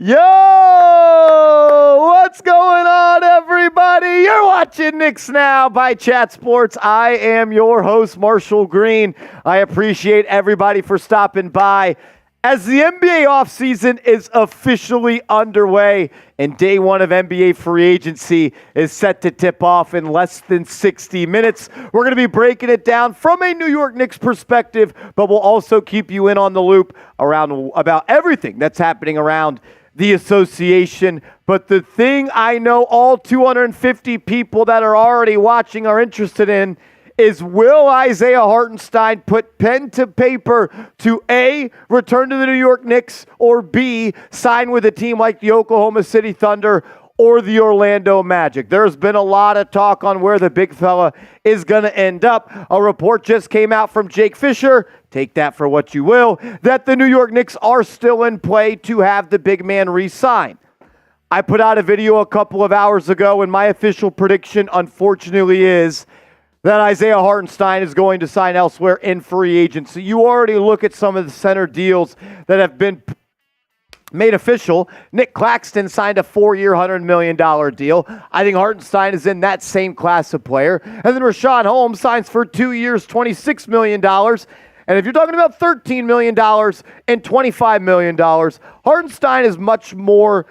Yo, what's going on, everybody? You're watching Knicks Now by Chat Sports. I am your host, Marshall Green. I appreciate everybody for stopping by. As the NBA offseason is officially underway and day one of NBA free agency is set to tip off in less than 60 minutes, we're going to be breaking it down from a New York Knicks perspective, but we'll also keep you in on the loop about everything that's happening around the association. But the thing I know all 250 people that are already watching are interested in is, will Isaiah Hartenstein put pen to paper to A, return to the New York Knicks, or B, sign with a team like the Oklahoma City Thunder or the Orlando Magic? There's been a lot of talk on where the big fella is going to end up. A report just came out from Jake Fisher, take that for what you will, that the New York Knicks are still in play to have the big man re-sign. I put out a video a couple of hours ago, and my official prediction, unfortunately, is that Isaiah Hartenstein is going to sign elsewhere in free agency. You already look at some of the center deals that have been made official. Nick Claxton signed a 4-year, $100 million deal. I think Hartenstein is in that same class of player. And then Richaun Holmes signs for 2 years, $26 million. And if you're talking about $13 million and $25 million, Hartenstein is much more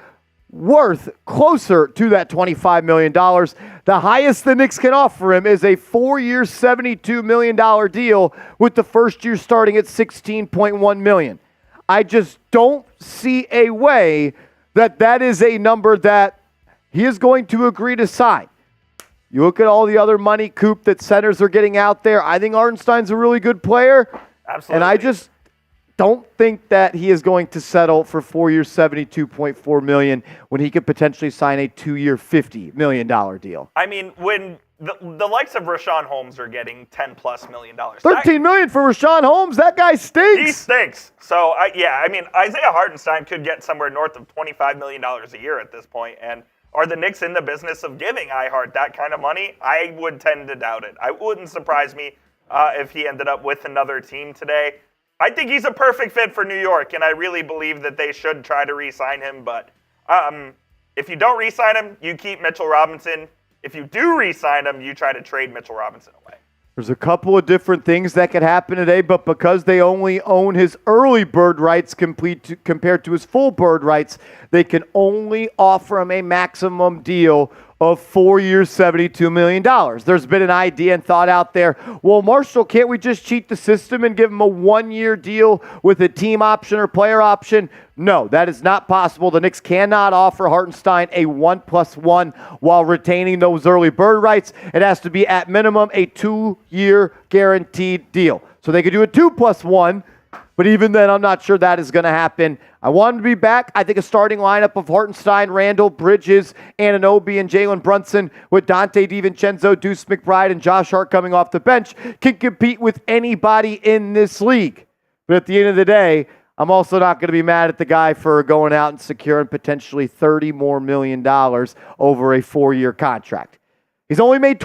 worth closer to that $25 million. The highest the Knicks can offer him is a 4-year, $72 million deal with the first year starting at $16.1 million. I just don't see a way that is a number that he is going to agree to sign. You look at all the other money coop that centers are getting out there. I think Hartenstein's a really good player. Absolutely. And I just don't think that he is going to settle for 4 years, $72.4 million when he could potentially sign a 2-year, $50 million deal. I mean, when the likes of Richaun Holmes are getting $10+ million. $13 million for Richaun Holmes? That guy stinks. He stinks. So, I mean, Isaiah Hartenstein could get somewhere north of $25 million a year at this point. And are the Knicks in the business of giving iHeart that kind of money? I would tend to doubt it. It wouldn't surprise me if he ended up with another team today. I think he's a perfect fit for New York, and I really believe that they should try to re-sign him. But if you don't re-sign him, you keep Mitchell Robinson. If you do re-sign him, you try to trade Mitchell Robinson away. There's a couple of different things that could happen today, but because they only own his early bird rights compared to his full bird rights, they can only offer him a maximum deal of 4 years, $72 million. There's been an idea and thought out there, well, Marshall, can't we just cheat the system and give him a 1-year deal with a team option or player option? No, that is not possible. The Knicks cannot offer Hartenstein a 1+1 while retaining those early bird rights. It has to be at minimum a 2-year guaranteed deal. So they could do a 2+1, but even then, I'm not sure that is going to happen. I want him to be back. I think a starting lineup of Hartenstein, Randall, Bridges, Anunoby, and Jalen Brunson with Dante DiVincenzo, Deuce McBride, and Josh Hart coming off the bench can compete with anybody in this league. But at the end of the day, I'm also not going to be mad at the guy for going out and securing potentially $30 more million over a 4-year contract. He's only made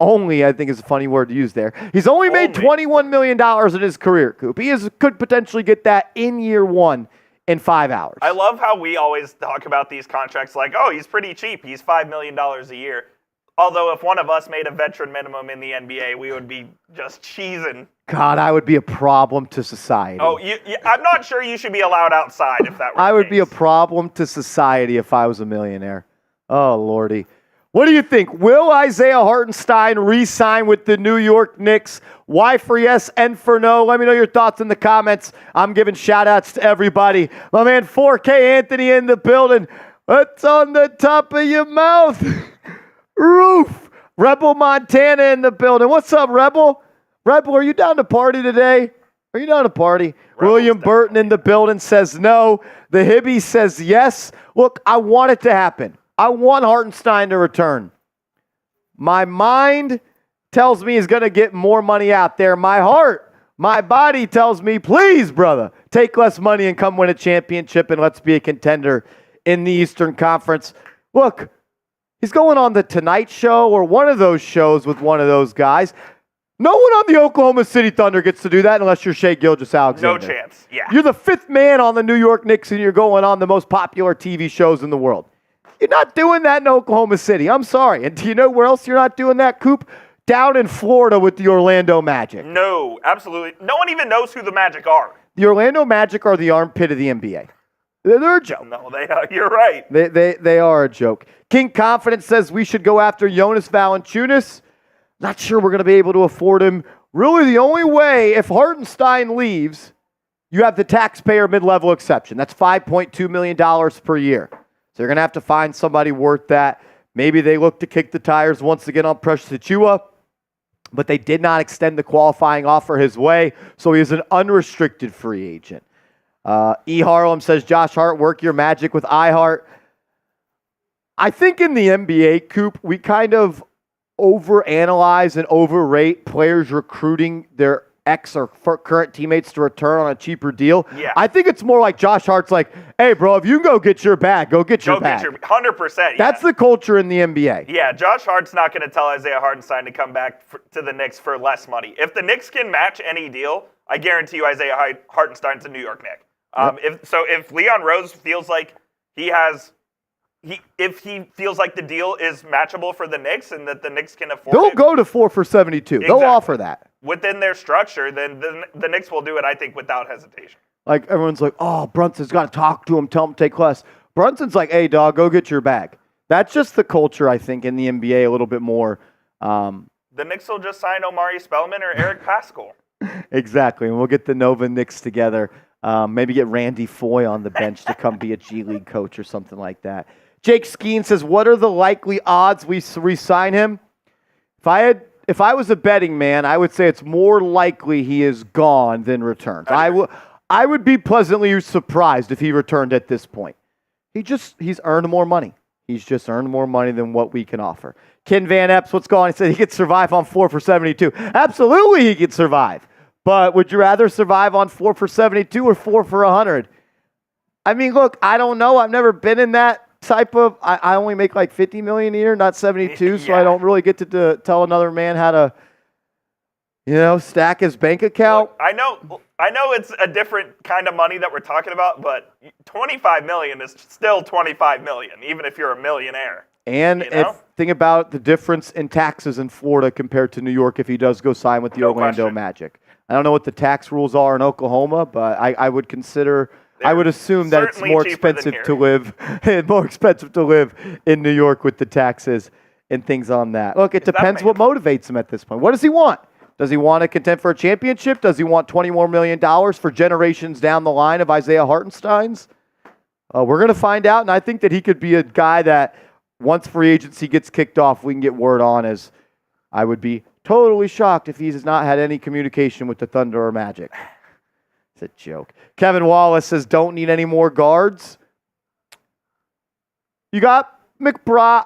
I think is a funny word to use there. He's only made $21 million in his career, Coop. He could potentially get that in year 1 in 5 hours. I love how we always talk about these contracts like, oh, he's pretty cheap. He's $5 million a year. Although if one of us made a veteran minimum in the NBA, we would be just cheesing. God, I would be a problem to society. Oh, I'm not sure you should be allowed outside if that were I the would case. be a problem to society if I was a millionaire. Oh, Lordy. What do you think? Will Isaiah Hartenstein re-sign with the New York Knicks? Why for yes and for no? Let me know your thoughts in the comments. I'm giving shout-outs to everybody. My man 4K Anthony in the building. What's on the top of your mouth? Roof. Rebel Montana in the building. What's up, Rebel? Rebel, are you down to party today? Are you down to party? Rebel's William Burton in the building says no. The Hibby says yes. Look, I want it to happen. I want Hartenstein to return. My mind tells me he's going to get more money out there. My heart, my body tells me, please, brother, take less money and come win a championship and let's be a contender in the Eastern Conference. Look, he's going on the Tonight Show or one of those shows with one of those guys. No one on the Oklahoma City Thunder gets to do that unless you're Shai Gilgeous-Alexander. No chance. Yeah. You're the fifth man on the New York Knicks, and you're going on the most popular TV shows in the world. You're not doing that in Oklahoma City. I'm sorry. And do you know where else you're not doing that, Coop? Down in Florida with the Orlando Magic. No, absolutely. No one even knows who the Magic are. The Orlando Magic are the armpit of the NBA. They're a joke. No, they are. You're right. They are a joke. King Confidence says we should go after Jonas Valanciunas. Not sure we're going to be able to afford him. Really, the only way, if Hartenstein leaves, you have the taxpayer mid-level exception. That's $5.2 million per year. So you're going to have to find somebody worth that. Maybe they look to kick the tires once again on Precious Achiuwa, but they did not extend the qualifying offer his way, so he is an unrestricted free agent. E. Harlem says, Josh Hart, work your magic with iHeart. I think in the NBA, Coop, we kind of overanalyze and overrate players recruiting their ex or current teammates to return on a cheaper deal. Yeah. I think it's more like Josh Hart's like, hey, bro, if you can go get your bag, go get your bag. 100%. Yeah. That's the culture in the NBA. Yeah, Josh Hart's not going to tell Isaiah Hartenstein to come back to the Knicks for less money. If the Knicks can match any deal, I guarantee you Isaiah Hartenstein's a New York Knick. If Leon Rose feels like if he feels like the deal is matchable for the Knicks and that the Knicks can afford They'll it, go to 4 for 72. Exactly. They'll offer that. Within their structure, then the Knicks will do it, I think, without hesitation. Like, everyone's like, oh, Brunson's got to talk to him, tell him to take less. Brunson's like, hey, dog, go get your bag. That's just the culture, I think, in the NBA a little bit more. The Knicks will just sign Omari Spellman or Eric Paschall. Exactly, and we'll get the Nova Knicks together. Maybe get Randy Foye on the bench to come be a G League coach or something like that. Jake Skeen says, what are the likely odds we re-sign him? If I was a betting man, I would say it's more likely he is gone than returns. I would be pleasantly surprised if he returned at this point. He's earned more money. He's just earned more money than what we can offer. Ken Van Epps, what's going on? He said he could survive on 4 for 72. Absolutely he could survive. But would you rather survive on 4 for 72 or 4 for 100? I mean, look, I don't know. I've never been in that type of, I only make like $50 million a year, not 72, Yeah. so I don't really get to tell another man how to, stack his bank account. Look, I know it's a different kind of money that we're talking about, but $25 million is still $25 million, even if you're a millionaire. And think about the difference in taxes in Florida compared to New York if he does go sign with the Orlando Magic. I don't know what the tax rules are in Oklahoma, but I would consider... I would assume that it's more expensive to live in New York with the taxes and things on that. Look, it depends what motivates him at this point. What does he want? Does he want to contend for a championship? Does he want $20 more million for generations down the line of Isaiah Hartensteins? We're going to find out, and I think that he could be a guy that once free agency gets kicked off, we can get word on, as I would be totally shocked if he has not had any communication with the Thunder or Magic. It's a joke. Kevin Wallace says, don't need any more guards. You got McBride.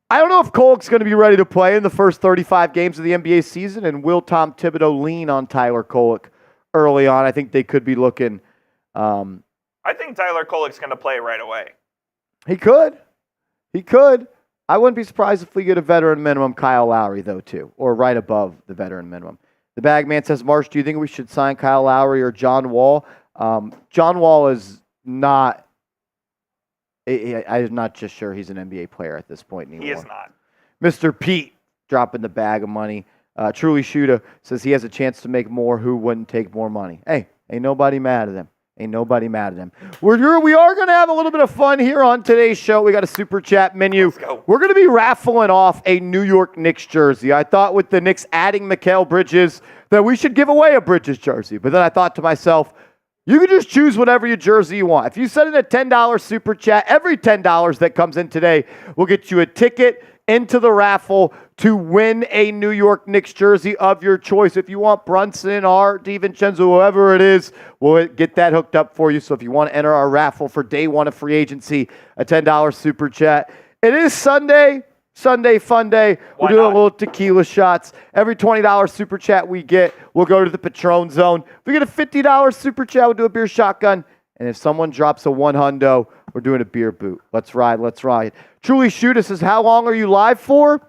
I don't know if Kolk's going to be ready to play in the first 35 games of the NBA season, and will Tom Thibodeau lean on Tyler Kolek early on? I think they could be looking. I think Tyler Kolek's going to play right away. He could. I wouldn't be surprised if we get a veteran minimum Kyle Lowry, though, too, or right above the veteran minimum. The Bagman says, Marsh, do you think we should sign Kyle Lowry or John Wall? John Wall is not – I'm not just sure he's an NBA player at this point anymore. He is not. Mr. Pete dropping the bag of money. Truly Shooter says he has a chance to make more. Who wouldn't take more money? Hey, ain't nobody mad at him. We are going to have a little bit of fun here on today's show. We got a super chat menu. Let's go. We're going to be raffling off a New York Knicks jersey. I thought with the Knicks adding Mikal Bridges that we should give away a Bridges jersey. But then I thought to myself, you can just choose whatever your jersey you want. If you send in a $10 super chat, every $10 that comes in today will get you a ticket into the raffle to win a New York Knicks jersey of your choice. If you want Brunson, Art, DiVincenzo, whoever it is, we'll get that hooked up for you. So if you want to enter our raffle for day one of free agency, a $10 super chat. It is Sunday fun day. We'll do a little tequila shots. Every $20 super chat we get, we'll go to the Patron zone. If we get a $50 super chat, we'll do a beer shotgun. And if someone drops a $100, we're doing a beer boot. Let's ride. Truly Shoot us says, how long are you live for?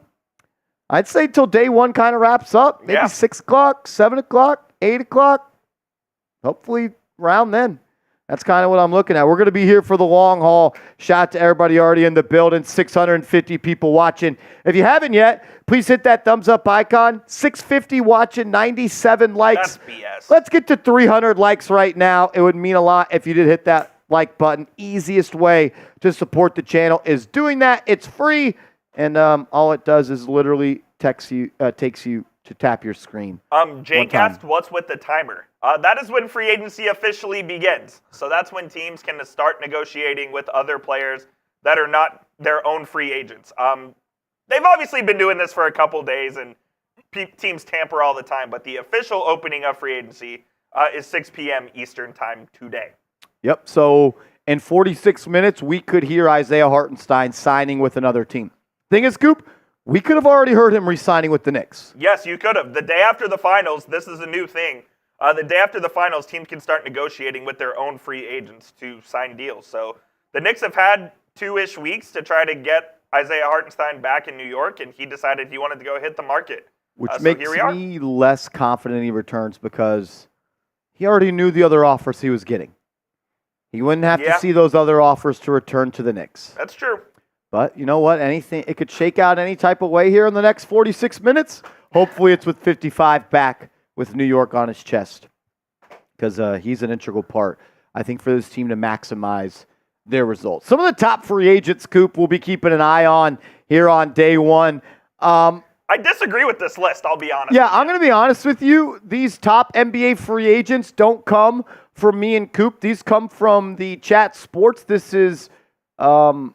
I'd say till day one kind of wraps up. Maybe 6 o'clock, 7 o'clock, 8 o'clock. Hopefully around then. That's kind of what I'm looking at. We're going to be here for the long haul. Shout out to everybody already in the building. 650 people watching. If you haven't yet, please hit that thumbs up icon. 650 watching, 97 likes. That's BS. Let's get to 300 likes right now. It would mean a lot if you did hit that like button. Easiest way to support the channel is doing that. It's free, and all it does is literally takes you to tap your screen. Jcast, what's with the timer? That is when free agency officially begins. So that's when teams can start negotiating with other players that are not their own free agents. They've obviously been doing this for a couple days, and teams tamper all the time. But the official opening of free agency is 6 p.m. Eastern time today. Yep. So in 46 minutes, we could hear Isaiah Hartenstein signing with another team. Thing is, Coop, we could have already heard him re-signing with the Knicks. Yes, you could have. The day after the finals, this is a new thing. The day after the finals, teams can start negotiating with their own free agents to sign deals. So the Knicks have had 2-ish weeks to try to get Isaiah Hartenstein back in New York, and he decided he wanted to go hit the market. Which makes me less confident he returns because he already knew the other offers he was getting. He wouldn't have to see those other offers to return to the Knicks. That's true. But you know what? It could shake out any type of way here in the next 46 minutes. Hopefully it's with 55 back with New York on his chest because he's an integral part, I think, for this team to maximize their results. Some of the top free agents, Coop, we'll be keeping an eye on here on day one. I disagree with this list, I'll be honest. Yeah, I'm going to be honest with you. These top NBA free agents don't come from me and Coop. These come from the Chat Sports. This is not...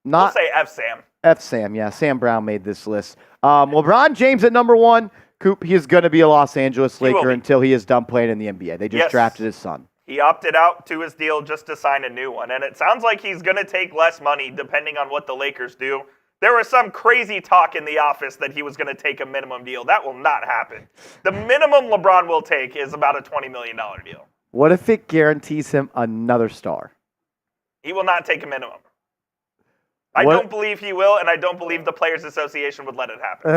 I'll say F-Sam. F-Sam, yeah. Sam Brown made this list. LeBron James at number 1. Coop, he is going to be a Los Angeles Laker until he is done playing in the NBA. They just drafted his son. He opted out to his deal just to sign a new one, and it sounds like he's going to take less money depending on what the Lakers do. There was some crazy talk in the office that he was going to take a minimum deal. That will not happen. The minimum LeBron will take is about a $20 million deal. What if it guarantees him another star? He will not take a minimum. I don't believe he will, and I don't believe the Players Association would let it happen.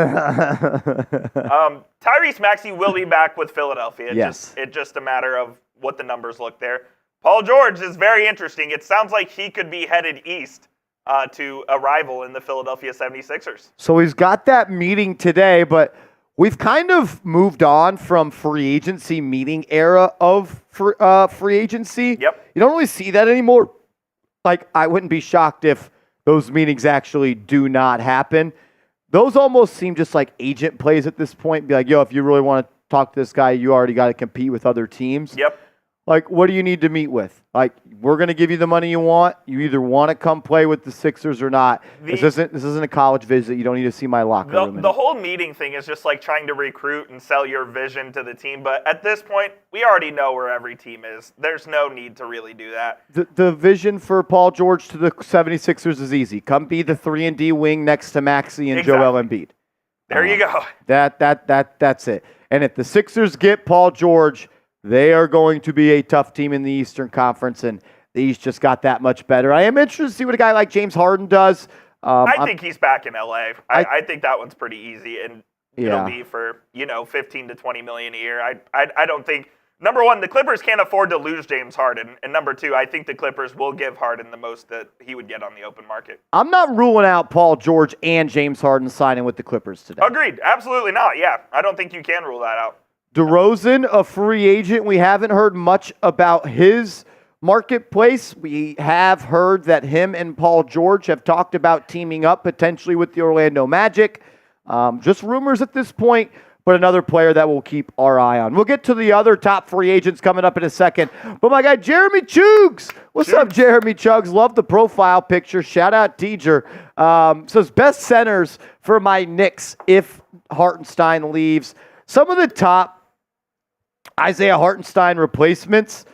Tyrese Maxey will be back with Philadelphia. It's just a matter of what the numbers look there. Paul George is very interesting. It sounds like he could be headed east to a rival in the Philadelphia 76ers. So he's got that meeting today, but we've kind of moved on from free agency meeting era of free agency. Yep. You don't really see that anymore. Like, I wouldn't be shocked if those meetings actually do not happen. Those almost seem just like agent plays at this point. Be like, yo, if you really want to talk to this guy, you already got to compete with other teams. Yep. Like, what do you need to meet with? Like, we're going to give you the money you want. You either want to come play with the Sixers or not. This isn't a college visit. You don't need to see my locker room. The whole meeting thing is just like trying to recruit and sell your vision to the team. But at this point, we already know where every team is. There's no need to really do that. The vision for Paul George to the 76ers is easy. Come be the 3-and-D wing next to Maxey and Joel Embiid. There you go. That's it. And if the Sixers get Paul George, they are going to be a tough team in the Eastern Conference, and the East just got that much better. I am interested to see what a guy like James Harden does. I think he's back in LA. I think that one's pretty easy, and it'll be for 15 to 20 million a year. I don't think, number one, the Clippers can't afford to lose James Harden, and number two, I think the Clippers will give Harden the most that he would get on the open market. I'm not ruling out Paul George and James Harden signing with the Clippers today. Agreed. Absolutely not. Yeah, I don't think you can rule that out. DeRozan, a free agent. We haven't heard much about his marketplace. We have heard that him and Paul George have talked about teaming up potentially with the Orlando Magic. Just rumors at this point, but another player that we'll keep our eye on. We'll get to the other top free agents coming up in a second. But my guy, Jeremy Chugs. What's up, Jeremy Chugs? Love the profile picture. Shout out, Deeger. Says best centers for my Knicks if Hartenstein leaves. Some of the top Isaiah Hartenstein replacements.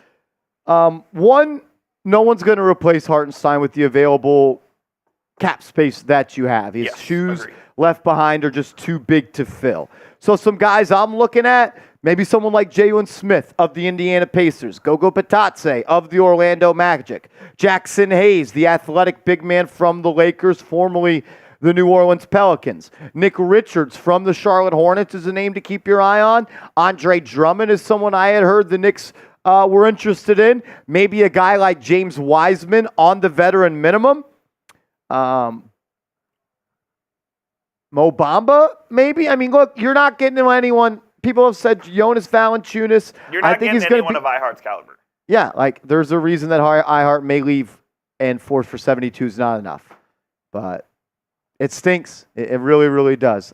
One, no one's going to replace Hartenstein with the available cap space that you have. His shoes left behind are just too big to fill. So some guys I'm looking at, maybe someone like Jalen Smith of the Indiana Pacers, Gogo Patatse of the Orlando Magic, Jackson Hayes, the athletic big man from the Lakers, formerly the New Orleans Pelicans. Nick Richards from the Charlotte Hornets is a name to keep your eye on. Andre Drummond is someone I had heard the Knicks were interested in. Maybe a guy like James Wiseman on the veteran minimum. Mo Bamba, maybe? I mean, look, you're not getting to anyone. People have said Jonas Valanciunas. You're not getting anyone of iHeart's caliber. Yeah, like there's a reason that iHeart may leave and force for 72 is not enough. But it stinks. It really, really does.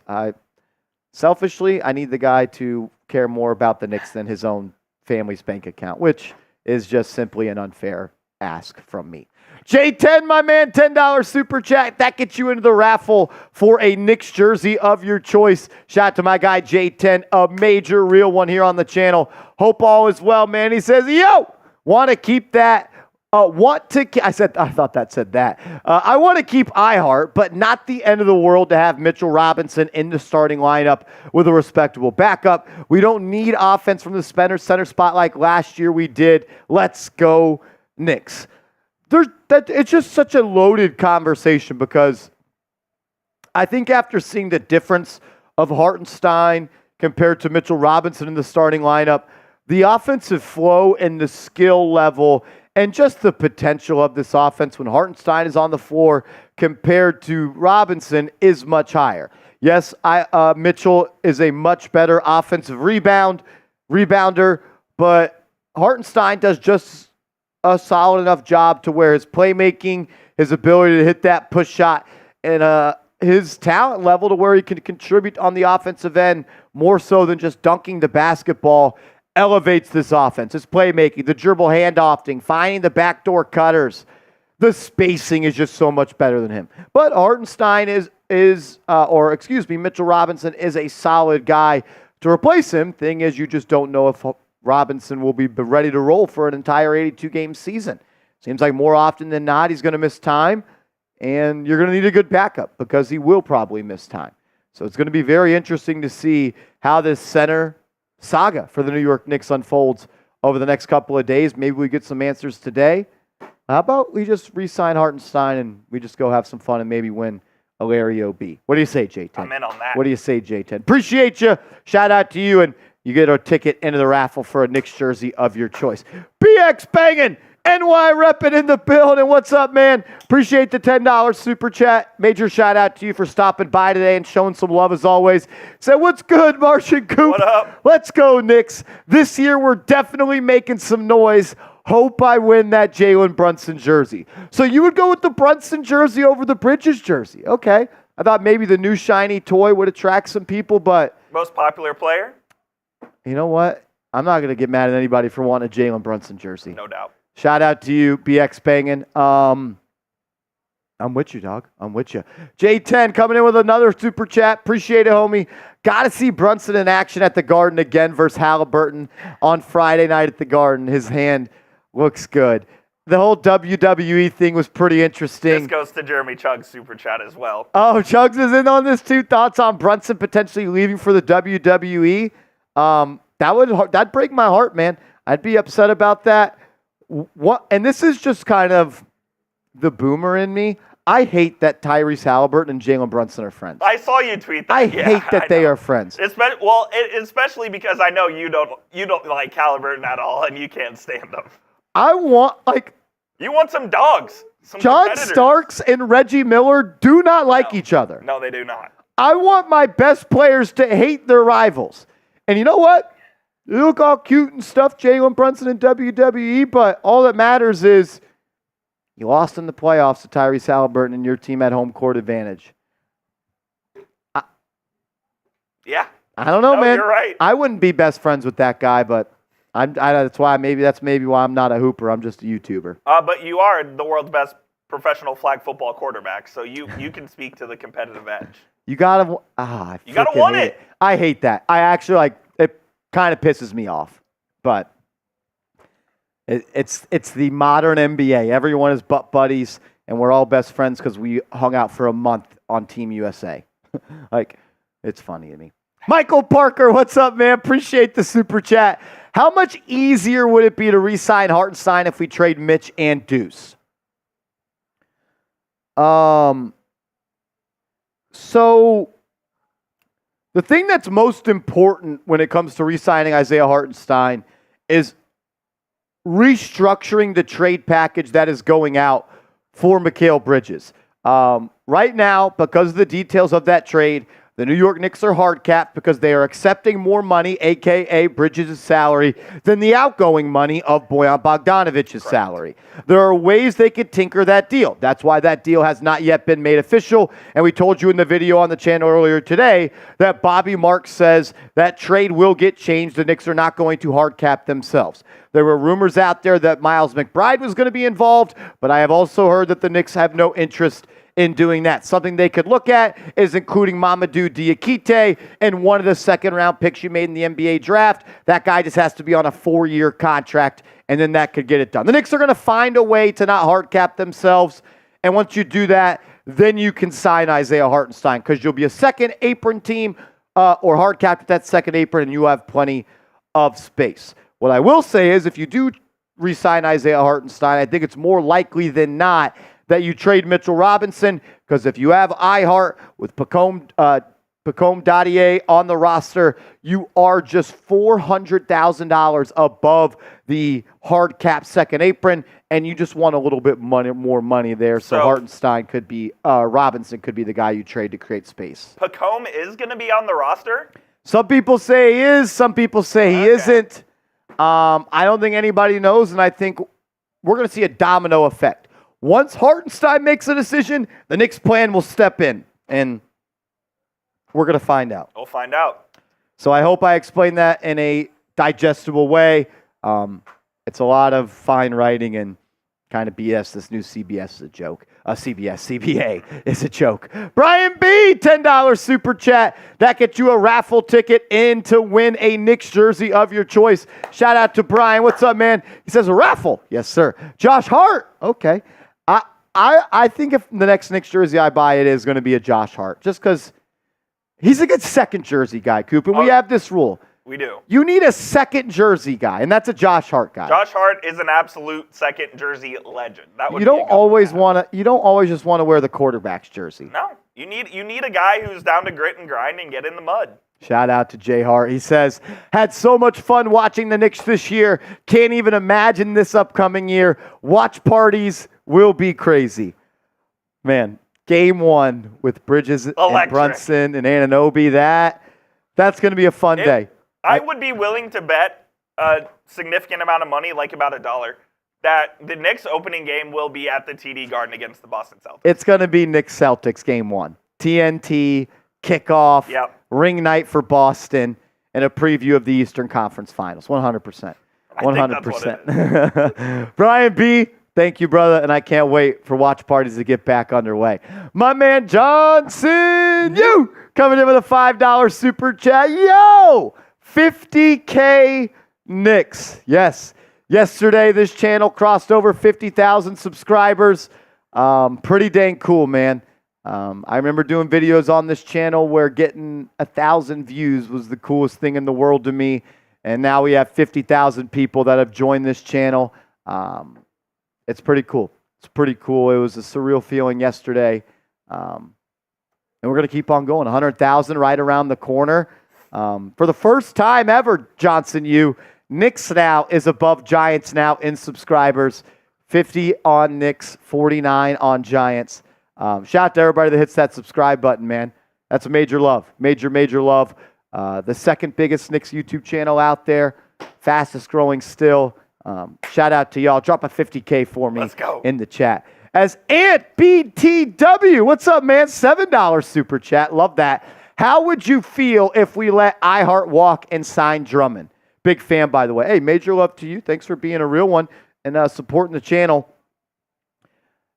Selfishly, I need the guy to care more about the Knicks than his own family's bank account, which is just simply an unfair ask from me. J10, my man, $10 super chat. That gets you into the raffle for a Knicks jersey of your choice. Shout out to my guy J10, a major real one here on the channel. Hope all is well, man. He says, yo, want to keep that. I thought that said that. I want to keep iHeart, but not the end of the world to have Mitchell Robinson in the starting lineup with a respectable backup. We don't need offense from the center spot like last year we did. Let's go Knicks. It's just such a loaded conversation because I think after seeing the difference of Hartenstein compared to Mitchell Robinson in the starting lineup, the offensive flow and the skill level and just the potential of this offense when Hartenstein is on the floor compared to Robinson is much higher. Yes, Mitchell is a much better offensive rebounder, but Hartenstein does just a solid enough job to where his playmaking, his ability to hit that push shot, and his talent level to where he can contribute on the offensive end more so than just dunking the basketball elevates this offense. His playmaking, the dribble handoffing, finding the backdoor cutters, the spacing is just so much better than him. But Hartenstein Mitchell Robinson is a solid guy to replace him. Thing is, you just don't know if Robinson will be ready to roll for an entire 82-game season. Seems like more often than not, he's going to miss time, and you're going to need a good backup because he will probably miss time. So it's going to be very interesting to see how this center saga for the New York Knicks unfolds over the next couple of days. Maybe we get some answers today. How about we just re-sign Hartenstein and we just go have some fun and maybe win a Larry O.B.? What do you say, J10? I'm in on that. What do you say, J10? Appreciate you. Shout out to you, and you get a ticket into the raffle for a Knicks jersey of your choice. BX banging, NY repping in the building. What's up, man? Appreciate the $10 super chat. Major shout out to you for stopping by today and showing some love as always. Say, what's good, Martian Coop? What up? Let's go, Knicks. This year we're definitely making some noise. Hope I win that Jalen Brunson jersey. So you would go with the Brunson jersey over the Bridges jersey. Okay. I thought maybe the new shiny toy would attract some people, but most popular player? You know what? I'm not going to get mad at anybody for wanting a Jalen Brunson jersey. No doubt. Shout out to you, BX banging. I'm with you, dog. I'm with you. J10 coming in with another super chat. Appreciate it, homie. Got to see Brunson in action at the Garden again versus Halliburton on Friday night at the Garden. His hand looks good. The whole WWE thing was pretty interesting. This goes to Jeremy Chugg's super chat as well. Oh, Chugs is in on this too. Thoughts on Brunson potentially leaving for the WWE? That'd break my heart, man. I'd be upset about that. And this is just kind of the boomer in me. I hate that Tyrese Halliburton and Jalen Brunson are friends. I saw you tweet that. I hate that they are friends. Especially because I know you don't like Halliburton at all, and you can't stand him. You want some dogs. Some John Starks and Reggie Miller do not like each other. No, they do not. I want my best players to hate their rivals. And you know what? You look all cute and stuff, Jalen Brunson in WWE, but all that matters is you lost in the playoffs to Tyrese Halliburton and your team had home court advantage. Yeah. I don't know, man. You're right. I wouldn't be best friends with that guy, but that's maybe why I'm not a hooper. I'm just a YouTuber. But you are the world's best professional flag football quarterback, so you can speak to the competitive edge. You gotta want it. I hate that. I actually it kind of pisses me off, but it's the modern NBA. Everyone is butt buddies, and we're all best friends because we hung out for a month on Team USA. It's funny to me. Michael Parker, what's up, man? Appreciate the super chat. How much easier would it be to re-sign Hartenstein if we trade Mitch and Deuce? So the thing that's most important when it comes to re-signing Isaiah Hartenstein is restructuring the trade package that is going out for Mikal Bridges. Right now, because of the details of that trade, the New York Knicks are hard capped because they are accepting more money, a.k.a. Bridges' salary, than the outgoing money of Bojan Bogdanovic's salary. There are ways they could tinker that deal. That's why that deal has not yet been made official. And we told you in the video on the channel earlier today that Bobby Marks says that trade will get changed. The Knicks are not going to hard cap themselves. There were rumors out there that Miles McBride was going to be involved, but I have also heard that the Knicks have no interest in doing that. Something they could look at is including Mamadou Diakite and one of the second-round picks you made in the NBA draft. That guy just has to be on a 4-year contract, and then that could get it done. The Knicks are going to find a way to not hard cap themselves, and once you do that, then you can sign Isaiah Hartenstein because you'll be a second apron team or hard capped with that second apron, and you have plenty of space. What I will say is if you do re-sign Isaiah Hartenstein, I think it's more likely than not that you trade Mitchell Robinson, because if you have iHeart with Pacome Dadier on the roster, you are just $400,000 above the hard cap second apron, and you just want a little bit more money there. So Hartenstein could be, Robinson could be the guy you trade to create space. Pacome is going to be on the roster? Some people say he is, some people say he isn't. I don't think anybody knows, and I think we're going to see a domino effect. Once Hartenstein makes a decision, the Knicks plan will step in, and we're going to find out. We'll find out. So I hope I explained that in a digestible way. It's a lot of fine writing and kind of BS. This new CBS is a joke. CBA is a joke. Brian B, $10 super chat. That gets you a raffle ticket in to win a Knicks jersey of your choice. Shout out to Brian. What's up, man? He says a raffle. Yes, sir. Josh Hart. Okay. I think if the next Knicks jersey I buy, it is going to be a Josh Hart, just because he's a good second jersey guy, Coop. And we have this rule. We do. You need a second jersey guy, and that's a Josh Hart guy. Josh Hart is an absolute second jersey legend. That would you don't always just want to wear the quarterback's jersey. No. You need a guy who's down to grit and grind and get in the mud. Shout out to Jay Hart. He says, had so much fun watching the Knicks this year. Can't even imagine this upcoming year. Watch parties will be crazy. Man, game one with Bridges and Brunson and Anunoby, that's going to be a fun day. I would be willing to bet a significant amount of money, like about $1, that the Knicks opening game will be at the TD Garden against the Boston Celtics. It's going to be Knicks Celtics game one. TNT, kickoff, ring night for Boston, and a preview of the Eastern Conference Finals. 100%. 100%. Brian B., thank you, brother, and I can't wait for watch parties to get back underway. My man Johnson, you coming in with a $5 super chat. Yo, 50K Knicks. Yes. Yesterday, this channel crossed over 50,000 subscribers. Pretty dang cool, man. I remember doing videos on this channel where getting 1,000 views was the coolest thing in the world to me. And now we have 50,000 people that have joined this channel. It's pretty cool. It's pretty cool. It was a surreal feeling yesterday. And we're going to keep on going. 100,000 right around the corner. For the first time ever, Johnson, Knicks Now is above Giants Now in subscribers. 50 on Knicks, 49 on Giants. Shout out to everybody that hits that subscribe button, man. That's a major love. Major love. The second biggest Knicks YouTube channel out there. Fastest growing still. Shout out to y'all. Drop a 50K for me in the chat. As Ant BTW, what's up, man? $7 super chat. Love that. How would you feel if we let iHeart walk and sign Drummond? Big fan, by the way. Hey, major love to you. Thanks for being a real one and supporting the channel.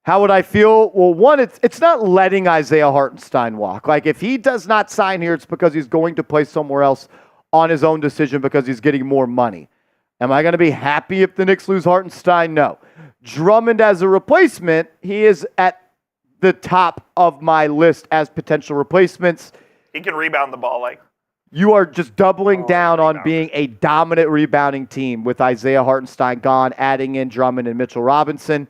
How would I feel? Well, one, it's not letting Isaiah Hartenstein walk. Like, if he does not sign here, it's because he's going to play somewhere else on his own decision because he's getting more money. Am I going to be happy if the Knicks lose Hartenstein? No. Drummond as a replacement, he is at the top of my list as potential replacements. He can rebound the ball like. You are just doubling down on being a dominant rebounding team with Isaiah Hartenstein gone, adding in Drummond and Mitchell Robinson.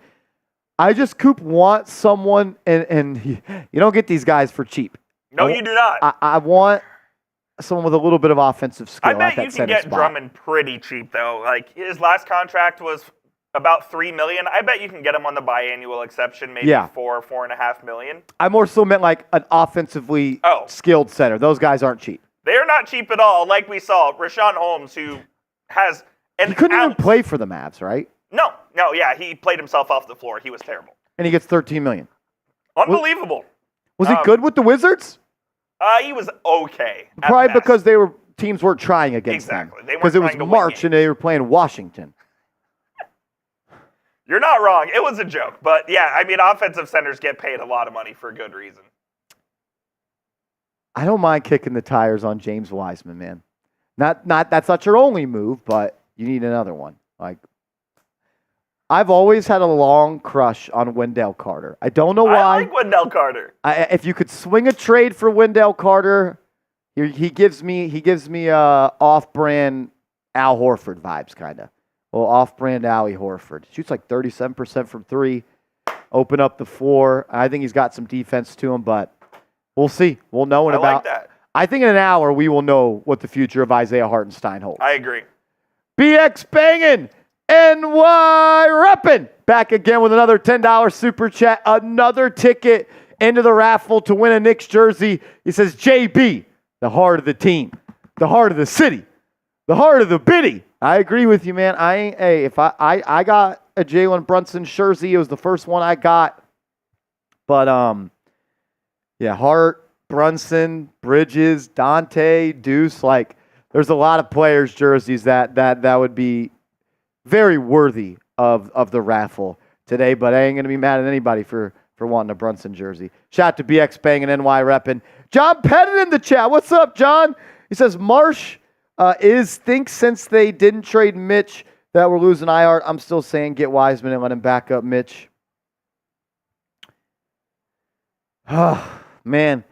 I just, Coop, want someone, and you don't get these guys for cheap. No, you do not. I want someone with a little bit of offensive skill. I bet at that you can center get spot. Drummond pretty cheap, though. Like, his last contract was about $3 million. I bet you can get him on the biannual exception, maybe $4.5 million. I more so meant like an offensively skilled center. Those guys aren't cheap. They're not cheap at all. Like we saw, Rashawn Holmes, who has he couldn't even play for the Mavs, right? No, he played himself off the floor. He was terrible. And he gets $13 million. Unbelievable. Was he good with the Wizards? He was okay. Probably because teams weren't trying against them. Exactly. Because it was March and they were playing Washington. You're not wrong. It was a joke. But, yeah, I mean, offensive centers get paid a lot of money for good reason. I don't mind kicking the tires on James Wiseman, man. Not that's not your only move, but you need another one. Like, I've always had a long crush on Wendell Carter. I don't know why. I like Wendell Carter. If you could swing a trade for Wendell Carter, he gives me off-brand Al Horford vibes, kind of. Well, off-brand Allie Horford. Shoots like 37% from three. Open up the floor. I think he's got some defense to him, but we'll see. We'll know in about. Like that. I think in an hour we will know what the future of Isaiah Hartenstein holds. I agree. BX banging, NY repping. Back again with another $10 super chat. Another ticket into the raffle to win a Knicks jersey. He says, JB, the heart of the team, the heart of the city, the heart of the biddy. I agree with you, man. If I got a Jalen Brunson jersey, it was the first one I got. But yeah, Hart, Brunson, Bridges, Dante, Deuce, like there's a lot of players' jerseys that would be very worthy of the raffle today. But I ain't gonna be mad at anybody for wanting a Brunson jersey. Shout out to BX Bang and NY repping. John Pettit in the chat. What's up, John? He says Marsh thinks since they didn't trade Mitch that we're losing iHeart. I'm still saying get Wiseman and let him back up Mitch. Man.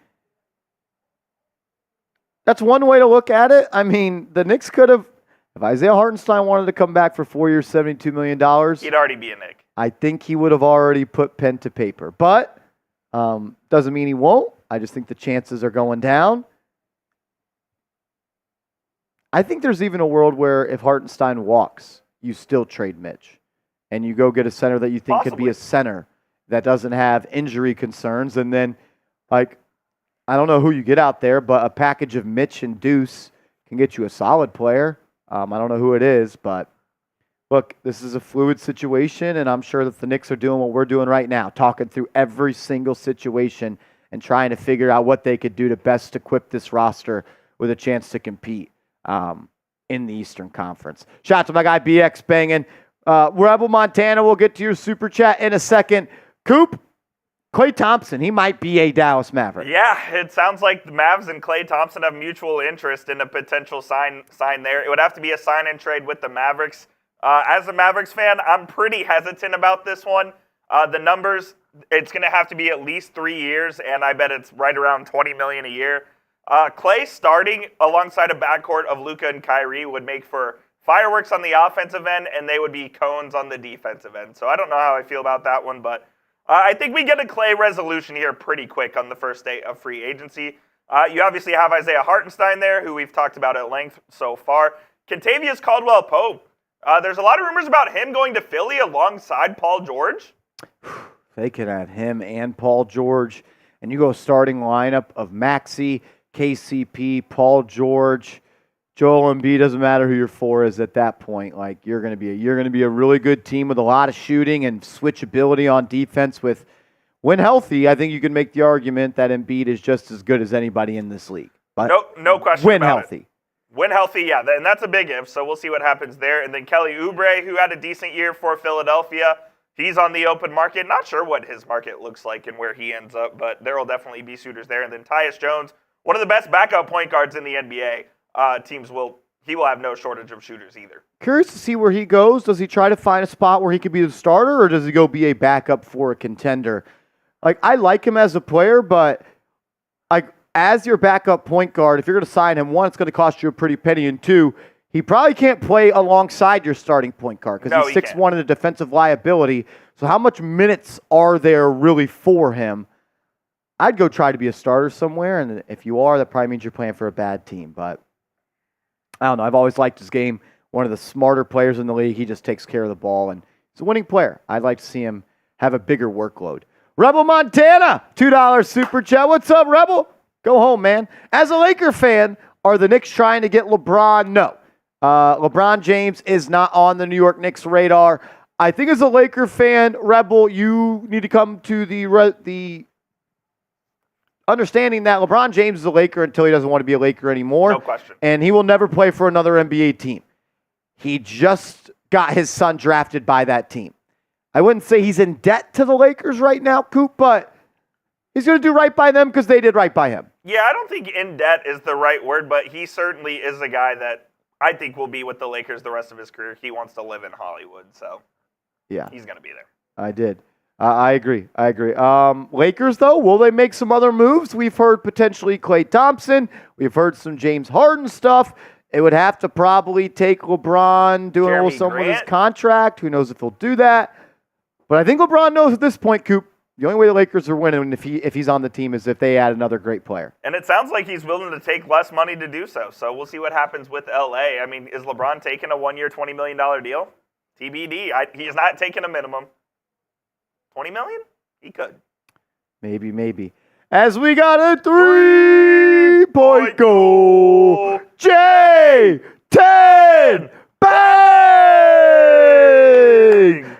That's one way to look at it. I mean, the Knicks could have, if Isaiah Hartenstein wanted to come back for 4 years, $72 million. He'd already be a Knick. I think he would have already put pen to paper. But doesn't mean he won't. I just think the chances are going down. I think there's even a world where if Hartenstein walks, you still trade Mitch. And you go get a center that you think could be a center that doesn't have injury concerns. And then, like, I don't know who you get out there, but a package of Mitch and Deuce can get you a solid player. I don't know who it is, but look, this is a fluid situation, and I'm sure that the Knicks are doing what we're doing right now, talking through every single situation and trying to figure out what they could do to best equip this roster with a chance to compete in the Eastern Conference. Shout out to my guy BX banging. Rebel Montana, we'll get to your super chat in a second. Coop, Klay Thompson, he might be a Dallas Maverick. Yeah, it sounds like the Mavs and Klay Thompson have mutual interest in a potential sign there. It would have to be a sign and trade with the Mavericks. As a Mavericks fan, I'm pretty hesitant about this one. The numbers, it's going to have to be at least 3 years, and I bet it's right around $20 million a year. Klay starting alongside a backcourt of Luka and Kyrie would make for fireworks on the offensive end, and they would be cones on the defensive end. So I don't know how I feel about that one, but I think we get a Klay resolution here pretty quick on the first day of free agency. You obviously have Isaiah Hartenstein there, who we've talked about at length so far. Kentavious Caldwell-Pope. There's a lot of rumors about him going to Philly alongside Paul George. They could have him and Paul George. And you go starting lineup of Maxey, KCP, Paul George, Joel Embiid. Doesn't matter who your four is at that point. Like you're going to be a really good team with a lot of shooting and switchability on defense. With when healthy, I think you can make the argument that Embiid is just as good as anybody in this league. But no question. When about healthy. It. When healthy, yeah, and that's a big if, so we'll see what happens there. And then Kelly Oubre, who had a decent year for Philadelphia, he's on the open market. Not sure what his market looks like and where he ends up, but there will definitely be suitors there. And then Tyus Jones, one of the best backup point guards in the NBA. He will have no shortage of shooters either. Curious to see where he goes. Does he try to find a spot where he could be the starter, or does he go be a backup for a contender? Like, I like him as a player, but like as your backup point guard, if you're going to sign him, one, it's going to cost you a pretty penny, and two, he probably can't play alongside your starting point guard because he's 6'1" and a defensive liability. So how much minutes are there really for him? I'd go try to be a starter somewhere, and if you are, that probably means you're playing for a bad team. But I don't know. I've always liked his game. One of the smarter players in the league. He just takes care of the ball, and he's a winning player. I'd like to see him have a bigger workload. Rebel Montana, $2 super chat. What's up, Rebel? Go home, man. As a Laker fan, are the Knicks trying to get LeBron? No. LeBron James is not on the New York Knicks radar. I think as a Laker fan, Rebel, you need to come to the understanding that LeBron James is a Laker until he doesn't want to be a Laker anymore. No question. And he will never play for another NBA team. He just got his son drafted by that team. I wouldn't say he's in debt to the Lakers right now, Coop, but he's going to do right by them because they did right by him. Yeah, I don't think in debt is the right word, but he certainly is a guy that I think will be with the Lakers the rest of his career. He wants to live in Hollywood, so yeah, he's going to be there. I did. I agree. Lakers, though, will they make some other moves? We've heard potentially Klay Thompson. We've heard some James Harden stuff. It would have to probably take LeBron doing a little something with his contract. Who knows if he'll do that? But I think LeBron knows at this point, Coop, the only way the Lakers are winning if he's on the team is if they add another great player. And it sounds like he's willing to take less money to do so. So we'll see what happens with LA. I mean, is LeBron taking a 1-year, $20 million deal? TBD. He's not taking a minimum. $20 million? He could. Maybe. As we got a 3-point goal. J10 bang!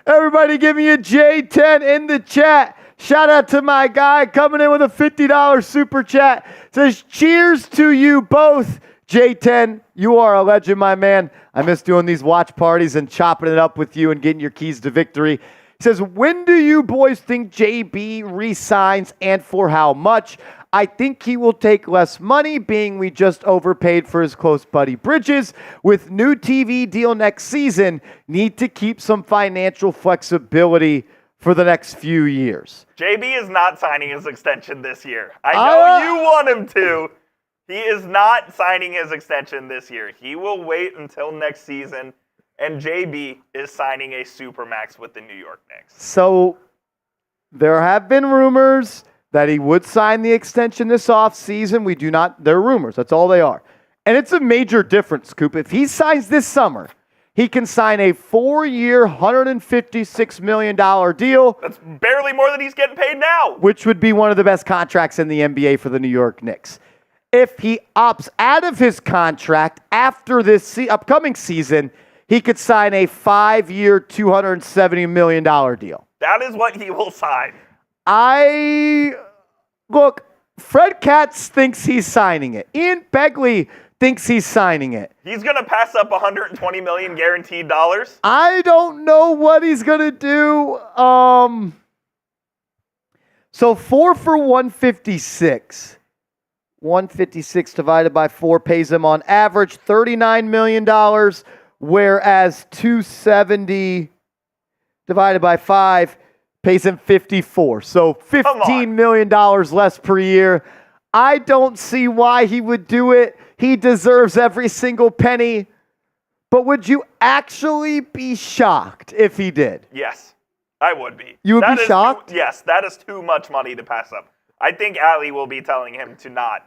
Everybody give me a J10 in the chat. Shout out to my guy coming in with a $50 super chat. Says, cheers to you both. J10, you are a legend, my man. I miss doing these watch parties and chopping it up with you and getting your keys to victory. He says, when do you boys think JB resigns and for how much? I think he will take less money, being we just overpaid for his close buddy Bridges. With new TV deal next season, need to keep some financial flexibility for the next few years. JB is not signing his extension this year. I know you want him to. He is not signing his extension this year. He will wait until next season, and JB is signing a supermax with the New York Knicks. So there have been rumors that he would sign the extension this offseason. We do not. They're rumors. That's all they are. And it's a major difference, Coop. If he signs this summer, he can sign a 4-year, $156 million deal. That's barely more than he's getting paid now. Which would be one of the best contracts in the NBA for the New York Knicks. If he opts out of his contract after this upcoming season, he could sign a 5-year, $270 million deal. That is what he will sign. Look, Fred Katz thinks he's signing it. Ian Begley thinks he's signing it. He's going to pass up $120 million guaranteed dollars? I don't know what he's going to do. So 4 for 156. 156 divided by 4 pays him on average $39 million, whereas 270 divided by 5 pays him 54. So $15 million less per year. I don't see why he would do it. He deserves every single penny. But would you actually be shocked if he did? Yes, I would be. You would be shocked? Yes, that is too much money to pass up. I think Ali will be telling him to not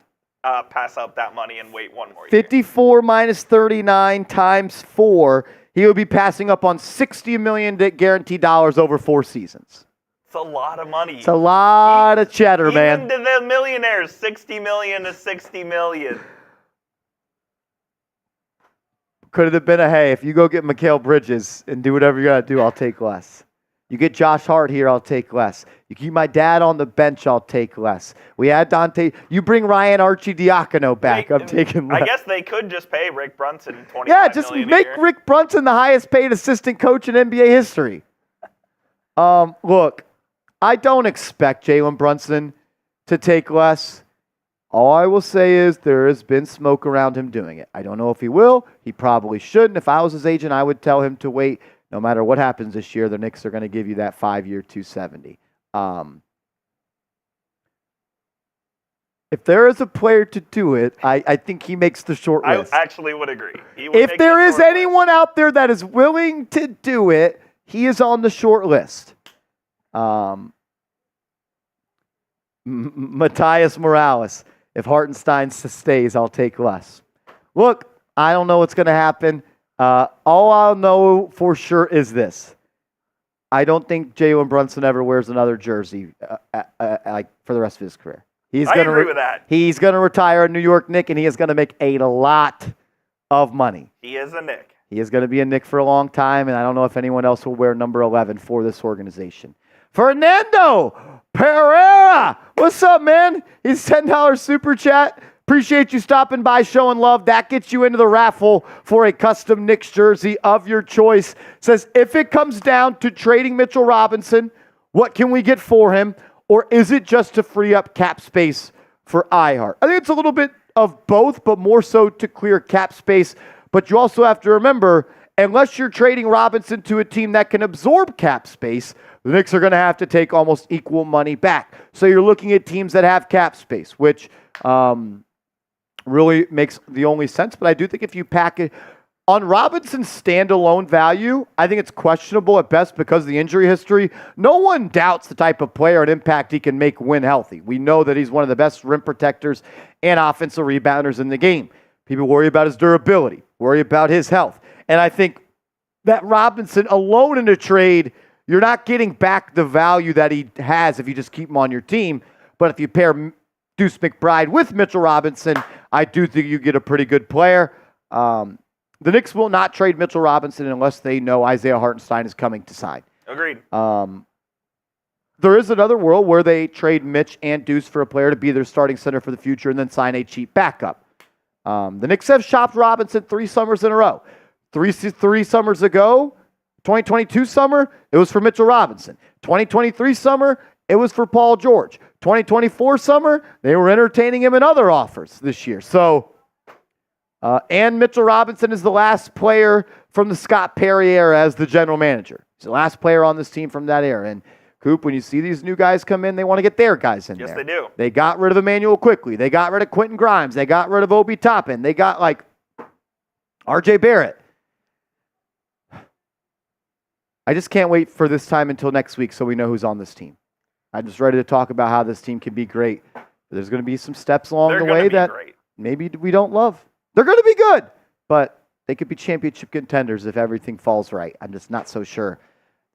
pass up that money and wait one more year. 54 minus 39 times 4. He will be passing up on $60 million guaranteed dollars over 4 seasons. It's a lot of money. It's a lot of cheddar, man. Even to the millionaires, $60 million is $60 million. Could have been a, hey, if you go get Mikal Bridges and do whatever you got to do, I'll take less. You get Josh Hart here, I'll take less. You keep my dad on the bench, I'll take less. We add Dante. You bring Ryan Arcidiacono back, I'm taking less. I guess they could just pay Rick Brunson $25 Yeah, just million make a year. Rick Brunson the highest paid assistant coach in NBA history. Look, I don't expect Jalen Brunson to take less. All I will say is there has been smoke around him doing it. I don't know if he will. He probably shouldn't. If I was his agent, I would tell him to wait. No matter what happens this year, the Knicks are going to give you that 5-year $270. If there is a player to do it, I think he makes the short list. I actually would agree. If there is anyone out there that is willing to do it, he is on the short list. Matthias Morales. If Hartenstein stays, I'll take less. Look, I don't know what's going to happen. All I'll know for sure is this. I don't think Jalen Brunson ever wears another jersey like for the rest of his career. I agree with that. He's going to retire a New York Knick, and he is going to make a lot of money. He is a Knick. He is going to be a Knick for a long time, and I don't know if anyone else will wear number 11 for this organization. Fernando Pereira, what's up, man? He's $10 super chat. Appreciate you stopping by, showing love. That gets you into the raffle for a custom Knicks jersey of your choice. Says, if it comes down to trading Mitchell Robinson, what can we get for him? Or is it just to free up cap space for iHeart? I think it's a little bit of both, but more so to clear cap space. But you also have to remember, unless you're trading Robinson to a team that can absorb cap space, the Knicks are going to have to take almost equal money back. So you're looking at teams that have cap space, which really makes the only sense. But I do think if you pack it on Robinson's standalone value, I think it's questionable at best because of the injury history. No one doubts the type of player and impact he can make when healthy. We know that he's one of the best rim protectors and offensive rebounders in the game. People worry about his durability, worry about his health. And I think that Robinson alone in a trade, you're not getting back the value that he has if you just keep him on your team. But if you pair Deuce McBride with Mitchell Robinson, I do think you get a pretty good player. The Knicks will not trade Mitchell Robinson unless they know Isaiah Hartenstein is coming to sign. Agreed. There is another world where they trade Mitch and Deuce for a player to be their starting center for the future and then sign a cheap backup. The Knicks have shopped Robinson 3 summers in a row. Three summers ago, 2022 summer, it was for Mitchell Robinson. 2023 summer, it was for Paul George. 2024 summer, they were entertaining him in other offers this year. So, and Mitchell Robinson is the last player from the Scott Perry era as the general manager. He's the last player on this team from that era. And Coop, when you see these new guys come in, they want to get their guys in there. Yes, they do. They got rid of Emmanuel Quickly. They got rid of Quentin Grimes. They got rid of Obi Toppin. They got RJ Barrett. I just can't wait for this time until next week so we know who's on this team. I'm just ready to talk about how this team can be great. There's going to be some steps along the way that maybe we don't love. They're going to be good, but they could be championship contenders if everything falls right. I'm just not so sure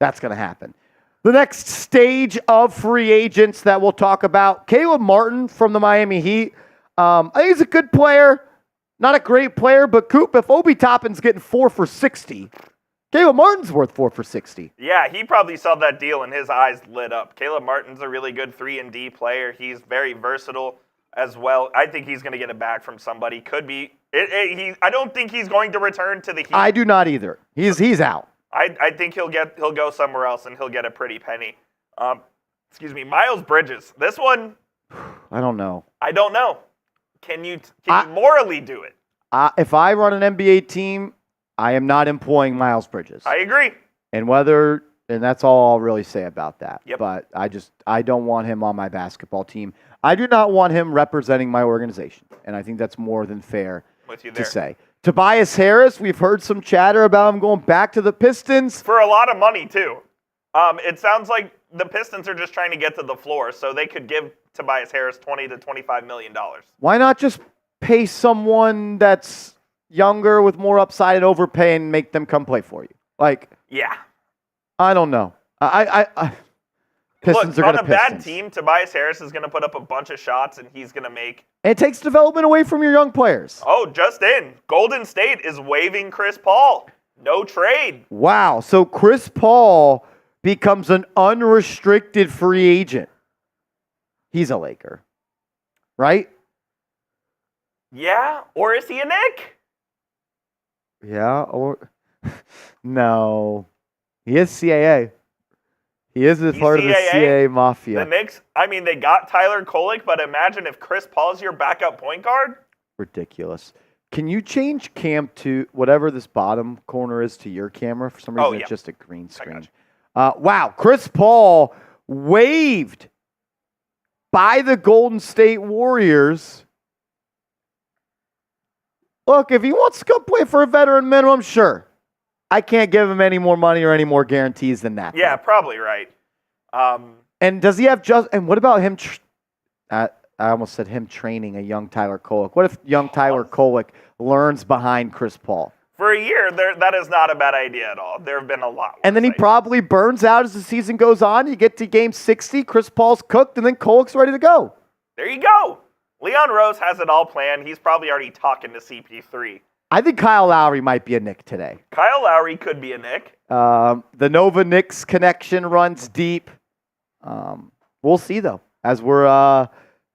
that's going to happen. The next stage of free agents that we'll talk about, Caleb Martin from the Miami Heat. I think he's a good player, not a great player, but Coop, if Obi Toppin's getting 4 for 60, Caleb Martin's worth 4 for 60. Yeah, he probably saw that deal and his eyes lit up. Caleb Martin's a really good 3-and-D player. He's very versatile as well. I think he's going to get it back from somebody. Could be. I don't think he's going to return to the Heat. I do not either. He's out. I think he'll go somewhere else and he'll get a pretty penny. Miles Bridges. This one, I don't know. Can you morally do it? If I run an NBA team, I am not employing Miles Bridges. I agree. And that's all I'll really say about that. Yep. But I don't want him on my basketball team. I do not want him representing my organization. And I think that's more than fair to say. Tobias Harris, we've heard some chatter about him going back to the Pistons. For a lot of money, too. It sounds like the Pistons are just trying to get to the floor, so they could give Tobias Harris $20 to $25 million. Why not just pay someone that's younger with more upside and overpay and make them come play for you? Yeah. I don't know. Pistons are going to on a bad team, Tobias Harris is going to put up a bunch of shots and he's going to make. And it takes development away from your young players. Oh, just in. Golden State is waiving Chris Paul. No trade. Wow. So Chris Paul becomes an unrestricted free agent. He's a Laker, right? Yeah. Or is he a Knick? Yeah. Or no. He is CAA. He is a part of the CAA mafia. The Knicks, they got Tyler Kolek, but imagine if Chris Paul's your backup point guard. Ridiculous. Can you change cam to whatever this bottom corner is to your camera? For some reason, it's just a green screen. Wow. Chris Paul waived by the Golden State Warriors. Look, if he wants to come play for a veteran minimum, sure. I can't give him any more money or any more guarantees than that. Yeah, probably right. And does he have and what about him I almost said him training a young Tyler Kolek. What if young Tyler Kolek learns behind Chris Paul? For a year, that is not a bad idea at all. There have been a lot worse And then he probably burns out as the season goes on. You get to game 60, Chris Paul's cooked, and then Kolek's ready to go. There you go. Leon Rose has it all planned. He's probably already talking to CP3. I think Kyle Lowry might be a Knick today. Kyle Lowry could be a Knick. The Nova Knicks connection runs deep. We'll see, though, as we're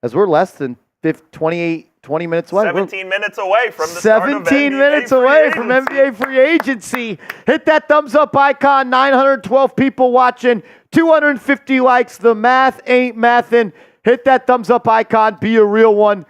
less than 20 minutes away. 17 minutes away from the start of NBA 17 minutes away from NBA free agency. Hit that thumbs up icon. 912 people watching. 250 likes. The math ain't mathin'. Hit that thumbs up icon. Be a real one.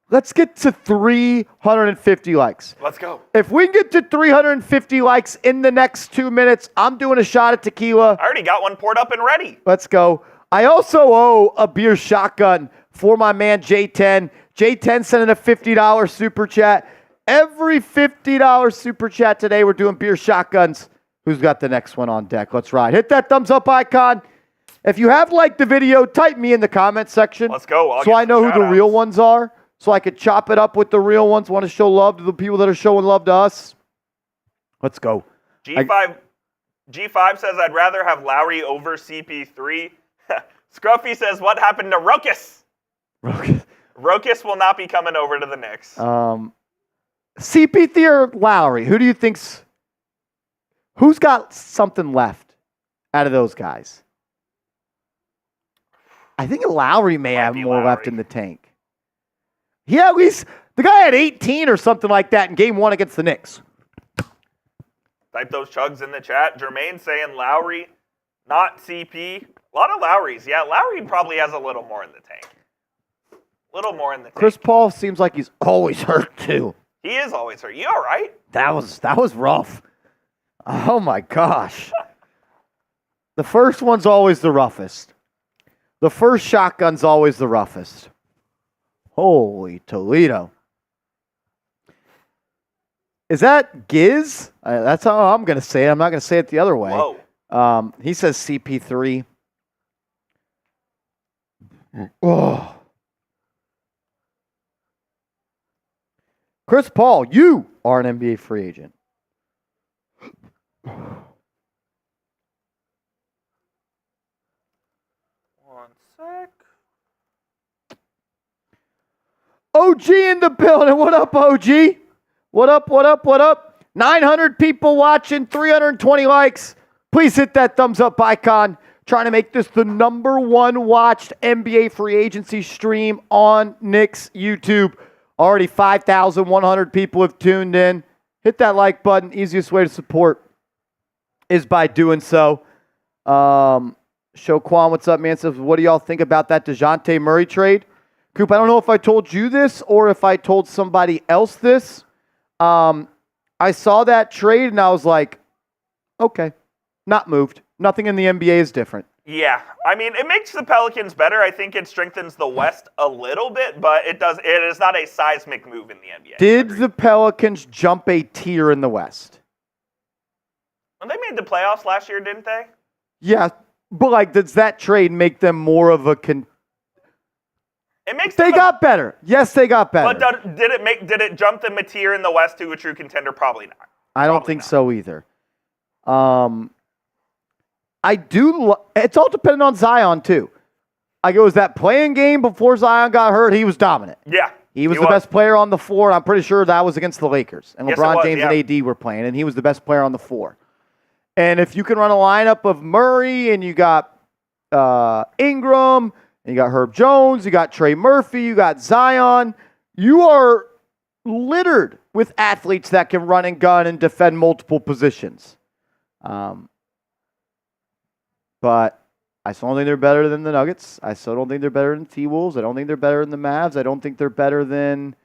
Let's get to 350 likes. Let's go. If we can get to 350 likes in the next 2 minutes, I'm doing a shot at tequila. I already got one poured up and ready. Let's go. I also owe a beer shotgun for my man J10. J10 sending a $50 super chat. Every $50 super chat today, we're doing beer shotguns. Who's got the next one on deck? Let's ride. Hit that thumbs up icon. If you have liked the video, type me in the comment section. Let's go. So I know who the real ones are. So I could chop it up with the real ones. Want to show love to the people that are showing love to us. Let's go. G5 says, I'd rather have Lowry over CP3. Scruffy says, what happened to Rokas? Rokas will not be coming over to the Knicks. CP3 or Lowry? Who do you think's... Who's got something left out of those guys? I think Lowry may have more left in the tank. Yeah, at least the guy had 18 or something like that in game 1 against the Knicks. Type those chugs in the chat. Jermaine saying Lowry, not CP. A lot of Lowrys. Yeah, Lowry probably has a little more in the tank. Chris Paul seems like he's always hurt too. He is always hurt. You all right? That was rough. Oh my gosh. The first one's always the roughest. The first shotgun's always the roughest. Holy Toledo. Is that Giz? That's how I'm going to say it. I'm not going to say it the other way. Whoa. He says CP3. Oh. Chris Paul, you are an NBA free agent. One sec. OG in the building. What up, OG? What up? 900 people watching, 320 likes. Please hit that thumbs up icon. Trying to make this the #1 watched NBA free agency stream on Knicks YouTube. Already 5,100 people have tuned in. Hit that like button. Easiest way to support is by doing so. Show Quan, what's up, man? Says, what do y'all think about that DeJounte Murray trade? Coop, I don't know if I told you this or if I told somebody else this. I saw that trade and I was like, okay, not moved. Nothing in the NBA is different. Yeah, I mean, it makes the Pelicans better. I think it strengthens the West a little bit, but it is not a seismic move in the NBA. Did the Pelicans jump a tier in the West? Well, they made the playoffs last year, didn't they? Yeah, but does that trade make them more of a It makes They got better. Yes, they got better. But did it jump them a tier in the West to a true contender? Probably not. I don't think so either. I do. It's all dependent on Zion too. It was that playing game before Zion got hurt. He was dominant. Yeah, he was the best player on the floor. And I'm pretty sure that was against the Lakers, and LeBron James and AD were playing, and he was the best player on the floor. And if you can run a lineup of Murray, and you got Ingram, and you got Herb Jones, you got Trey Murphy, you got Zion, you are littered with athletes that can run and gun and defend multiple positions. But I still don't think they're better than the Nuggets. I still don't think they're better than T-Wolves. I don't think they're better than the Mavs. I don't think they're better than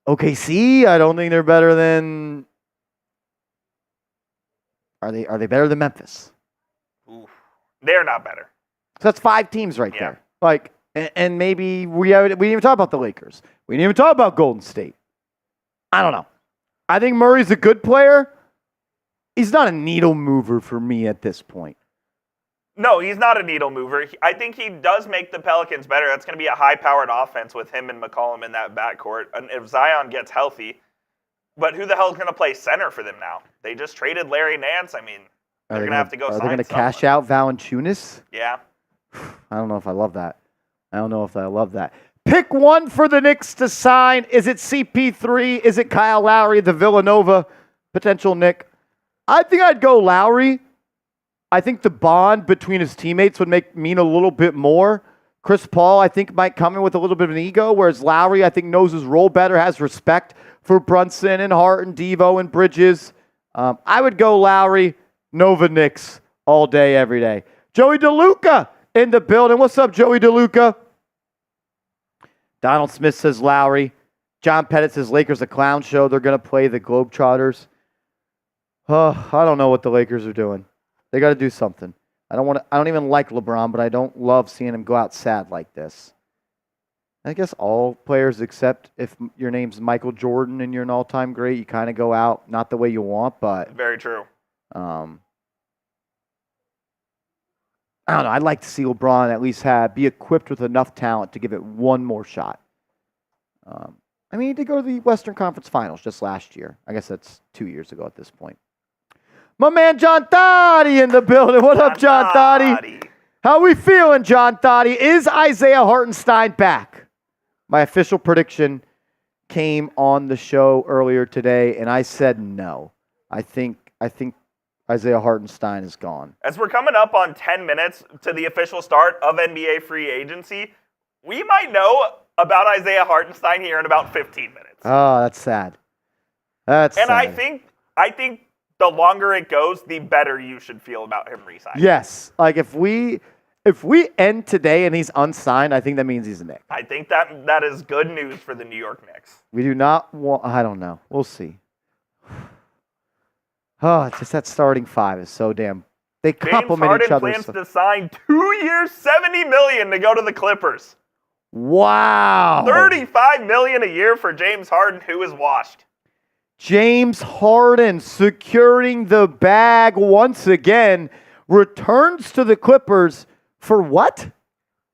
OKC. I don't think they're better than... Are they better than Memphis? Oof. They're not better. So that's 5 teams right there. And maybe we didn't even talk about the Lakers. We didn't even talk about Golden State. I don't know. I think Murray's a good player. He's not a needle mover for me at this point. No, he's not a needle mover. I think he does make the Pelicans better. That's going to be a high-powered offense with him and McCollum in that backcourt. And if Zion gets healthy, but who the hell is going to play center for them now? They just traded Larry Nance. I mean, they're going to have to go sign someone. Are they going to cash out Valanciunas? Yeah. I don't know if I love that. Pick one for the Knicks to sign. Is it CP3? Is it Kyle Lowry, the Villanova potential Knick? I think I'd go Lowry. I think the bond between his teammates would mean a little bit more. Chris Paul, I think, might come in with a little bit of an ego, whereas Lowry, I think, knows his role better, has respect for Brunson and Hart and Devo and Bridges. I would go Lowry, Nova Knicks all day, every day. Joey DeLuca in the building. What's up, Joey DeLuca? Donald Smith says Lowry. John Pettit says Lakers a clown show. They're going to play the Globetrotters. Oh, I don't know what the Lakers are doing. They got to do something. I don't even like LeBron, but I don't love seeing him go out sad like this. I guess all players, except if your name's Michael Jordan and you're an all-time great, you kind of go out not the way you want, but very true. I don't know. I'd like to see LeBron at least be equipped with enough talent to give it one more shot. I mean, he did go to the Western Conference Finals just last year. I guess that's 2 years ago at this point. My man John Thotty in the building. What up, John Thotty? How we feeling, John Thotty? Is Isaiah Hartenstein back? My official prediction came on the show earlier today, and I said no. I think Isaiah Hartenstein is gone. As we're coming up on 10 minutes to the official start of NBA free agency, we might know about Isaiah Hartenstein here in about 15 minutes. Oh, that's sad. That's sad. I think the longer it goes, the better you should feel about him re-signing. Yes. Like if we end today and he's unsigned, I think that means he's a Knick. I think that is good news for the New York Knicks. We do not want, I don't know. We'll see. Oh, it's just that starting five is so damn. They complement each other. James Harden plans to sign 2 years, $70 million to go to the Clippers. Wow. $35 million a year for James Harden, who is washed. James Harden securing the bag once again, returns to the Clippers for what?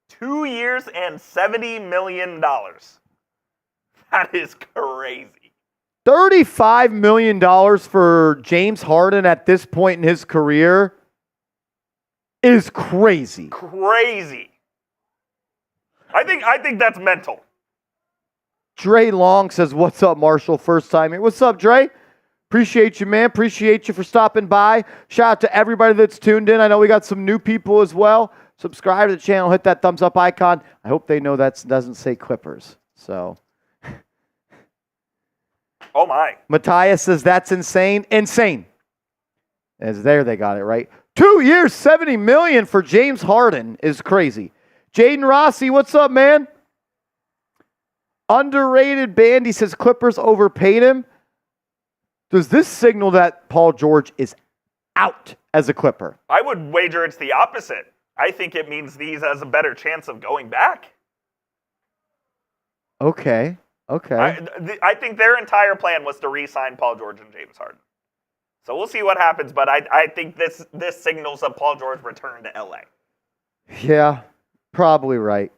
2 years and $70 million. That is crazy. $35 million for James Harden at this point in his career is crazy. Crazy. I think that's mental. Dre Long says, what's up, Marshall? First time here. What's up, Dre? Appreciate you, man. Appreciate you for stopping by. Shout out to everybody that's tuned in. I know we got some new people as well. Subscribe to the channel. Hit that thumbs up icon. I hope they know that doesn't say Clippers. So. Oh, my. Matthias says, that's insane. Insane. As there they got it, right? 2 years, $70 million for James Harden is crazy. Jaden Rossi, what's up, man? Underrated Bandy says Clippers overpaid him. Does this signal that Paul George is out as a Clipper? I would wager it's the opposite. I think it means these has a better chance of going back. Okay. I think their entire plan was to re-sign Paul George and James Harden. So we'll see what happens, but I think this signals a Paul George return to LA. Yeah, probably right.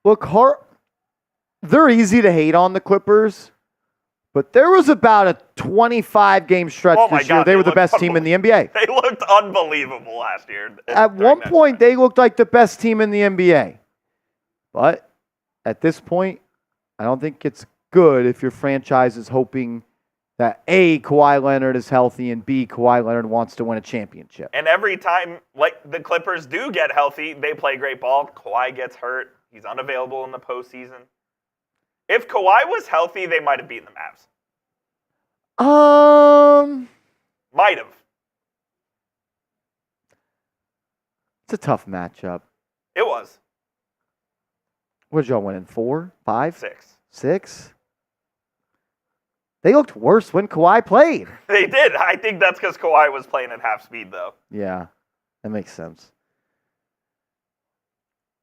Look, they're easy to hate on the Clippers, but there was about a 25-game stretch this year. They were the best team in the NBA. They looked unbelievable last year. At one point, they looked like the best team in the NBA. But at this point, I don't think it's good if your franchise is hoping that A, Kawhi Leonard is healthy, and B, Kawhi Leonard wants to win a championship. And every time the Clippers do get healthy, they play great ball. Kawhi gets hurt. He's unavailable in the postseason. If Kawhi was healthy, they might have beaten the Mavs. Might have. It's a tough matchup. It was. What did y'all win in? 4? 5? 6. They looked worse when Kawhi played. They did. I think that's because Kawhi was playing at half speed, though. Yeah, that makes sense.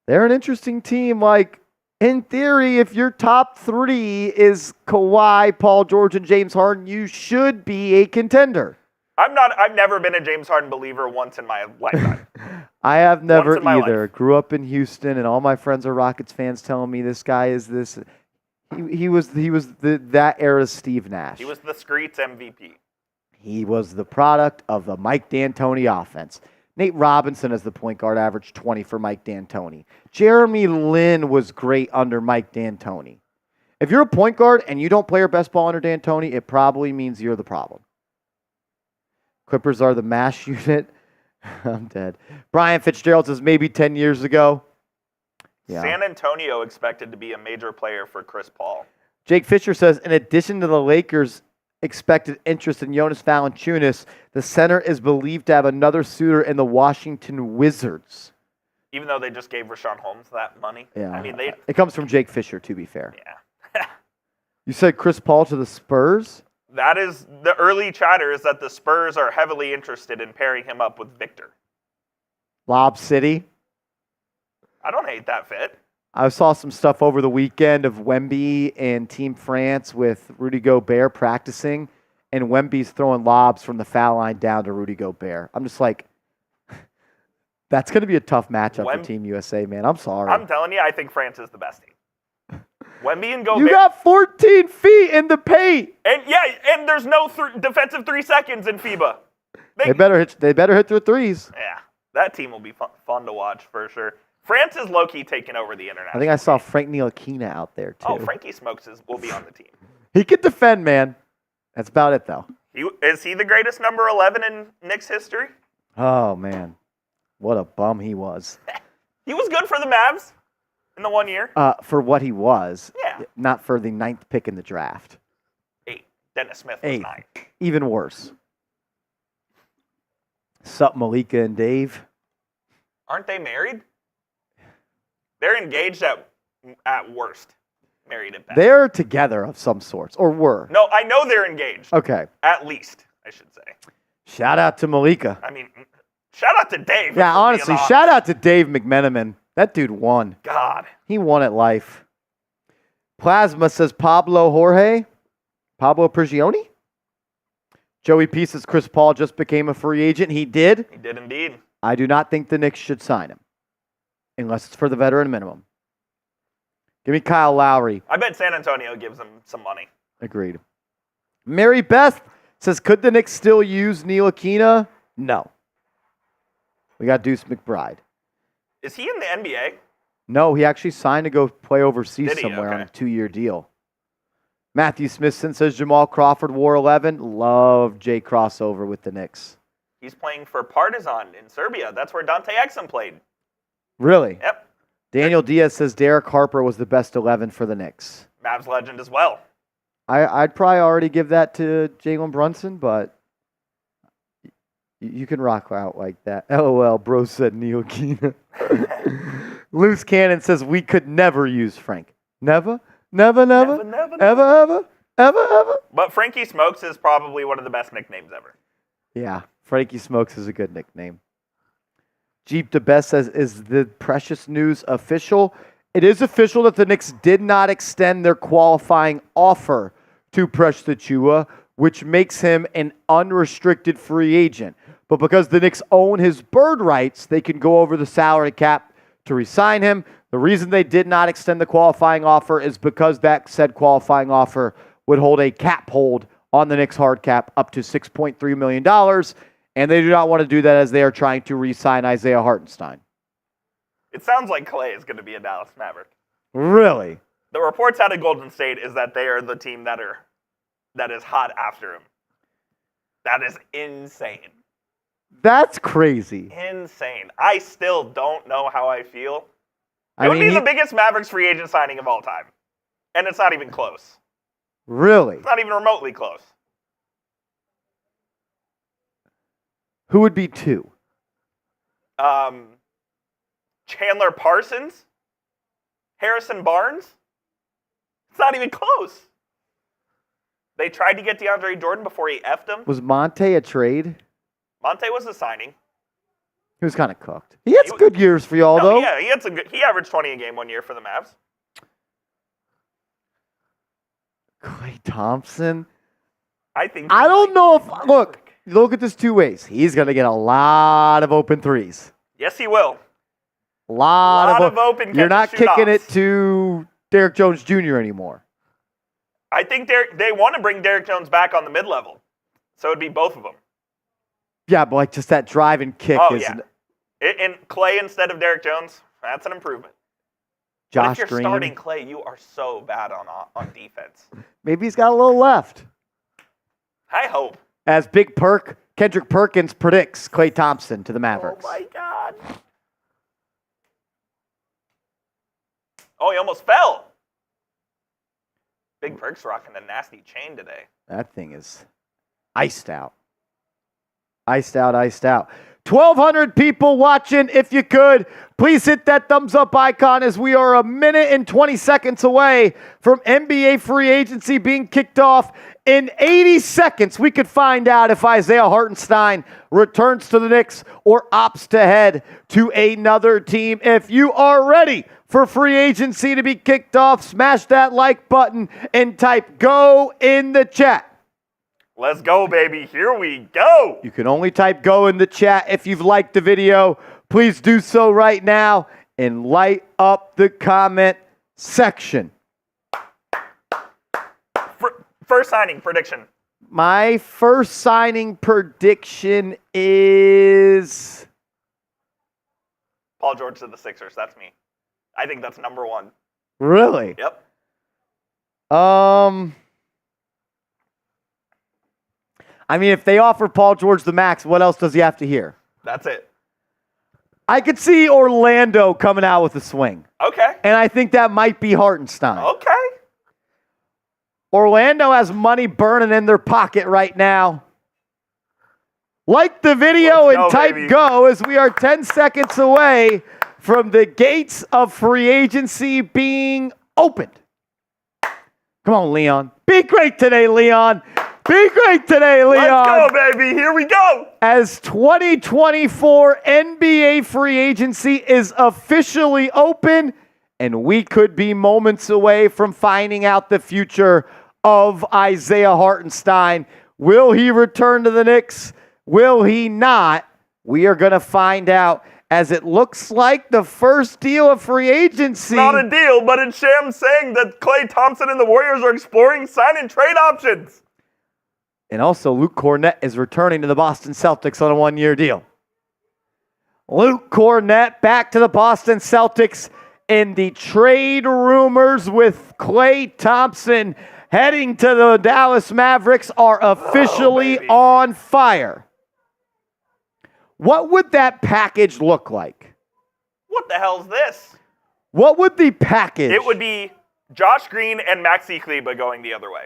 They're an interesting team. Like, in theory, if your top three is Kawhi, Paul George, and James Harden, you should be a contender. I've never been a James Harden believer once in my lifetime. I have never in my either. life. Grew up in Houston, and all my friends are Rockets fans telling me this guy is this. He was that era's Steve Nash. He was the Screets MVP. He was the product of the Mike D'Antoni offense. Nate Robinson as the point guard averaged 20 for Mike D'Antoni. Jeremy Lin was great under Mike D'Antoni. If you're a point guard and you don't play your best ball under D'Antoni, it probably means you're the problem. Clippers are the mash unit. I'm dead. Brian Fitzgerald says maybe 10 years ago. Yeah. San Antonio expected to be a major player for Chris Paul. Jake Fisher says, in addition to the Lakers' expected interest in Jonas Valanciunas, the center is believed to have another suitor in the Washington Wizards. Even though they just gave Rashawn Holmes that money. Yeah. I mean, it comes from Jake Fisher, to be fair. Yeah. You said Chris Paul to the Spurs? That is the early chatter is that the Spurs are heavily interested in pairing him up with Victor. Lob City? I don't hate that fit. I saw some stuff over the weekend of Wemby and Team France with Rudy Gobert practicing, and Wemby's throwing lobs from the foul line down to Rudy Gobert. I'm just like, that's going to be a tough matchup for Team USA, man. I'm sorry. I'm telling you, I think France is the best team. Wemby and Gobert. You got 14 feet in the paint. And and there's no defensive 3 seconds in FIBA. They better hit their threes. Yeah, that team will be fun to watch for sure. France is low-key taking over the international. I think I saw Frank Ntilikina out there, too. Oh, Frankie Smokes will be on the team. He can defend, man. That's about it, though. Is he the greatest number 11 in Knicks history? Oh, man. What a bum he was. He was good for the Mavs in the 1 year. For what he was. Yeah. Not for the 9th pick in the draft. 8. Dennis Smith was 8. 9. Even worse. Sup, Malika and Dave? Aren't they married? They're engaged at worst. Married at best. They're together of some sorts, or were. No, I know they're engaged. Okay. At least, I should say. Shout out to Malika. I mean, shout out to Dave. Yeah, honestly, shout out to Dave McMenamin. That dude won. God. He won at life. Plasma says Pablo Prigioni? Joey P says Chris Paul just became a free agent. He did. He did indeed. I do not think the Knicks should sign him. Unless it's for the veteran minimum. Give me Kyle Lowry. I bet San Antonio gives him some money. Agreed. Mary Beth says, could the Knicks still use Ntilikina? No. We got Deuce McBride. Is he in the NBA? No, he actually signed to go play overseas Did he? somewhere on Okay. a 2-year deal. Matthew Smithson says Jamal Crawford wore 11. Love Jay crossover with the Knicks. He's playing for Partizan in Serbia. That's where Dante Exum played. Really? Yep. Daniel Diaz says Derek Harper was the best 11 for the Knicks. Mavs legend as well. I'd probably already give that to Jalen Brunson, but you can rock out like that. LOL, bro said Ntilikina. Loose Cannon says we could never use Frank. Never? Never. Ever. But Frankie Smokes is probably one of the best nicknames ever. Yeah, Frankie Smokes is a good nickname. Jeep the Best says, is the Precious news official? It is official that the Knicks did not extend their qualifying offer to Precious Achiuwa, which makes him an unrestricted free agent. But because the Knicks own his bird rights, they can go over the salary cap to re-sign him. The reason they did not extend the qualifying offer is because that said qualifying offer would hold a cap hold on the Knicks hard cap up to $6.3 million, and they do not want to do that as they are trying to re-sign Isaiah Hartenstein. It sounds like Clay is going to be a Dallas Maverick. Really? The reports out of Golden State is that they are the team that is hot after him. That is insane. That's crazy. Insane. I still don't know how I feel. It I would mean, be the biggest Mavericks free agent signing of all time. And it's not even close. Really? It's not even remotely close. Who would be 2? Chandler Parsons? Harrison Barnes? It's not even close. They tried to get DeAndre Jordan before he effed him. Was Monte a trade? Monte was a signing. He was kind of cooked. He had some good years for y'all, though. Yeah, he averaged 20 a game 1 year for the Mavs. Klay Thompson? I don't know if... Look, look at this two ways. He's going to get a lot of open threes. Yes, he will. A lot of open. You're not kicking it offs. to Derrick Jones Jr. anymore. I think they want to bring Derrick Jones back on the mid-level. So it'd be both of them. Yeah, but like just that drive and kick is. Yeah. And Clay instead of Derrick Jones, that's an improvement. Josh but if you're Green. starting Clay, you are so bad on defense. Maybe he's got a little left. I hope. As Kendrick Perkins predicts Klay Thompson to the Mavericks. Oh, my God. Oh, he almost fell. Big Perk's rocking a nasty chain today. That thing is iced out. Iced out, iced out. 1,200 people watching. If you could, please hit that thumbs up icon as we are a minute and 20 seconds away from NBA free agency being kicked off. In 80 seconds, we could find out if Isaiah Hartenstein returns to the Knicks or opts to head to another team. If you are ready for free agency to be kicked off, smash that like button and type GO in the chat. Let's go, baby. Here we go. You can only type GO in the chat if you've liked the video. Please do so right now and light up the comment section. First signing prediction. My first signing prediction is Paul George to the Sixers. That's me. I think that's number one. Really? Yep. I mean, if they offer Paul George the max, what else does he have to hear? That's it. I could see Orlando coming out with a swing. Okay. And I think that might be Hartenstein. Okay. Orlando has money burning in their pocket right now. Like the video and type baby. GO as we are 10 seconds away from the gates of free agency being opened. Come on, Leon. Be great today, Leon. Be great today, Leon. Let's go, baby. Here we go. As 2024 NBA free agency is officially open, and we could be moments away from finding out the future of Isaiah Hartenstein. Will he return to the Knicks? Will he not? We are going to find out, as it looks like the first deal of free agency. Not a deal, but it's Sham saying that Klay Thompson and the Warriors are exploring sign and trade options. And also, Luke Kornet is returning to the Boston Celtics on a one-year deal. Luke Kornet back to the Boston Celtics, and the trade rumors with Klay Thompson heading to the Dallas Mavericks are officially on fire. What would that package look like? What the hell's this? What would the package? It would be Josh Green and Maxi Kleber going the other way.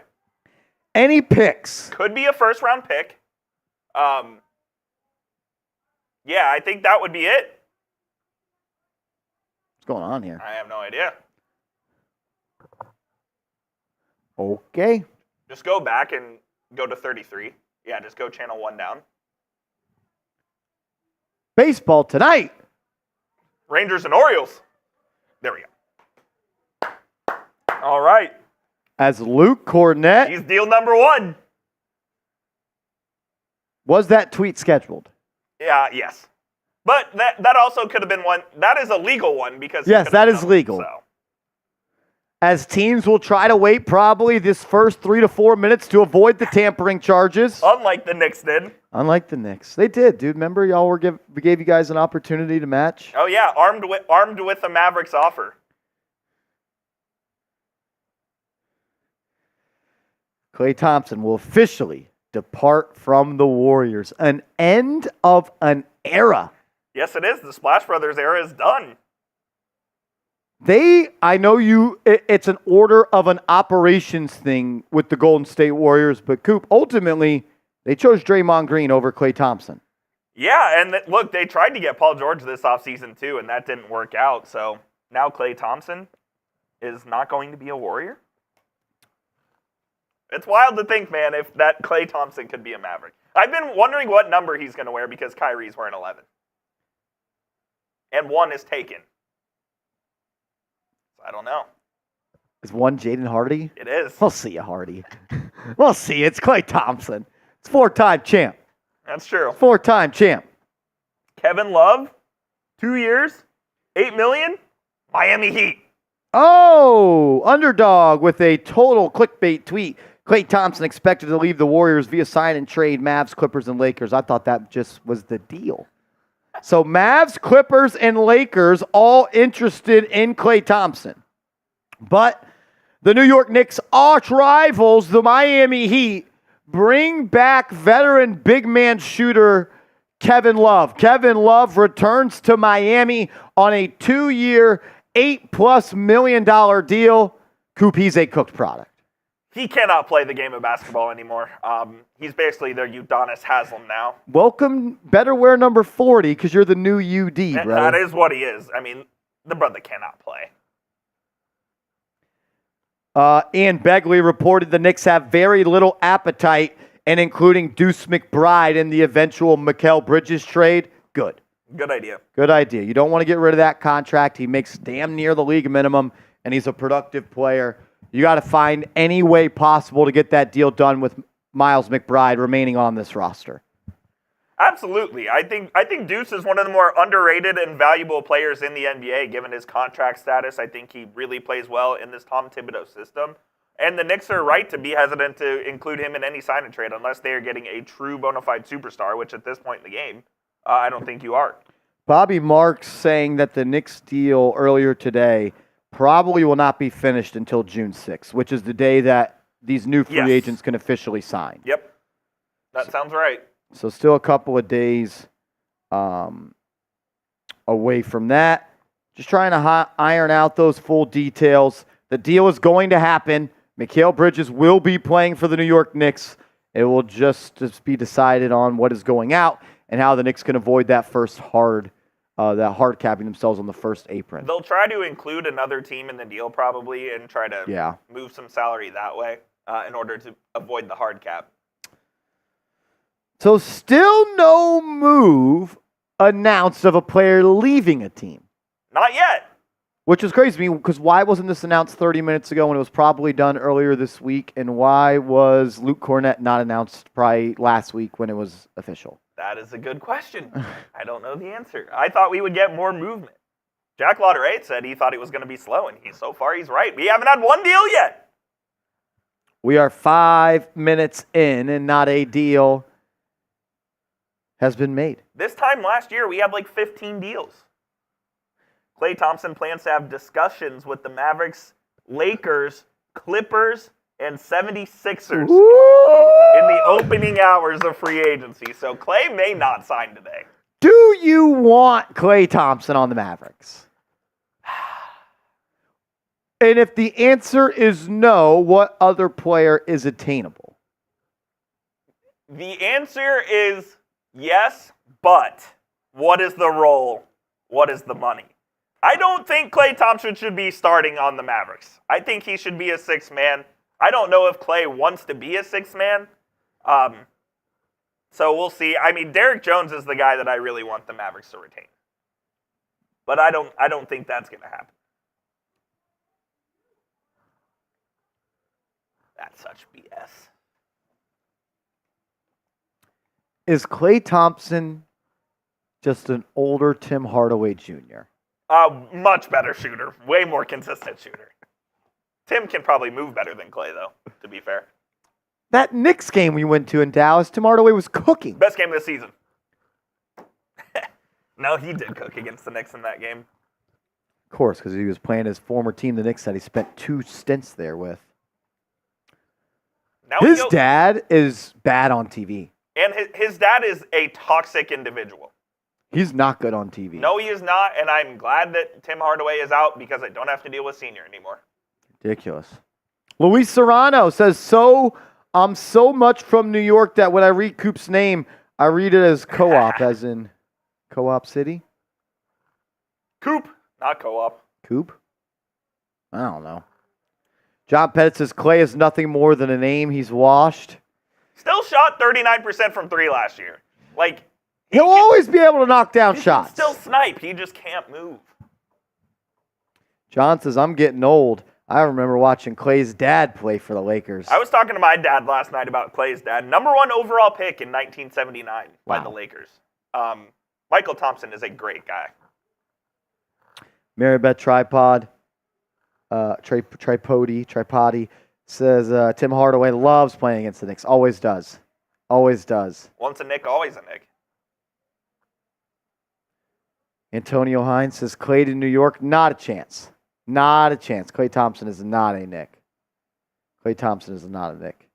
Any picks? Could be a first-round pick. Yeah, I think that would be it. What's going on here? I have no idea. Okay. Just go back and go to 33. Yeah, just go channel 1 down. Baseball tonight. Rangers and Orioles. There we go. All right. As Luke Kornet. He's deal number 1. Was that tweet scheduled? Yeah, yes. But that also could have been one. That is a legal one because yes, that is legal. So. As teams will try to wait probably this first 3 to 4 minutes to avoid the tampering charges. Unlike the Knicks did. Unlike the Knicks. They did, dude. Remember we gave you guys an opportunity to match? Oh yeah, armed with a Mavericks offer. Klay Thompson will officially depart from the Warriors. An end of an era. Yes, it is. The Splash Brothers era is done. It's an order of an operations thing with the Golden State Warriors, but Coop, ultimately, they chose Draymond Green over Klay Thompson. Yeah, and look, they tried to get Paul George this offseason too, and that didn't work out. So now Klay Thompson is not going to be a Warrior. It's wild to think, man, if that Klay Thompson could be a Maverick. I've been wondering what number he's going to wear because Kyrie's wearing 11. And 1 is taken. So I don't know. Is 1 Jaden Hardy? It is. We'll see you, Hardy. We'll see. It's Klay Thompson. It's 4-time champ. That's true. 4-time champ. Kevin Love, 2 years, $8 million, Miami Heat. Oh, underdog with a total clickbait tweet. Klay Thompson expected to leave the Warriors via sign and trade Mavs, Clippers, and Lakers. I thought that just was the deal. So Mavs, Clippers, and Lakers all interested in Klay Thompson. But the New York Knicks arch rivals, the Miami Heat, bring back veteran big man shooter Kevin Love. Kevin Love returns to Miami on a 2-year, $8+ million deal. Coop, he's a cooked product. He cannot play the game of basketball anymore. He's basically their Udonis Haslem now. Welcome, better wear number 40 because you're the new UD, bro. That is what he is. I mean, the brother cannot play. Ian Begley reported the Knicks have very little appetite, and including Deuce McBride in the eventual Mikal Bridges trade. Good. Good idea. Good idea. You don't want to get rid of that contract. He makes damn near the league minimum, and he's a productive player. You got to find any way possible to get that deal done with Miles McBride remaining on this roster. Absolutely. I think Deuce is one of the more underrated and valuable players in the NBA, given his contract status. I think he really plays well in this Tom Thibodeau system. And the Knicks are right to be hesitant to include him in any sign and trade unless they are getting a true bona fide superstar, which at this point in the game, I don't think you are. Bobby Marks saying that the Knicks deal earlier today probably will not be finished until June 6th, which is the day that these new free agents can officially sign. Yep. That sounds right. So still a couple of days away from that. Just trying to iron out those full details. The deal is going to happen. Mikal Bridges will be playing for the New York Knicks. It will just be decided on what is going out and how the Knicks can avoid that first hard capping themselves on the first apron. They'll try to include another team in the deal probably and try to move some salary that way in order to avoid the hard cap. So still no move announced of a player leaving a team. Not yet. Which is crazy to me, because why wasn't this announced 30 minutes ago when it was probably done earlier this week? And why was Luke Cornett not announced probably last week when it was official? That is a good question. I don't know the answer. I thought we would get more movement. Jack Lauderate said he thought it was going to be slow, and so far he's right. We haven't had one deal yet. We are 5 minutes in, and not a deal has been made. This time last year, we had like 15 deals. Klay Thompson plans to have discussions with the Mavericks, Lakers, Clippers, and 76ers in the opening hours of free agency. So Klay may not sign today. Do you want Klay Thompson on the Mavericks? And if the answer is no, what other player is attainable? The answer is yes, but what is the role? What is the money? I don't think Klay Thompson should be starting on the Mavericks. I think he should be a sixth man. I don't know if Klay wants to be a sixth man. So we'll see. I mean, Derek Jones is the guy that I really want the Mavericks to retain. But I don't think that's going to happen. That's such BS. Is Klay Thompson just an older Tim Hardaway Jr.? Much better shooter. Way more consistent shooter. Tim can probably move better than Klay, though, to be fair. That Knicks game we went to in Dallas, Tim Hardaway was cooking. Best game of the season. No, he did cook against the Knicks in that game. Of course, because he was playing his former team, the Knicks, that he spent 2 stints there with. Now his dad is bad on TV. And his dad is a toxic individual. He's not good on TV. No, he is not, and I'm glad that Tim Hardaway is out because I don't have to deal with Senior anymore. Ridiculous. Luis Serrano says, I'm so much from New York that when I read Coop's name, I read it as co-op, as in Co-op City? Coop, not co-op. Coop? I don't know. John Pettit says, Klay is nothing more than a name. He's washed. Still shot 39% from 3 last year. Like, he'll always be able to knock down shots. He can still snipe. He just can't move. John says, I'm getting old. I remember watching Clay's dad play for the Lakers. I was talking to my dad last night about Clay's dad. Number 1 overall pick in 1979 by the Lakers. Michael Thompson is a great guy. Maribeth Tripodi says Tim Hardaway loves playing against the Knicks. Always does. Always does. Once a Knick, always a Knick. Antonio Hines says Clay to New York, not a chance. Not a chance. Klay Thompson is not a Knick. Klay Thompson is not a Knick.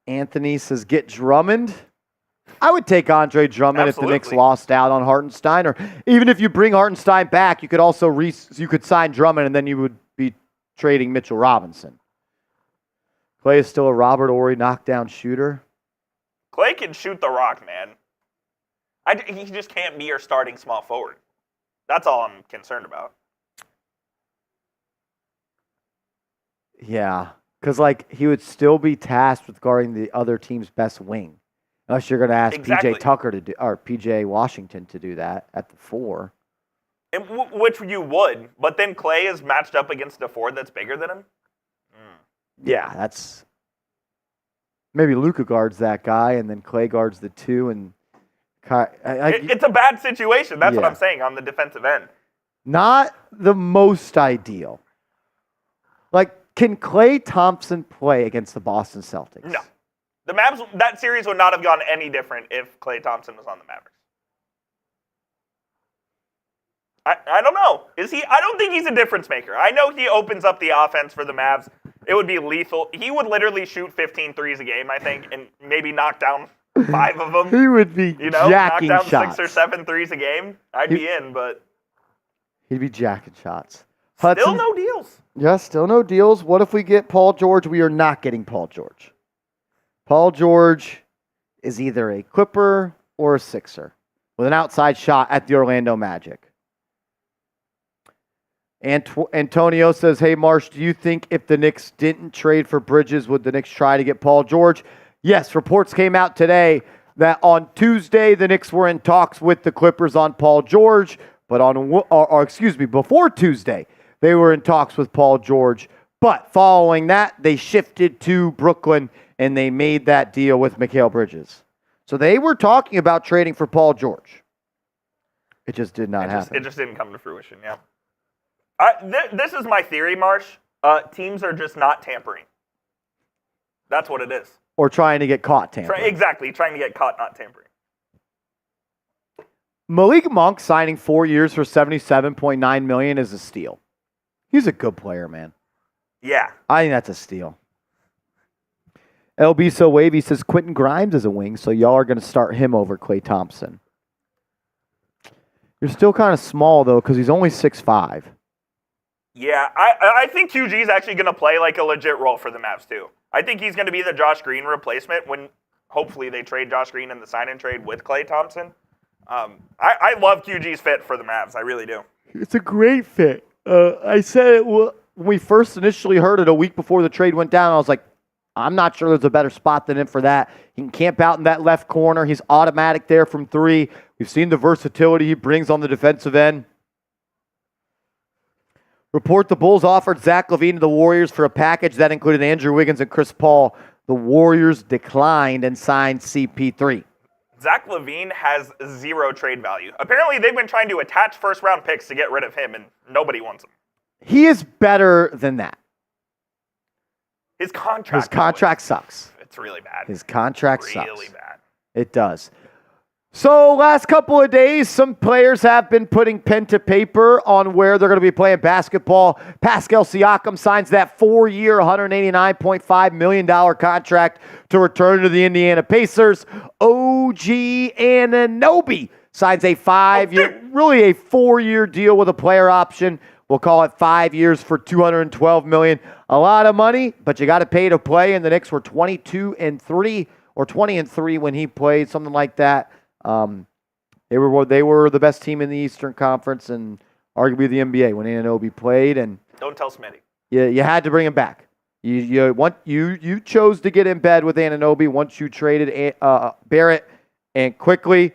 Anthony says get Drummond. I would take Andre Drummond if the Knicks lost out on Hartenstein, or even if you bring Hartenstein back, you could also you could sign Drummond, and then you would be trading Mitchell Robinson. Klay is still a Robert Horry knockdown shooter. Klay can shoot the rock, man. He just can't be your starting small forward. That's all I'm concerned about. Yeah, because he would still be tasked with guarding the other team's best wing, unless you're going to ask PJ Tucker to do, or PJ Washington to do that at the 4. Which you would, but then Klay is matched up against a 4 that's bigger than him. Yeah, that's maybe Luka guards that guy, and then Klay guards the 2, and it's a bad situation. That's what I'm saying on the defensive end. Not the most ideal. Can Klay Thompson play against the Boston Celtics? No. The Mavs, that series would not have gone any different if Klay Thompson was on the Mavericks. I don't know. Is he? I don't think he's a difference maker. I know he opens up the offense for the Mavs. It would be lethal. He would literally shoot 15 threes a game, I think, and maybe knock down 5 of them. He would be jacking knock down shots. 6 or 7 threes a game. I'd be in, but he'd be jacking shots. Still no deals. Yeah, still no deals. What if we get Paul George? We are not getting Paul George. Paul George is either a Clipper or a Sixer with an outside shot at the Orlando Magic. Antonio says, hey, Marsh, do you think if the Knicks didn't trade for Bridges, would the Knicks try to get Paul George? Yes, reports came out today that on Tuesday, the Knicks were in talks with the Clippers on Paul George, but before Tuesday, they were in talks with Paul George. But following that, they shifted to Brooklyn, and they made that deal with Mikal Bridges. So they were talking about trading for Paul George. It just did not happen. It just didn't come to fruition, yeah. This is my theory, Marsh. Teams are just not tampering. That's what it is. Or trying to get caught tampering. Exactly, trying to get caught not tampering. Malik Monk signing 4 years for $77.9 million is a steal. He's a good player, man. Yeah. I think that's a steal. LB So Wavy says Quentin Grimes is a wing, so y'all are going to start him over Klay Thompson. You're still kind of small, though, because he's only 6'5". Yeah, I think QG is actually going to play like a legit role for the Mavs, too. I think he's going to be the Josh Green replacement when hopefully they trade Josh Green in the sign-and trade with Klay Thompson. I love QG's fit for the Mavs. I really do. It's a great fit. I said it when we first initially heard it a week before the trade went down. I was like, I'm not sure there's a better spot than him for that. He can camp out in that left corner. He's automatic there from 3. We've seen the versatility he brings on the defensive end. Report the Bulls offered Zach LaVine to the Warriors for a package that included Andrew Wiggins and Chris Paul. The Warriors declined and signed CP3. Zach LaVine has 0 trade value. Apparently, they've been trying to attach first-round picks to get rid of him, and nobody wants him. He is better than that. His contract sucks. It's really bad. His contract sucks. Really bad. It does. So last couple of days, some players have been putting pen to paper on where they're going to be playing basketball. Pascal Siakam signs that 4-year, $189.5 million contract to return to the Indiana Pacers. OG Anunoby signs a 4-year deal with a player option. We'll call it 5 years for $212 million. A lot of money, but you got to pay to play. And the Knicks were 22-3 or 20-3 when he played, something like that. They were the best team in the Eastern Conference and arguably the NBA when Anunoby played. And don't tell Smitty. You had to bring him back. You chose to get in bed with Anunoby once you traded Barrett and quickly,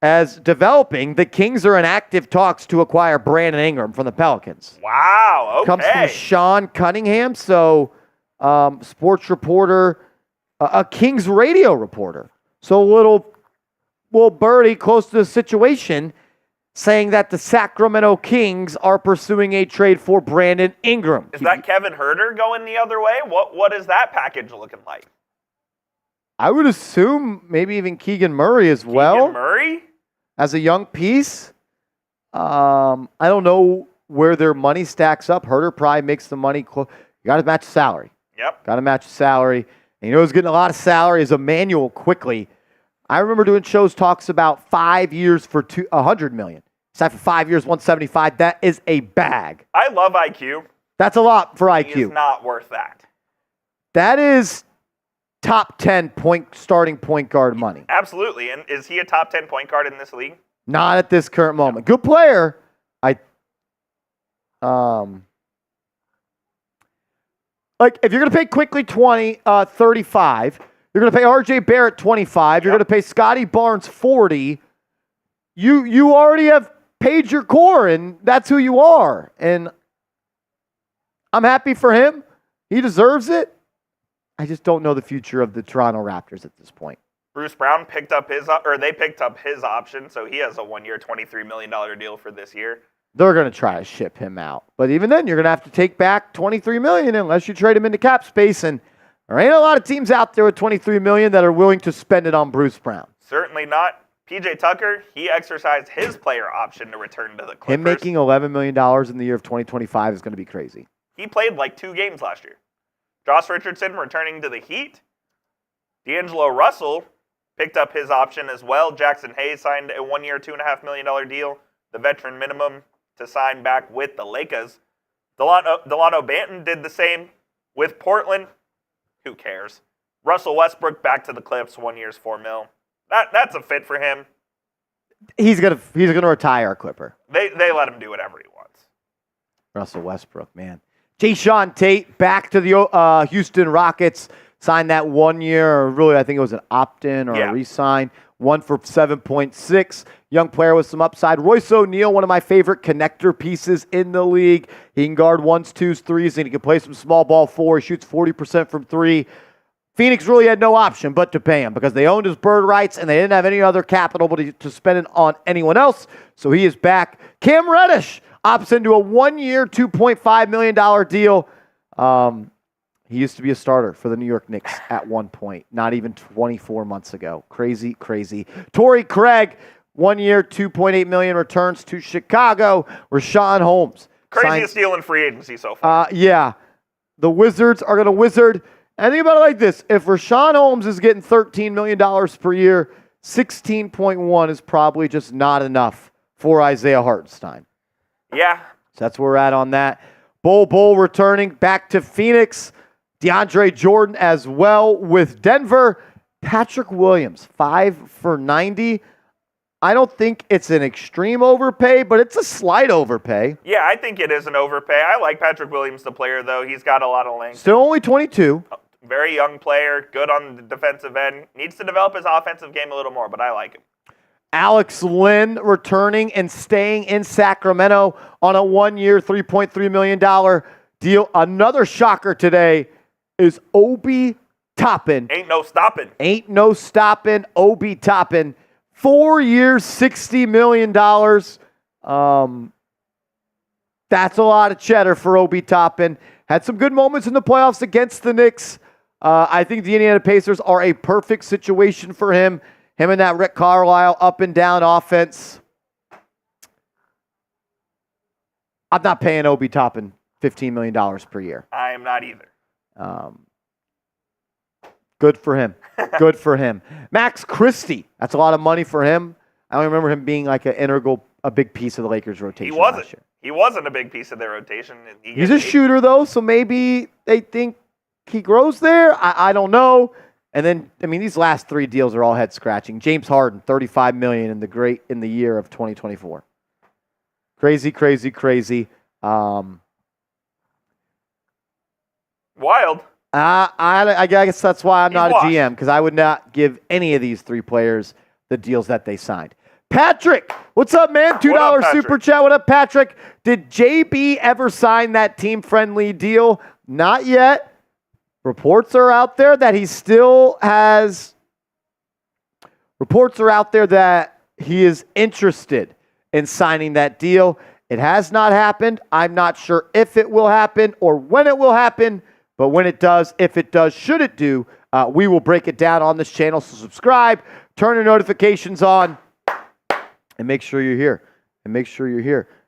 as developing. The Kings are in active talks to acquire Brandon Ingram from the Pelicans. Wow, okay. Comes from Sean Cunningham, so sports reporter, a Kings radio reporter. So little birdie close to the situation, saying that the Sacramento Kings are pursuing a trade for Brandon Ingram. Is that Kevin Huerter going the other way? What is that package looking like? I would assume maybe even Keegan Murray as well. Keegan Murray? As a young piece. I don't know where their money stacks up. Huerter probably makes the money. You got to match salary. Yep. Got to match salary. And you know who's getting a lot of salary is Emmanuel Quickly. I remember doing shows talks about 5 years for $100 million. Signed for 5 years, 175. That is a bag. I love IQ. That's a lot for IQ. He is not worth that. That is top 10 starting point guard money. Absolutely. And is he a top 10 point guard in this league? Not at this current moment. Good player. Like if you're going to pay Quickly 35, you're going to pay RJ Barrett 25, you're going to pay Scotty Barnes 40. You already have paid your core, and that's who you are. And I'm happy for him. He deserves it. I just don't know the future of the Toronto Raptors at this point. Bruce Brown picked up they picked up his option, so he has a 1-year, $23 million deal for this year. They're going to try to ship him out. But even then, you're going to have to take back $23 million unless you trade him into cap space. And there ain't a lot of teams out there with $23 million that are willing to spend it on Bruce Brown. Certainly not. PJ Tucker, he exercised his player option to return to the Clippers. Him making $11 million in the year of 2025 is going to be crazy. He played like 2 games last year. Josh Richardson returning to the Heat. D'Angelo Russell picked up his option as well. Jackson Hayes signed a 1-year, $2.5 million deal, the veteran minimum to sign back with the Lakers. Delano Banton did the same with Portland. Who cares? Russell Westbrook back to the Clips, 1 year's $4 million. That's a fit for him. He's gonna retire a Clipper. They let him do whatever he wants. Russell Westbrook, man. Jayshawn Tate back to the Houston Rockets. Signed that 1 year, or really I think it was an opt-in or a re-sign. 1 for 7.6. Young player with some upside. Royce O'Neal, one of my favorite connector pieces in the league. He can guard 1s, 2s, 3s, and he can play some small ball 4. He shoots 40% from 3. Phoenix really had no option but to pay him because they owned his bird rights and they didn't have any other capital but to spend it on anyone else. So he is back. Cam Reddish opts into a 1-year, $2.5 million deal. He used to be a starter for the New York Knicks at one point, not even 24 months ago. Crazy, crazy. Torrey Craig, 1 year, $2.8 million, returns to Chicago. Rashawn Holmes. Craziest deal in free agency so far. Yeah. The Wizards are going to wizard. And think about it like this. If Rashawn Holmes is getting $13 million per year, 16.1 is probably just not enough for Isaiah Hartenstein. Yeah. So that's where we're at on that. Bull returning back to Phoenix. DeAndre Jordan as well with Denver. Patrick Williams, 5 for 90. I don't think it's an extreme overpay, but it's a slight overpay. Yeah, I think it is an overpay. I like Patrick Williams, the player, though. He's got a lot of length. Still only 22. Very young player, good on the defensive end. Needs to develop his offensive game a little more, but I like him. Alex Lynn returning and staying in Sacramento on a 1 year, $3.3 million deal. Another shocker today is Obi Toppin. Ain't no stopping. Obi Toppin. 4 years, $60 million. That's a lot of cheddar for Obi Toppin. Had some good moments in the playoffs against the Knicks. I think the Indiana Pacers are a perfect situation for him. Him and that Rick Carlisle up and down offense. I'm not paying Obi Toppin $15 million per year. I am not either. Good for him. Good for him. Max Christie. That's a lot of money for him. I don't remember him being like a big piece of the Lakers rotation. He wasn't. He wasn't a big piece of their rotation. He's a shooter, though, so maybe they think he grows there. I don't know. And then, these last 3 deals are all head-scratching. James Harden, $35 million in the year of 2024. Crazy, crazy, crazy. Wild. I guess that's why I'm not a GM, because I would not give any of these 3 players the deals that they signed. Patrick, what's up, man? $2 super chat. What up, Patrick? Did JB ever sign that team-friendly deal? Not yet. Reports are out there that he still has. Reports are out there that he is interested in signing that deal. It has not happened. I'm not sure if it will happen or when it will happen, but when it does, if it does, should it do, we will break it down on this channel. So subscribe, turn your notifications on, and make sure you're here.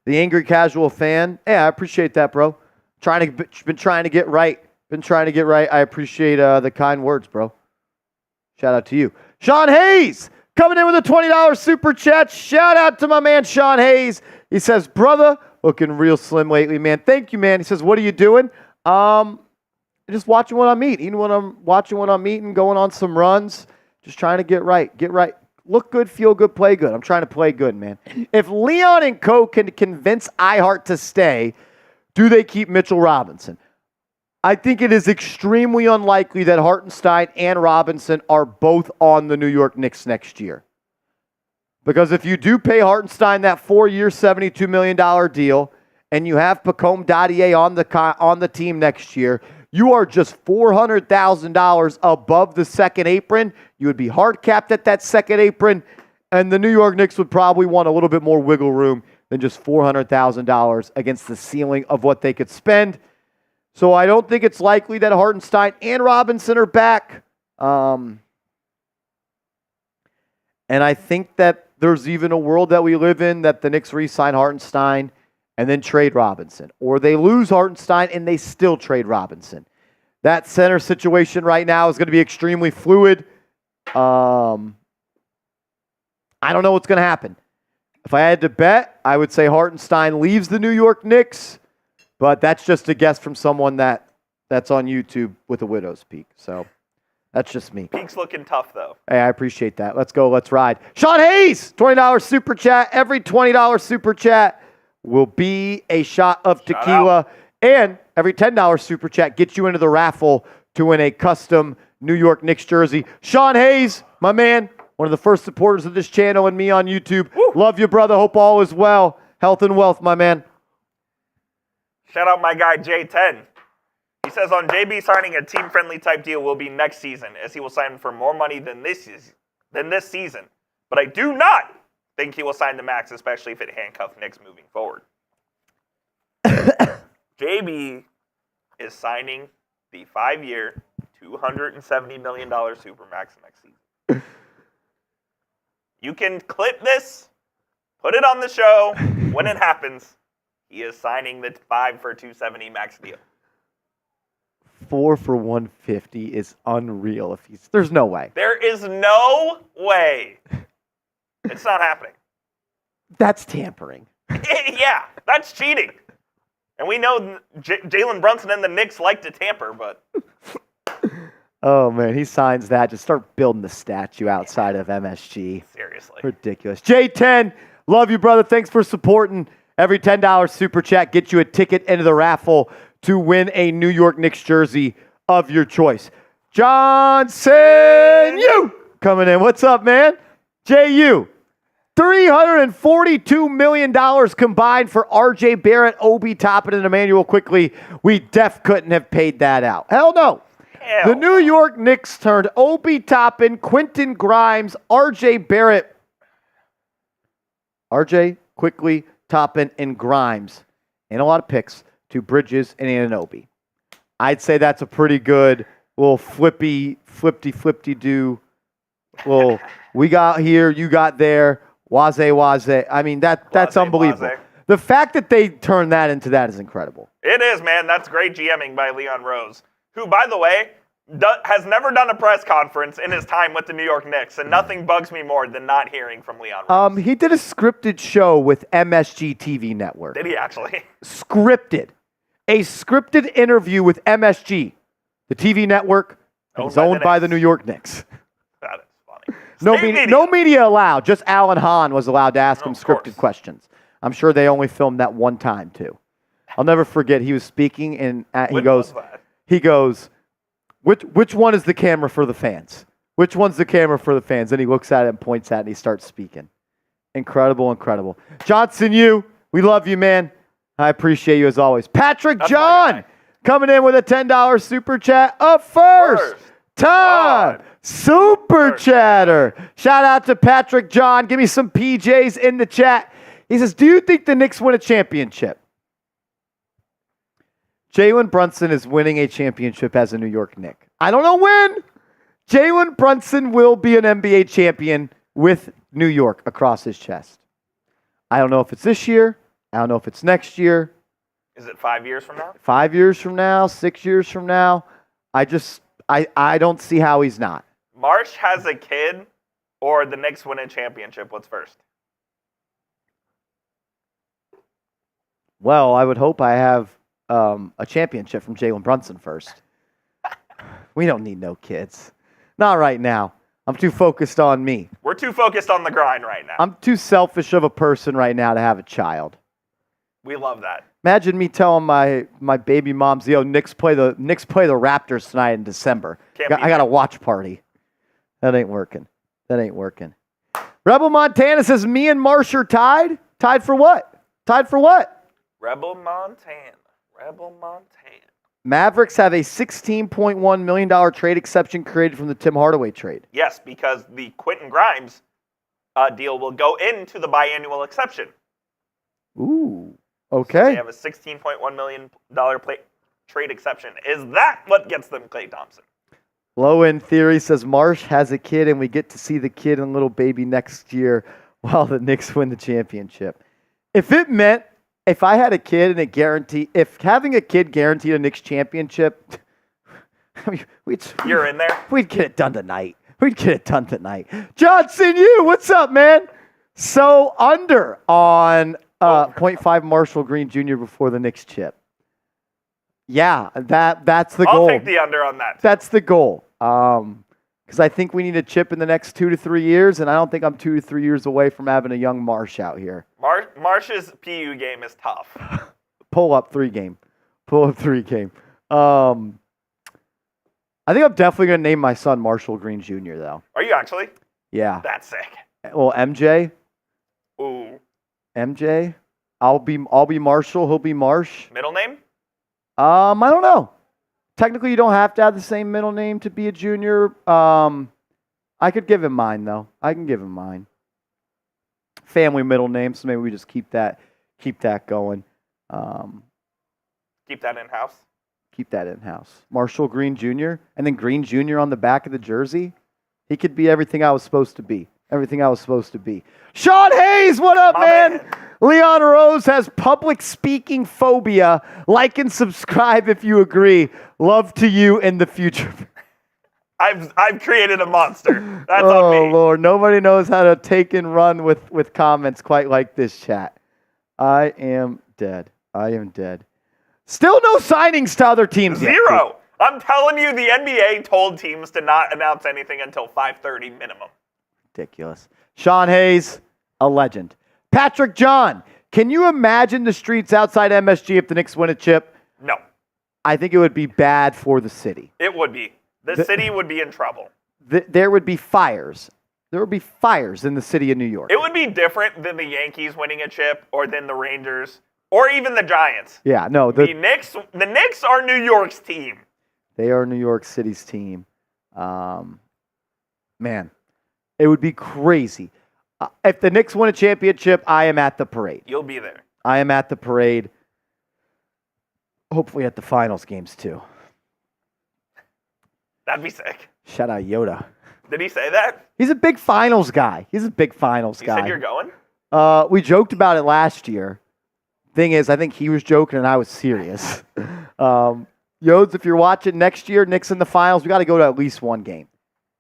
The angry casual fan, I appreciate that, bro. Been trying to get right. I appreciate the kind words, bro. Shout out to you. Sean Hayes coming in with a $20 super chat. Shout out to my man Sean Hayes. He says, brother, looking real slim lately, man. Thank you, man. He says, what are you doing? Just watching what I'm eating. Going on some runs. Just trying to get right. Look good, feel good, play good. I'm trying to play good, man. If Leon and Co. can convince iHeart to stay, do they keep Mitchell Robinson? I think it is extremely unlikely that Hartenstein and Robinson are both on the New York Knicks next year. Because if you do pay Hartenstein that 4-year, $72 million deal, and you have Pacome Dadier on the team next year, you are just $400,000 above the second apron. You would be hard capped at that second apron, and the New York Knicks would probably want a little bit more wiggle room than just $400,000 against the ceiling of what they could spend. So I don't think it's likely that Hartenstein and Robinson are back. And I think that there's even a world that we live in that the Knicks re-sign Hartenstein and then trade Robinson. Or they lose Hartenstein and they still trade Robinson. That center situation right now is going to be extremely fluid. I don't know what's going to happen. If I had to bet, I would say Hartenstein leaves the New York Knicks. But that's just a guess from someone that's on YouTube with a widow's peak. So that's just me. Peak's looking tough, though. Hey, I appreciate that. Let's go. Let's ride. Sean Hayes, $20 super chat. Every $20 super chat will be a shot of tequila. And every $10 super chat gets you into the raffle to win a custom New York Knicks jersey. Sean Hayes, my man, one of the first supporters of this channel and me on YouTube. Woo. Love you, brother. Hope all is well. Health and wealth, my man. Shout out my guy, J10. He says on JB signing a team-friendly type deal will be next season, as he will sign for more money than this season. But I do not think he will sign the max, especially if it handcuffs Knicks moving forward. JB is signing the 5-year, $270 million Supermax next season. You can clip this, put it on the show when it happens. He is signing the 5 for $270 max deal. 4 for $150 is unreal. There's no way. There is no way. It's not happening. That's tampering. Yeah, that's cheating. And we know Jalen Brunson and the Knicks like to tamper, but... Oh, man, he signs that. Just start building the statue outside of MSG. Seriously. Ridiculous. J10, love you, brother. Thanks for supporting. Every $10 super chat gets you a ticket into the raffle to win a New York Knicks jersey of your choice. Johnson, you coming in. What's up, man? JU. $342 million combined for RJ Barrett, Obi Toppin, and Emmanuel Quickley. We couldn't have paid that out. Hell no. The New York Knicks turned Obi Toppin, Quentin Grimes, RJ Barrett, RJ Quickley, Toppin, and Grimes, and a lot of picks to Bridges and Anunoby. I'd say that's a pretty good little flippy do. Well, we got here, you got there, waze. I mean, that's unbelievable. Waze. The fact that they turned that into that is incredible. It is, man. That's great GMing by Leon Rose, who, by the way, has never done a press conference in his time with the New York Knicks, and nothing bugs me more than not hearing from Leon Rose. He did a scripted show with MSG TV Network. Did he actually? Scripted. A scripted interview with MSG, the TV network, is owned by the New York Knicks. That is funny. No media allowed. Just Alan Hahn was allowed to ask him scripted questions. I'm sure they only filmed that one time, too. I'll never forget. He was speaking, and he goes, which one is the camera for the fans? Which one's the camera for the fans? And he looks at it and points at it, and he starts speaking. Incredible. Johnson, we love you, man. I appreciate you as always. Patrick That's John coming in with a $10 super chat. A first time super chatter. Shout out to Patrick John. Give me some PJs in the chat. He says, do you think the Knicks win a championship? Jalen Brunson is winning a championship as a New York Knick. I don't know when. Jalen Brunson will be an NBA champion with New York across his chest. I don't know if it's this year. I don't know if it's next year. Is it 5 years from now? 5 years from now, 6 years from now. I don't see how he's not. Marsh has a kid or the Knicks win a championship. What's first? Well, I would hope I have a championship from Jalen Brunson first. We don't need no kids. Not right now. I'm too focused on me. We're too focused on the grind right now. I'm too selfish of a person right now to have a child. We love that. Imagine me telling my baby moms, yo, Knicks play the Raptors tonight in December. I got a watch party. That ain't working. Rebel Montana says, me and Marsh are tied. Tied for what? Rebel Montana. Mavericks have a $16.1 million trade exception created from the Tim Hardaway trade. Yes, because the Quentin Grimes deal will go into the biannual exception. Ooh, So okay. they have a $16.1 million trade exception. Is that what gets them Klay Thompson? Low End Theory says Marsh has a kid and we get to see the kid and little baby next year while the Knicks win the championship. If I had a kid and if having a kid guaranteed a Knicks championship, I mean, You're in there? We'd get it done tonight. Johnson, what's up, man? So under on 0.5 Marshall Green Jr. before the Knicks chip. Yeah, that's the goal. I'll take the under on that. That's the goal. Because I think we need a chip in the next 2 to 3 years, and I don't think I'm 2 to 3 years away from having a young Marsh out here. Marsh's PU game is tough. Pull up 3 game. I think I'm definitely going to name my son Marshall Green Jr., though. Are you actually? Yeah. That's sick. Well, MJ. Ooh. MJ. I'll be Marshall. He'll be Marsh. Middle name? I don't know. Technically, you don't have to have the same middle name to be a junior. I could give him mine, though. I can give him mine. Family middle name, so maybe we just keep that going. Keep that in-house? Keep that in-house. Marshall Green Jr. and then Green Jr. on the back of the jersey. He could be everything I was supposed to be. Sean Hayes, what up, man? Leon Rose has public speaking phobia. Like and subscribe if you agree. Love to you in the future. I've created a monster. That's on me. Oh, Lord. Nobody knows how to take and run with comments quite like this chat. I am dead. Still no signings to other teams yet. Zero. I'm telling you, the NBA told teams to not announce anything until 5:30 minimum. Ridiculous. Sean Hayes, a legend. Patrick John, can you imagine the streets outside MSG if the Knicks win a chip? No. I think it would be bad for the city. It would be. The city would be in trouble. There would be fires. There would be fires in the city of New York. It would be different than the Yankees winning a chip or than the Rangers or even the Giants. Yeah, no. The Knicks are New York's team. They are New York City's team. Man, it would be crazy. If the Knicks win a championship, I am at the parade. You'll be there. I am at the parade. Hopefully at the finals games, too. That'd be sick. Shout out Yoda. Did he say that? He's a big finals guy. You said you're going? We joked about it last year. Thing is, I think he was joking and I was serious. Yodes, if you're watching next year, Knicks in the finals, we got to go to at least one game.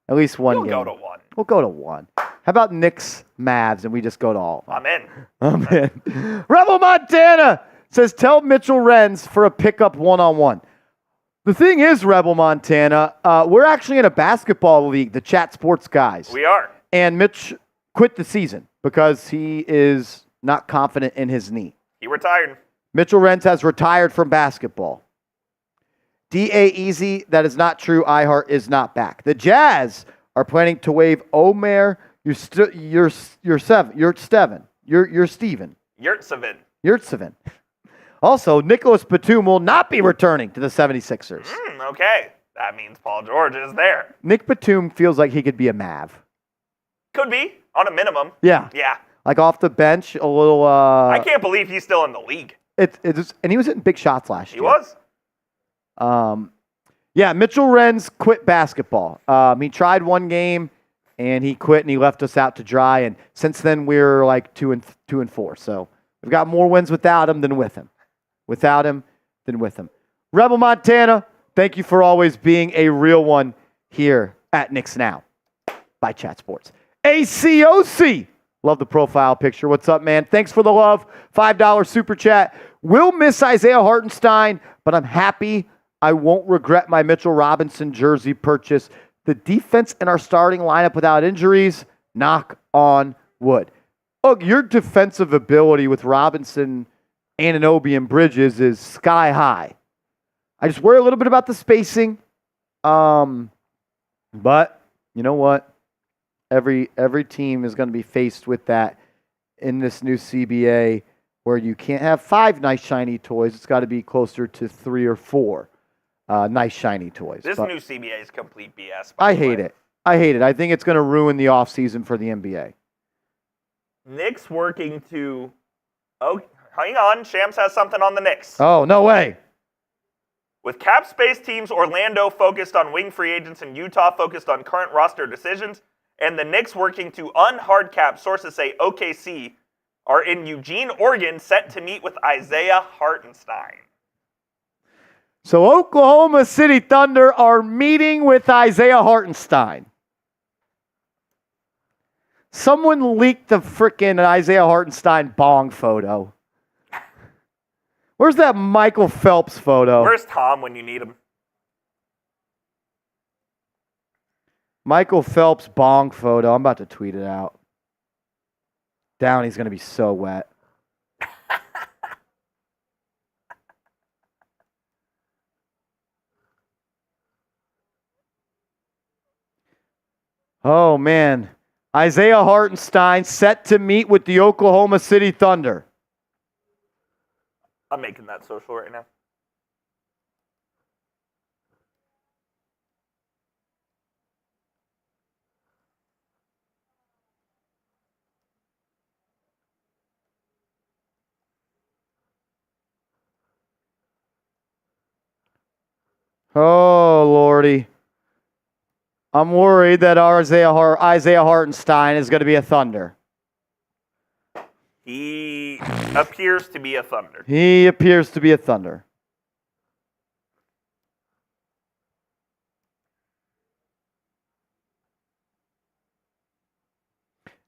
At least one game. We'll go to one. We'll go to one. How about Knicks Mavs and we just go to all of them? I'm in. Rebel Montana says, tell Mitchell Renz for a pickup one-on-one. The thing is, Rebel Montana, we're actually in a basketball league, the Chat Sports guys. We are. And Mitch quit the season because he is not confident in his knee. He retired. Mitchell Renz has retired from basketball. D.A. Easy, that is not true. iHeart is not back. The Jazz are planning to waive Omer You're seven. You're Steven. You're Steven. Yurtsevin. Also, Nicholas Batum will not be returning to the 76ers. Okay. That means Paul George is there. Nick Batum feels like he could be a Mav. Could be, on a minimum. Yeah. Yeah. Like off the bench, a little... I can't believe he's still in the league. And he was hitting big shots last year. He was. Yeah, Mitchell Renz quit basketball. He tried one game, and he quit, and he left us out to dry. And since then, we're like 2-4. So we've got more wins without him than with him. Without him than with him. Rebel Montana, thank you for always being a real one here at Knicks Now by Chat Sports. ACOC. Love the profile picture. What's up, man? Thanks for the love. $5 super chat. Will miss Isaiah Hartenstein, but I'm happy I won't regret my Mitchell Robinson jersey purchase. The defense in our starting lineup without injuries, knock on wood. Look, your defensive ability with Robinson, Anunoby, and Bridges is sky high. I just worry a little bit about the spacing. But you know what? Every team is going to be faced with that in this new CBA where you can't have 5 nice shiny toys. It's got to be closer to 3 or 4 nice shiny toys. This new CBA is complete BS. I hate it. I think it's going to ruin the offseason for the NBA. Knicks working to... Oh, hang on. Shams has something on the Knicks. Oh, no way. With cap space teams, Orlando focused on wing free agents and Utah focused on current roster decisions, and the Knicks working to unhard cap, sources say OKC are in Eugene, Oregon, set to meet with Isaiah Hartenstein. So Oklahoma City Thunder are meeting with Isaiah Hartenstein. Someone leaked the frickin' Isaiah Hartenstein bong photo. Where's that Michael Phelps photo? Where's Tom when you need him? Michael Phelps bong photo. I'm about to tweet it out. Downey's going to be so wet. Oh, man. Isaiah Hartenstein set to meet with the Oklahoma City Thunder. I'm making that social right now. Oh, Lordy. I'm worried that our Isaiah Hartenstein is going to be a Thunder. He appears to be a Thunder. He appears to be a Thunder.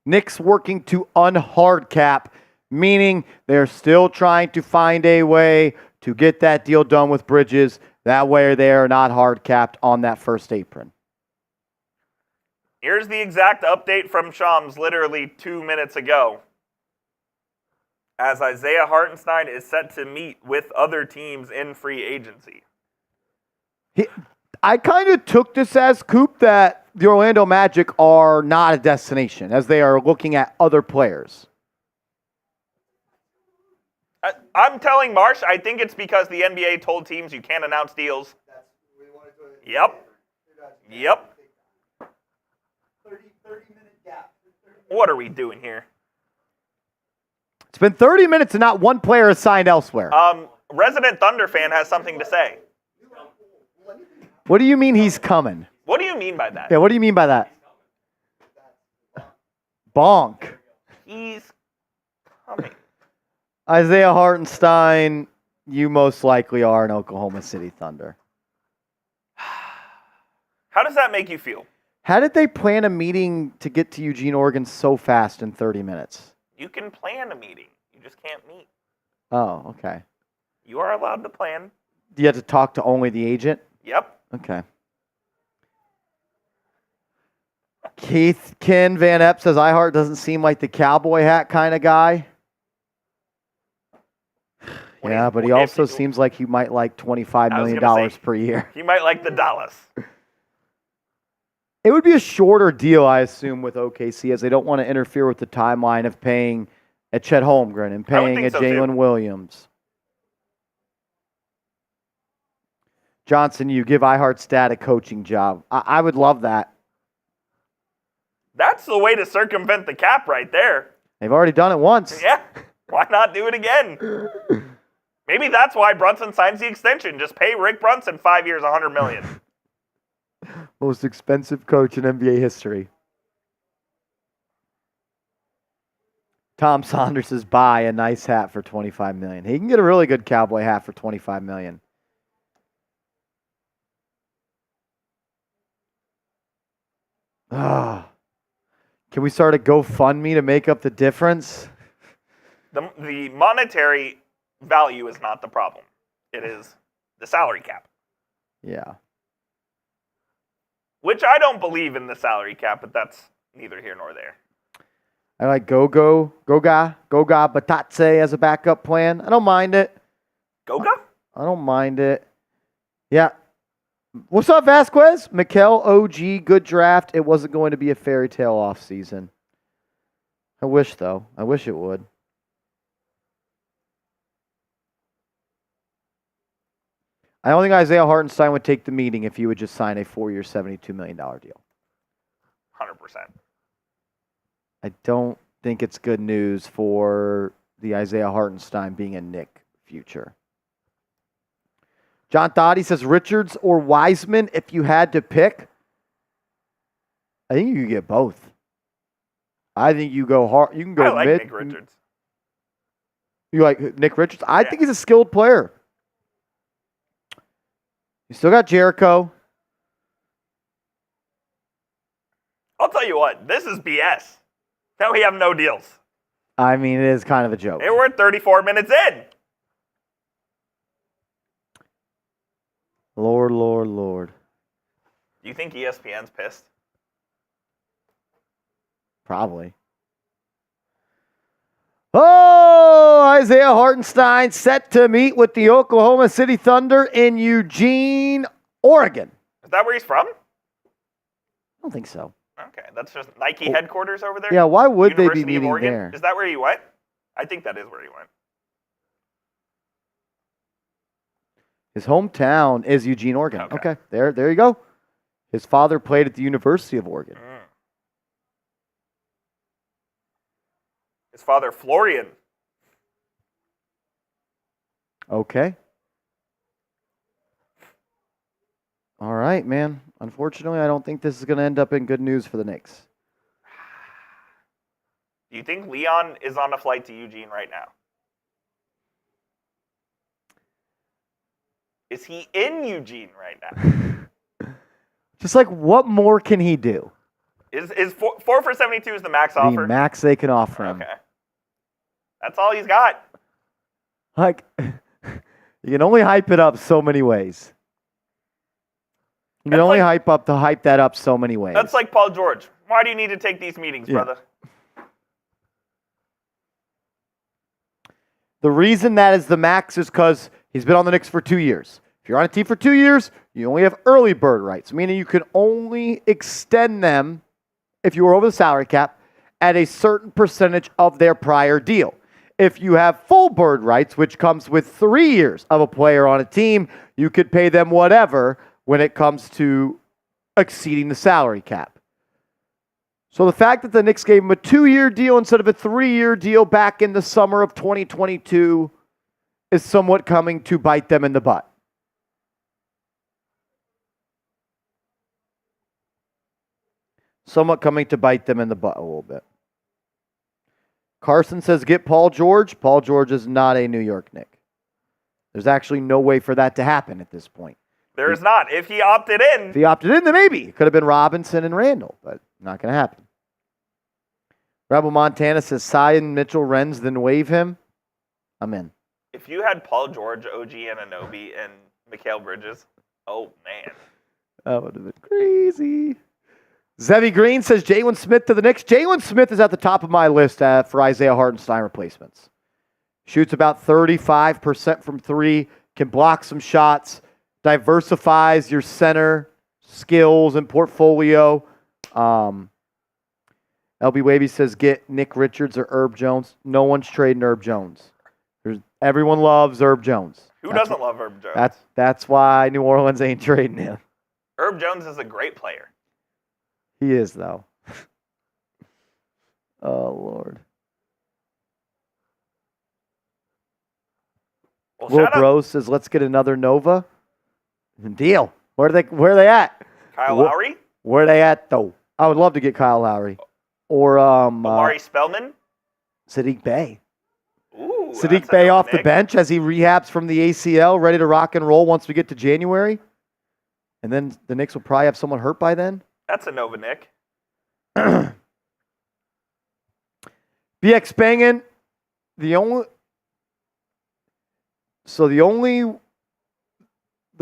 Knicks working to unhard cap, meaning they're still trying to find a way to get that deal done with Bridges. That way they are not hard capped on that first apron. Here's the exact update from Shams literally 2 minutes ago. As Isaiah Hartenstein is set to meet with other teams in free agency. I kind of took this as, Coop, that the Orlando Magic are not a destination, as they are looking at other players. I'm telling Marsh, I think it's because the NBA told teams you can't announce deals. Yep. 30-minute gap. What are we doing here? It's been 30 minutes and not one player is signed elsewhere. Resident Thunder fan has something to say. What do you mean he's coming? What do you mean by that? Yeah, what do you mean by that? Bonk. He's coming. Isaiah Hartenstein, you most likely are an Oklahoma City Thunder. How does that make you feel? How did they plan a meeting to get to Eugene, Oregon so fast in 30 minutes? You can plan a meeting. You just can't meet. Oh, okay. You are allowed to plan. Do you have to talk to only the agent? Yep. Okay. Ken Van Epp says, iHeart doesn't seem like the cowboy hat kind of guy. Yeah, but he also seems like he might like $25 million per year. He might like the Dallas. It would be a shorter deal, I assume, with OKC, as they don't want to interfere with the timeline of paying a Chet Holmgren and paying a Jalen Williams. Johnson, you give iHeartStat a coaching job. I would love that. That's the way to circumvent the cap right there. They've already done it once. Yeah. Why not do it again? Maybe that's why Brunson signs the extension. Just pay Rick Brunson 5 years, $100 million. Most expensive coach in NBA history. Tom Saunders says buy a nice hat for $25 million. He can get a really good cowboy hat for $25 million. Can we start a GoFundMe to make up the difference? The monetary value is not the problem. It is the salary cap. Yeah. Which I don't believe in the salary cap, but that's neither here nor there. I like Goga Batatse as a backup plan. I don't mind it. Goga? I don't mind it. Yeah. What's up, Vasquez? Mikal, OG, good draft. It wasn't going to be a fairy tale offseason. I wish, though. I wish it would. I don't think Isaiah Hartenstein would take the meeting if he would just sign a 4-year, $72 million deal. 100%. I don't think it's good news for the Isaiah Hartenstein being a Knick future. John Thotty says Richards or Wiseman if you had to pick. I think you could get both. I think you go hard. You can go I like mid. Nick Richards. You like Nick Richards? I think he's a skilled player. You still got Jericho. I'll tell you what, this is BS. Now we have no deals. I mean, it is kind of a joke. Hey, we're 34 minutes in. Lord. Do you think ESPN's pissed? Probably. Oh, Isaiah Hartenstein set to meet with the Oklahoma City Thunder in Eugene, Oregon. Is that where he's from? I don't think so. Okay, that's just Nike headquarters over there? Yeah, why would University they be meeting there? Is that where he went? I think that is where he went. His hometown is Eugene, Oregon. Okay. There you go. His father played at the University of Oregon. His father, Florian. Okay. All right, man. Unfortunately, I don't think this is going to end up in good news for the Knicks. Do you think Leon is on a flight to Eugene right now? Is he in Eugene right now? Just like, what more can he do? Is 4 for 72 is the max offer? The max they can offer him. Okay. That's all he's got. Like, you can only hype it up so many ways. You can only hype that up so many ways. That's like Paul George. Why do you need to take these meetings, brother? The reason that is the max is because he's been on the Knicks for 2 years. If you're on a team for 2 years, you only have early bird rights, meaning you can only extend them if you were over the salary cap at a certain percentage of their prior deal. If you have full bird rights, which comes with 3 years of a player on a team, you could pay them whatever when it comes to exceeding the salary cap. So the fact that the Knicks gave him a 2-year deal instead of a 3-year deal back in the summer of 2022 is somewhat coming to bite them in the butt. Somewhat coming to bite them in the butt a little bit. Carson says, get Paul George. Paul George is not a New York Knick. There's actually no way for that to happen at this point. There is not. If he opted in. If he opted in, then maybe. It could have been Robinson and Randall, but not going to happen. Rebel Montana says, sign Mitchell Renz, then waive him. I'm in. If you had Paul George, OG Anunoby, and Mikal Bridges, oh, man. That would have been crazy. Zevi Green says Jalen Smith to the Knicks. Jalen Smith is at the top of my list for Isaiah Hartenstein replacements. Shoots about 35% from three, can block some shots, diversifies your center skills and portfolio. LB Wavy says get Nick Richards or Herb Jones. No one's trading Herb Jones. Everyone loves Herb Jones. Who doesn't love Herb Jones? That's why New Orleans ain't trading him. Herb Jones is a great player. He is, though. Oh, Lord. Well, Will Bros says, let's get another Nova. Deal. Where are they at? Kyle Lowry? Where are they at, though? I would love to get Kyle Lowry. Or Omari Spellman? Sadiq Bey. Ooh, Sadiq Bey off the bench as he rehabs from the ACL, ready to rock and roll once we get to January. And then the Knicks will probably have someone hurt by then. That's a Nova Nick. BX banging. The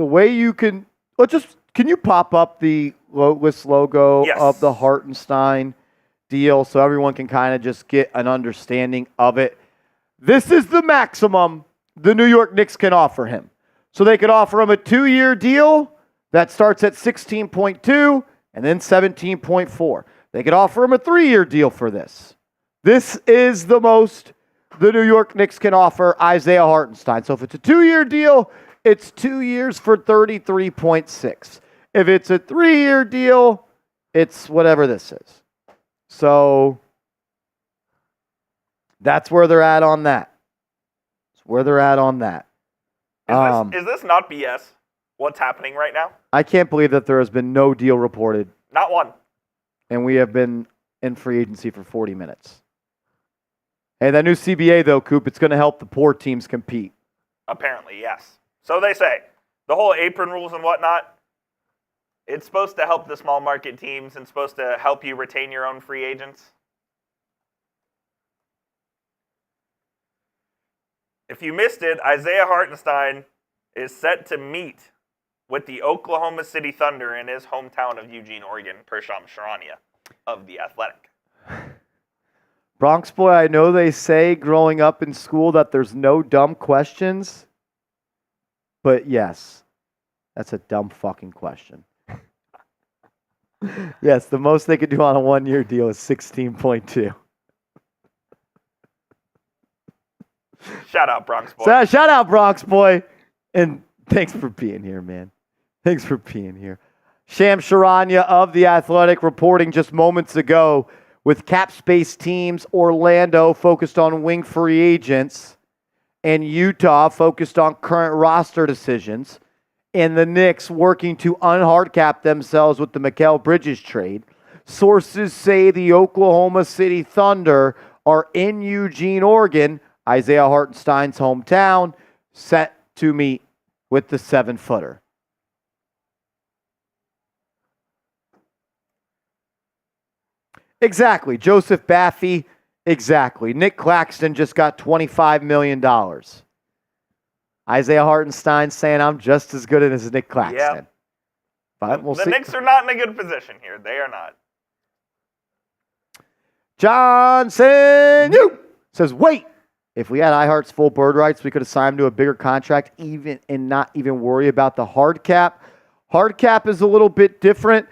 way you can can you pop up the logo of the Hartenstein deal so everyone can kind of just get an understanding of it? This is the maximum the New York Knicks can offer him. So they could offer him a 2-year deal that starts at 16.2 and then 17.4. They could offer him a 3-year deal for this. This is the most the New York Knicks can offer Isaiah Hartenstein. So if it's a 2-year deal, it's 2 years for 33.6. If it's a 3-year deal, it's whatever this is. So that's where they're at on that. That's where they're at on that. Is this not BS? What's happening right now? I can't believe that there has been no deal reported. Not one. And we have been in free agency for 40 minutes. Hey, that new CBA, though, Coop, it's going to help the poor teams compete. Apparently, yes. So they say. The whole apron rules and whatnot, it's supposed to help the small market teams and supposed to help you retain your own free agents. If you missed it, Isaiah Hartenstein is set to meet with the Oklahoma City Thunder in his hometown of Eugene, Oregon, Precious Achiuwa of The Athletic. Bronx boy, I know they say growing up in school that there's no dumb questions, but yes, that's a dumb fucking question. Yes, the most they could do on a 1-year deal is 16.2. Shout out, Bronx boy. Shout out, Bronx boy. And thanks for being here, man. Thanks for being here. Sham Charania of The Athletic reporting just moments ago with cap space teams, Orlando focused on wing free agents, and Utah focused on current roster decisions, and the Knicks working to unhard cap themselves with the Mikal Bridges trade. Sources say the Oklahoma City Thunder are in Eugene, Oregon, Isaiah Hartenstein's hometown, set to meet with the 7-footer. Exactly. Joseph Baffey, exactly. Nick Claxton just got $25 million. Isaiah Hartenstein saying I'm just as good as Nick Claxton. Yep. But we'll see. The Knicks are not in a good position here. They are not. Johnson, you says, wait. If we had iHeart's full bird rights, we could assign him to a bigger contract and not even worry about the hard cap. Hard cap is a little bit different.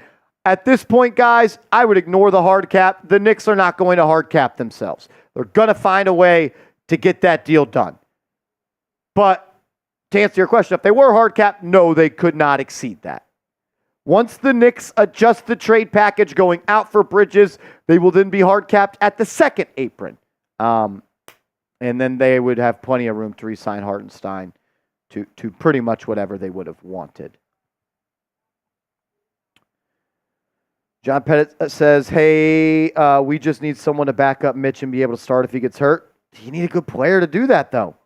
At this point, guys, I would ignore the hard cap. The Knicks are not going to hard cap themselves. They're going to find a way to get that deal done. But to answer your question, if they were hard cap, no, they could not exceed that. Once the Knicks adjust the trade package going out for Bridges, they will then be hard capped at the second apron. And then they would have plenty of room to re-sign Hartenstein to pretty much whatever they would have wanted. John Pettit says, hey, we just need someone to back up Mitch and be able to start if he gets hurt. You need a good player to do that, though.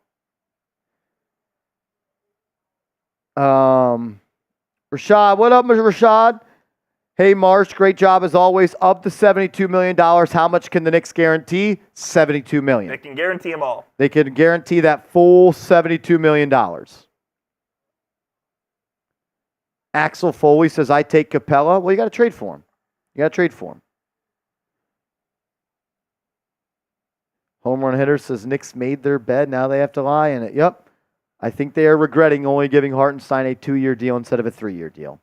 Rashad, what up, Rashad? Hey, Marsh, great job as always. Of the $72 million, how much can the Knicks guarantee? $72 million. They can guarantee them all. They can guarantee that full $72 million. Axel Foley says, I take Capella. Well, you got to trade for him. Home run hitter says, Knicks made their bed. Now they have to lie in it. Yep. I think they are regretting only giving Hartenstein a 2-year deal instead of a 3-year deal.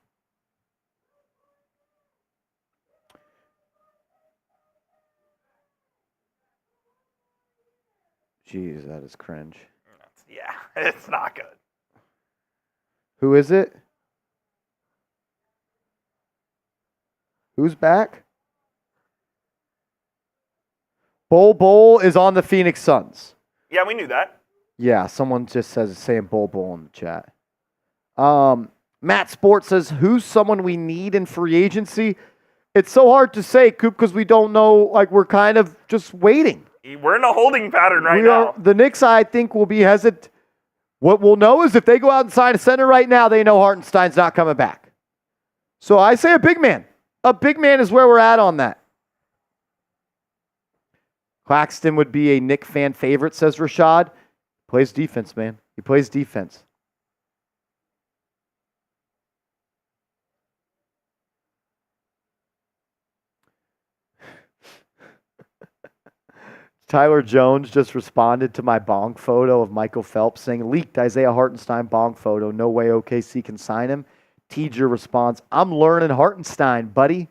Jeez, that is cringe. Yeah, it's not good. Who is it? Who's back? Bol is on the Phoenix Suns. Yeah, we knew that. Yeah, someone just saying Bol in the chat. Matt Sport says, who's someone we need in free agency? It's so hard to say, Coop, because we don't know. Like, we're kind of just waiting. We're in a holding pattern right now. The Knicks, I think, will be hesitant. What we'll know is if they go out and sign a center right now, they know Hartenstein's not coming back. So I say a big man. A big man is where we're at on that. Claxton would be a Knick fan favorite, says Rashad. Plays defense, man. He plays defense. Tyler Jones just responded to my bong photo of Michael Phelps saying, leaked Isaiah Hartenstein bong photo. No way OKC can sign him. Teacher responds, I'm learning Hartenstein, buddy.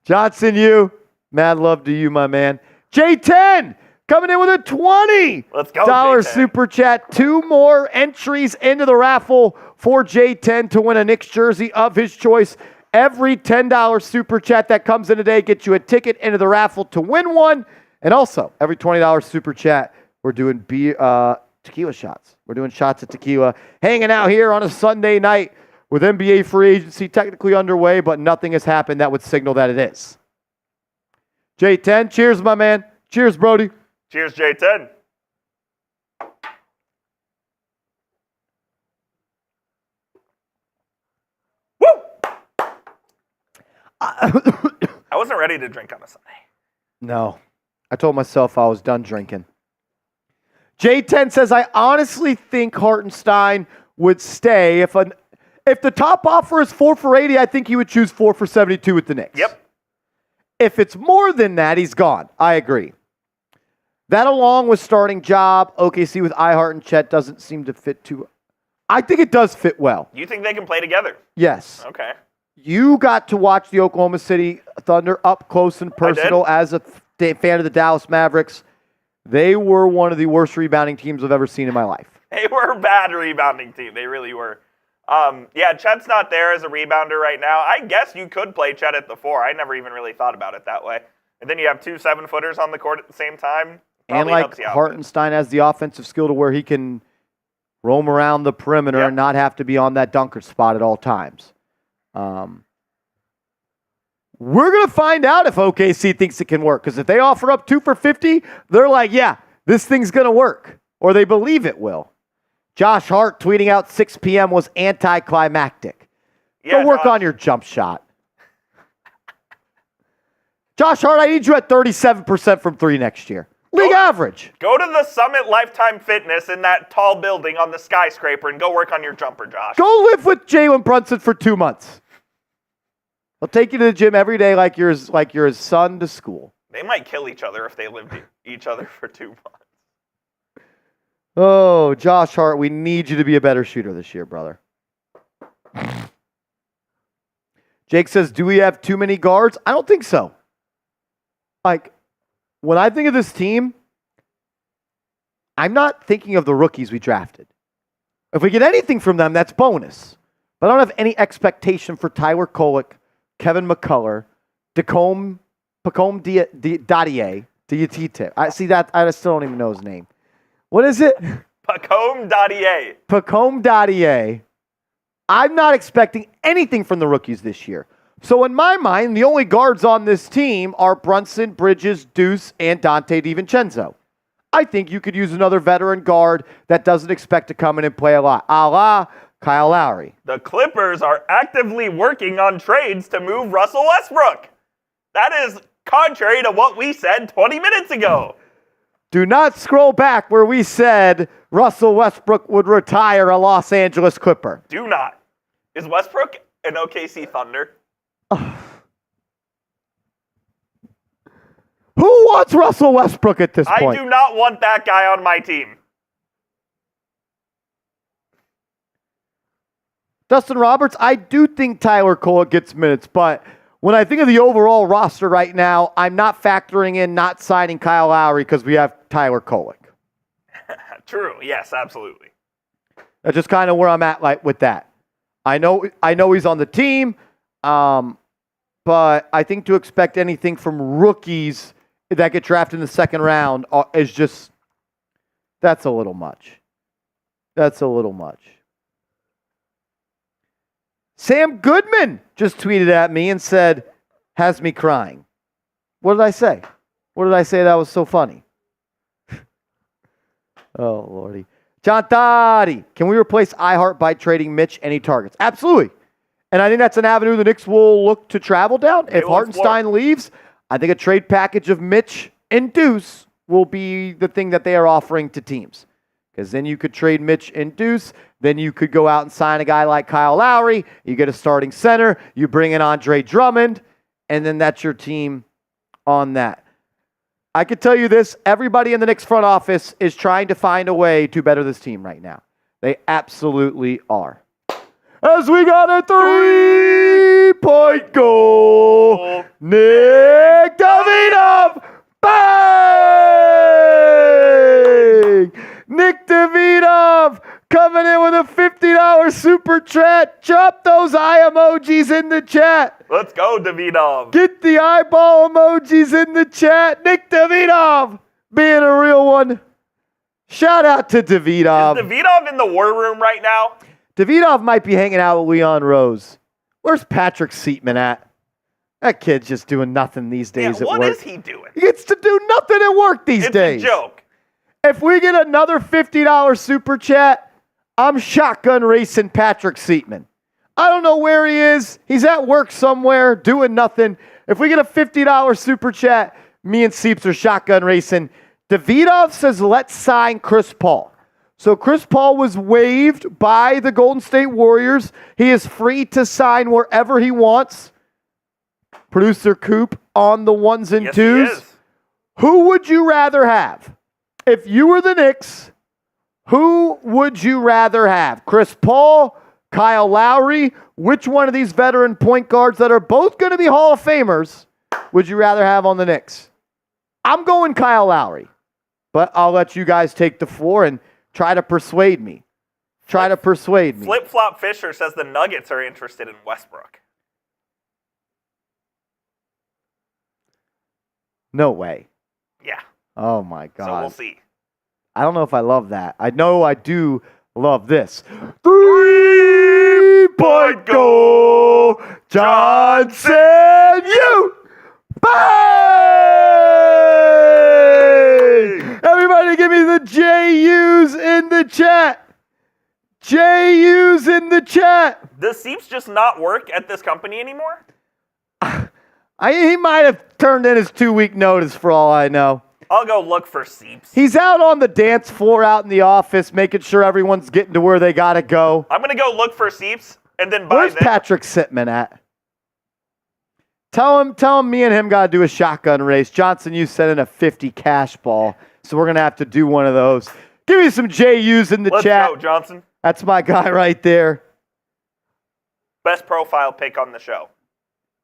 Johnson, you. Mad love to you, my man. J10 coming in with a $20. Let's go, Dollar J10. super chat. 2 more entries into the raffle for J10 to win a Knicks jersey of his choice. Every $10 super chat that comes in today gets you a ticket into the raffle to win one. And also, every $20 super chat, we're doing tequila shots. We're doing shots of tequila. Hanging out here on a Sunday night with NBA free agency technically underway, but nothing has happened that would signal that it is. J10, cheers, my man. Cheers, Brody. Cheers, J10. I wasn't ready to drink on a Sunday. No. I told myself I was done drinking. J10 says, I honestly think Hartenstein would stay. If the top offer is 4 for 80, I think he would choose 4 for 72 with the Knicks. Yep. If it's more than that, he's gone. I agree. That along with starting job, OKC with iHeart and Chet doesn't seem to fit too. I think it does fit well. You think they can play together? Yes. Okay. You got to watch the Oklahoma City Thunder up close and personal as a fan of the Dallas Mavericks. They were one of the worst rebounding teams I've ever seen in my life. They were a bad rebounding team. They really were. Yeah, Chet's not there as a rebounder right now. I guess you could play Chet at the 4. I never even really thought about it that way. And then you have 2 7-footers on the court at the same time. And like Hartenstein has the offensive skill to where he can roam around the perimeter and not have to be on that dunker spot at all times. We're going to find out if OKC thinks it can work. Because if they offer up 2 for 50, they're like, yeah, this thing's going to work. Or they believe it will. Josh Hart tweeting out 6 p.m. was anticlimactic. Yeah, Go work on your jump shot. Josh Hart, I need you at 37% from 3 next year. League average. Go to the Summit Lifetime Fitness in that tall building on the skyscraper and go work on your jumper, Josh. Go live with Jalen Brunson for 2 months. He'll take you to the gym every day like you're his son to school. They might kill each other if they lived each other for 2 months. Oh, Josh Hart, we need you to be a better shooter this year, brother. Jake says, do we have too many guards? I don't think so. Like, when I think of this team, I'm not thinking of the rookies we drafted. If we get anything from them, that's bonus. But I don't have any expectation for Tyler Kolek, Kevin McCullough, Pacome Dadier, Diatite. I see that. I still don't even know his name. What is it? Pacome Dadier. Pacome Dadier. I'm not expecting anything from the rookies this year. So in my mind, the only guards on this team are Brunson, Bridges, Deuce, and Dante DiVincenzo. I think you could use another veteran guard that doesn't expect to come in and play a lot, a la Kyle Lowry. The Clippers are actively working on trades to move Russell Westbrook. That is contrary to what we said 20 minutes ago. Do not scroll back where we said Russell Westbrook would retire a Los Angeles Clipper. Do not. Is Westbrook an OKC Thunder? Who wants Russell Westbrook at this point? I do not want that guy on my team. Dustin Roberts, I do think Tyler Kolek gets minutes, but when I think of the overall roster right now, I'm not factoring in not signing Kyle Lowry because we have Tyler Kolek. True. Yes, absolutely. That's just kind of where I'm at like with that. I know he's on the team, but I think to expect anything from rookies that get drafted in the second round is just, that's a little much. That's a little much. Sam Goodman just tweeted at me and said, has me crying. What did I say? What did I say that was so funny? Oh, Lordy. John Toddy, can we replace iHeart by trading Mitch? Any targets? Absolutely. And I think that's an avenue the Knicks will look to travel down. If Hartenstein leaves, I think a trade package of Mitch and Deuce will be the thing that they are offering to teams. Because then you could trade Mitch and Deuce. Then you could go out and sign a guy like Kyle Lowry. You get a starting center. You bring in Andre Drummond. And then that's your team on that. I could tell you this. Everybody in the Knicks front office is trying to find a way to better this team right now. They absolutely are. As we got a 3-point goal. Nick Davidov. Bang! Nick Davidov coming in with a $50 super chat. Drop those eye emojis in the chat. Let's go, Davidov. Get the eyeball emojis in the chat. Nick Davidov being a real one. Shout out to Davidov. Is Davidov in the war room right now? Davidov might be hanging out with Leon Rose. Where's Patrick Seatman at? That kid's just doing nothing these days at work. What is he doing? He gets to do nothing at work these days. It's a joke. If we get another $50 super chat, I'm shotgun racing Patrick Seatman. I don't know where he is. He's at work somewhere doing nothing. If we get a $50 super chat, me and Seeps are shotgun racing. Davidov says, let's sign Chris Paul. So Chris Paul was waived by the Golden State Warriors. He is free to sign wherever he wants. Producer Coop on the ones and twos. He is. Who would you rather have? If you were the Knicks, who would you rather have? Chris Paul, Kyle Lowry? Which one of these veteran point guards that are both going to be Hall of Famers would you rather have on the Knicks? I'm going Kyle Lowry, but I'll let you guys take the floor and try to persuade me. Flip-Flop Fisher says the Nuggets are interested in Westbrook. No way. Yeah. Oh, my God. So we'll see. I don't know if I love that. I know I do love this. 3-point goal. Johnson, you. Bang! Everybody give me the JUs in the chat. JUs in the chat. Does Seeps just not work at this company anymore? He might have turned in his 2-week notice for all I know. I'll go look for Seeps. He's out on the dance floor out in the office making sure everyone's getting to where they got to go. I'm going to go look for Seeps and then buy Where's Patrick Sitman at? Tell him me and him got to do a shotgun race. Johnson, you sent in a 50 cash ball, so we're going to have to do one of those. Give me some JUs in the chat. Let's go, Johnson. That's my guy right there. Best profile pic on the show.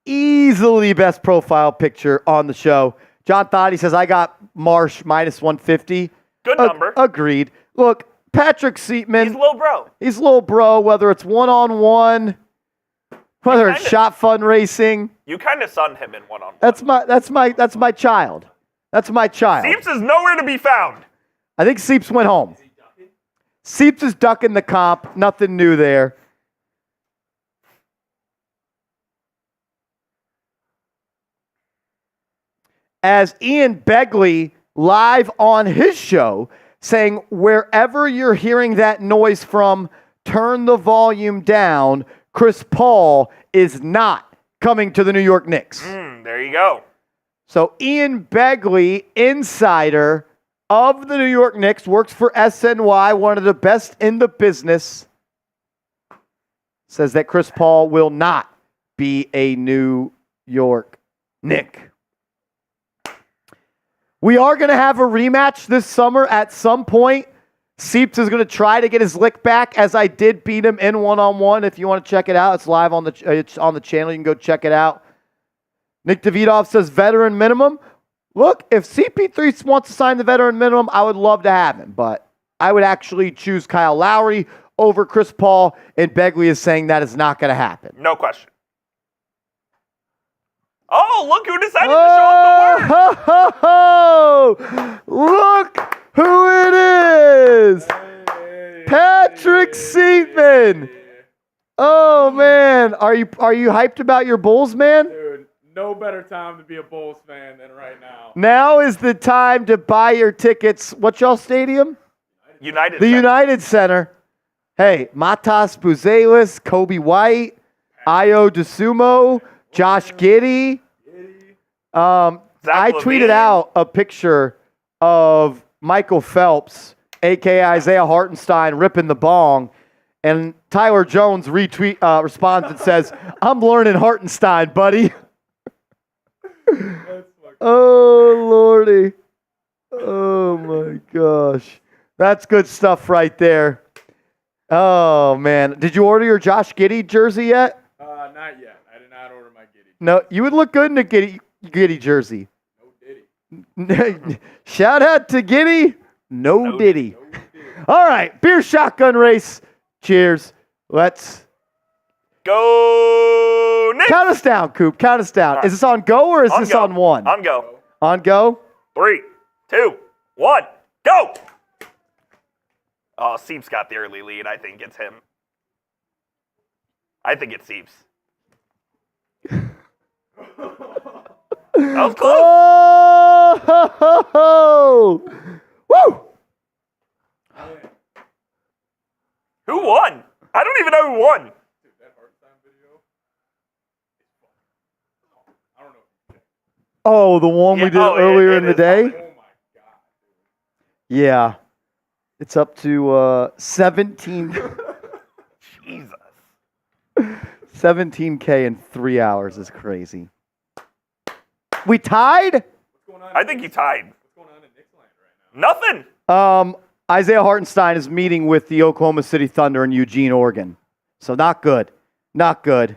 Easily best profile picture on the show. John Thotty says, I got Marsh minus 150. Good number. Agreed. Look, Patrick Seatman. He's little bro, whether it's one-on-one, whether it's shot fun racing. You kind of sunned him in one-on-one. That's my child. That's my child. Seeps is nowhere to be found. I think Seeps went home. Seeps is ducking the comp. Nothing new there. As Ian Begley live on his show saying, wherever you're hearing that noise from, turn the volume down. Chris Paul is not coming to the New York Knicks. There you go. So Ian Begley, insider of the New York Knicks, works for SNY, one of the best in the business, says that Chris Paul will not be a New York Knick. We are going to have a rematch this summer at some point. Seeps is going to try to get his lick back, as I did beat him in one-on-one. If you want to check it out, it's live on it's on the channel. You can go check it out. Nick Davidoff says veteran minimum. Look, if CP3 wants to sign the veteran minimum, I would love to have him, but I would actually choose Kyle Lowry over Chris Paul, and Begley is saying that is not going to happen. No question. Oh, look who decided to show up to work. Look who it is. Patrick Seaman. Oh, man. Are you hyped about your Bulls, man? Dude, no better time to be a Bulls fan than right now. Now is the time to buy your tickets. What's y'all stadium? United The Center. United Center. Hey, Matas Buzelis, Kobe White, Ayo DeSumo, Josh Giddey. I tweeted out a picture of Michael Phelps, a.k.a. Isaiah Hartenstein, ripping the bong. And Tyler Jones responds and says, I'm learning Hartenstein, buddy. Oh, Lordy. Oh, my gosh. That's good stuff right there. Oh, man. Did you order your Josh Giddey jersey yet? Not yet. I did not order my Giddey. No, you would look good in a Giddey jersey. No Diddy. Shout out to Giddey. No Diddy. No Diddy. All right, beer shotgun race. Cheers. Let's Go Knicks. count us down, Coop. Count us down. Right. Is this on go or is this go. on one? On go. On go? 3, 2, 1, go! Oh, Seeps got the early lead. I think it's him. I think it's Seeps. That was close. Oh! Ho, ho, ho. Woo! Who won? I don't even know who won. Dude, that Hartenstein video. I don't know. Oh, the one we did earlier in the day? Oh my god. Yeah. It's up to 17. Jesus. 17K in 3 hours is crazy. We tied? What's going on? I think you tied. What's going on in Knicks land right now? Nothing. Isaiah Hartenstein is meeting with the Oklahoma City Thunder in Eugene, Oregon. So not good. Not good.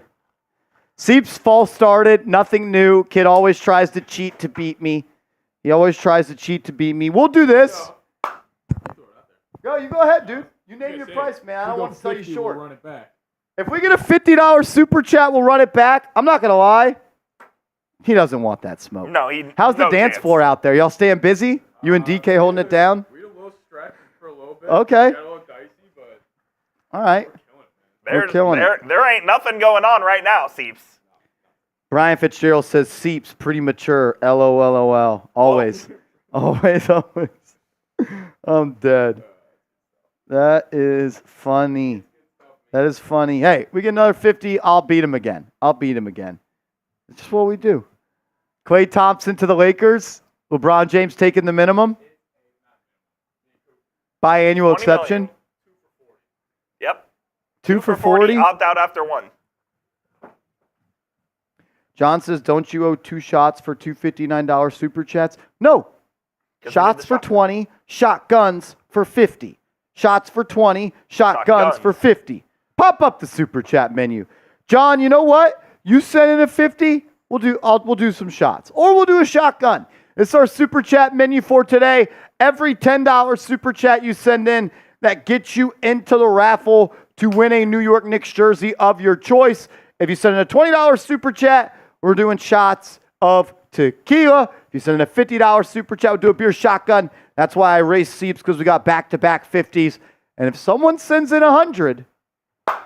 Seeps false started. Nothing new. Kid always tries to cheat to beat me. He always tries to cheat to beat me. We'll do this. Go, you go ahead, dude. You name your price, man. I don't want to sell you short. We'll run it back. If we get a $50 super chat, we'll run it back. I'm not going to lie. He doesn't want that smoke. No, How's the no dance chance. floor out there? Y'all staying busy? You and DK holding it down? We had a little stretch for a little bit. Okay. Got a little dicey, but All right. We're killing it. There ain't nothing going on right now, Seeps. Brian Fitzgerald says Seeps pretty mature. LOLOL. Always. Always, always. I'm dead. That is funny. That is funny. Hey, we get another 50. I'll beat him again. I'll beat him again. It's just what we do. Klay Thompson to the Lakers. LeBron James taking the minimum. Biannual 20 exception. million. Yep. 2 for 40. Opt out after 1. John says, don't you owe 2 shots for $259 super chats? No. 'Cause Shots for 20, shotguns for 50. Shots for 20, shotguns Shotguns. for 50. Pop up the super chat menu. John, you know what? You send in a 50, we'll do some shots. Or we'll do a shotgun. It's our super chat menu for today. Every $10 super chat you send in, that gets you into the raffle to win a New York Knicks jersey of your choice. If you send in a $20 super chat, we're doing shots of tequila. If you send in a $50 super chat, we'll do a beer shotgun. That's why I raised Seeps, because we got back-to-back 50s. And if someone sends in 100,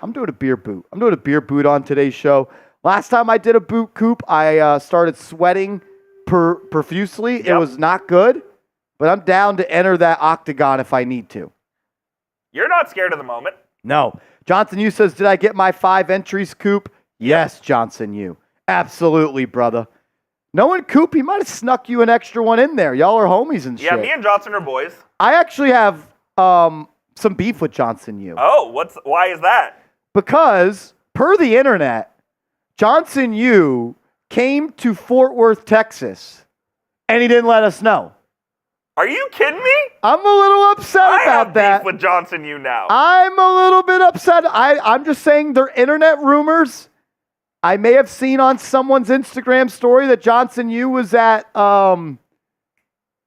I'm doing a beer boot. I'm doing a beer boot on today's show. Last time I did a boot, Coop, I started sweating profusely. Yep. It was not good, but I'm down to enter that octagon if I need to. You're not scared of the moment. No. Johnson Yu says, did I get my 5 entries, Coop? Yes, Johnson Yu. Absolutely, brother. Knowing Coop, he might have snuck you an extra one in there. Y'all are homies and shit. Yeah, me and Johnson are boys. I actually have some beef with Johnson Yu. Oh, why is that? Because, per the internet, Johnson Yu came to Fort Worth, Texas, and he didn't let us know. Are you kidding me? I'm a little upset I about have that. beef with Johnson you now. I'm a little bit upset. I'm just saying they're internet rumors. I may have seen on someone's Instagram story that Johnson Yu was at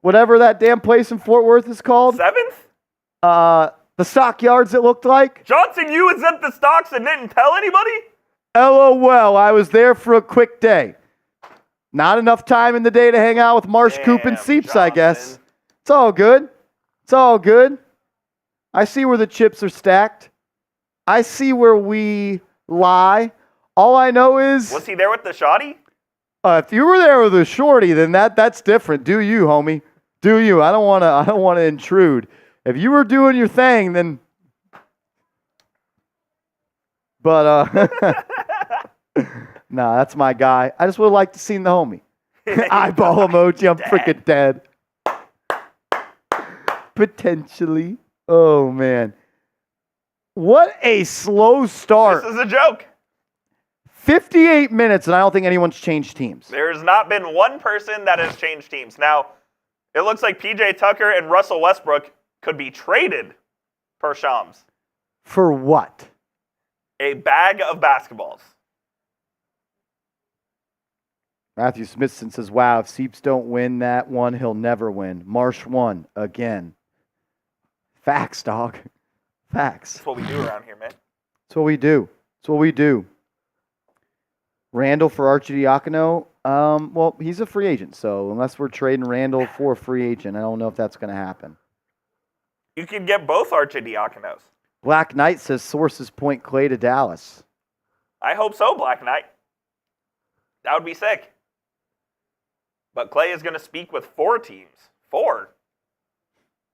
whatever that damn place in Fort Worth is called. 7th? The Stockyards, it looked like. Johnson, you was at the stocks and didn't tell anybody? LOL, I was there for a quick day. Not enough time in the day to hang out with Marsh, Coop, and Seeps, Johnson. I guess. It's all good. It's all good. I see where the chips are stacked. I see where we lie. All I know is... Was he there with the shotty? If you were there with a shorty, then that's different. Do you, homie? Do you? I don't want to intrude. If you were doing your thing, then. But nah, that's my guy. I just would like to see the homie. Eyeball emoji. I'm freaking dead. Potentially. Oh man. What a slow start. This is a joke. 58 minutes, and I don't think anyone's changed teams. There's not been one person that has changed teams. Now, it looks like PJ Tucker and Russell Westbrook could be traded per Shams. For what? A bag of basketballs. Matthew Smithson says, wow, if Seeps don't win that one, he'll never win. Marsh won again. Facts, dog. Facts. That's what we do around here, man. That's what we do. That's what we do. Randall for Arcidiacono. Well, he's a free agent, so unless we're trading Randall for a free agent, I don't know if that's going to happen. You could get both Arcidiaconos. Black Knight says sources point Clay to Dallas. I hope so, Black Knight. That would be sick. But Clay is going to speak with 4 teams. 4.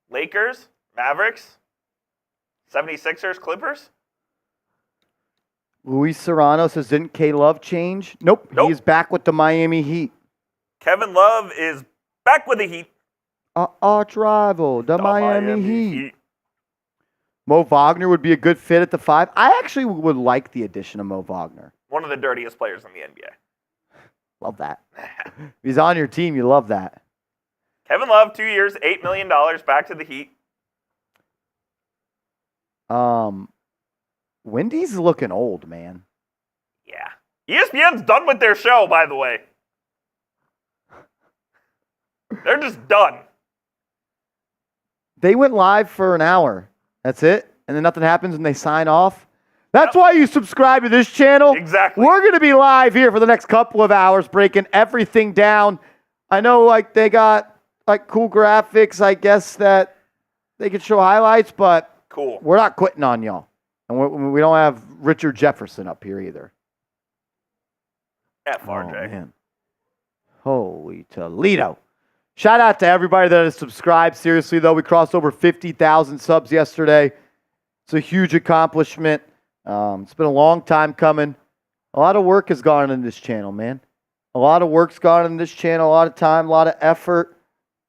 Lakers, Mavericks, 76ers, Clippers. Luis Serrano says, didn't K-Love change? Nope. He is back with the Miami Heat. Kevin Love is back with the Heat. Arch rival, the Miami Heat. Mo Wagner would be a good fit at the 5. I actually would like the addition of Mo Wagner. One of the dirtiest players in the NBA. Love that. If he's on your team, you love that. Kevin Love, 2 years, $8 million, back to the Heat. Wendy's looking old, man. Yeah. ESPN's done with their show, by the way. They're just done. They went live for an hour. That's it. And then nothing happens and they sign off. That's why you subscribe to this channel. Exactly. We're going to be live here for the next couple of hours, breaking everything down. I know like they got like cool graphics, I guess, that they could show highlights, but cool. We're not quitting on y'all. And we don't have Richard Jefferson up here either. FRJ. Oh, man. Holy Toledo. Shout out to everybody that has subscribed. Seriously, though, we crossed over 50,000 subs yesterday. It's a huge accomplishment. It's been a long time coming. A lot of work has gone into this channel, man. A lot of work's gone into this channel, a lot of time, a lot of effort.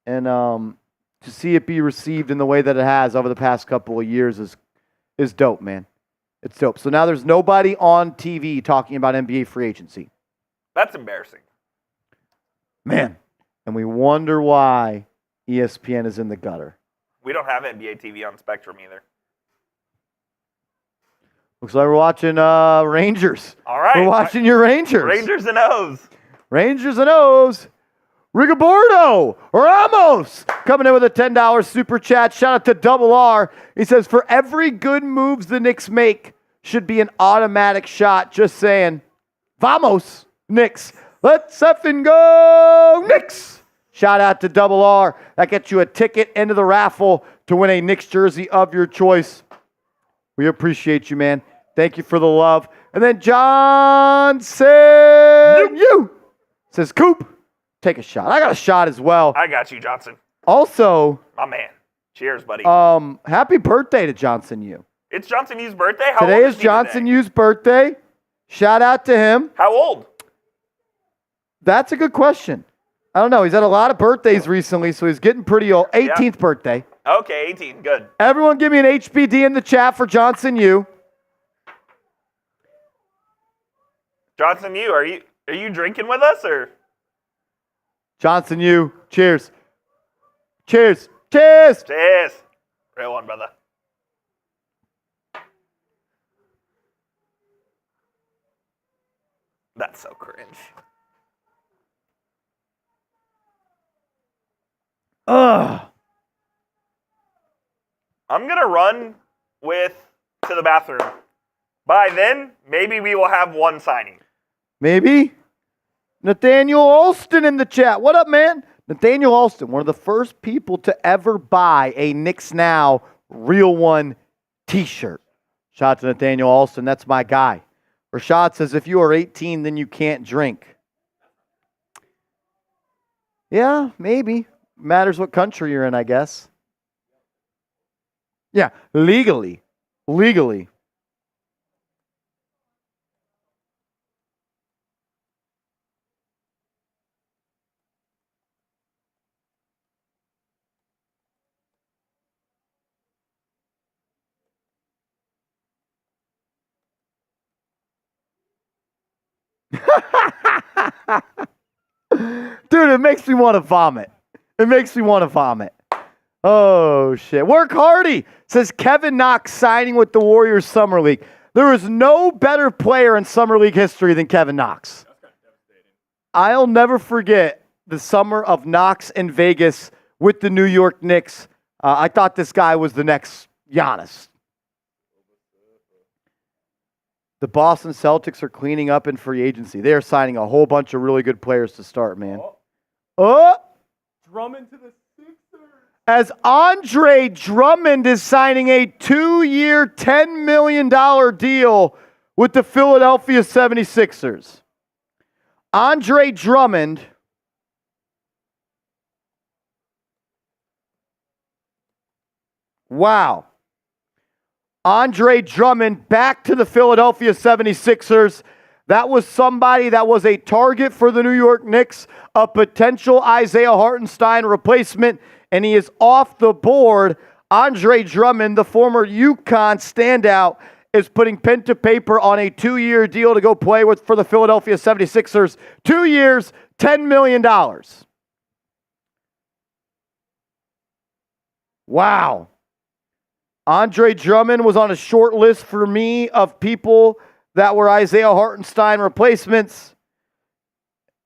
And to see it be received in the way that it has over the past couple of years is dope, man. It's dope. So now there's nobody on TV talking about NBA free agency. That's embarrassing. Man. And we wonder why ESPN is in the gutter. We don't have NBA TV on Spectrum either. Looks like we're watching Rangers. All right. We're watching your Rangers. Rangers and O's. Rangers and O's. Rigoberto Ramos coming in with a $10 super chat. Shout out to Double R. He says, for every good moves the Knicks make should be an automatic shot. Just saying. Vamos, Knicks. Let's effing go, Knicks. Shout out to Double R. That gets you a ticket into the raffle to win a Knicks jersey of your choice. We appreciate you, man. Thank you for the love. And then John said, you says, Coop, take a shot. I got a shot as well. I got you, Johnson. Also, my man. Cheers, buddy. Happy birthday to Johnson Yu. It's Johnson Yu's birthday? How Today old is Johnson Yu's birthday. Shout out to him. How old? That's a good question. I don't know. He's had a lot of birthdays recently, so he's getting pretty old. 18th birthday. Okay, 18. Good. Everyone give me an HBD in the chat for Johnson Yu. Johnson Yu, are you drinking with us or? Johnson Yu, cheers. Cheers. Cheers. Cheers. Real one, brother. That's so cringe. Ugh. I'm going to run to the bathroom. By then, maybe we will have one signing. Maybe. Nathaniel Alston in the chat. What up, man? Nathaniel Alston, one of the first people to ever buy a Knicks Now Real One t-shirt. Shout out to Nathaniel Alston. That's my guy. Rashad says, if you are 18, then you can't drink. Yeah, maybe. Matters what country you're in, I guess. Yeah, legally. Legally. Dude, it makes me want to vomit. It makes me want to vomit. Oh, shit. Work Hardy says Kevin Knox signing with the Warriors Summer League. There is no better player in Summer League history than Kevin Knox. I'll never forget the summer of Knox in Vegas with the New York Knicks. I thought this guy was the next Giannis. The Boston Celtics are cleaning up in free agency. They are signing a whole bunch of really good players to start, man. Oh! Drummond to the Sixers. As Andre Drummond is signing a 2-year, $10 million deal with the Philadelphia 76ers. Andre Drummond wow. Andre Drummond back to the Philadelphia 76ers. That was somebody that was a target for the New York Knicks, a potential Isaiah Hartenstein replacement, and he is off the board. Andre Drummond, the former UConn standout, is putting pen to paper on a 2-year deal to go play for the Philadelphia 76ers. 2 years, $10 million. Wow. Andre Drummond was on a short list for me of people that were Isaiah Hartenstein replacements.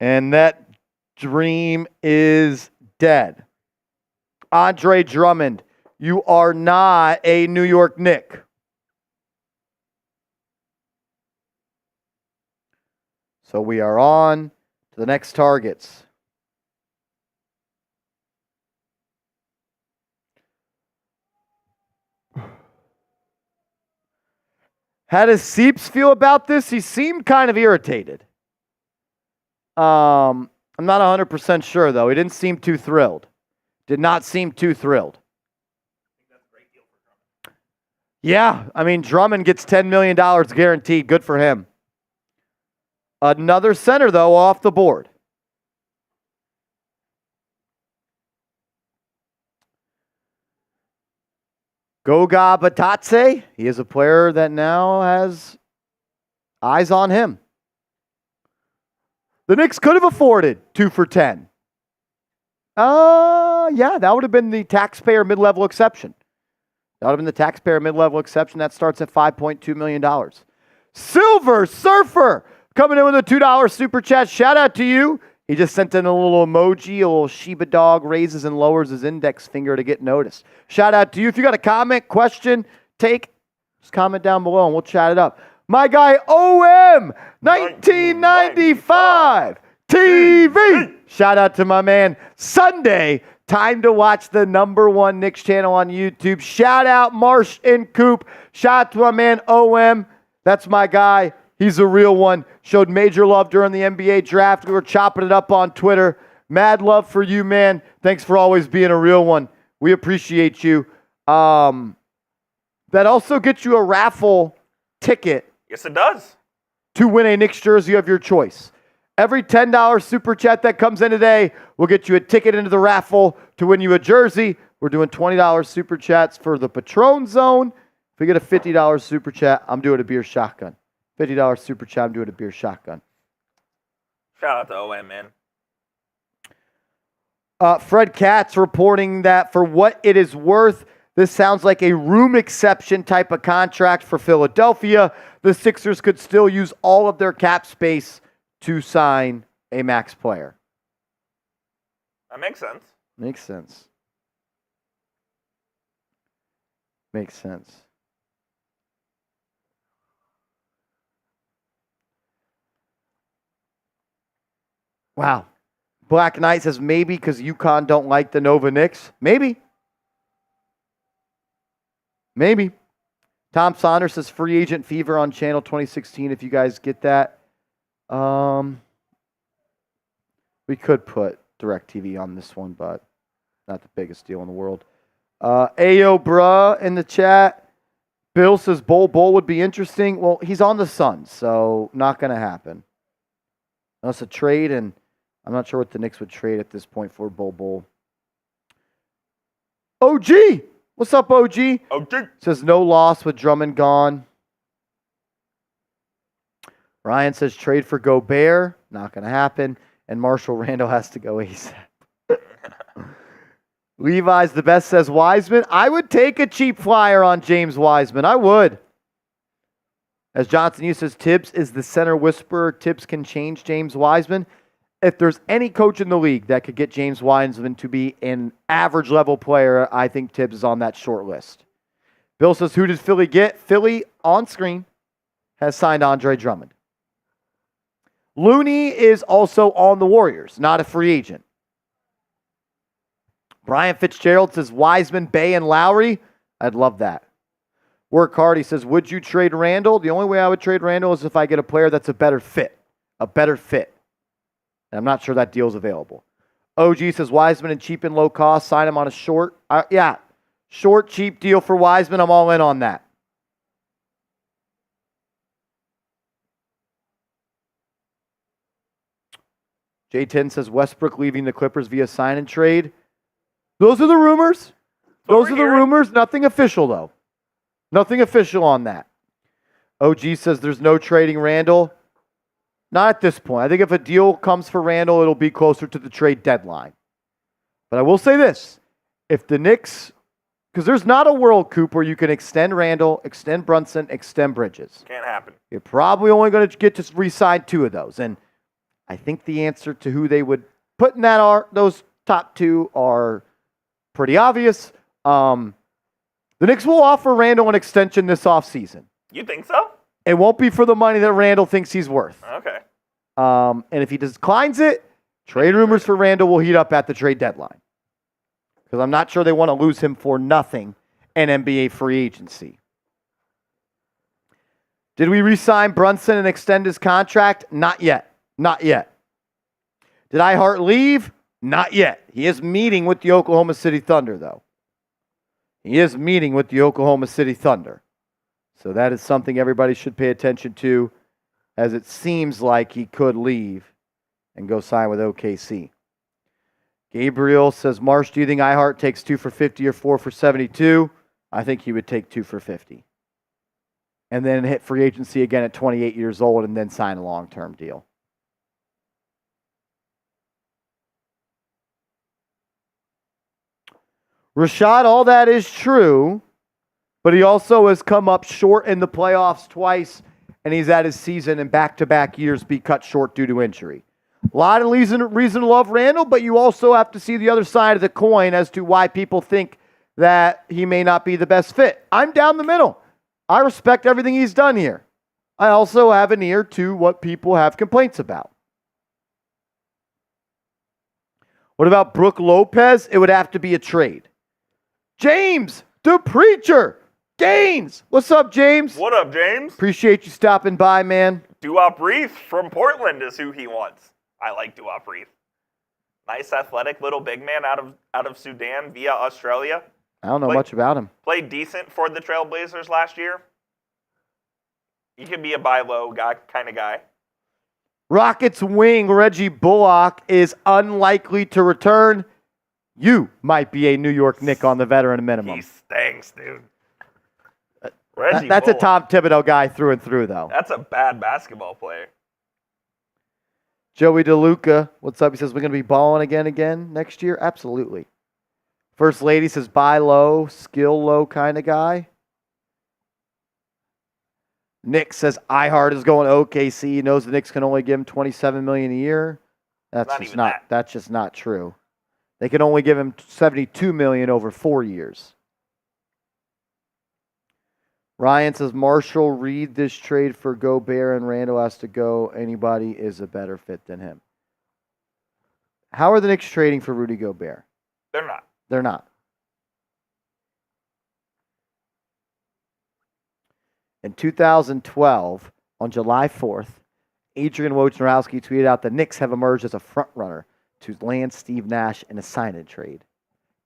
And that dream is dead. Andre Drummond, you are not a New York Knick. So we are on to the next targets. How does Seeps feel about this? He seemed kind of irritated. I'm not 100% sure, though. He didn't seem too thrilled. Did not seem too thrilled. Yeah, I mean, Drummond gets $10 million guaranteed. Good for him. Another center, though, off the board. Goga Batatse, he is a player that now has eyes on him. The Knicks could have afforded 2 for $10. Yeah, that would have been the taxpayer mid-level exception. That would have been the taxpayer mid-level exception. That starts at $5.2 million. Silver Surfer coming in with a $2 super chat. Shout out to you. He just sent in a little emoji, a little Shiba dog raises and lowers his index finger to get noticed. Shout out to you. If you got a comment, question, take, just comment down below and we'll chat it up. My guy OM 1995 TV. Shout out to my man Sunday. Time to watch the #1 Knicks channel on YouTube. Shout out Marsh and Coop. Shout out to my man OM. That's my guy. He's a real one. Showed major love during the NBA draft. We were chopping it up on Twitter. Mad love for you, man. Thanks for always being a real one. We appreciate you. That also gets you a raffle ticket. Yes, it does. To win a Knicks jersey of your choice. Every $10 super chat that comes in today will get you a ticket into the raffle to win you a jersey. We're doing $20 super chats for the Patron Zone. If we get a $50 super chat, I'm doing a beer shotgun. $50 super chat, I'm doing a beer shotgun. Shout out to OM, man. Fred Katz reporting that for what it is worth, this sounds like a room exception type of contract for Philadelphia. The Sixers could still use all of their cap space to sign a max player. That makes sense. Makes sense. Makes sense. Wow. Black Knight says maybe because UConn don't like the Nova Knicks. Maybe. Maybe. Tom Saunders says free agent fever on channel 2016 if you guys get that. We could put DirecTV on this one, but not the biggest deal in the world. Ayo bruh in the chat. Bill says Bol would be interesting. Well, he's on the Suns, so not going to happen. Unless a trade, and I'm not sure what the Knicks would trade at this point for Bol. OG! What's up, OG? OG. Says no loss with Drummond gone. Ryan says trade for Gobert. Not going to happen. And Marshall Randall has to go ASAP. Levi's the best says Wiseman. I would take a cheap flyer on James Wiseman. I would. As Johnson Hughes says, Tibbs is the center whisperer. Tibbs can change James Wiseman. If there's any coach in the league that could get James Wiseman to be an average level player, I think Tibbs is on that short list. Bill says, who does Philly get? Philly, on screen, has signed Andre Drummond. Looney is also on the Warriors, not a free agent. Brian Fitzgerald says Wiseman, Bay, and Lowry. I'd love that. Work hard. He says, would you trade Randall? The only way I would trade Randall is if I get a player that's a better fit. A better fit. And I'm not sure that deal's available. OG says Wiseman and cheap and low cost. Sign him on a short. Short, cheap deal for Wiseman. I'm all in on that. J10 says Westbrook leaving the Clippers via sign and trade. Those are the rumors. Those are the rumors. Nothing official, though. Nothing official on that. OG says there's no trading Randall. Not at this point. I think if a deal comes for Randall, it'll be closer to the trade deadline. But I will say this. If the Knicks, because there's not a world, Coop, where you can extend Randall, extend Brunson, extend Bridges. Can't happen. You're probably only going to get to re-sign 2 of those. And I think the answer to who they would put in those top 2 are pretty obvious. The Knicks will offer Randall an extension this offseason. You think so? It won't be for the money that Randall thinks he's worth. Okay. And if he declines it, trade rumors for Randall will heat up at the trade deadline. Because I'm not sure they want to lose him for nothing in NBA free agency. Did we re-sign Brunson and extend his contract? Not yet. Not yet. Did Ihart leave? Not yet. He is meeting with the Oklahoma City Thunder, though. He is meeting with the Oklahoma City Thunder. So that is something everybody should pay attention to, as it seems like he could leave and go sign with OKC. Gabriel says, Marsh, do you think Ihart takes 2 for 50 or 4 for 72? I think he would take 2 for 50. And then hit free agency again at 28 years old and then sign a long-term deal. Rashad, all that is true, but he also has come up short in the playoffs twice, and he's had his season in back-to-back years be cut short due to injury. A lot of reason to love Randall, but you also have to see the other side of the coin as to why people think that he may not be the best fit. I'm down the middle. I respect everything he's done here. I also have an ear to what people have complaints about. What about Brook Lopez? It would have to be a trade. James, the preacher, Gaines. What's up, James? What up, James? Appreciate you stopping by, man. Duop Reith from Portland is who he wants. I like Duop Reith. Nice athletic little big man out of Sudan via Australia. I don't know much about him. Played decent for the Trailblazers last year. He could be a buy low guy kind of guy. Rockets wing Reggie Bullock is unlikely to return. You might be a New York Knick on the veteran minimum. He stinks, dude. That's a Tom Thibodeau guy through and through, though. That's a bad basketball player. Joey DeLuca, what's up? He says, we're going to be balling again next year? Absolutely. First Lady says, buy low, skill low kind of guy. Nick says Ihart is going to OKC. He knows the Knicks can only give him $27 million a year. That's just not true. They can only give him $72 million over 4 years. Ryan says Marshall, read this trade for Gobert and Randall has to go. Anybody is a better fit than him. How are the Knicks trading for Rudy Gobert? They're not. They're not. In 2012, on July 4th, Adrian Wojnarowski tweeted out the Knicks have emerged as a front-runner to land Steve Nash in a sign-in trade.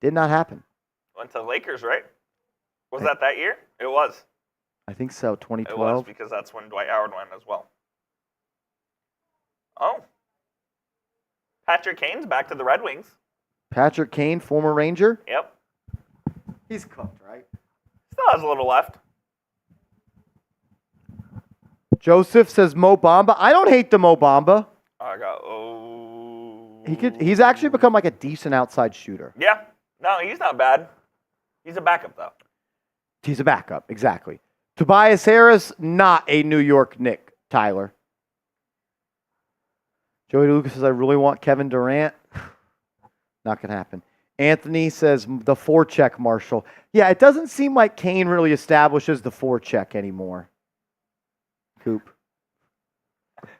Did not happen. Went to the Lakers, right? Was that year? It was. I think so, 2012. It was because that's when Dwight Howard went as well. Oh. Patrick Kane's back to the Red Wings. Patrick Kane, former Ranger? Yep. He's cooked, right? Still has a little left. Joseph says Mo Bamba. I don't hate the Mo Bamba. He's actually become like a decent outside shooter. Yeah. No, he's not bad. He's a backup, though. He's a backup, exactly. Tobias Harris, not a New York Knick, Tyler. Joey Lucas says, I really want Kevin Durant. Not going to happen. Anthony says, the forecheck, Marshall. Yeah, it doesn't seem like Kane really establishes the forecheck anymore. Coop.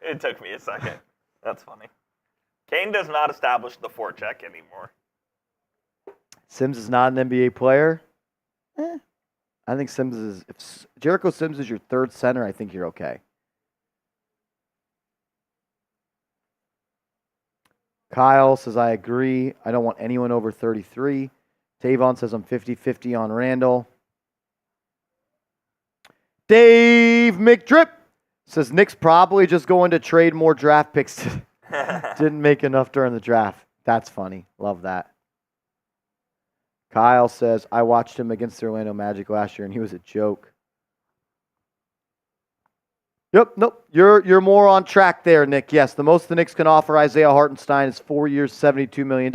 It took me a second. That's funny. Kane does not establish the forecheck anymore. Sims is not an NBA player. I think Sims is. If Jericho Sims is your third center, I think you're okay. Kyle says, I agree. I don't want anyone over 33. Tavon says, I'm 50-50 on Randall. Dave McDrip says, Knicks probably just going to trade more draft picks. Didn't make enough during the draft. That's funny. Love that. Kyle says, I watched him against the Orlando Magic last year, and he was a joke. Yep, nope. You're more on track there, Nick. Yes, the most the Knicks can offer Isaiah Hartenstein is 4 years, $72 million.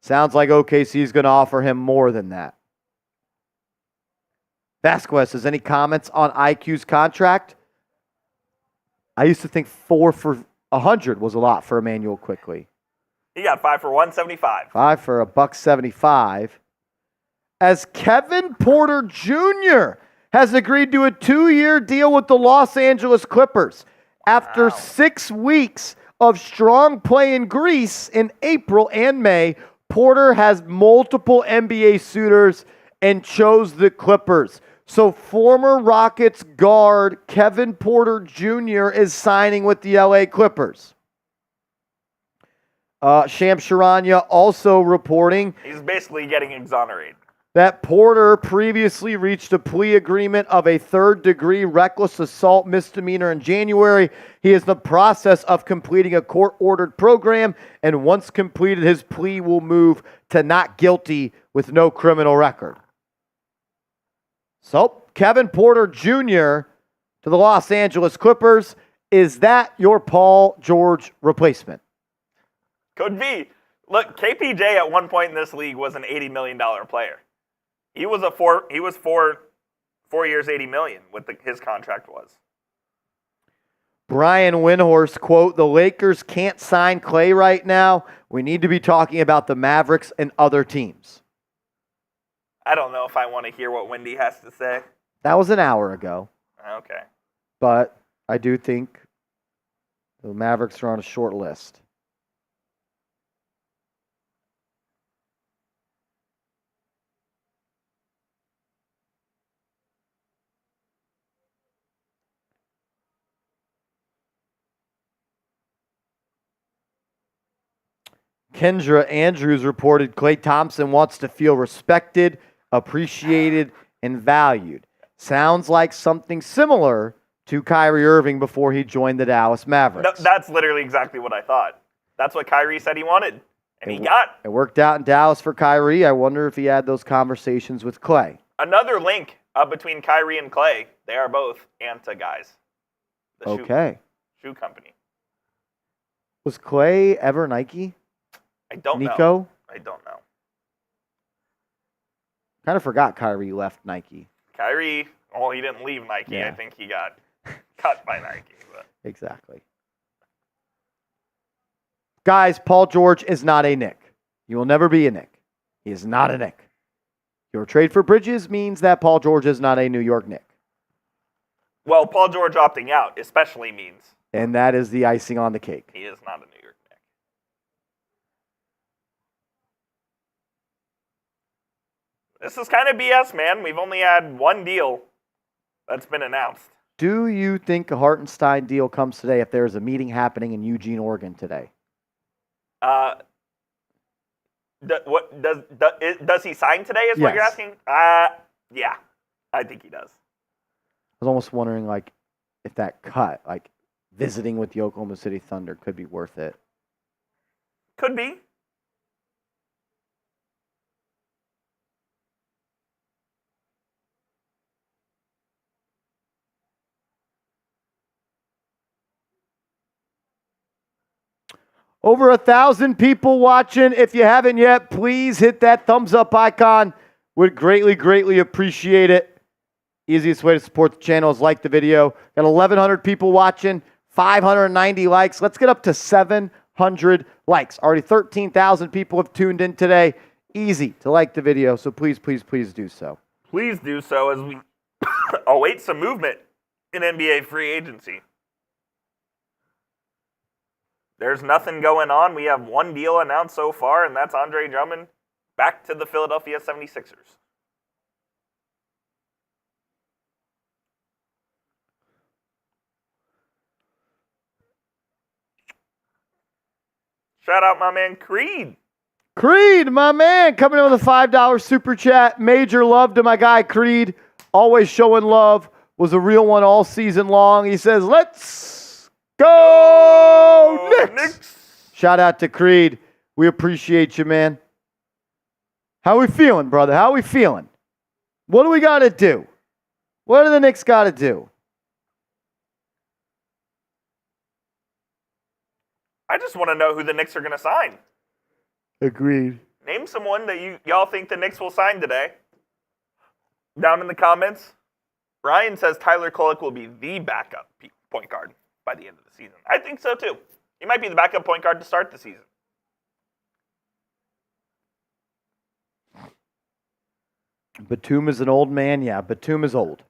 Sounds like OKC is going to offer him more than that. Vasquez says, any comments on IQ's contract? I used to think 4 for 100 was a lot for Emmanuel Quickley. He got 5 for 175. 5 for $175. As Kevin Porter Jr. has agreed to a 2-year deal with the Los Angeles Clippers. After 6 weeks of strong play in Greece in April and May, Porter has multiple NBA suitors and chose the Clippers. So former Rockets guard Kevin Porter Jr. is signing with the LA Clippers. Shams Charania also reporting he's basically getting exonerated. That Porter previously reached a plea agreement of a third-degree reckless assault misdemeanor in January. He is in the process of completing a court-ordered program, and once completed, his plea will move to not guilty with no criminal record. So, Kevin Porter Jr. to the Los Angeles Clippers. Is that your Paul George replacement? Could be. Look, KPJ at one point in this league was an $80 million player. He was 4 years, $80 million. What his contract was. Brian Windhorst, quote, the Lakers can't sign Clay right now. We need to be talking about the Mavericks and other teams. I don't know if I want to hear what Wendy has to say. That was an hour ago. Okay. But I do think the Mavericks are on a short list. Kendra Andrews reported Klay Thompson wants to feel respected, appreciated, and valued. Sounds like something similar to Kyrie Irving before he joined the Dallas Mavericks. No, that's literally exactly what I thought. That's what Kyrie said he wanted, and he got. It worked out in Dallas for Kyrie. I wonder if he had those conversations with Klay. Another link between Kyrie and Klay. They are both Anta guys. The shoe company. Was Klay ever Nike? I don't know. Nico? I don't know. Kind of forgot Kyrie left Nike. Kyrie Well, he didn't leave Nike. Yeah. I think he got cut by Nike. But. Exactly. Guys, Paul George is not a Knick. He will never be a Knick. He is not a Knick. Your trade for Bridges means that Paul George is not a New York Knick. Well, Paul George opting out especially means. And that is the icing on the cake. He is not a New York Knick. This is kind of BS, man. We've only had one deal that's been announced. Do you think a Hartenstein deal comes today if there's a meeting happening in Eugene, Oregon today? Does he sign today is what you're Yes. asking? Yeah, I think he does. I was almost wondering, like, if that cut, like, visiting with the Oklahoma City Thunder could be worth it. Could be. Over 1,000 people watching. If you haven't yet, please hit that thumbs up icon. Would greatly, greatly appreciate it. Easiest way to support the channel is like the video. Got 1,100 people watching, 590 likes. Let's get up to 700 likes. Already 13,000 people have tuned in today. Easy to like the video, so please, please, please do so. Please do so as we await some movement in NBA free agency. There's nothing going on. We have one deal announced so far, and that's Andre Drummond back to the Philadelphia 76ers. Shout out my man Creed. Creed, my man, coming in with a $5 super chat. Major love to my guy Creed. Always showing love. Was a real one all season long. He says, let's go Knicks. Shout out to Creed. We appreciate you, man. How we feeling, brother? How we feeling? What do we got to do? What do the Knicks got to do? I just want to know who the Knicks are going to sign. Agreed. Name someone that y'all think the Knicks will sign today. Down in the comments. Ryan says Tyler Kolek will be the backup point guard by the end of the season. I think so too. He might be the backup point guard to start the season. Batum is an old man. Yeah, Batum is old.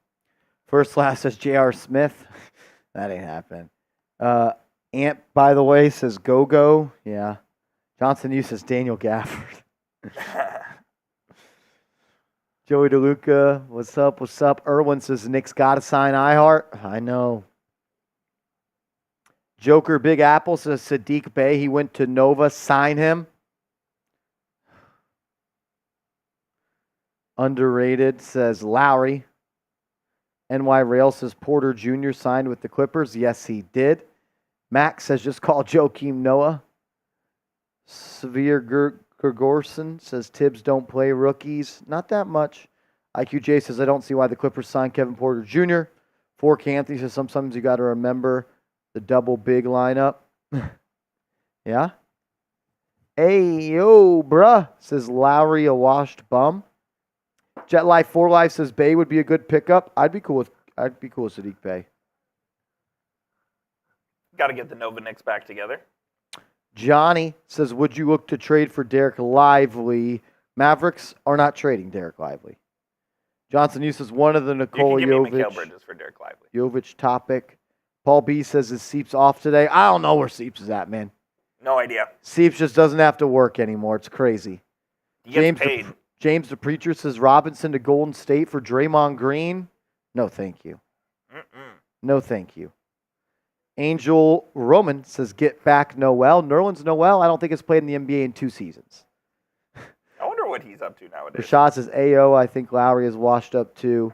First class says J.R. Smith. That ain't happening. Ant, by the way, says go-go. Yeah. Johnson Hughes says Daniel Gafford. Joey DeLuca, what's up? What's up? Erwin says Knicks got to sign iHeart. I know. Joker Big Apple says Sadiq Bey. He went to Nova. Sign him. Underrated says Lowry. NY Rail says Porter Jr. signed with the Clippers. Yes, he did. Max says just call Joakim Noah. Severe Gregorson says Tibbs don't play rookies. Not that much. IQJ says I don't see why the Clippers signed Kevin Porter Jr. Fork Anthony says sometimes you got to remember the double big lineup. Yeah. Hey, yo, bruh, says Lowry, a washed bum. Jet Life 4 Life says Bay would be a good pickup. I'd be cool with Sadiq Bey. Got to get the Nova Knicks back together. Johnny says, would you look to trade for Derek Lively? Mavericks are not trading Derek Lively. Johnson uses one of the Nikola you can give me Mikal Bridges for Derek Lively. Jovic topic. Paul B says, is Seeps off today? I don't know where Seeps is at, man. No idea. Seeps just doesn't have to work anymore. It's crazy. He gets paid. James the Preacher says, Robinson to Golden State for Draymond Green? No, thank you. No, thank you. Angel Roman says, get back Noel. Nerlens Noel, I don't think has played in the NBA in 2 seasons. I wonder what he's up to nowadays. Rashad says, AO, I think Lowry is washed up too.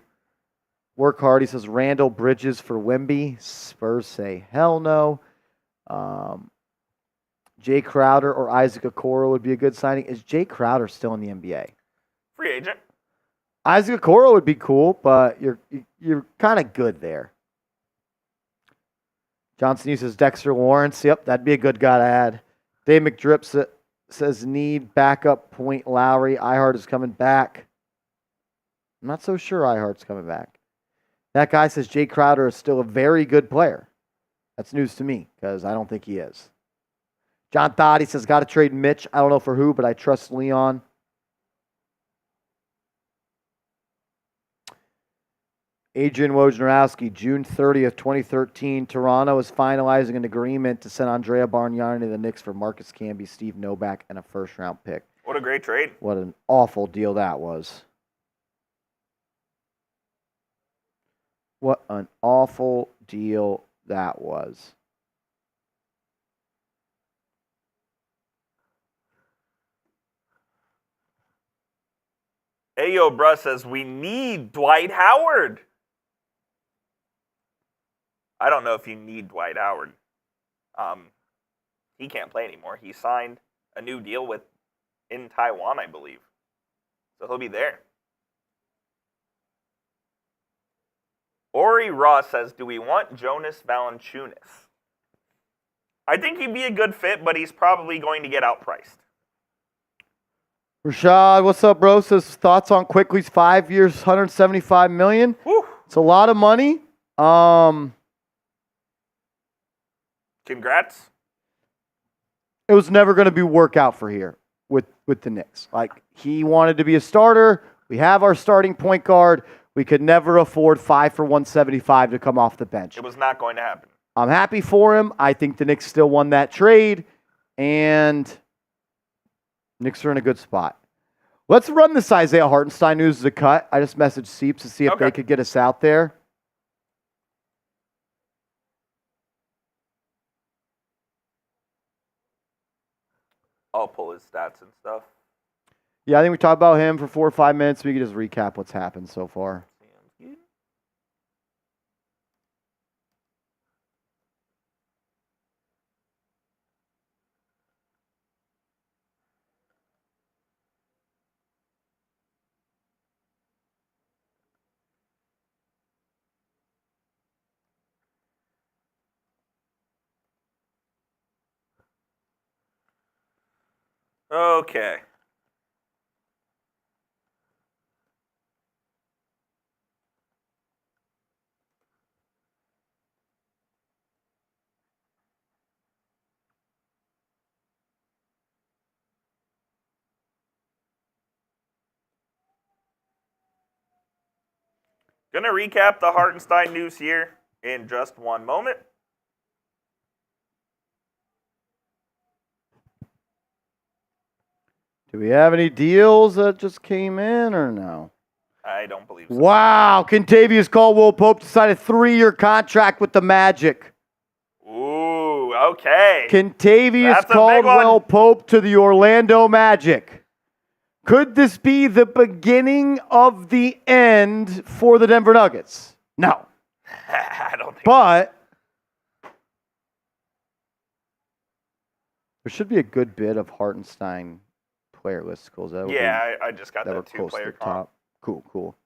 Work hard. He says, Randall Bridges for Wemby. Spurs say, hell no. Jay Crowder or Isaac Okoro would be a good signing. Is Jay Crowder still in the NBA? Free agent. Isaac Okoro would be cool, but you're kind of good there. Johnson uses Dexter Lawrence. Yep, that'd be a good guy to add. Dave McDrip says need backup point Lowry. iHeart is coming back. I'm not so sure iHeart's coming back. That guy says Jay Crowder is still a very good player. That's news to me because I don't think he is. John Thought, he says, got to trade Mitch. I don't know for who, but I trust Leon. Adrian Wojnarowski, June 30th, 2013. Toronto is finalizing an agreement to send Andrea Bargnani to the Knicks for Marcus Camby, Steve Novak, and a first-round pick. What a great trade. What an awful deal that was. What an awful deal that was. Ayo Bruh says, we need Dwight Howard. I don't know if you need Dwight Howard. He can't play anymore. He signed a new deal in Taiwan, I believe. So he'll be there. Ori Ross says, do we want Jonas Valanciunas? I think he'd be a good fit, but he's probably going to get outpriced. Rashad, what's up, bro? Says thoughts on Quickly's 5 years, $175 million. Whew. It's a lot of money. Congrats. It was never going to be work out for here with the Knicks. Like, he wanted to be a starter. We have our starting point guard. We could never afford 5 for $175 to come off the bench. It was not going to happen. I'm happy for him. I think the Knicks still won that trade, and Knicks are in a good spot. Let's run this Isaiah Hartenstein news as a cut. I just messaged Seeps to see if they could get us out there. I'll pull his stats and stuff. Yeah, I think we talked about him for 4 or 5 minutes. We can just recap what's happened so far. Okay. Gonna recap the Hartenstein news here in just one moment. Do we have any deals that just came in or no? I don't believe so. Wow, Kentavious Caldwell-Pope signed a 3-year contract with the Magic. Ooh, okay. Kentavious Caldwell-Pope to the Orlando Magic. Could this be the beginning of the end for the Denver Nuggets? No. I don't think But there should be a good bit of Hartenstein player listicles. I just got that 2-player comp. Cool.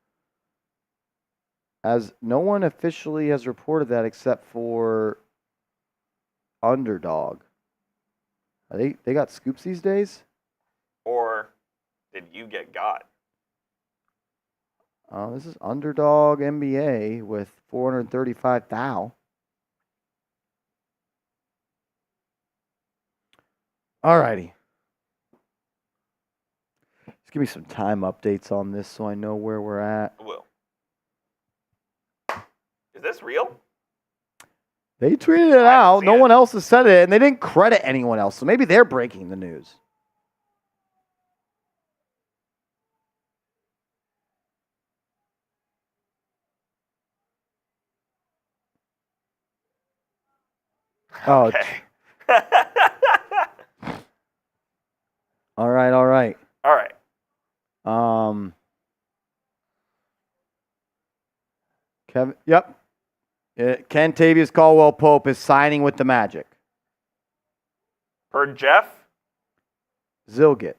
As no one officially has reported that except for Underdog. They got scoops these days? Or did you get got? This is Underdog NBA with 435 thou. Alrighty. Just give me some time updates on this so I know where we're at. I will. Is this real? They tweeted it out. No one else has said it, and they didn't credit anyone else. So maybe they're breaking the news. Okay. All right. All right. Kevin. Yep. Kentavious Caldwell-Pope is signing with the Magic. Per Jeff? Zilgit.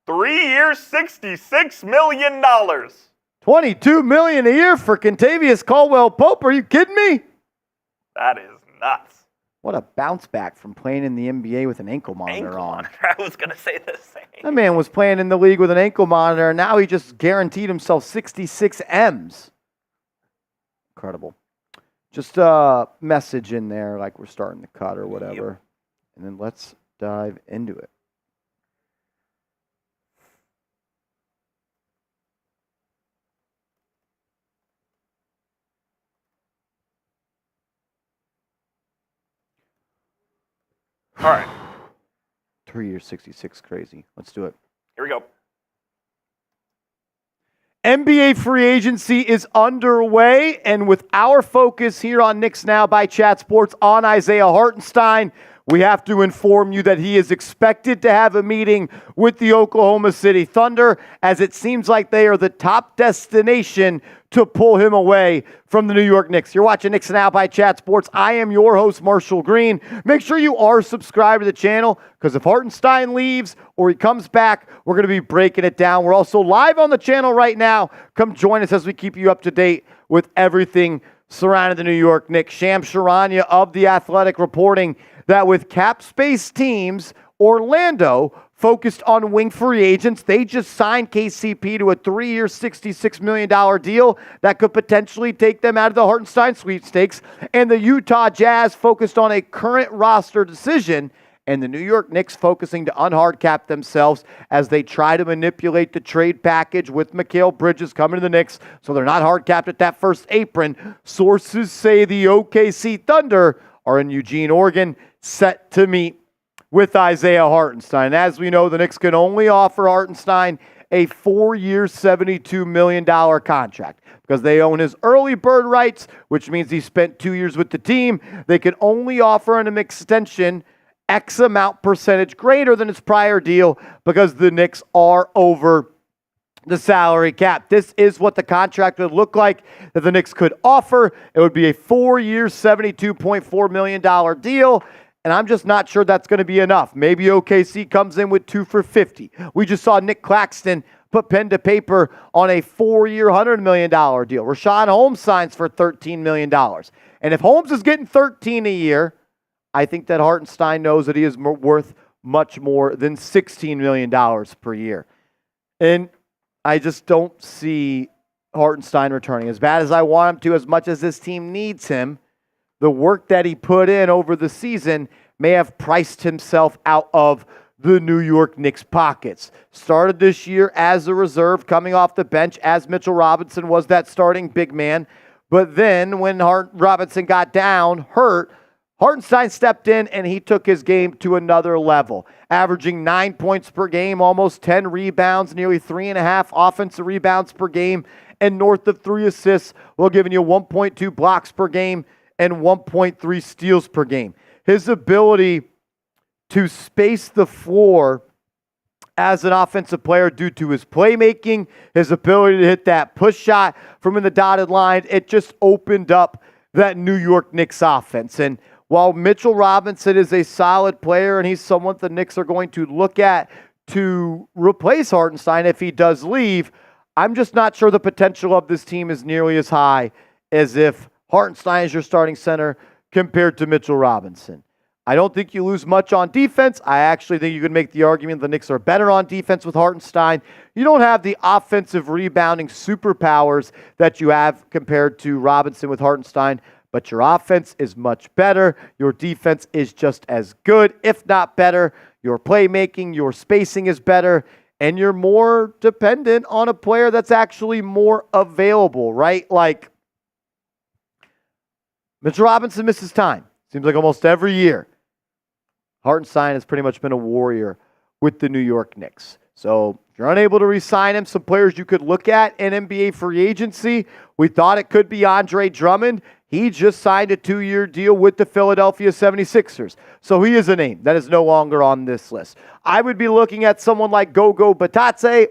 3 years, $66 million. $22 million a year for Kentavious Caldwell-Pope. Are you kidding me? That is nuts. What a bounce back from playing in the NBA with an ankle monitor on. I was going to say the same. That man was playing in the league with an ankle monitor, and now he just guaranteed himself 66 M's. incredible. Just a message in there like we're starting to cut or whatever. Yep. And then let's dive into it. All right. 3 years, 66, crazy. Let's do it. Here we go. NBA free agency is underway, and with our focus here on Knicks Now by Chat Sports on Isaiah Hartenstein, we have to inform you that he is expected to have a meeting with the Oklahoma City Thunder, as it seems like they are the top destination to pull him away from the New York Knicks. You're watching Knicks Now by Chat Sports. I am your host, Marshall Green. Make sure you are subscribed to the channel, because if Hartenstein leaves or he comes back, we're going to be breaking it down. We're also live on the channel right now. Come join us as we keep you up to date with everything surrounding the New York Knicks. Shams Charania of The Athletic reporting that with cap space teams, Orlando focused on wing free agents. They just signed KCP to a 3-year, $66 million deal that could potentially take them out of the Hartenstein sweepstakes. And the Utah Jazz focused on a current roster decision, and the New York Knicks focusing to unhard cap themselves as they try to manipulate the trade package with Mikal Bridges coming to the Knicks, so they're not hard capped at that first apron. Sources say the OKC Thunder are in Eugene, Oregon, set to meet with Isaiah Hartenstein. As we know, the Knicks can only offer Hartenstein a 4-year, $72 million contract because they own his early bird rights, which means he spent 2 years with the team. They can only offer an extension X amount percentage greater than his prior deal because the Knicks are over the salary cap. This is what the contract would look like that the Knicks could offer. It would be a 4-year, $72.4 million deal. And I'm just not sure that's going to be enough. Maybe OKC comes in with 2 for $50. We just saw Nick Claxton put pen to paper on a 4-year, $100 million deal. Rashawn Holmes signs for $13 million. And if Holmes is getting $13 a year, I think that Hartenstein knows that he is worth much more than $16 million per year. And I just don't see Hartenstein returning. As bad as I want him to, as much as this team needs him, the work that he put in over the season may have priced himself out of the New York Knicks pockets. Started this year as a reserve, coming off the bench as Mitchell Robinson was that starting big man. But then when Robinson got down, hurt, Hartenstein stepped in and he took his game to another level, averaging 9 points per game, almost 10 rebounds, nearly 3.5 offensive rebounds per game, and north of 3 assists, while giving you 1.2 blocks per game and 1.3 steals per game. His ability to space the floor as an offensive player due to his playmaking, his ability to hit that push shot from in the dotted line, it just opened up that New York Knicks offense. And while Mitchell Robinson is a solid player and he's someone the Knicks are going to look at to replace Hartenstein if he does leave, I'm just not sure the potential of this team is nearly as high as if Hartenstein is your starting center compared to Mitchell Robinson. I don't think you lose much on defense. I actually think you could make the argument the Knicks are better on defense with Hartenstein. You don't have the offensive rebounding superpowers that you have compared to Robinson with Hartenstein, but your offense is much better. Your defense is just as good, if not better. Your playmaking, your spacing is better, and you're more dependent on a player that's actually more available, right? Like, Mitchell Robinson misses time. Seems like almost every year. Hartenstein has pretty much been a warrior with the New York Knicks. So if you're unable to re-sign him, some players you could look at in NBA free agency. We thought it could be Andre Drummond. He just signed a 2-year deal with the Philadelphia 76ers. So he is a name that is no longer on this list. I would be looking at someone like Goga Bitadze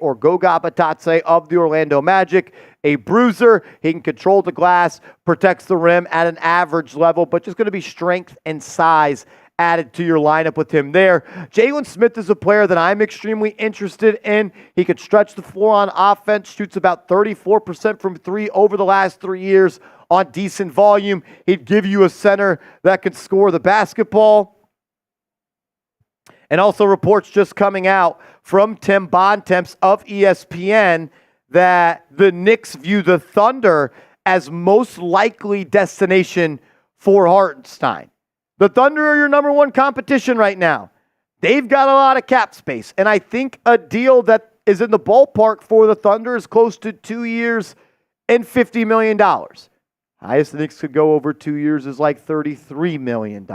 of the Orlando Magic. A bruiser, he can control the glass, protects the rim at an average level, but just going to be strength and size added to your lineup with him there. Jalen Smith is a player that I'm extremely interested in. He could stretch the floor on offense, shoots about 34% from 3 over the last 3 years on decent volume. He'd give you a center that can score the basketball. And also reports just coming out from Tim Bontemps of ESPN that the Knicks view the Thunder as most likely destination for Hartenstein. The Thunder are your number one competition right now. They've got a lot of cap space, and I think a deal that is in the ballpark for the Thunder is close to 2 years and $50 million. Highest the Knicks could go over 2 years is like $33 million.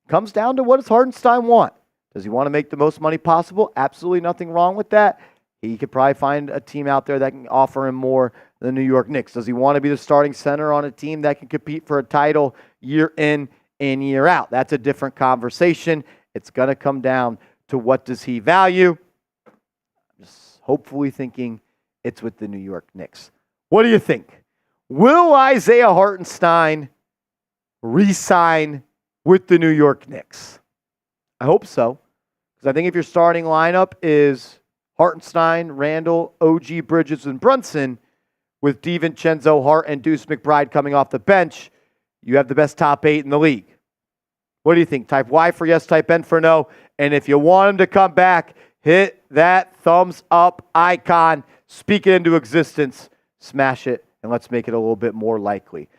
Comes down to what does Hartenstein want? Does he want to make the most money possible? Absolutely nothing wrong with that. He could probably find a team out there that can offer him more than the New York Knicks. Does he want to be the starting center on a team that can compete for a title year in and year out? That's a different conversation. It's going to come down to what does he value. I'm just hopefully thinking it's with the New York Knicks. What do you think? Will Isaiah Hartenstein re-sign with the New York Knicks? I hope so. Because I think if your starting lineup is Hartenstein, Randall, OG, Bridges, and Brunson, with DiVincenzo, Hart, and Deuce McBride coming off the bench, you have the best top 8 in the league. What do you think? Type Y for yes, type N for no. And if you want him to come back, hit that thumbs up icon, speak it into existence, smash it, and let's make it a little bit more likely.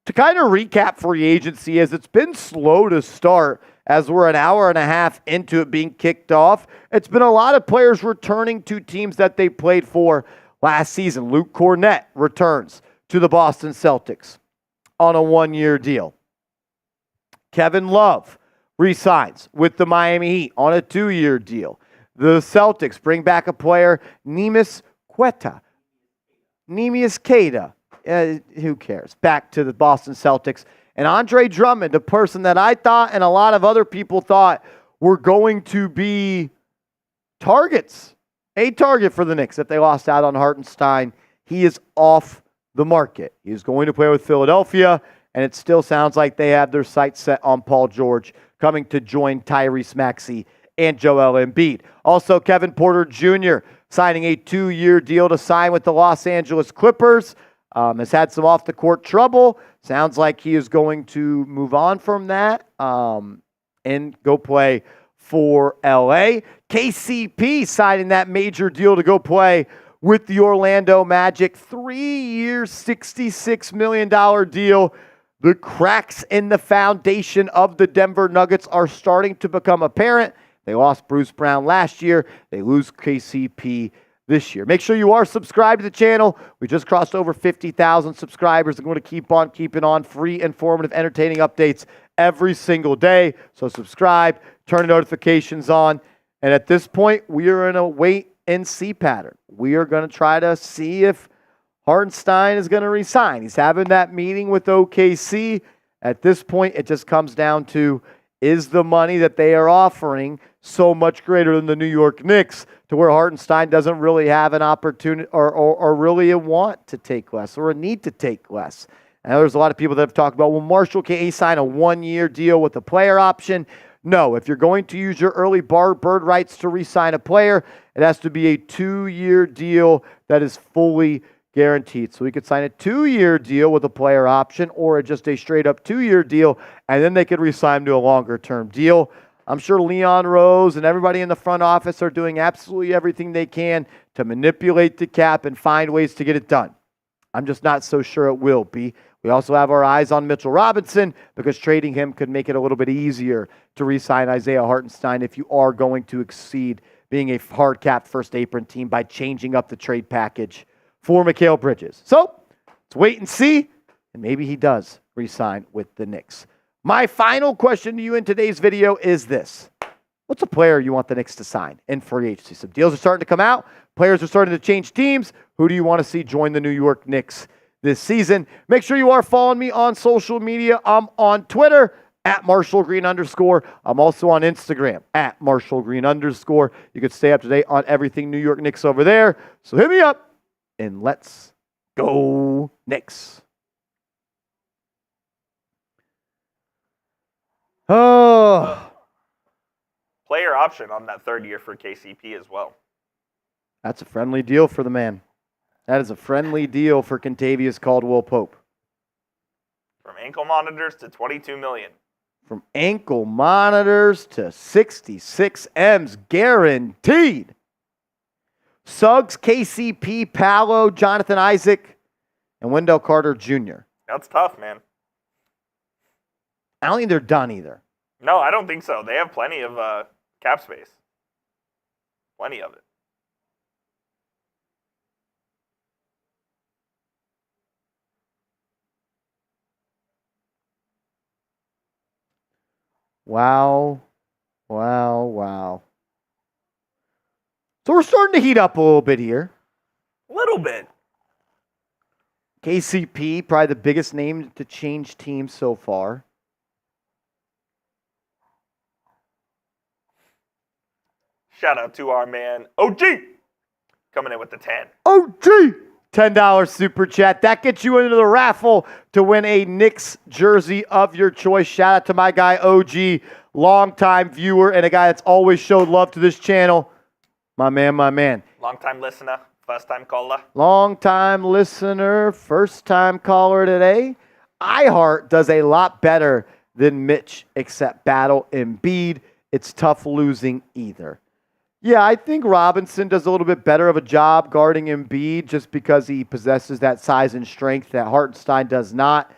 To kind of recap free agency, as it's been slow to start, as we're an hour and a half into it being kicked off, it's been a lot of players returning to teams that they played for last season. Luke Cornett returns to the Boston Celtics on a 1-year deal. Kevin Love re-signs with the Miami Heat on a 2-year deal. The Celtics bring back a player, Neemias Queta. Who cares? Back to the Boston Celtics. And Andre Drummond, a person that I thought and a lot of other people thought were going to be targets. A target for the Knicks if they lost out on Hartenstein. He is off the market. He is going to play with Philadelphia, and it still sounds like they have their sights set on Paul George coming to join Tyrese Maxey and Joel Embiid. Also, Kevin Porter Jr. signing a 2-year deal to sign with the Los Angeles Clippers. Has had some off-the-court trouble. Sounds like he is going to move on from that and go play for L.A. KCP signing that major deal to go play with the Orlando Magic. 3-year, $66 million deal. The cracks in the foundation of the Denver Nuggets are starting to become apparent. They lost Bruce Brown last year. They lose KCP this year. Make sure you are subscribed to the channel. We just crossed over 50,000 subscribers. I'm going to keep on keeping on free, informative, entertaining updates every single day. So subscribe, turn the notifications on. And at this point, we are in a wait and see pattern. We are going to try to see if Hartenstein is going to resign. He's having that meeting with OKC. At this point, it just comes down to, is the money that they are offering so much greater than the New York Knicks to where Hartenstein doesn't really have an opportunity or really a want to take less or a need to take less? And there's a lot of people that have talked about, well, Marshall, can he sign a 1-year deal with a player option? No. If you're going to use your early bird rights to re-sign a player, it has to be a 2-year deal that is fully guaranteed. So we could sign a 2-year deal with a player option or just a straight-up 2-year deal, and then they could re-sign him to a longer-term deal. I'm sure Leon Rose and everybody in the front office are doing absolutely everything they can to manipulate the cap and find ways to get it done. I'm just not so sure it will be. We also have our eyes on Mitchell Robinson because trading him could make it a little bit easier to re-sign Isaiah Hartenstein if you are going to exceed being a hard cap first apron team by changing up the trade package for Mikal Bridges. So let's wait and see, and maybe he does re-sign with the Knicks. My final question to you in today's video is this. What's a player you want the Knicks to sign in free agency? Some deals are starting to come out. Players are starting to change teams. Who do you want to see join the New York Knicks this season? Make sure you are following me on social media. I'm on Twitter at @MarshallGreen_. I'm also on Instagram at @MarshallGreen_. You can stay up to date on everything New York Knicks over there. So hit me up and let's go Knicks. Oh, Player option on that 3rd year for KCP as well. that's a friendly deal for the man. That is a friendly deal for Kentavious Caldwell-Pope. From ankle monitors to $22 million. From ankle monitors to 66 M's guaranteed. Suggs, KCP, Paolo, Jonathan Isaac. and Wendell Carter Jr. That's tough, man. I don't think they're done either. No, I don't think so. They have plenty of cap space. Plenty of it. Wow. Wow. So we're starting to heat up a little bit here. A little bit. KCP, probably the biggest name to change teams so far. Shout out to our man, OG, coming in with the 10. OG! $10 super chat. That gets you into the raffle to win a Knicks jersey of your choice. Shout out to my guy, OG, longtime viewer and a guy that's always showed love to this channel. My man. Long-time listener, first-time caller. Long-time listener, first-time caller today. iHeart does a lot better than Mitch, except battle Embiid. It's tough losing either. Yeah, I think Robinson does a little bit better of a job guarding Embiid just because he possesses that size and strength that Hartenstein does not.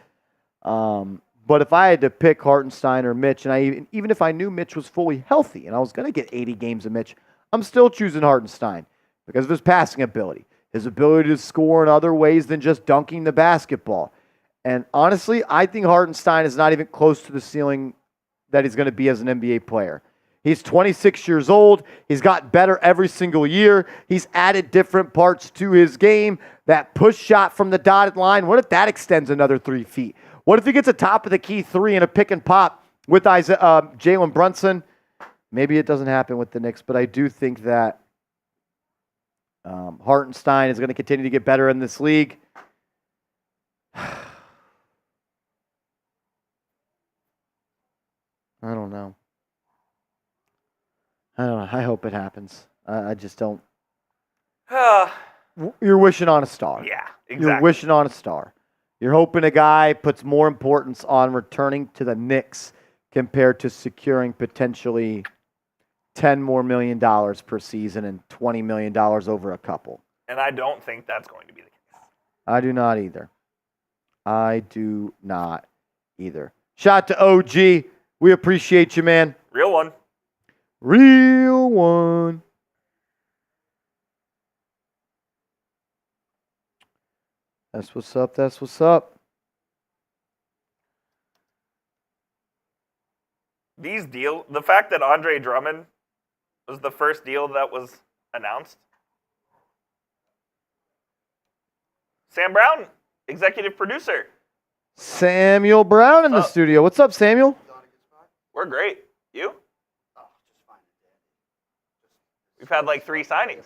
But if I had to pick Hartenstein or Mitch, and even if I knew Mitch was fully healthy and I was going to get 80 games of Mitch, I'm still choosing Hartenstein because of his passing ability, his ability to score in other ways than just dunking the basketball. And honestly, I think Hartenstein is not even close to the ceiling that he's going to be as an NBA player. He's 26 years old. He's got better every single year. He's added different parts to his game. That push shot from the dotted line, what if that extends another 3 feet? What if he gets a top of the key three and a pick and pop with Jalen Brunson? Maybe it doesn't happen with the Knicks, but I do think that Hartenstein is going to continue to get better in this league. I don't know. I hope it happens. I just don't. You're wishing on a star. Yeah, exactly. You're wishing on a star. You're hoping a guy puts more importance on returning to the Knicks compared to securing potentially $10 more million per season and $20 million over a couple. And I don't think that's going to be the case. I do not either. Shout out to OG. We appreciate you, man. Real one. Real one. That's what's up. The fact that Andre Drummond was the first deal that was announced. Sam Brown, executive producer. Samuel Brown in the studio. What's up, Samuel? We're great. You? We've had like 3 signings.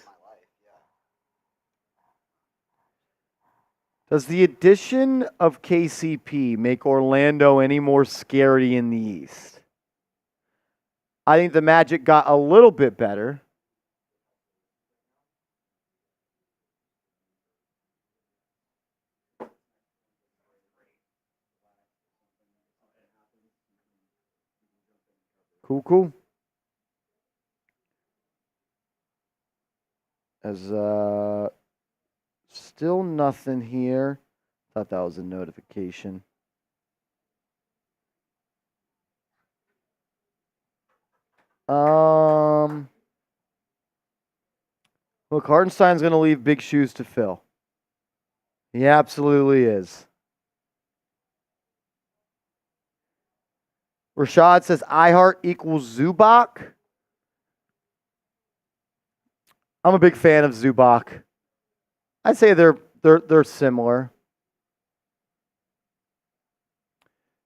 Does the addition of KCP make Orlando any more scary in the East? I think the Magic got a little bit better. Cool. As still nothing here. Thought that was a notification. Look, Hartenstein's going to leave big shoes to fill. He absolutely is. Rashad says iHeart equals Zubac. I'm a big fan of Zubac. I'd say they're similar.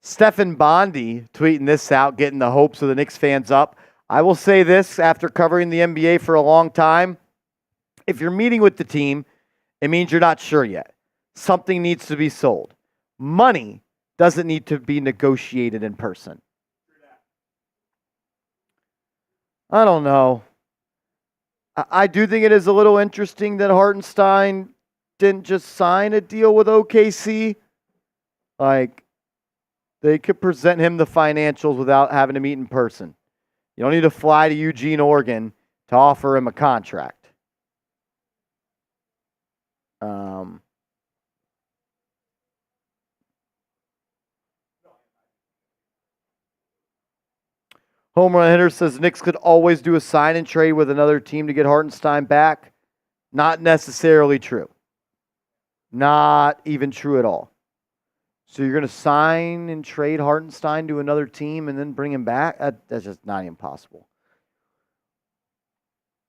Stephen Bondi tweeting this out, getting the hopes of the Knicks fans up. I will say this after covering the NBA for a long time. If you're meeting with the team, it means you're not sure yet. Something needs to be sold. Money doesn't need to be negotiated in person. I don't know. I do think it is a little interesting that Hartenstein didn't just sign a deal with OKC. Like, they could present him the financials without having to meet in person. You don't need to fly to Eugene, Oregon to offer him a contract. Home Run Hitter says Knicks could always do a sign and trade with another team to get Hartenstein back. Not necessarily true. Not even true at all. So you're going to sign and trade Hartenstein to another team and then bring him back? That's just not even possible.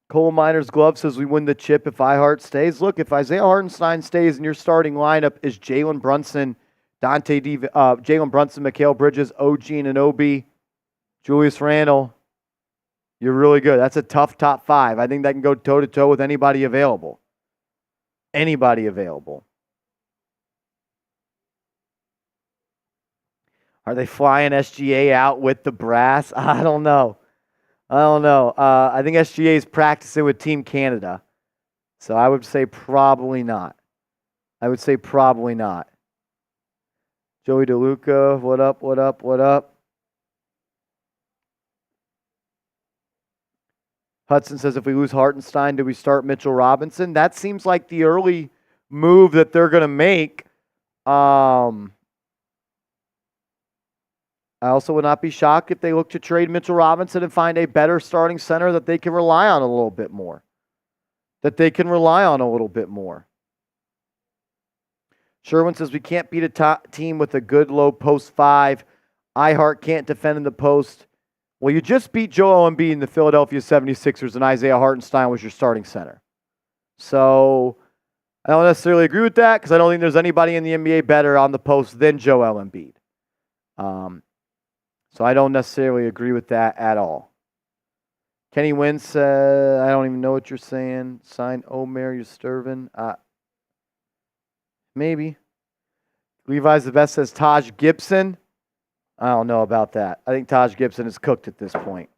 Coal Miner's Glove says we win the chip if iHeart stays. Look, if Isaiah Hartenstein stays and your starting lineup is Jalen Brunson, Jalen Brunson, Mikal Bridges, OG Anunoby, Julius Randle, you're really good. That's a tough top 5. I think that can go toe-to-toe with anybody available. Anybody available. Are they flying SGA out with the brass? I don't know. I think SGA is practicing with Team Canada. So I would say probably not. Joey DeLuca, what up? Hudson says, if we lose Hartenstein, do we start Mitchell Robinson? That seems like the early move that they're going to make. I also would not be shocked if they look to trade Mitchell Robinson and find a better starting center that they can rely on a little bit more. Sherwin says we can't beat a team with a good low post 5. iHeart can't defend in the post. Well, you just beat Joel Embiid in the Philadelphia 76ers and Isaiah Hartenstein was your starting center. So I don't necessarily agree with that because I don't think there's anybody in the NBA better on the post than Joel Embiid. So I don't necessarily agree with that at all. Kenny Wynn said, I don't even know what you're saying. Sign Omer Yasturban. Maybe. Levi's the best says Taj Gibson. I don't know about that. I think Taj Gibson is cooked at this point.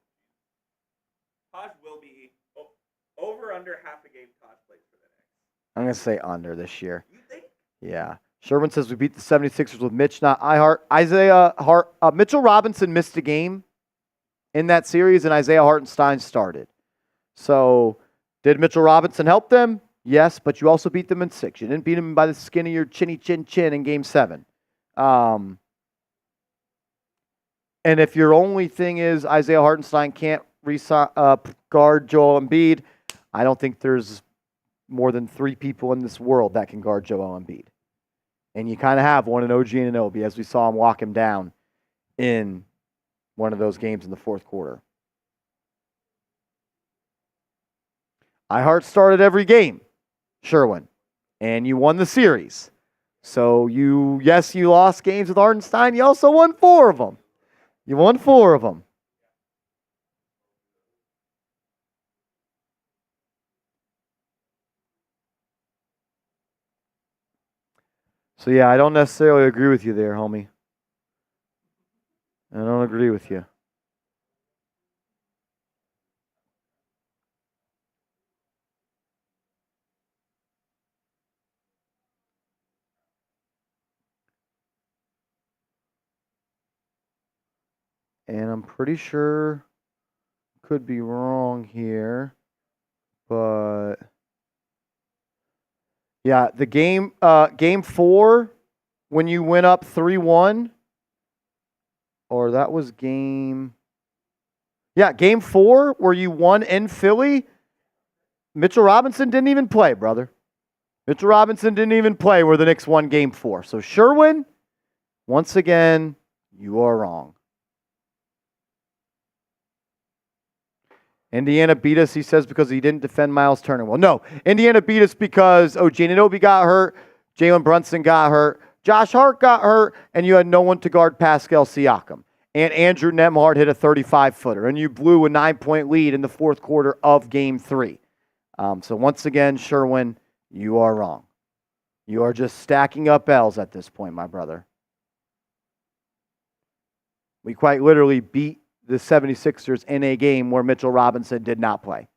Taj will be over under half a game. Taj plays for the Knicks. I'm going to say under this year. You think? Yeah. Sherwin says we beat the 76ers with Mitch, not iHeart. Mitchell Robinson missed a game in that series, and Isaiah Hartenstein started. So did Mitchell Robinson help them? Yes, but you also beat them in 6. You didn't beat them by the skin of your chinny chin chin in Game 7. And if your only thing is Isaiah Hartenstein can't guard Joel Embiid, I don't think there's more than 3 people in this world that can guard Joel Embiid. And you kind of have one in OG Anunoby, as we saw him walk him down in one of those games in the fourth quarter. iHeart started every game, Sherwin, and you won the series. So you lost games with Hartenstein. You also won 4 of them. So, yeah, I don't necessarily agree with you there, homie. I don't agree with you. And I'm pretty sure, could be wrong here, but yeah, the game 4, when you went up 3-1, or that was game 4, where you won in Philly, Mitchell Robinson didn't even play, brother. Mitchell Robinson didn't even play where the Knicks won game 4. So Sherwin, once again, you are wrong. Indiana beat us, he says, because he didn't defend Miles Turner. Well, no. Indiana beat us because OG Anunoby got hurt, Jalen Brunson got hurt, Josh Hart got hurt, and you had no one to guard Pascal Siakam. And Andrew Nembhard hit a 35-footer, and you blew a 9-point lead in the fourth quarter of Game 3. So once again, Sherwin, you are wrong. You are just stacking up L's at this point, my brother. We quite literally beat the 76ers in a game where Mitchell Robinson did not play.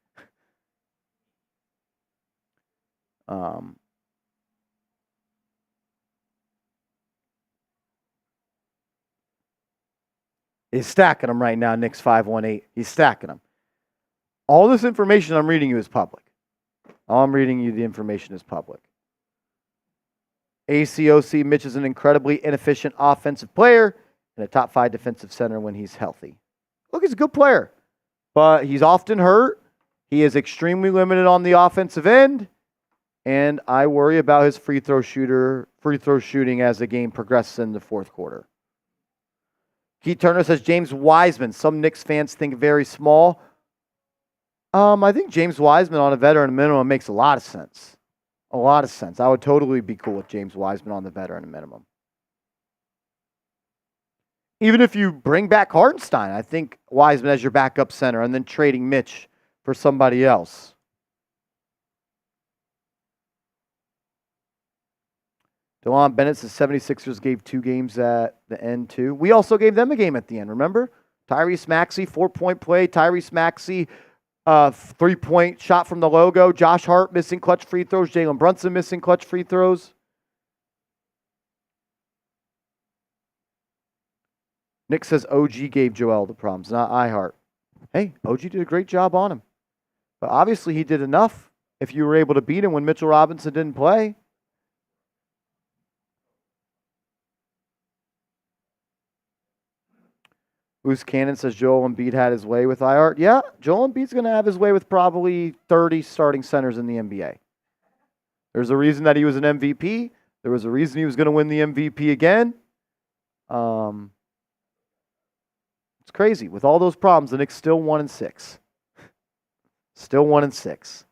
He's stacking them right now, Knicks 518. He's stacking them. All this information I'm reading you is public. All I'm reading you, the information is public. ACOC, Mitch is an incredibly inefficient offensive player and a top 5 defensive center when he's healthy. look, he's a good player, but he's often hurt. He is extremely limited on the offensive end, and I worry about his free throw shooting as the game progresses in the fourth quarter. Keith Turner says James Wiseman. Some Knicks fans think very small. I think James Wiseman on a veteran minimum makes a lot of sense. A lot of sense. I would totally be cool with James Wiseman on the veteran minimum. Even if you bring back Hartenstein, I think Wiseman as your backup center and then trading Mitch for somebody else. DeLon Bennett says 76ers gave 2 games at the end, too. We also gave them a game at the end, remember? Tyrese Maxey, 4-point play. Tyrese Maxey, 3-point shot from the logo. Josh Hart missing clutch free throws. Jalen Brunson missing clutch free throws. Nick says OG gave Joel the problems, not iHeart. Hey, OG did a great job on him. But obviously he did enough if you were able to beat him when Mitchell Robinson didn't play. Loose Cannon says Joel Embiid had his way with iHeart. Yeah, Joel Embiid's going to have his way with probably 30 starting centers in the NBA. There's a reason that he was an MVP. There was a reason he was going to win the MVP again. It's crazy. With all those problems, the Knicks still 1-6. Still 1-6.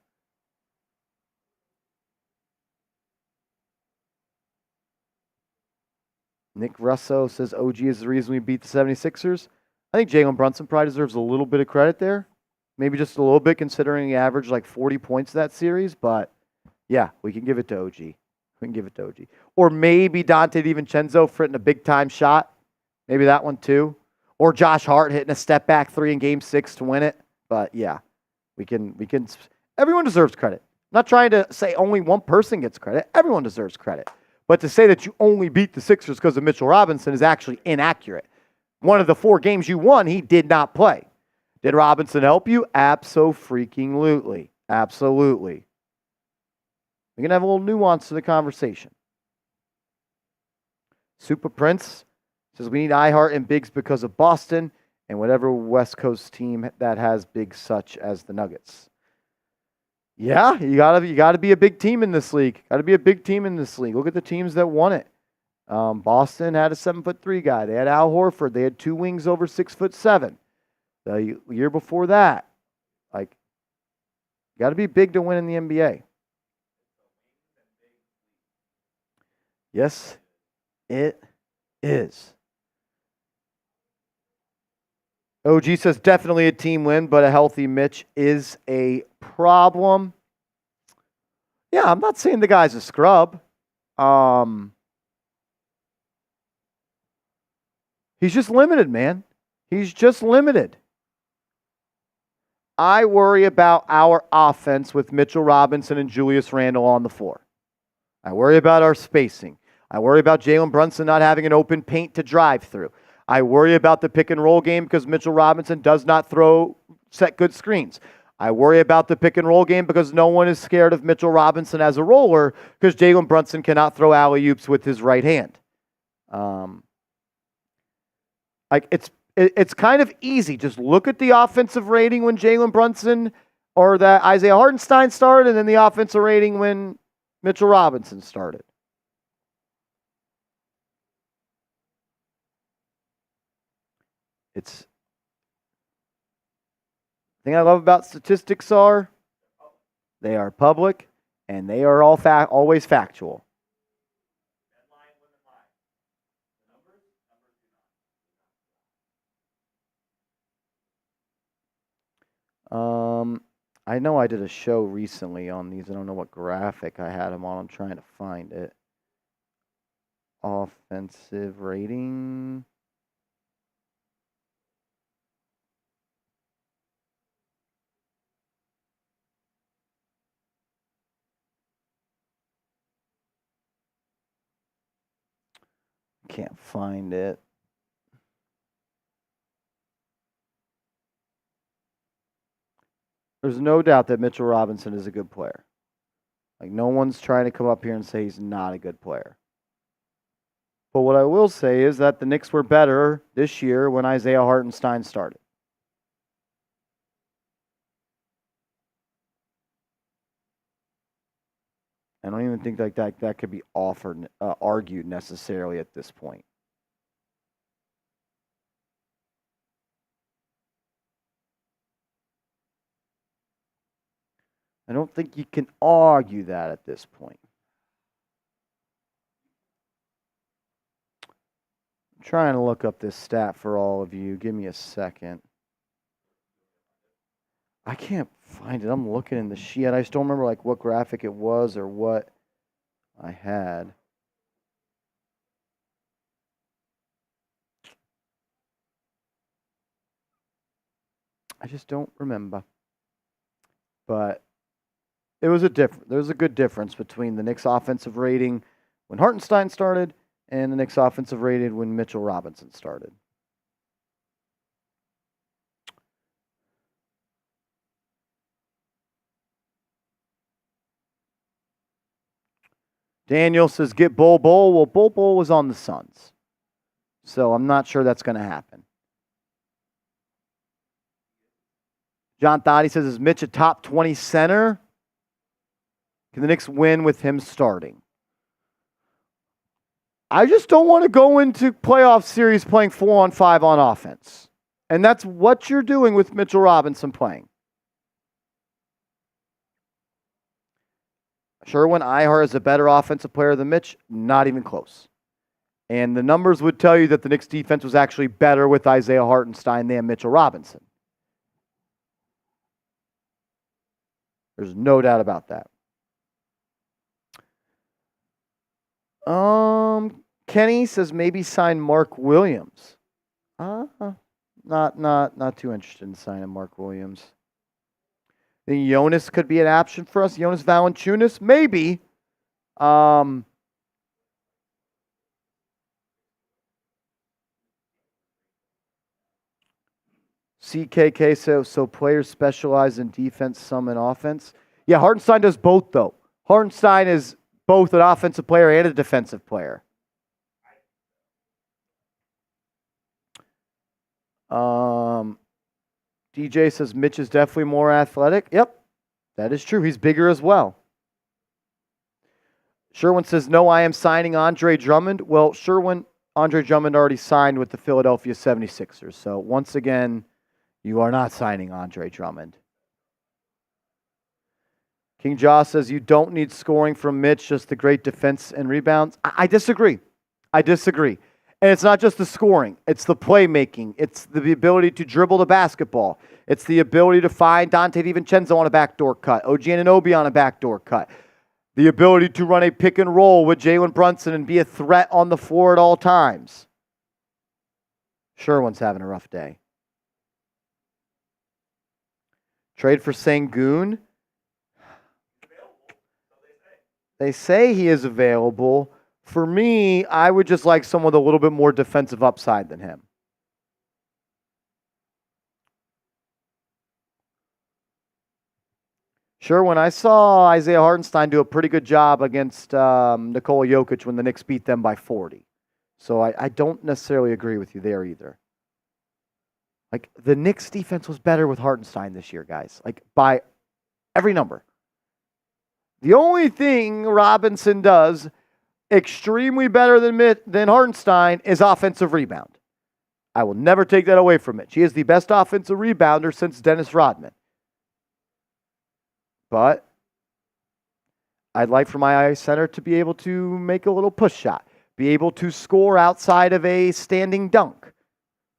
Nick Russo says OG is the reason we beat the 76ers. I think Jalen Brunson probably deserves a little bit of credit there. Maybe just a little bit considering he averaged like 40 points that series. But, yeah, we can give it to OG. We can give it to OG. Or maybe Dante DiVincenzo for hitting a big-time shot. Maybe that one too. Or Josh Hart hitting a step-back 3 in Game 6 to win it. But, yeah, we can. Everyone deserves credit. I'm not trying to say only one person gets credit. Everyone deserves credit. But to say that you only beat the Sixers because of Mitchell Robinson is actually inaccurate. One of the 4 games you won, he did not play. Did Robinson help you? Abso-freaking-lutely. Absolutely. We're going to have a little nuance to the conversation. Super Prince says we need iHeart and bigs because of Boston and whatever West Coast team that has bigs such as the Nuggets. Yeah, you gotta be a big team in this league. Got to be a big team in this league. Look at the teams that won it. Boston had a 7'3" guy. They had Al Horford. They had 2 wings over 6'7". The year before that, like, you got to be big to win in the NBA. Yes, it is. OG says definitely a team win, but a healthy Mitch is a problem. Yeah, I'm not saying the guy's a scrub. He's just limited, man. He's just limited. I worry about our offense with Mitchell Robinson and Julius Randle on the floor. I worry about our spacing. I worry about Jalen Brunson not having an open paint to drive through. I worry about the pick and roll game because Mitchell Robinson does not set good screens. I worry about the pick and roll game because no one is scared of Mitchell Robinson as a roller because Jalen Brunson cannot throw alley-oops with his right hand. It's kind of easy. Just look at the offensive rating when Jalen Brunson or that Isaiah Hartenstein started, and then the offensive rating when Mitchell Robinson started. The thing I love about statistics are they are public and they are always factual. I know I did a show recently on these. I don't know what graphic I had them on. I'm trying to find it. Offensive rating. Can't find it. There's no doubt that Mitchell Robinson is a good player. Like, no one's trying to come up here and say he's not a good player. But what I will say is that the Knicks were better this year when Isaiah Hartenstein started. I don't even think like that could be argued necessarily at this point. I don't think you can argue that at this point. I'm trying to look up this stat for all of you. Give me a second. I can't find it. I'm looking in the sheet. I just don't remember like what graphic it was or what I had. I just don't remember. But there was a good difference between the Knicks offensive rating when Hartenstein started and the Knicks offensive rating when Mitchell Robinson started. Daniel says, get Bol Bol. Well, Bol Bol was on the Suns. So I'm not sure that's going to happen. John Thotty says, is Mitch a top 20 center? Can the Knicks win with him starting? I just don't want to go into playoff series playing 4-on-5 on offense. And that's what you're doing with Mitchell Robinson playing. Sherwin Ihart is a better offensive player than Mitch. Not even close. And the numbers would tell you that the Knicks defense was actually better with Isaiah Hartenstein than Mitchell Robinson. There's no doubt about that. Kenny says maybe sign Mark Williams. Not too interested in signing Mark Williams. Then Jonas could be an option for us. Jonas Valanciunas, maybe. CKK, so players specialize in defense, some in offense. Yeah, Hartenstein does both, though. Hartenstein is both an offensive player and a defensive player. DJ says Mitch is definitely more athletic. Yep, that is true. He's bigger as well. Sherwin says, no, I am signing Andre Drummond. Well, Andre Drummond already signed with the Philadelphia 76ers. So once again, you are not signing Andre Drummond. King Jaw says you don't need scoring from Mitch, just the great defense and rebounds. I disagree. And it's not just the scoring. It's the playmaking. It's the ability to dribble the basketball. It's the ability to find Dante DiVincenzo on a backdoor cut, OG Anunoby on a backdoor cut. The ability to run a pick and roll with Jalen Brunson and be a threat on the floor at all times. Sherwin's having a rough day. Trade for Sengun. They say he is available. For me, I would just like someone with a little bit more defensive upside than him. Sure, when I saw Isaiah Hartenstein do a pretty good job against Nikola Jokic when the Knicks beat them by 40. So I don't necessarily agree with you there either. Like, the Knicks defense was better with Hartenstein this year, guys. Like, by every number. The only thing Robinson does extremely better than Hartenstein is offensive rebound. I will never take that away from Mitch. He is the best offensive rebounder since Dennis Rodman. But I'd like for my center to be able to make a little push shot, be able to score outside of a standing dunk,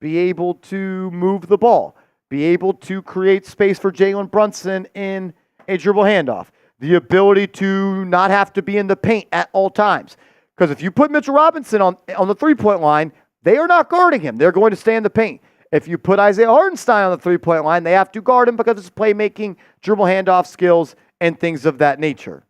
be able to move the ball, be able to create space for Jalen Brunson in a dribble handoff, the ability to not have to be in the paint at all times. Because if you put Mitchell Robinson on the three-point line, they are not guarding him. They're going to stay in the paint. If you put Isaiah Hartenstein on the three-point line, they have to guard him because of his playmaking, dribble handoff skills, and things of that nature.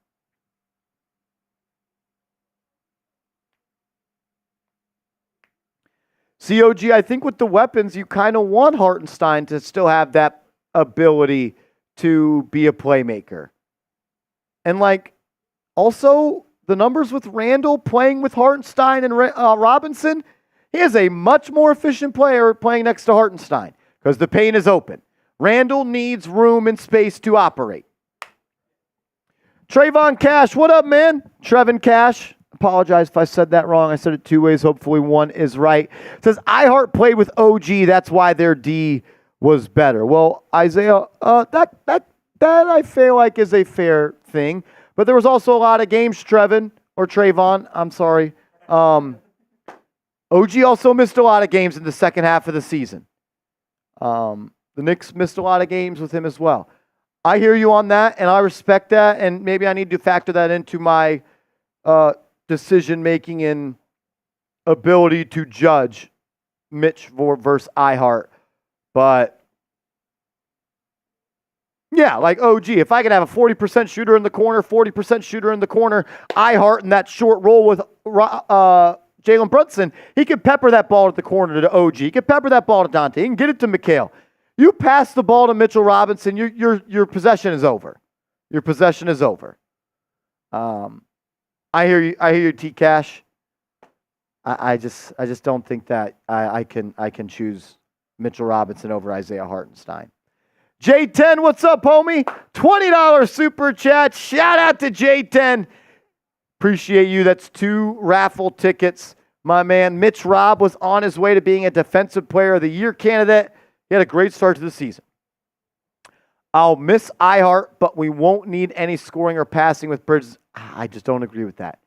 COG, I think with the weapons, you kind of want Hartenstein to still have that ability to be a playmaker. And, like, also, the numbers with Randall playing with Hartenstein and Robinson, he is a much more efficient player playing next to Hartenstein because the paint is open. Randall needs room and space to operate. Trayvon Cash, what up, man? Trevin Cash. Apologize if I said that wrong. I said it two ways. Hopefully one is right. Says, iHeart played with OG. That's why their D was better. Well, Isaiah, that I feel like is a fair thing. But there was also a lot of games, Trayvon. I'm sorry. OG also missed a lot of games in the second half of the season. The Knicks missed a lot of games with him as well. I hear you on that, and I respect that, and maybe I need to factor that into my decision-making and ability to judge Mitch versus iHeart. But, yeah, like OG, if I could have a 40% shooter in the corner, 40% shooter in the corner, iHeart in that short roll with Jalen Brunson, he could pepper that ball at the corner to OG. He could pepper that ball to Dante. He can get it to Mikal. You pass the ball to Mitchell Robinson, your possession is over. Your possession is over. I hear you, T Cash. I just don't think that I can choose Mitchell Robinson over Isaiah Hartenstein. J10, what's up, homie? $20 super chat. Shout out to J10. Appreciate you. That's 2 raffle tickets. My man, Mitch Robb was on his way to being a Defensive Player of the Year candidate. He had a great start to the season. I'll miss iHeart, but we won't need any scoring or passing with Bridges. I just don't agree with that.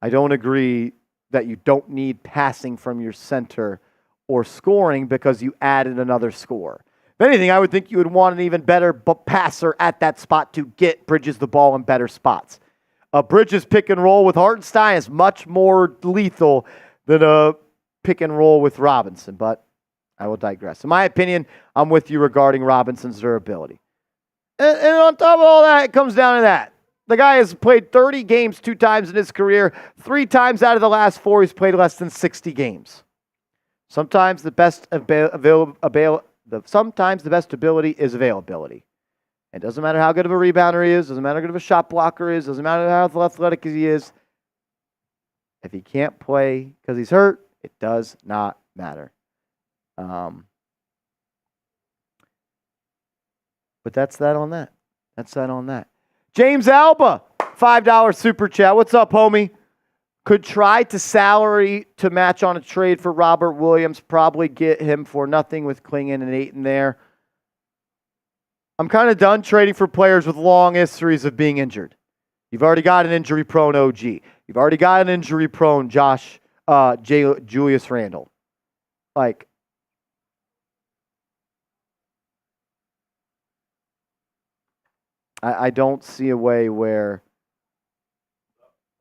I don't agree that you don't need passing from your center or scoring because you added another scorer. If anything, I would think you would want an even better passer at that spot to get Bridges the ball in better spots. A Bridges pick and roll with Hartenstein is much more lethal than a pick and roll with Robinson, but I will digress. In my opinion, I'm with you regarding Robinson's durability. And on top of all that, it comes down to that. The guy has played 30 games 2 times in his career. 3 times out of the last 4, he's played less than 60 games. Sometimes the best sometimes the best ability is availability. It doesn't matter how good of a rebounder he is. Doesn't matter how good of a shot blocker he is. Doesn't matter how athletic he is. If he can't play because he's hurt, it does not matter. But that's that on that. That's that on that. James Alba, $5 super chat. What's up, homie? Could try to salary to match on a trade for Robert Williams. Probably get him for nothing with Klingon and Ayton there. I'm kind of done trading for players with long histories of being injured. You've already got an injury-prone OG. You've already got an injury-prone Julius Randle. Like, I don't see a way where...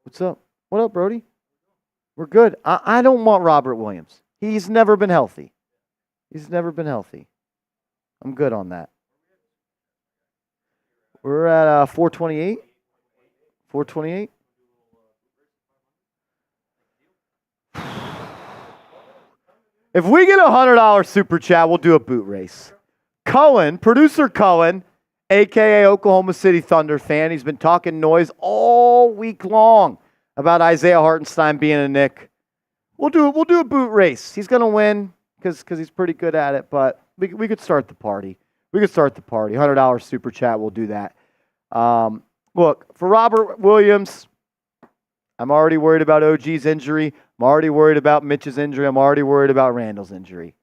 What's up? What up, Brody? We're good. I don't want Robert Williams. He's never been healthy. He's never been healthy. I'm good on that. We're at 428. 428. If we get a $100 super chat, we'll do a boot race. Cullen, producer Cullen, a.k.a. Oklahoma City Thunder fan, he's been talking noise all week long about Isaiah Hartenstein being a Knick. We'll do a boot race. He's going to win because he's pretty good at it, but we could start the party. We could start the party. $100 super chat, we'll do that. Look, for Robert Williams, I'm already worried about OG's injury. I'm already worried about Mitch's injury. I'm already worried about Randall's injury.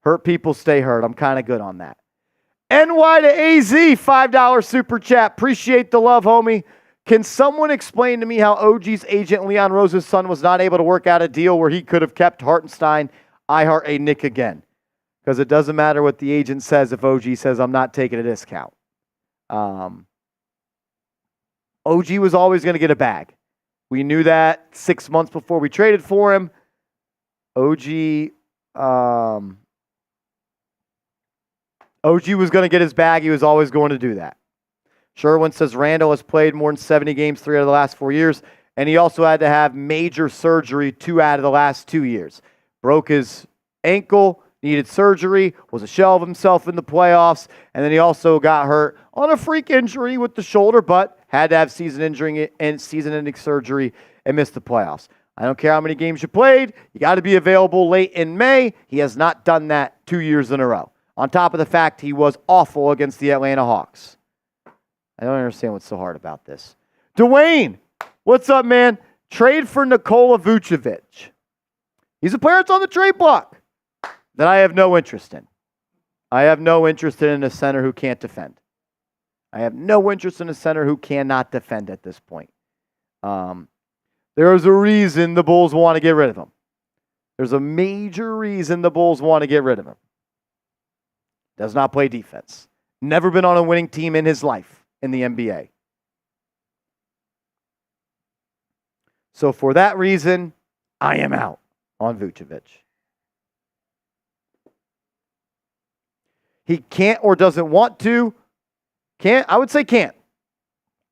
Hurt people stay hurt. I'm kind of good on that. NY to AZ, $5 super chat. Appreciate the love, homie. Can someone explain to me how OG's agent, Leon Rose's son, was not able to work out a deal where he could have kept Hartenstein, iHeart a Knick again? Because it doesn't matter what the agent says if OG says, I'm not taking a discount. OG was always going to get a bag. We knew that 6 months before we traded for him. OG was going to get his bag. He was always going to do that. Sherwin says Randall has played more than 70 games 3 out of the last 4 years, and he also had to have major surgery 2 out of the last 2 years. Broke his ankle, needed surgery, was a shell of himself in the playoffs, and then he also got hurt on a freak injury with the shoulder, but had to have season-ending surgery and missed the playoffs. I don't care how many games you played. You got to be available late in May. He has not done that 2 years in a row. On top of the fact he was awful against the Atlanta Hawks. I don't understand what's so hard about this. Dwayne, what's up, man? Trade for Nikola Vucevic. He's a player that's on the trade block that I have no interest in. I have no interest in a center who can't defend. I have no interest in a center who cannot defend at this point. There is a reason the Bulls want to get rid of him. There's a major reason the Bulls want to get rid of him. Does not play defense. Never been on a winning team in his life in the NBA. So for that reason, I am out on Vucevic. He can't or doesn't want to. Can't. I would say can't.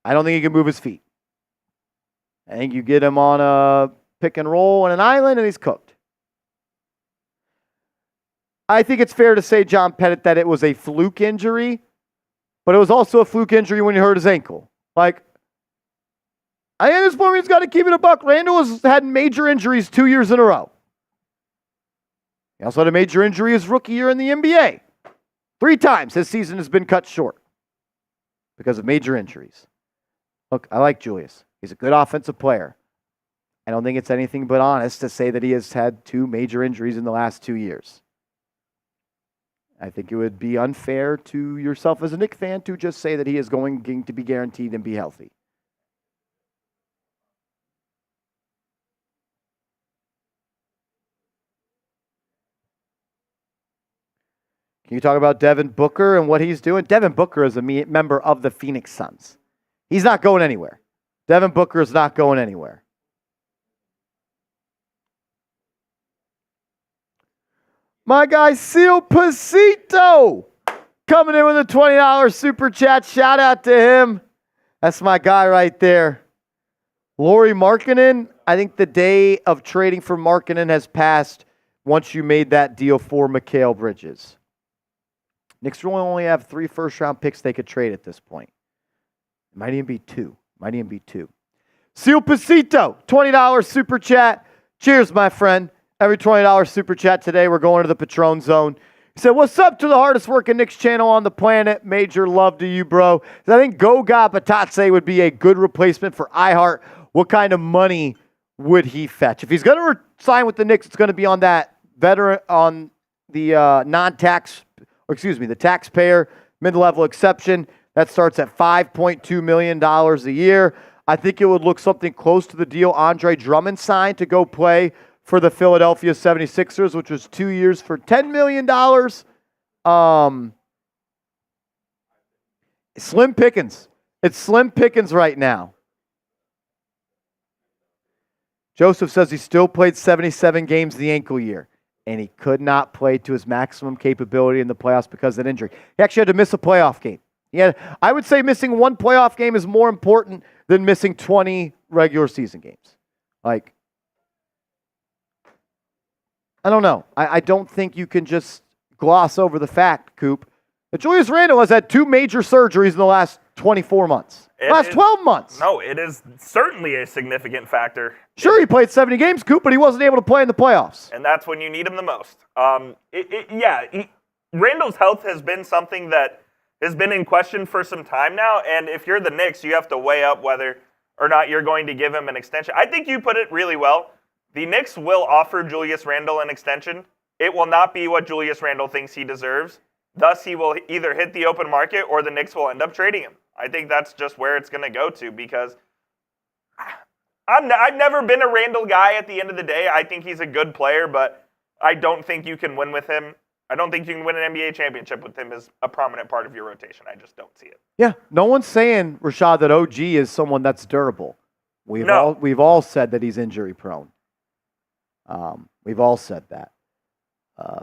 I don't think he can move his feet. I think you get him on a pick and roll on an island and he's cooked. I think it's fair to say, John Pettit, that it was a fluke injury, but it was also a fluke injury when he hurt his ankle. Like, I think at this point he's got to keep it a buck. Randall has had major injuries 2 years in a row. He also had a major injury his rookie year in the NBA. 3 times his season has been cut short because of major injuries. Look, I like Julius. He's a good offensive player. I don't think it's anything but honest to say that he has had 2 major injuries in the last 2 years. I think it would be unfair to yourself as a Knicks fan to just say that he is going to be guaranteed and be healthy. Can you talk about Devin Booker and what he's doing? Devin Booker is a member of the Phoenix Suns. He's not going anywhere. Devin Booker is not going anywhere. My guy, Seal Pasito, coming in with a $20 super chat. Shout out to him. That's my guy right there. Lauri Markkanen, I think the day of trading for Markkanen has passed once you made that deal for Mikal Bridges. Knicks will only have 3 first-round picks they could trade at this point. It might even be 2. Seal Pasito, $20 super chat. Cheers, my friend. Every $20 super chat today, we're going to the Patron Zone. He said, what's up to the hardest working Knicks channel on the planet? Major love to you, bro. I think Goga Batadze would be a good replacement for iHeart. What kind of money would he fetch? If he's going to sign with the Knicks, it's going to be on that veteran, on the the taxpayer mid-level exception. That starts at $5.2 million a year. I think it would look something close to the deal Andre Drummond signed to go play for the Philadelphia 76ers, which was 2 years for $10 million. Slim pickings. It's slim pickings right now. Joseph says he still played 77 games the ankle year, and he could not play to his maximum capability in the playoffs because of that injury. He actually had to miss a playoff game. I would say missing 1 playoff game is more important than missing 20 regular season games. Like, I don't know. I don't think you can just gloss over the fact, Coop, that Julius Randle has had 2 major surgeries in the last 24 months. Last 12 months. No, it is certainly a significant factor. Sure, he played 70 games, Coop, but he wasn't able to play in the playoffs. And that's when you need him the most. Randle's health has been something that has been in question for some time now, and if you're the Knicks, you have to weigh up whether or not you're going to give him an extension. I think you put it really well. The Knicks will offer Julius Randle an extension. It will not be what Julius Randle thinks he deserves. Thus, he will either hit the open market or the Knicks will end up trading him. I think that's just where it's going to go to because I've never been a Randle guy at the end of the day. I think he's a good player, but I don't think you can win with him. I don't think you can win an NBA championship with him as a prominent part of your rotation. I just don't see it. Yeah, no one's saying, Rashad, that OG is someone that's durable. We've all said that he's injury prone. We've all said that.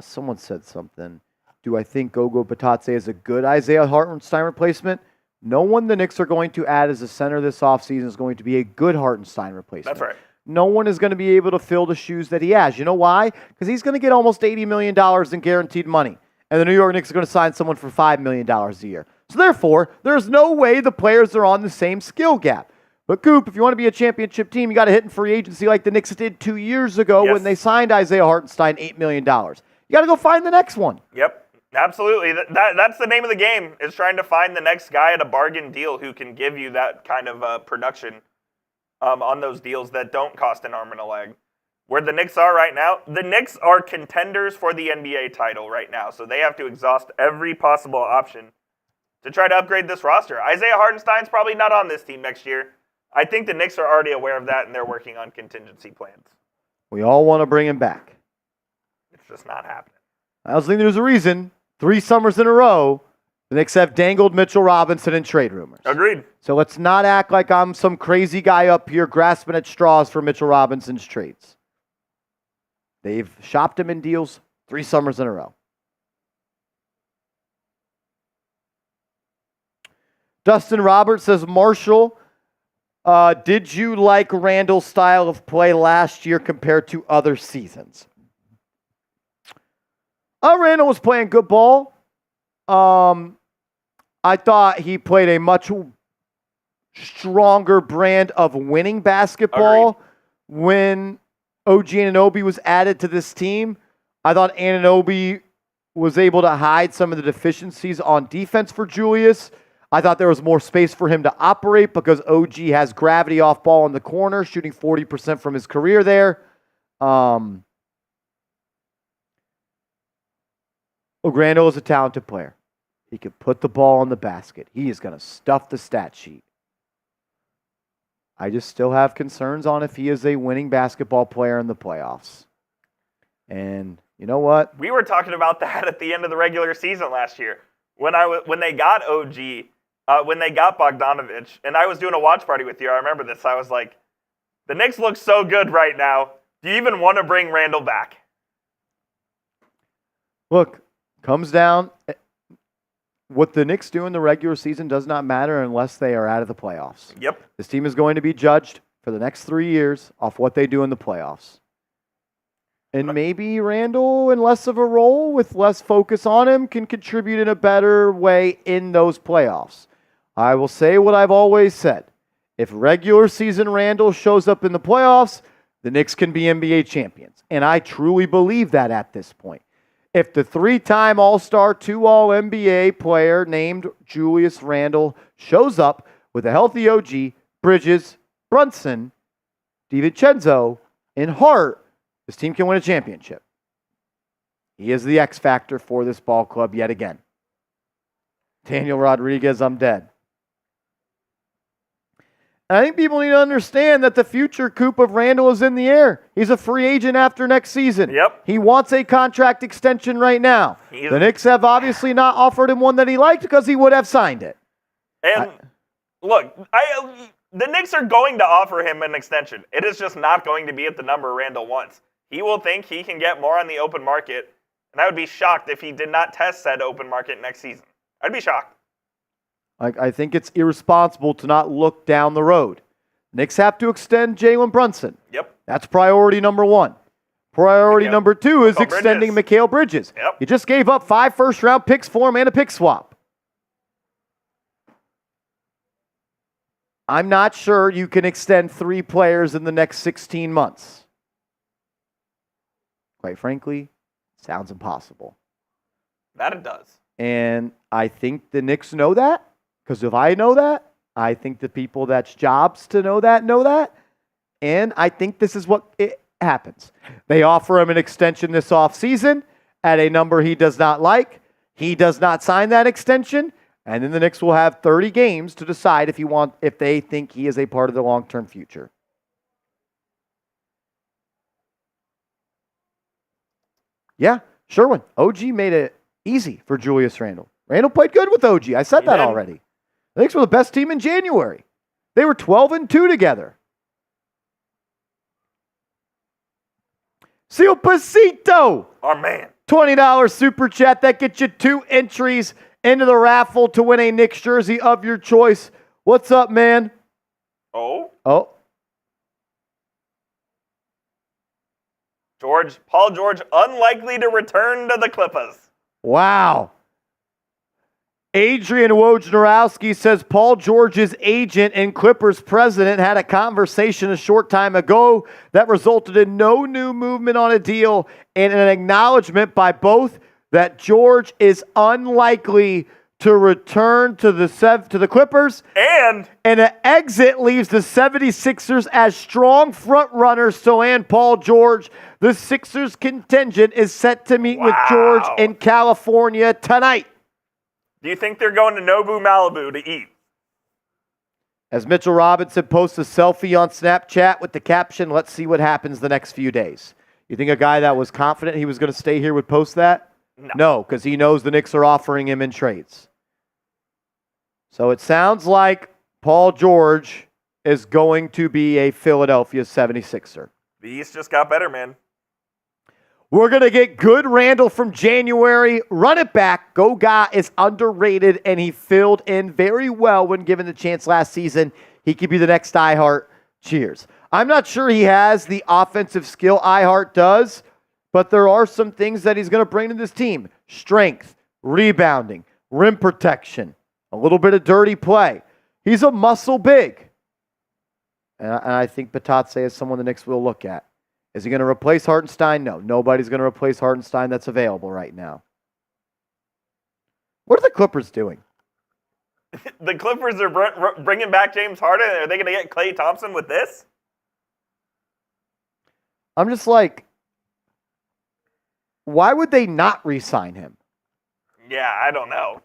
Someone said something. Do I think Goga Batadze is a good Isaiah Hartenstein replacement? No one the Knicks are going to add as a center this offseason is going to be a good Hartenstein replacement. That's right. No one is going to be able to fill the shoes that he has. You know why? Because he's going to get almost $80 million in guaranteed money. And the New York Knicks are going to sign someone for $5 million a year. So therefore, there's no way the players are on the same skill gap. But Coop, if you want to be a championship team, you got to hit in free agency like the Knicks did 2 years ago when they signed Isaiah Hartenstein $8 million. You got to go find the next one. Yep. Absolutely. That's the name of the game, is trying to find the next guy at a bargain deal who can give you that kind of production on those deals that don't cost an arm and a leg. Where the Knicks are right now, the Knicks are contenders for the NBA title right now, so they have to exhaust every possible option to try to upgrade this roster. Isaiah Hartenstein's probably not on this team next year. I think the Knicks are already aware of that, and they're working on contingency plans. We all want to bring him back. It's just not happening. I was thinking there's a reason 3 summers in a row the Knicks have dangled Mitchell Robinson in trade rumors. Agreed. So let's not act like I'm some crazy guy up here grasping at straws for Mitchell Robinson's trades. They've shopped him in deals 3 summers in a row. Dustin Roberts says, Marshall, did you like Randall's style of play last year compared to other seasons? Randall was playing good ball. I thought he played a much stronger brand of winning basketball. Agreed. When OG Anunoby was added to this team. I thought Anunoby was able to hide some of the deficiencies on defense for Julius. I thought there was more space for him to operate because OG has gravity off ball in the corner, shooting 40% from his career there. Randall is a talented player. He could put the ball in the basket. He is going to stuff the stat sheet. I just still have concerns on if he is a winning basketball player in the playoffs. And you know what? We were talking about that at the end of the regular season last year when they got OG, when they got Bogdanovic, and I was doing a watch party with you. I remember this. I was like, the Knicks look so good right now. Do you even want to bring Randall back? Look, comes down. What the Knicks do in the regular season does not matter unless they are out of the playoffs. Yep. This team is going to be judged for the next 3 years off what they do in the playoffs. And maybe Randall, in less of a role, with less focus on him, can contribute in a better way in those playoffs. I will say what I've always said. If regular season Randall shows up in the playoffs, the Knicks can be NBA champions. And I truly believe that at this point. If the 3-time All-Star, 2 All-NBA player named Julius Randle shows up with a healthy OG, Bridges, Brunson, DiVincenzo, and Hart, this team can win a championship. He is the X factor for this ball club yet again. Daniel Rodriguez, I'm dead. And I think people need to understand that the future coup of Randall is in the air. He's a free agent after next season. Yep. He wants a contract extension right now. The Knicks have obviously not offered him one that he liked because he would have signed it. And look, the Knicks are going to offer him an extension. It is just not going to be at the number Randall wants. He will think he can get more on the open market, and I would be shocked if he did not test said open market next season. I'd be shocked. I think it's irresponsible to not look down the road. Knicks have to extend Jalen Brunson. Yep. That's priority number 1. Priority number 2 is extending Mikal Bridges. Yep. You just gave up 5 first-round picks for him and a pick swap. I'm not sure you can extend 3 players in the next 16 months. Quite frankly, sounds impossible. That it does. And I think the Knicks know that. Because if I know that, I think the people that's jobs to know that. And I think this is what it happens. They offer him an extension this offseason at a number he does not like. He does not sign that extension. And then the Knicks will have 30 games to decide if they think he is a part of the long-term future. Yeah, Sherwin. OG made it easy for Julius Randle. Randle played good with OG. I said that already. The Knicks were the best team in January. They were 12-2 together. Seal Pasito. Our man. $20 super chat. That gets you 2 entries into the raffle to win a Knicks jersey of your choice. What's up, man? Oh. Paul George, unlikely to return to the Clippers. Wow. Adrian Wojnarowski says Paul George's agent and Clippers president had a conversation a short time ago that resulted in no new movement on a deal and an acknowledgement by both that George is unlikely to return to the Clippers. And an exit leaves the 76ers as strong front runners to land Paul George. The Sixers contingent is set to meet with George in California tonight. do you think they're going to Nobu Malibu to eat? As Mitchell Robinson posts a selfie on Snapchat with the caption, "Let's see what happens the next few days." You think a guy that was confident he was going to stay here would post that? No, because he knows the Knicks are offering him in trades. So it sounds like Paul George is going to be a Philadelphia 76er. The East just got better, man. We're going to get good Randall from January. Run it back. Goga is underrated, and he filled in very well when given the chance last season. He could be the next iHeart. Cheers. I'm not sure he has the offensive skill iHeart does, but there are some things that he's going to bring to this team. Strength, rebounding, rim protection, a little bit of dirty play. He's a muscle big. And I think Batatse is someone the Knicks will look at. Is he going to replace Hartenstein? No. Nobody's going to replace Hartenstein that's available right now. What are the Clippers doing? The Clippers are bringing back James Harden. Are they going to get Klay Thompson with this? I'm just like, why would they not re-sign him? Yeah, I don't know.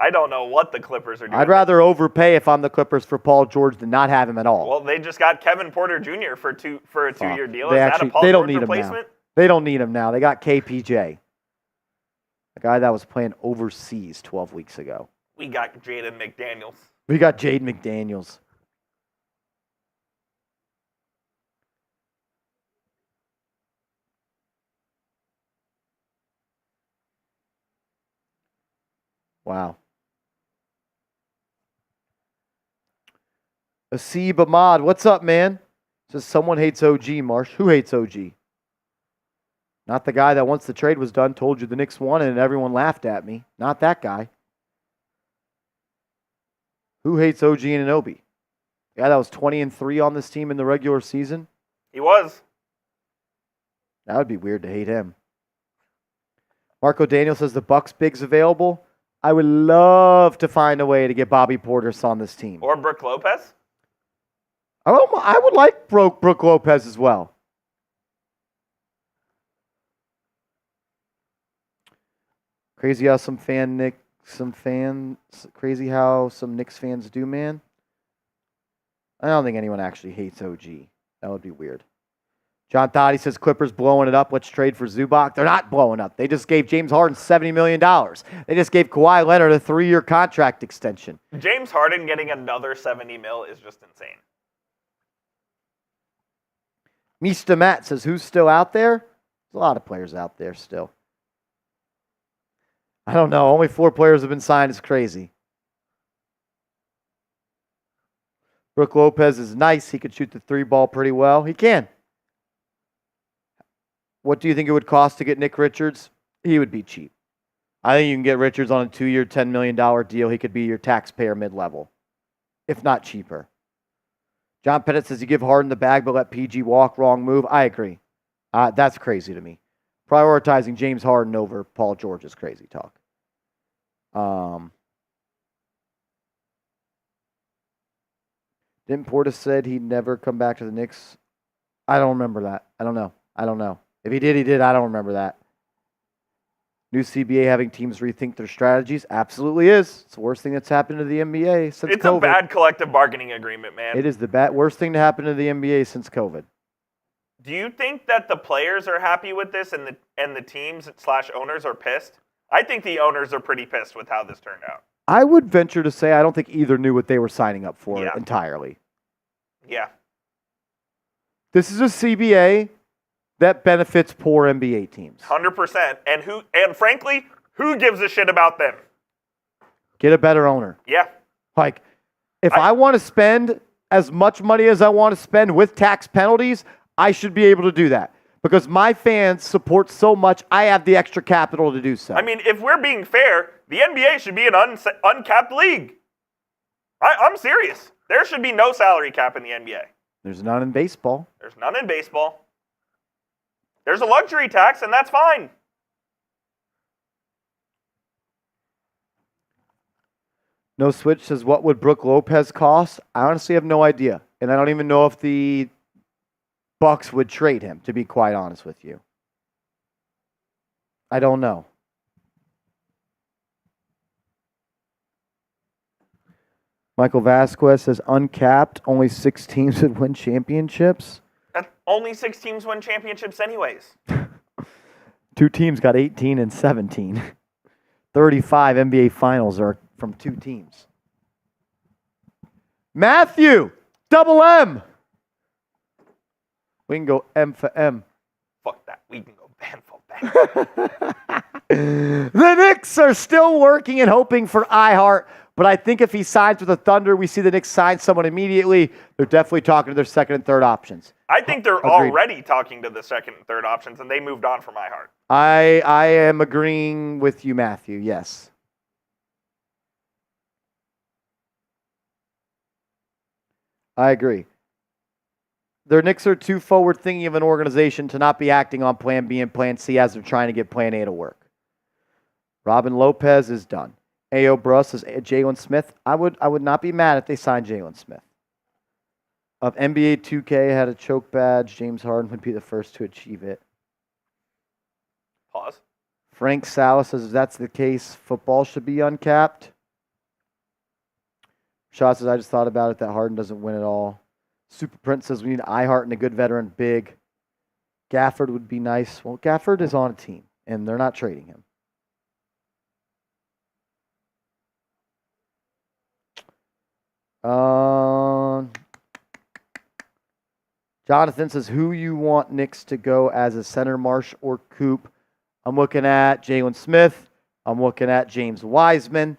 I don't know what the Clippers are doing. I'd rather overpay if I'm the Clippers for Paul George than not have him at all. Well, they just got Kevin Porter Jr. for a two-year deal. They Is actually, that a Paul they don't George need replacement? him now. They don't need him now. They got KPJ, a guy that was playing overseas 12 weeks ago. We got Jaden McDaniels. We got Jaden McDaniels. Wow. Asib Ahmad, what's up, man? Says someone hates OG, Marsh. Who hates OG? Not the guy that once the trade was done told you the Knicks won and everyone laughed at me. Not that guy. Who hates OG Anunoby? The guy that was 20-3 on this team in the regular season? He was. That would be weird to hate him. Marco Daniel says the Bucks big's available. I would love to find a way to get Bobby Portis on this team. Or Brook Lopez? I would like Brook Lopez as well. Crazy how some Knicks fans do, man. I don't think anyone actually hates OG. That would be weird. John Thotty says Clippers blowing it up. Let's trade for Zubac. They're not blowing up. They just gave James Harden $70 million. They just gave Kawhi Leonard a 3-year contract extension. James Harden getting another $70 million is just insane. Mista Matt says, who's still out there? There's a lot of players out there still. I don't know. Only 4 players have been signed. It's crazy. Brook Lopez is nice. He could shoot the 3 ball pretty well. He can. What do you think it would cost to get Nick Richards? He would be cheap. I think you can get Richards on a 2-year, $10 million deal. He could be your taxpayer mid-level, if not cheaper. John Pettit says you give Harden the bag but let PG walk. Wrong move. I agree. That's crazy to me. Prioritizing James Harden over Paul George is crazy talk. Didn't Portis said he'd never come back to the Knicks? I don't remember that. I don't know. If he did, he did. I don't remember that. New CBA having teams rethink their strategies? Absolutely is. It's the worst thing that's happened to the NBA since COVID. It's a bad collective bargaining agreement, man. It is the worst thing to happen to the NBA since COVID. Do you think that the players are happy with this and the teams / owners are pissed? I think the owners are pretty pissed with how this turned out. I would venture to say I don't think either knew what they were signing up for entirely. Yeah. This is a CBA that benefits poor NBA teams. 100%. And frankly, who gives a shit about them? Get a better owner. Yeah. Like, if I want to spend as much money as I want to spend with tax penalties, I should be able to do that. Because my fans support so much, I have the extra capital to do so. I mean, if we're being fair, the NBA should be an uncapped league. I'm serious. There should be no salary cap in the NBA. There's none in baseball. There's none in baseball. There's a luxury tax, and that's fine. No Switch says, what would Brook Lopez cost? I honestly have no idea. And I don't even know if the Bucks would trade him, to be quite honest with you. I don't know. Michael Vasquez says, uncapped, only 6 teams would win championships. Only 6 teams win championships anyways. 2 teams got 18 and 17. 35 NBA finals are from 2 teams. Matthew, double M. We can go M for M. Fuck that. We can go ban for ban. The Knicks are still working and hoping for iHeart, but I think if he signs with the Thunder, we see the Knicks sign someone immediately. They're definitely talking to their second and third options. I think they're Agreed. already talking to the second and third options, and they moved on from iHeart. I am agreeing with you, Matthew, yes. I agree. Their Knicks are too forward-thinking of an organization to not be acting on Plan B and Plan C as they're trying to get Plan A to work. Robin Lopez is done. A.O. Bruss is Jalen Smith. I would not be mad if they signed Jalen Smith. If NBA 2K had a choke badge, James Harden would be the first to achieve it. Pause. Frank Salas says if that's the case, football should be uncapped. Shaw says, I just thought about it, that Harden doesn't win it all. Super Prince says we need iHeart and a good veteran big. Gafford would be nice. Well, Gafford is on a team, and they're not trading him. Jonathan says, who you want Knicks to go as a center, Marsh or Coop? I'm looking at Jalen Smith. I'm looking at James Wiseman.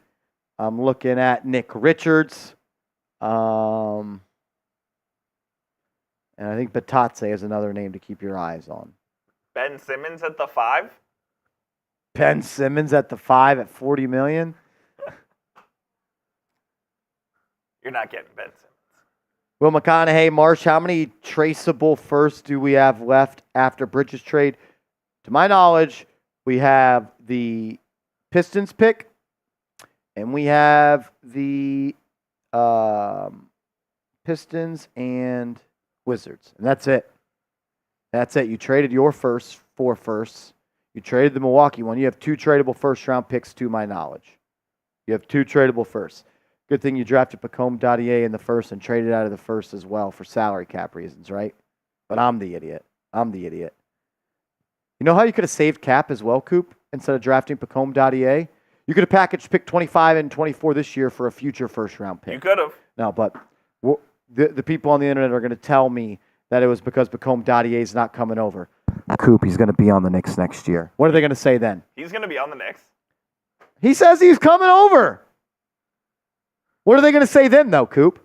I'm looking at Nick Richards. And I think Batatse is another name to keep your eyes on. Ben Simmons at the 5? Ben Simmons at the 5 at $40 million. You're not getting Ben Simmons. Will McConaughey, Marsh, how many traceable firsts do we have left after Bridges trade? To my knowledge, we have the Pistons pick, and we have the Pistons and Wizards. And that's it. That's it. You traded your first 4 firsts. You traded the Milwaukee one. You have 2 tradable first-round picks, to my knowledge. You have 2 tradable firsts. Good thing you drafted Pacome Dadier in the first and traded out of the first as well for salary cap reasons, right? But I'm the idiot. You know how you could have saved cap as well, Coop, instead of drafting Pacome Dadier? You could have packaged pick 25 and 24 this year for a future first-round pick. You could have. No, but the people on the internet are going to tell me that it was because Pacome Dadier is not coming over. Coop, he's going to be on the Knicks next year. What are they going to say then? He's going to be on the Knicks. He says he's coming over. What are they going to say then, though, Coop?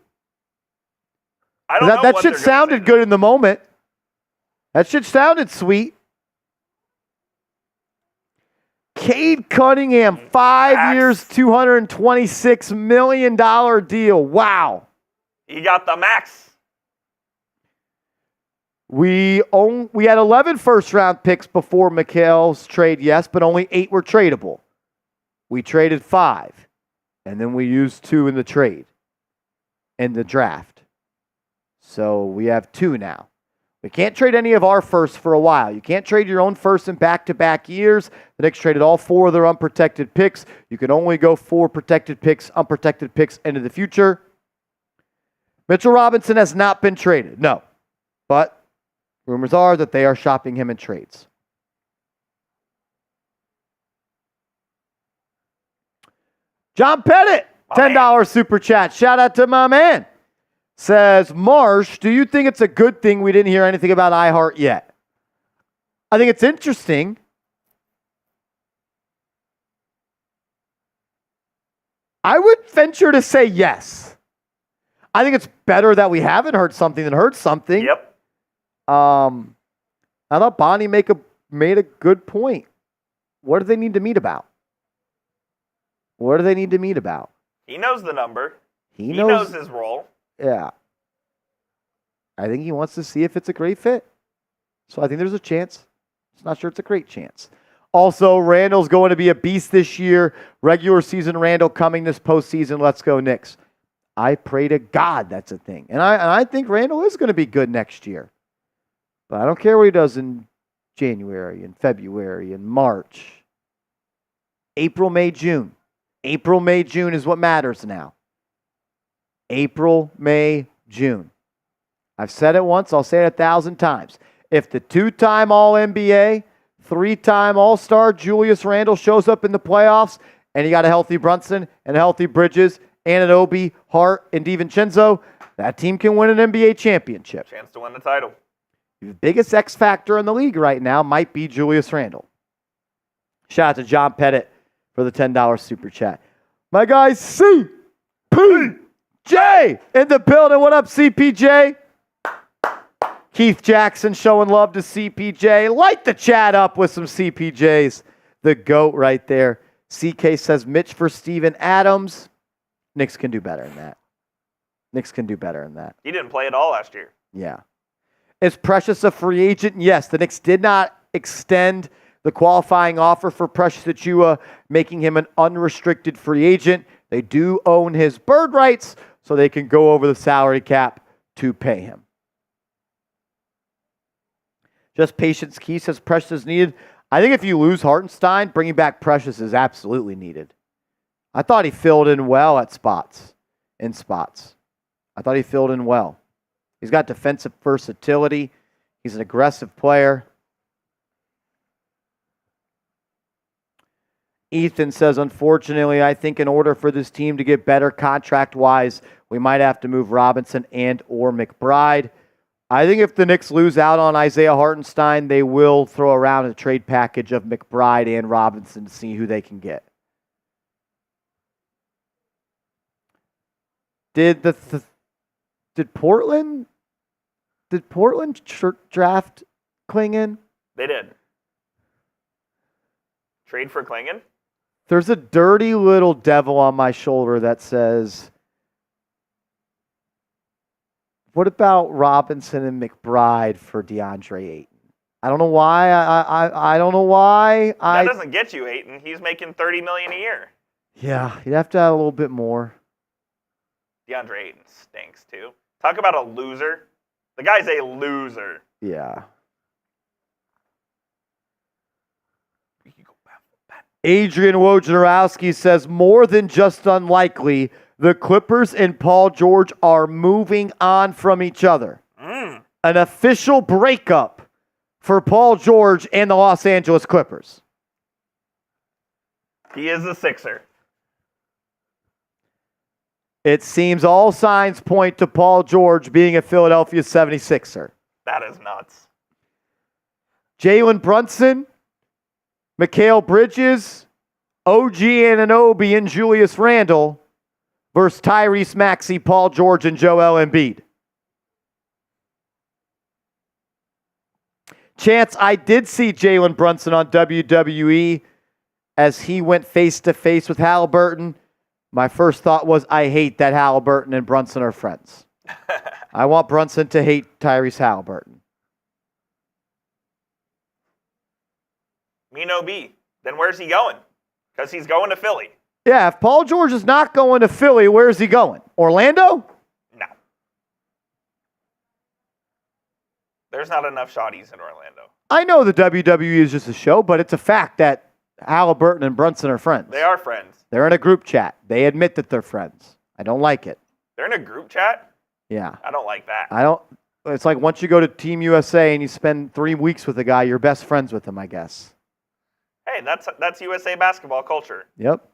I don't know. That shit sounded good in the moment. That shit sounded sweet. Cade Cunningham, 5 years, $226 million deal. Wow. He got the max. We had 11 first-round picks before Mikhail's trade, yes, but only 8 were tradable. We traded 5, and then we used 2 in the trade, in the draft. So we have 2 now. We can't trade any of our firsts for a while. You can't trade your own first in back-to-back years. The Knicks traded all 4 of their unprotected picks. You can only go 4 protected picks, unprotected picks into the future. Mitchell Robinson has not been traded, no. But rumors are that they are shopping him in trades. John Pettit, $10 super chat. Shout out to my man. Says, Marsh, do you think it's a good thing we didn't hear anything about iHeart yet? I think it's interesting. I would venture to say yes. I think it's better that we haven't heard something than heard something. Yep. I thought Bonnie made a good point. What do they need to meet about? What do they need to meet about? He knows the number. He knows his role. Yeah. I think he wants to see if it's a great fit. So I think there's a chance. It's not sure it's a great chance. Also, Randall's going to be a beast this year. Regular season Randall coming this postseason. Let's go Knicks. I pray to God that's a thing. And I think Randall is going to be good next year. But I don't care what he does in January and February and March. April, May, June. April, May, June is what matters now. April, May, June. I've said it once, I'll say it 1,000 times. If the 2-time All-NBA, 3-time All-Star Julius Randle shows up in the playoffs and you got a healthy Brunson and a healthy Bridges, Anunoby, Hart, and DiVincenzo, that team can win an NBA championship. Chance to win the title. The biggest X factor in the league right now might be Julius Randle. Shout out to John Pettit for the $10 super chat. My guy CPJ in the building. What up, CPJ? Keith Jackson showing love to CPJ. Light the chat up with some CPJs. The GOAT right there. CK says Mitch for Steven Adams. Knicks can do better than that. Knicks can do better than that. He didn't play at all last year. Yeah. Is Precious a free agent? Yes. The Knicks did not extend the qualifying offer for Precious Achiuwa, making him an unrestricted free agent. They do own his bird rights, so they can go over the salary cap to pay him. Just patience key says Precious is needed. I think if you lose Hartenstein, bringing back Precious is absolutely needed. I thought he filled in well at spots. I thought he filled in well. He's got defensive versatility. He's an aggressive player. Ethan says, unfortunately, I think in order for this team to get better contract-wise, we might have to move Robinson and or McBride. I think if the Knicks lose out on Isaiah Hartenstein, they will throw around a trade package of McBride and Robinson to see who they can get. Did Portland draft Klingon? They did. Trade for Klingon? There's a dirty little devil on my shoulder that says, what about Robinson and McBride for DeAndre Ayton? I don't know why. I don't know why. That doesn't get you Ayton. He's making $30 million a year. Yeah, you'd have to have a little bit more. DeAndre Ayton stinks too. Talk about a loser. The guy's a loser. Yeah. Adrian Wojnarowski says, more than just unlikely, the Clippers and Paul George are moving on from each other. An official breakup for Paul George and the Los Angeles Clippers. He is a Sixer. It seems all signs point to Paul George being a Philadelphia 76er. That is nuts. Jalen Brunson, Mikal Bridges, OG Anunoby, and Julius Randle versus Tyrese Maxey, Paul George, and Joel Embiid. Chance, I did see Jalen Brunson on WWE as he went face-to-face with Halliburton. My first thought was, I hate that Halliburton and Brunson are friends. I want Brunson to hate Tyrese Halliburton. Me no B. Then where's he going? Because he's going to Philly. Yeah, if Paul George is not going to Philly, where's he going? Orlando? No. There's not enough shotties in Orlando. I know the WWE is just a show, but it's a fact that Halliburton and Brunson are friends. They are friends. They're in a group chat. They admit that they're friends. I don't like it. They're in a group chat? Yeah. I don't like that. It's like once you go to Team USA and you spend 3 weeks with a guy, you're best friends with him, I guess. Hey, that's USA basketball culture. Yep.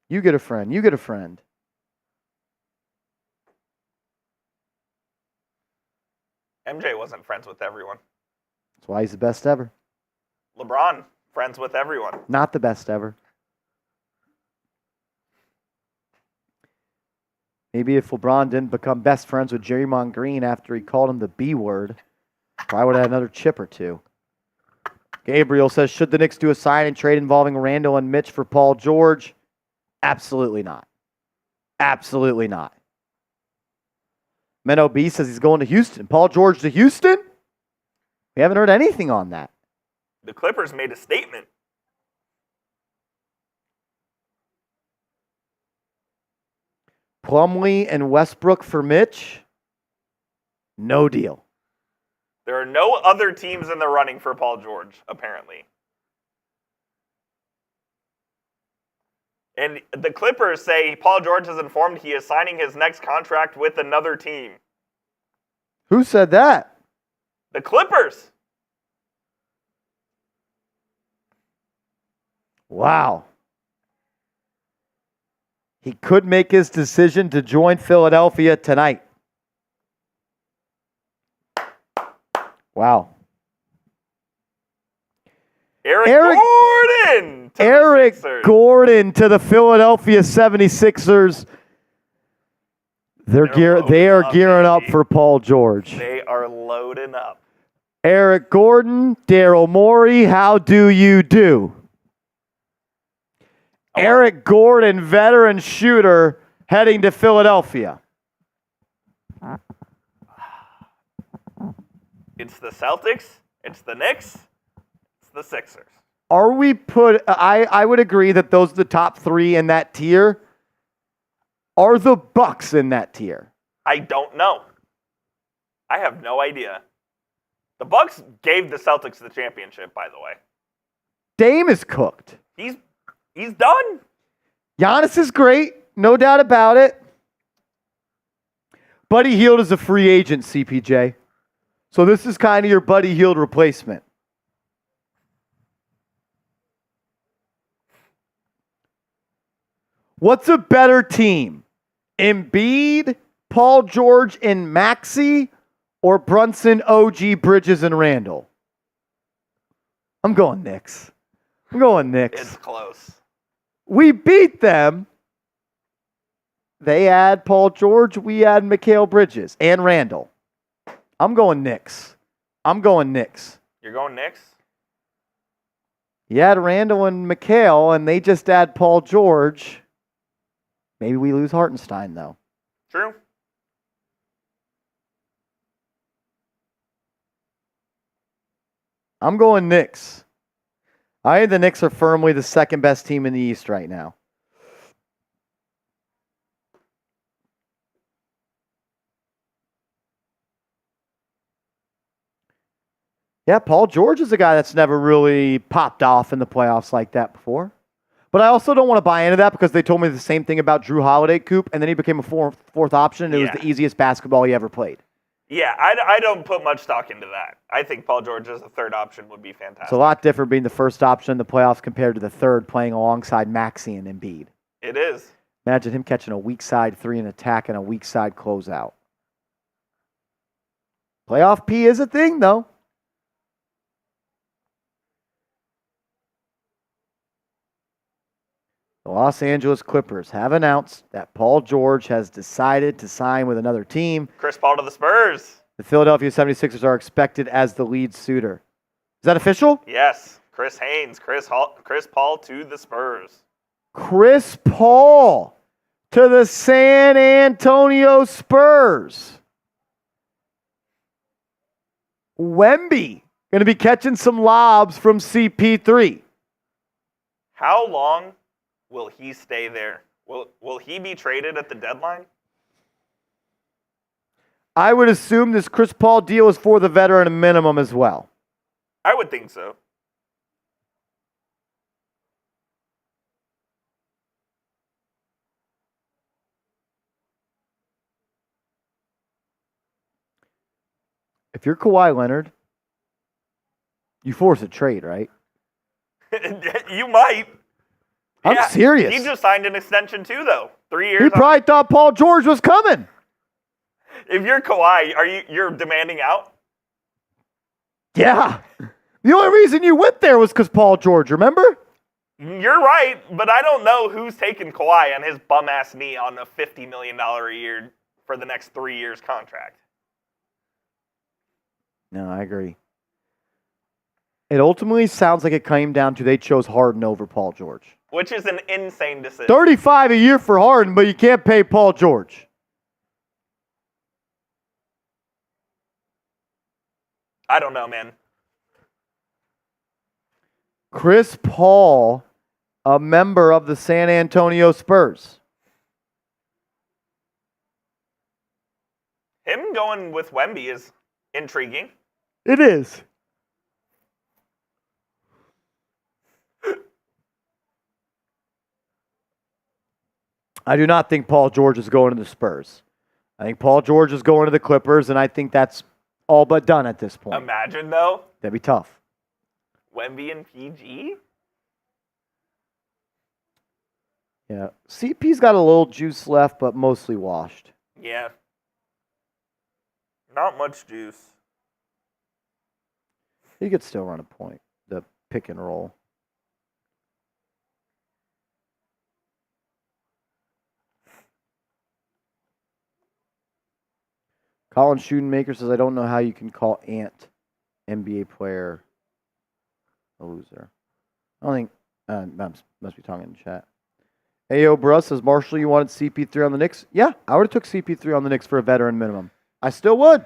You get a friend. You get a friend. MJ wasn't friends with everyone. That's why he's the best ever. LeBron, friends with everyone. Not the best ever. Maybe if LeBron didn't become best friends with Draymond Green after he called him the B word, probably would have had another chip or two. Gabriel says, should the Knicks do a sign and trade involving Randall and Mitch for Paul George? Absolutely not. Absolutely not. Menno B says he's going to Houston. Paul George to Houston? We haven't heard anything on that. The Clippers made a statement. Plumlee and Westbrook for Mitch? No deal. There are no other teams in the running for Paul George, apparently. And the Clippers say Paul George has informed he is signing his next contract with another team. Who said that? The Clippers. Wow. He could make his decision to join Philadelphia tonight. Wow. Eric Gordon. Eric Gordon to the Philadelphia 76ers. They are gearing up for Paul George. They are loading up. Eric Gordon, Daryl Morey, how do you do? Eric Gordon, veteran shooter, heading to Philadelphia. It's the Celtics, it's the Knicks, it's the Sixers. I would agree that those are the top three in that tier. Are the Bucks in that tier? I don't know. I have no idea. The Bucks gave the Celtics the championship, by the way. Dame is cooked. He's done. Giannis is great, no doubt about it. Buddy Hield is a free agent, CPJ. So this is kind of your Buddy Hield replacement. What's a better team? Embiid, Paul George, and Maxey, or Brunson, OG, Bridges, and Randall? I'm going Knicks. It's close. We beat them. They add Paul George. We add Mikal Bridges and Randall. I'm going Knicks. You're going Knicks? You add Randall and Mikal, and they just add Paul George. Maybe we lose Hartenstein, though. True. I'm going Knicks. I think the Knicks are firmly the second best team in the East right now. Yeah, Paul George is a guy that's never really popped off in the playoffs like that before. But I also don't want to buy into that because they told me the same thing about Drew Holiday, Coop, and then he became a fourth option, and it was the easiest basketball he ever played. Yeah, I don't put much stock into that. I think Paul George as a third option would be fantastic. It's a lot different being the first option in the playoffs compared to the third playing alongside Maxey and Embiid. It is. Imagine him catching a weak side three in attack and a weak side closeout. Playoff P is a thing, though. The Los Angeles Clippers have announced that Paul George has decided to sign with another team. Chris Paul to the Spurs. The Philadelphia 76ers are expected as the lead suitor. Is that official? Yes. Chris Haynes, Chris Paul to the Spurs. Chris Paul to the San Antonio Spurs. Wemby going to be catching some lobs from CP3. How long will he stay there? Will he be traded at the deadline? I would assume this Chris Paul deal is for the veteran minimum as well. I would think so. If you're Kawhi Leonard, you force a trade, right? You might. I'm serious. He just signed an extension too, though. 3 years. He probably thought Paul George was coming. If you're Kawhi, you're demanding out? Yeah. The only reason you went there was because Paul George, remember? You're right, but I don't know who's taking Kawhi on his bum-ass knee on a $50 million a year for the next 3 years contract. No, I agree. It ultimately sounds like it came down to they chose Harden over Paul George. Which is an insane decision. 35 a year for Harden, but you can't pay Paul George. I don't know, man. Chris Paul, a member of the San Antonio Spurs. Him going with Wemby is intriguing. It is. I do not think Paul George is going to the Spurs. I think Paul George is going to the Clippers, and I think that's all but done at this point. Imagine, though. That'd be tough. Wemby and PG? Yeah. CP's got a little juice left, but mostly washed. Yeah. Not much juice. He could still run a point, the pick and roll. Colin Schudenmaker says, I don't know how you can call Ant, NBA player, a loser. I don't think, must be talking in the chat. Ayo Bruss says, Marshall, you wanted CP3 on the Knicks? Yeah, I would have took CP3 on the Knicks for a veteran minimum. I still would.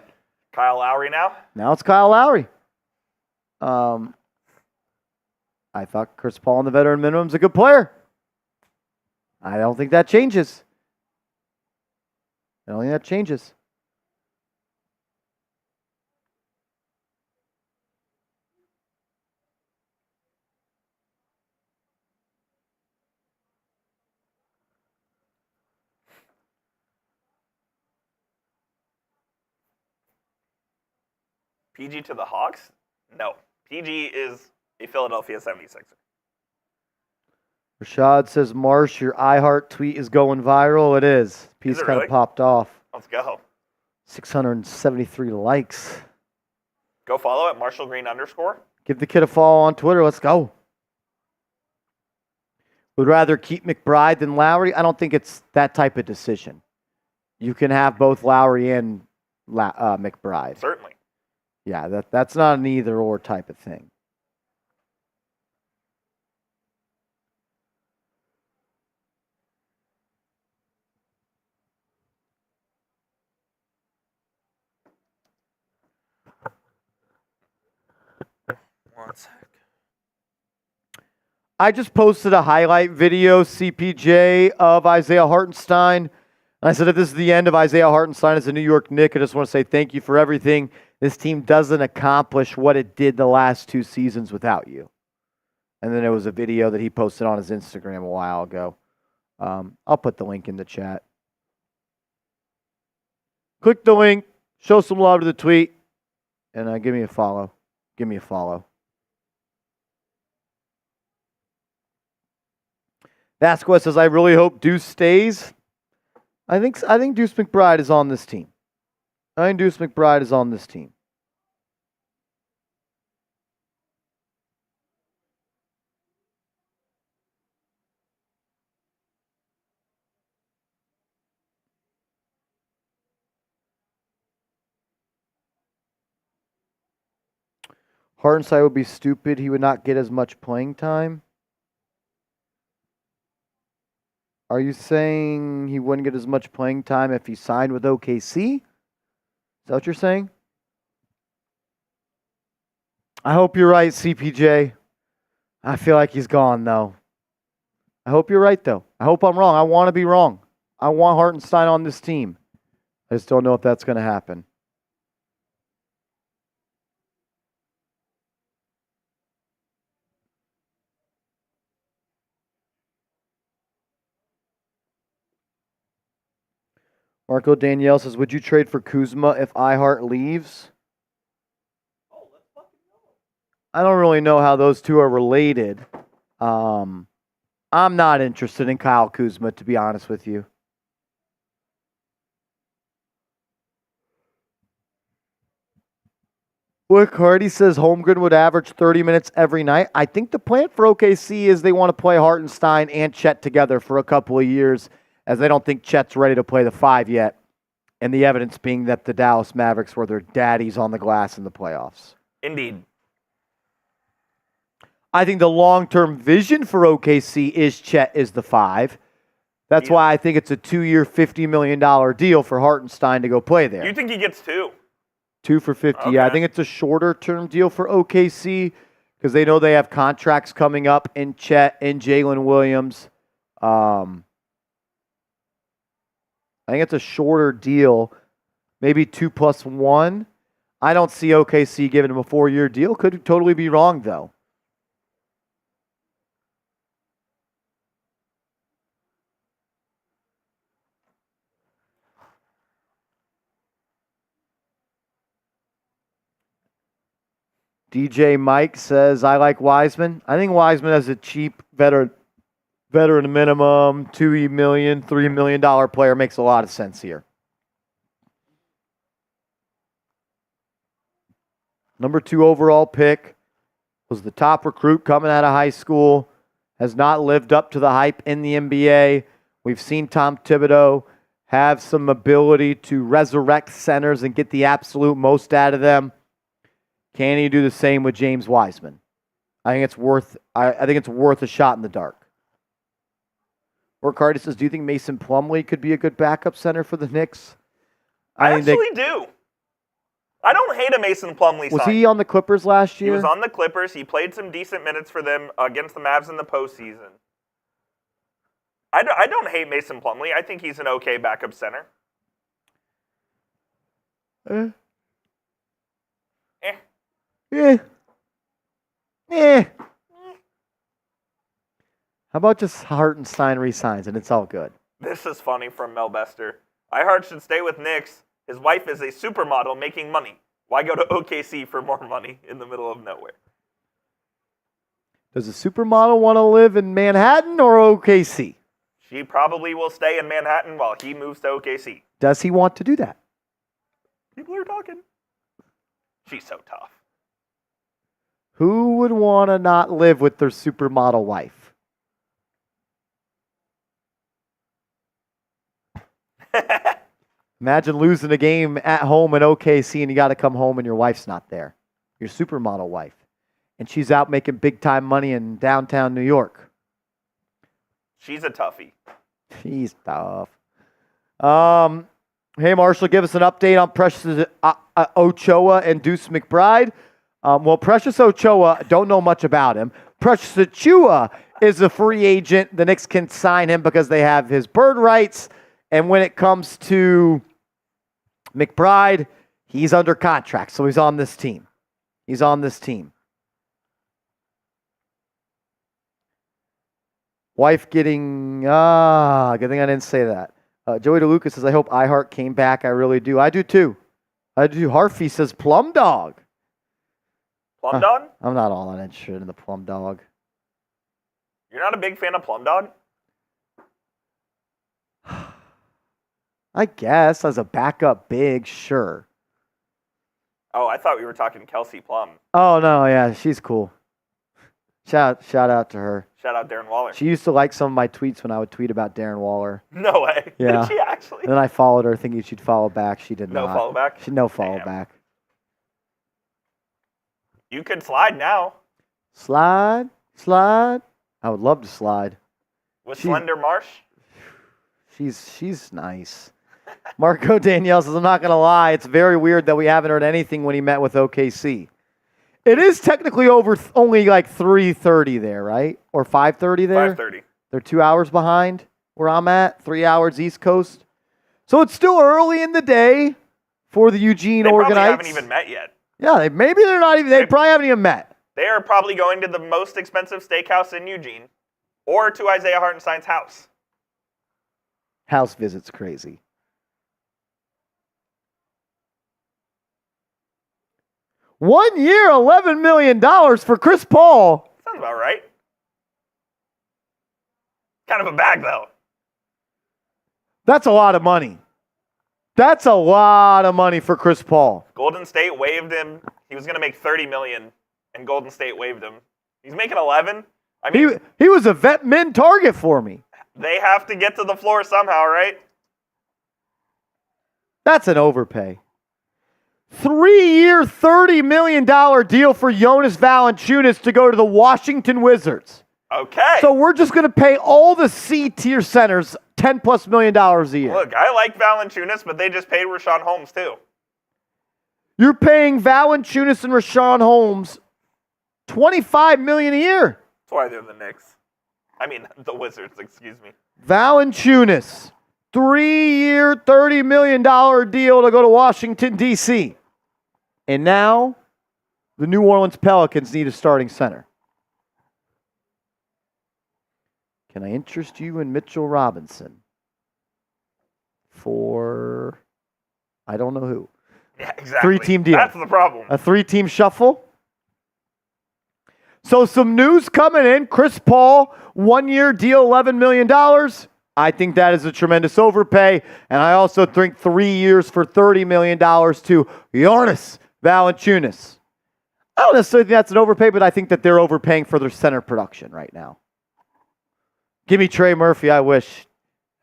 Kyle Lowry now? Now it's Kyle Lowry. I thought Chris Paul on the veteran minimum is a good player. I don't think that changes. I don't think that changes. PG to the Hawks? No. PG is a Philadelphia 76er. Rashad says, Marsh, your iHeart tweet is going viral. It is. Piece it kind really? of popped off. Let's go. 673 likes. Go follow at Marshall Green _. Give the kid a follow on Twitter. Let's go. Would rather keep McBride than Lowry? I don't think it's that type of decision. You can have both Lowry and McBride. Certainly. Yeah, that's not an either or type of thing. One sec. I just posted a highlight video, CPJ, of Isaiah Hartenstein. And I said, if this is the end of Isaiah Hartenstein as a New York Knick, I just want to say thank you for everything. This team doesn't accomplish what it did the last 2 seasons without you. And then there was a video that he posted on his Instagram a while ago. I'll put the link in the chat. Click the link, show some love to the tweet, and give me a follow. Give me a follow. Vasquez says, I really hope Deuce stays. I think Deuce McBride is on this team. I think Deuce McBride is on this team. Hartenstein would be stupid. He would not get as much playing time. Are you saying he wouldn't get as much playing time if he signed with OKC? Is that what you're saying? I hope you're right, CPJ. I feel like he's gone, though. I hope you're right, though. I hope I'm wrong. I want to be wrong. I want Hartenstein on this team. I just don't know if that's going to happen. Marco Danielle says, would you trade for Kuzma if iHeart leaves? Oh, let's fucking go. I don't really know how those two are related. I'm not interested in Kyle Kuzma, to be honest with you. Wick Hardy says Holmgren would average 30 minutes every night. I think the plan for OKC is they want to play Hartenstein and Chet together for a couple of years, as they don't think Chet's ready to play the 5 yet. And the evidence being that the Dallas Mavericks were their daddies on the glass in the playoffs. Indeed. I think the long-term vision for OKC is Chet is the 5. That's why I think it's a 2-year, $50 million deal for Hartenstein to go play there. You think he gets 2? 2 for 50. Okay. Yeah, I think it's a shorter-term deal for OKC because they know they have contracts coming up in Chet and Jalen Williams. I think it's a shorter deal. maybe 2+1. I don't see OKC giving him a 4-year deal. Could totally be wrong, though. DJ Mike says, I like Wiseman. I think Wiseman has a cheap veteran minimum, $2 million, $3 million player makes a lot of sense here. Number 2 overall pick, was the top recruit coming out of high school, has not lived up to the hype in the NBA. We've seen Tom Thibodeau have some ability to resurrect centers and get the absolute most out of them. Can he do the same with James Wiseman? I think it's worth a shot in the dark. Work says, do you think Mason Plumlee could be a good backup center for the Knicks? I actually do. I don't hate a Mason Plumlee sign. Was he on the Clippers last year? He was on the Clippers. He played some decent minutes for them against the Mavs in the postseason. I don't hate Mason Plumlee. I think he's an okay backup center. Yeah. How about just Hartenstein resigns and it's all good? This is funny from Mel Bester. Ihart should stay with Knicks. His wife is a supermodel making money. Why go to OKC for more money in the middle of nowhere? Does a supermodel want to live in Manhattan or OKC? She probably will stay in Manhattan while he moves to OKC. Does he want to do that? People are talking. She's so tough. Who would want to not live with their supermodel wife? Imagine losing a game at home in OKC and you got to come home and your wife's not there. Your supermodel wife. And she's out making big time money in downtown New York. She's a toughie. She's tough. Hey, Marshall, give us an update on Precious Achiuwa and Deuce McBride. Well, Precious Achiuwa, don't know much about him. Precious Achiuwa is a free agent. The Knicks can sign him because they have his bird rights. And when it comes to McBride, he's under contract, so he's on this team. Wife getting, good thing I didn't say that. Joey DeLuca says, I hope iHeart came back. I really do. I do too. Harfy says, Plum Dog. Plum Dog? I'm not all interested in the Plum Dog. You're not a big fan of Plum Dog? I guess as a backup big, sure. Oh, I thought we were talking Kelsey Plum. Oh, no, yeah, she's cool. Shout out to her. Shout out Darren Waller. She used to like some of my tweets when I would tweet about Darren Waller. No way. Yeah. Did she actually? And then I followed her thinking she'd follow back. She did not. No follow back? No follow back. You could slide now. Slide. I would love to slide. With Slender Marsh? She's nice. Marco Danielle says, I'm not going to lie. It's very weird that we haven't heard anything when he met with OKC. It is technically over only like 3:30 there, right? Or 5:30 there? 5:30. They're 2 hours behind where I'm at. 3 hours East Coast. So it's still early in the day for the Eugene Organites. They probably haven't even met yet. Yeah, they probably haven't even met. They are probably going to the most expensive steakhouse in Eugene or to Isaiah Hartenstein's house. House visit's crazy. One year, $11 million for Chris Paul. Sounds about right. Kind of a bag, though. That's a lot of money. That's a lot of money for Chris Paul. Golden State waived him. He was going to make $30 million, and Golden State waived him. He's making 11. I mean, he was a vet min target for me. They have to get to the floor somehow, right? That's an overpay. 3-year, $30 million deal for Jonas Valanciunas to go to the Washington Wizards. Okay. So we're just going to pay all the C-tier centers $10+ million a year. Look, I like Valanciunas, but they just paid Rashawn Holmes too. You're paying Valanciunas and Rashawn Holmes $25 million a year. That's why they're the Knicks. I mean, the Wizards, excuse me. Valanciunas, 3-year, $30 million deal to go to Washington, D.C. And now the New Orleans Pelicans need a starting center. Can I interest you in Mitchell Robinson for I don't know who? Yeah, exactly. 3-team deal. That's the problem. A 3-team shuffle. So some news coming in. Chris Paul, 1-year deal, $11 million. I think that is a tremendous overpay. And I also think 3 years for $30 million to Jonas Valanciunas. I don't necessarily think that's an overpay, but I think that they're overpaying for their center production right now. Give me Trey Murphy, I wish.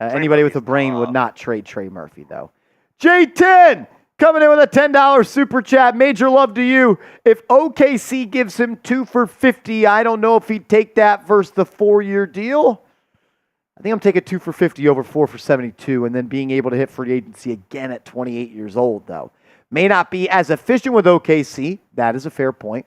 Anybody with a brain would not trade Trey Murphy, though. J10 coming in with a $10 super chat. Major love to you. If OKC gives him 2 for $50, I don't know if he'd take that versus the 4-year deal. I think I'm taking 2 for $50 over 4 for $72, and then being able to hit free agency again at 28 years old, though. May not be as efficient with OKC. That is a fair point.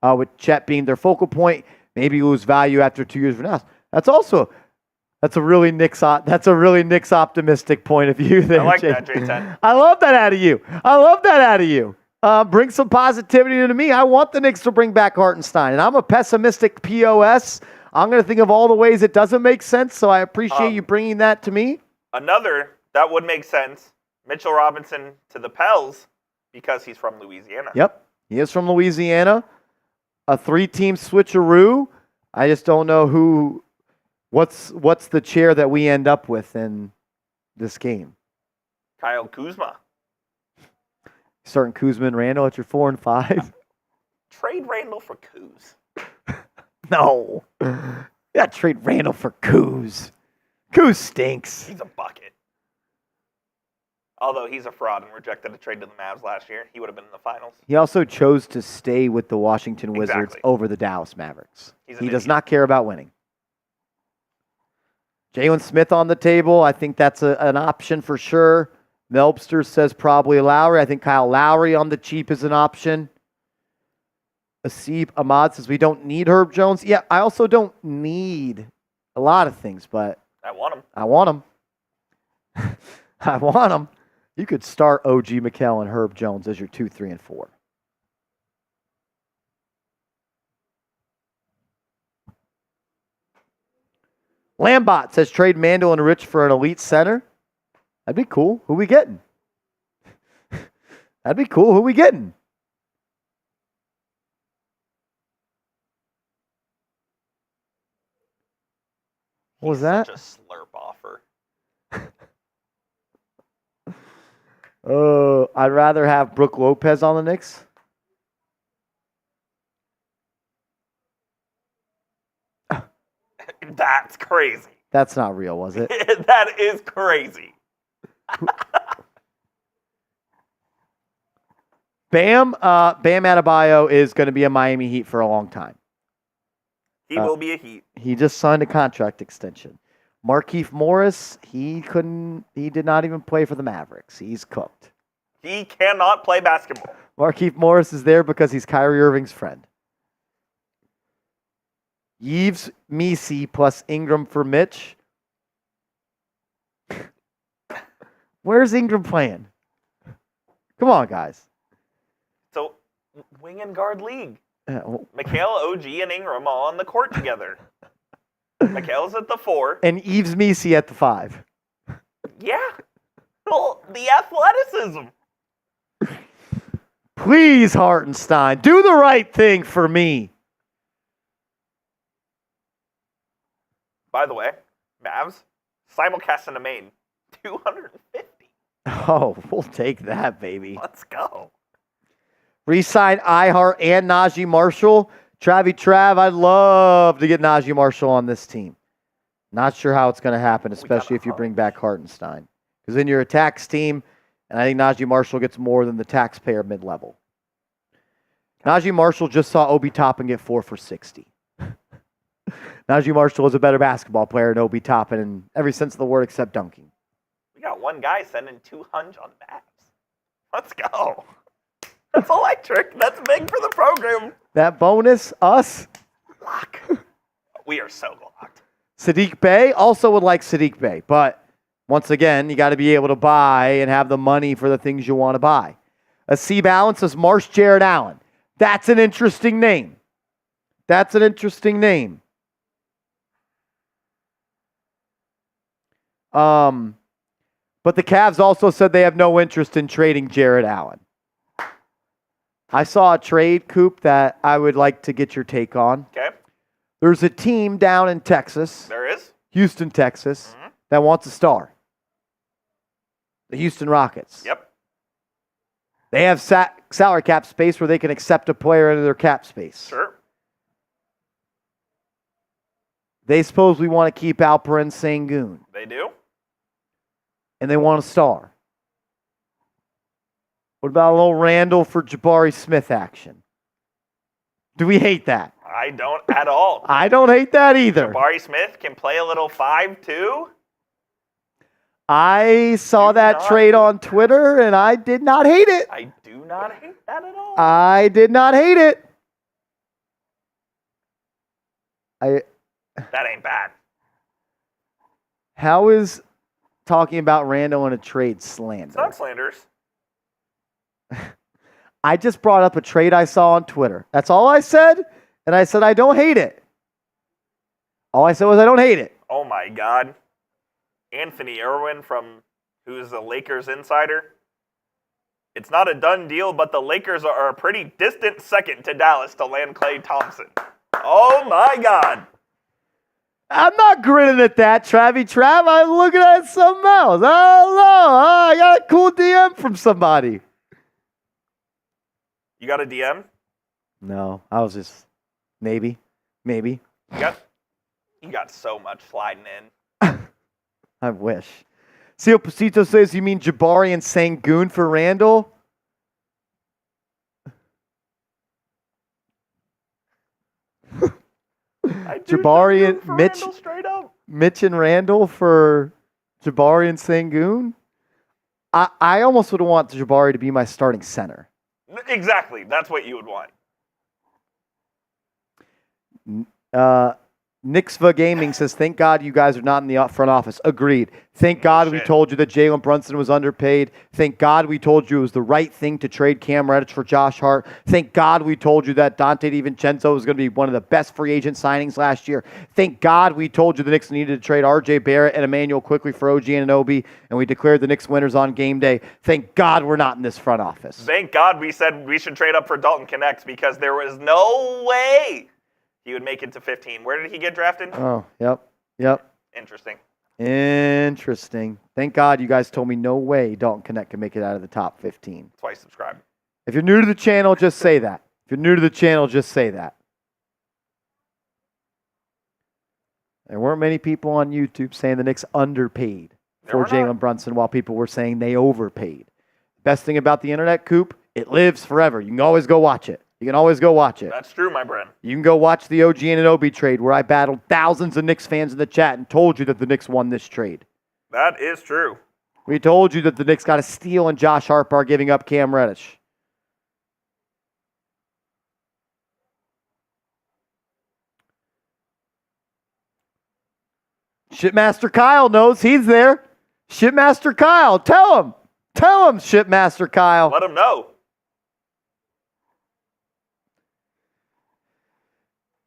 With Chet being their focal point, maybe lose value after 2 years from now. That's a really Knicks optimistic point of view there. I like that, J10. I love that out of you. Bring some positivity to me. I want the Knicks to bring back Hartenstein, and I'm a pessimistic POS. I'm going to think of all the ways it doesn't make sense, so I appreciate you bringing that to me. Another that would make sense, Mitchell Robinson to the Pels because he's from Louisiana. Yep, he is from Louisiana. A 3-team switcheroo. I just don't know what's the chair that we end up with in this game. Kyle Kuzma. Starting Kuzma and Randall at your 4 and 5. Trade Randall for Kuz. No. Yeah, trade Randall for Kuz. Kuz stinks. He's a bucket. Although he's a fraud and rejected a trade to the Mavs last year. He would have been in the finals. He also chose to stay with the Washington Wizards over the Dallas Mavericks. He does not care about winning. Jalen Smith on the table. I think that's an option for sure. Melbster says probably Lowry. I think Kyle Lowry on the cheap is an option. Asib Ahmad says we don't need Herb Jones. Yeah, I also don't need a lot of things, but I want him. I want him. You could start OG Mikel and Herb Jones as your 2, 3, and 4. Lambot says trade Mandel and Rich for an elite center. That'd be cool. Who we getting? That'd be cool. Who we getting? What was that? Such a slurp offer. I'd rather have Brook Lopez on the Knicks. That's crazy. That's not real, was it? That is crazy. Bam Adebayo is going to be a Miami Heat for a long time. He will be a Heat. He just signed a contract extension. Markieff Morris, he did not even play for the Mavericks. He's cooked. He cannot play basketball. Markieff Morris is there because he's Kyrie Irving's friend. Yves Misi plus Ingram for Mitch. Where's Ingram playing? Come on, guys. So, wing and guard league. Mikhail, OG, and Ingram all on the court together. Mikhail's at the 4. And Yves Misi at the 5. Yeah. Well, the athleticism. Please, Hartenstein, do the right thing for me. By the way, Mavs, simulcast in the main, 250. Oh, we'll take that, baby. Let's go. Re-sign iHeart and Najee Marshall. Trav, I'd love to get Najee Marshall on this team. Not sure how it's going to happen, especially if you bring back Hartenstein. Because then you're a tax team, and I think Najee Marshall gets more than the taxpayer mid-level. Najee Marshall just saw Obi Toppin get 4 for 60. Najee Marshall is a better basketball player than Obi Toppin in every sense of the word except dunking. We got one guy sending 200 on Mavs. Let's go. That's electric. That's big for the program. That bonus, us. Lock. We are so locked. Sadiq Bey also would like Sadiq Bey, but Once again, you got to be able to buy and have the money for the things you want to buy. A C balance says Marsh Jared Allen. That's an interesting name. That's an interesting name. But the Cavs also said they have no interest in trading Jared Allen. I saw a trade, Coop, that I would like to get your take on. Okay. There's a team down in Texas, There is. Houston, Texas, that wants a star. The Houston Rockets. Yep. They have salary cap space where they can accept a player into their cap space. Sure. They supposedly want to keep Alperen Sengun. They do. And they want a star. What about a little Randall for Jabari Smith action? Do we hate that? I don't at all. I don't hate that either. Jabari Smith can play a little 5-2. I saw that trade on Twitter, and I did not hate it. I do not hate that at all. I did not hate it. That ain't bad. How is talking about Randall in a trade slander? It's not slanders. I just brought up a trade I saw on Twitter. That's all I said, and I said I don't hate it. All I said was I don't hate it. Oh my God. Anthony Irwin who's the Lakers insider. It's not a done deal, but the Lakers are a pretty distant second to Dallas to land Klay Thompson. Oh my God. I'm not grinning at that, Travie Trav. I'm looking at something else. Oh, no. I got a cool DM from somebody. You got a DM? No, I was just maybe. You got so much sliding in. I wish. Seal Pasito says, you mean Jabari and Sengun for Randall? Jabari and Mitch, straight up. Mitch and Randall for Jabari and Sengun? I almost would want Jabari to be my starting center. Exactly. That's what you would want. Nixva Gaming says, thank God you guys are not in the front office. Agreed. Thank God we told you that Jalen Brunson was underpaid. Thank God we told you it was the right thing to trade Cam Reddish for Josh Hart. Thank God we told you that Dante DiVincenzo was going to be one of the best free agent signings last year. Thank God we told you the Knicks needed to trade RJ Barrett and Emmanuel quickly for OG Anunoby, and we declared the Knicks winners on game day. Thank God we're not in this front office. Thank God we said we should trade up for Dalton Connect because there was no way he would make it to 15. Where did he get drafted? Oh, yep. Interesting. Thank God you guys told me no way Dalton Connect can make it out of the top 15. That's why you subscribe. If you're new to the channel, just say that. If you're new to the channel, just say that. There weren't many people on YouTube saying the Knicks underpaid for Jalen Brunson while people were saying they overpaid. Best thing about the internet, Coop, it lives forever. You can always go watch it. That's true, my friend. You can go watch the OG Anunoby trade where I battled thousands of Knicks fans in the chat and told you that the Knicks won this trade. That is true. We told you that the Knicks got a steal and Josh Hart by giving up Cam Reddish. Shipmaster Kyle knows he's there. Shipmaster Kyle, tell him. Tell him, Shipmaster Kyle. Let him know.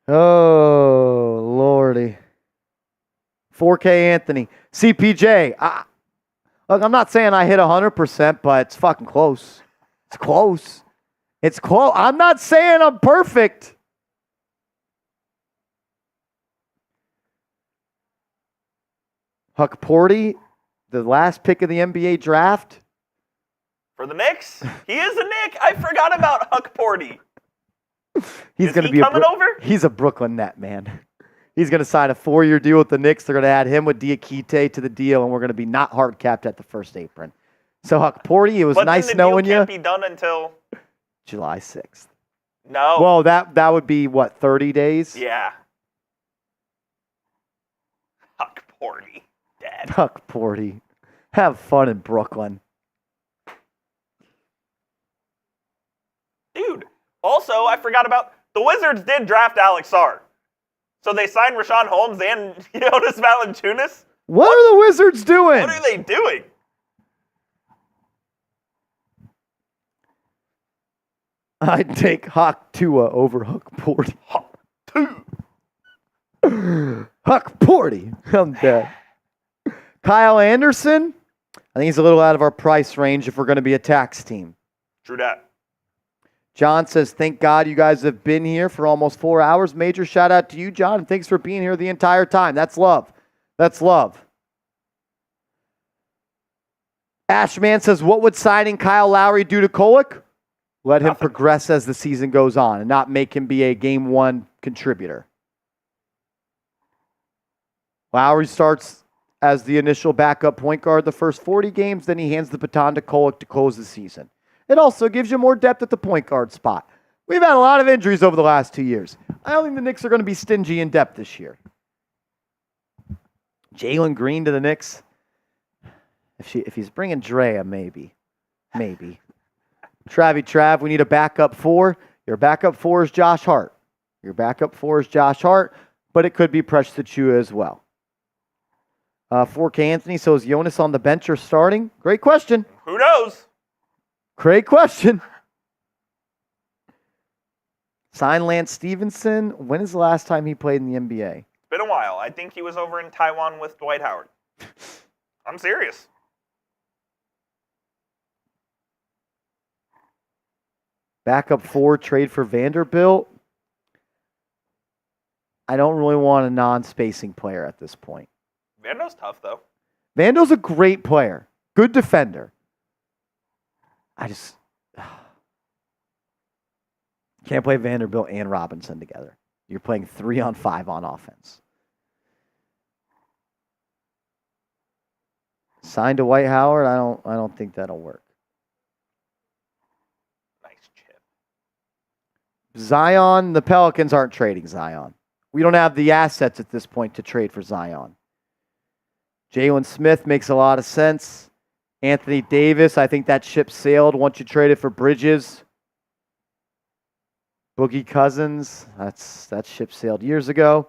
Oh, Lordy. 4K Anthony. CPJ. Look, I'm not saying I hit 100%, but it's fucking close. It's close. I'm not saying I'm perfect. Huck Porty, the last pick of the NBA draft. For the Knicks? He is a Knick. I forgot about Huck Porty. He's going to be coming over? He's a Brooklyn Net, man. He's going to sign a 4-year deal with the Knicks. They're going to add him with Diakite to the deal, and we're going to be not hard capped at the first apron. So, Huck Porty, it was nice knowing you. But the deal can't be done until July 6th. No. Well, that would be, 30 days? Yeah. Huck Porty, Dad. Huck Porty. Have fun in Brooklyn. Dude. Also, I forgot about the Wizards did draft Alex Sarr. So they signed Rashawn Holmes and Jonas Valanciunas. What are the Wizards doing? What are they doing? I'd take Hawk Tua over Huck Porty. Huck Porty. I'm dead. Kyle Anderson. I think he's a little out of our price range if we're going to be a tax team. True that. John says, thank God you guys have been here for almost 4 hours. Major shout out to you, John, and thanks for being here the entire time. That's love. That's love. Ashman says, what would signing Kyle Lowry do to Kolek? Let him progress as the season goes on and not make him be a game one contributor. Lowry starts as the initial backup point guard the first 40 games, then he hands the baton to Kolek to close the season. It also gives you more depth at the point guard spot. We've had a lot of injuries over the last 2 years. I don't think the Knicks are going to be stingy in depth this year. Jalen Green to the Knicks. If he's bringing Drea, maybe. Trav, we need a backup four. Your backup four is Josh Hart. But it could be Precious Achiuwa as well. 4K Anthony, so is Jonas on the bench or starting? Great question. Who knows? Great question. Sign Lance Stevenson. When is the last time he played in the NBA? It's been a while. I think he was over in Taiwan with Dwight Howard. I'm serious. Backup four, trade for Vanderbilt. I don't really want a non-spacing player at this point. Vando's tough, though. Vando's a great player. Good defender. I just can't play Vanderbilt and Robinson together. You're playing 3-on-5 on offense. Signed to Dwight Howard, I don't think that'll work. Nice chip. Zion, the Pelicans aren't trading Zion. We don't have the assets at this point to trade for Zion. Jalen Smith makes a lot of sense. Anthony Davis, I think that ship sailed once you traded for Bridges. Boogie Cousins, that ship sailed years ago.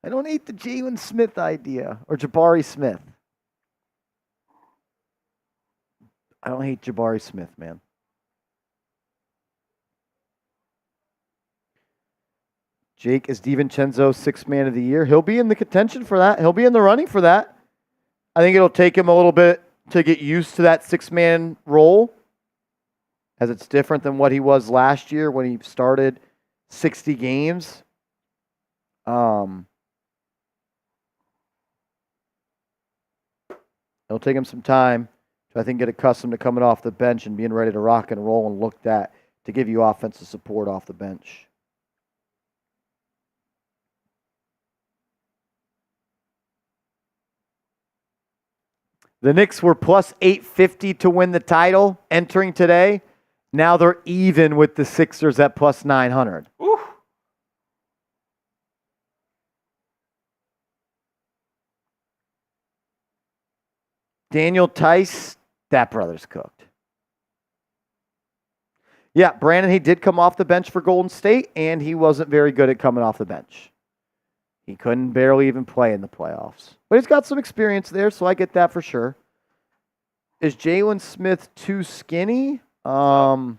I don't hate the Jalen Smith idea, or Jabari Smith. I don't hate Jabari Smith, man. Jake, is DiVincenzo sixth man of the year? He'll be in the contention for that. He'll be in the running for that. I think it'll take him a little bit to get used to that six-man role, as it's different than what he was last year when he started 60 games. It'll take him some time to, I think, get accustomed to coming off the bench and being ready to rock and roll and looked at to give you offensive support off the bench. The Knicks were plus 850 to win the title entering today. Now they're even with the Sixers at plus 900. Ooh. Daniel Tice, that brother's cooked. Yeah, Brandon, he did come off the bench for Golden State, and he wasn't very good at coming off the bench. He couldn't barely even play in the playoffs. But he's got some experience there, so I get that for sure. Is Jalen Smith too skinny? Probably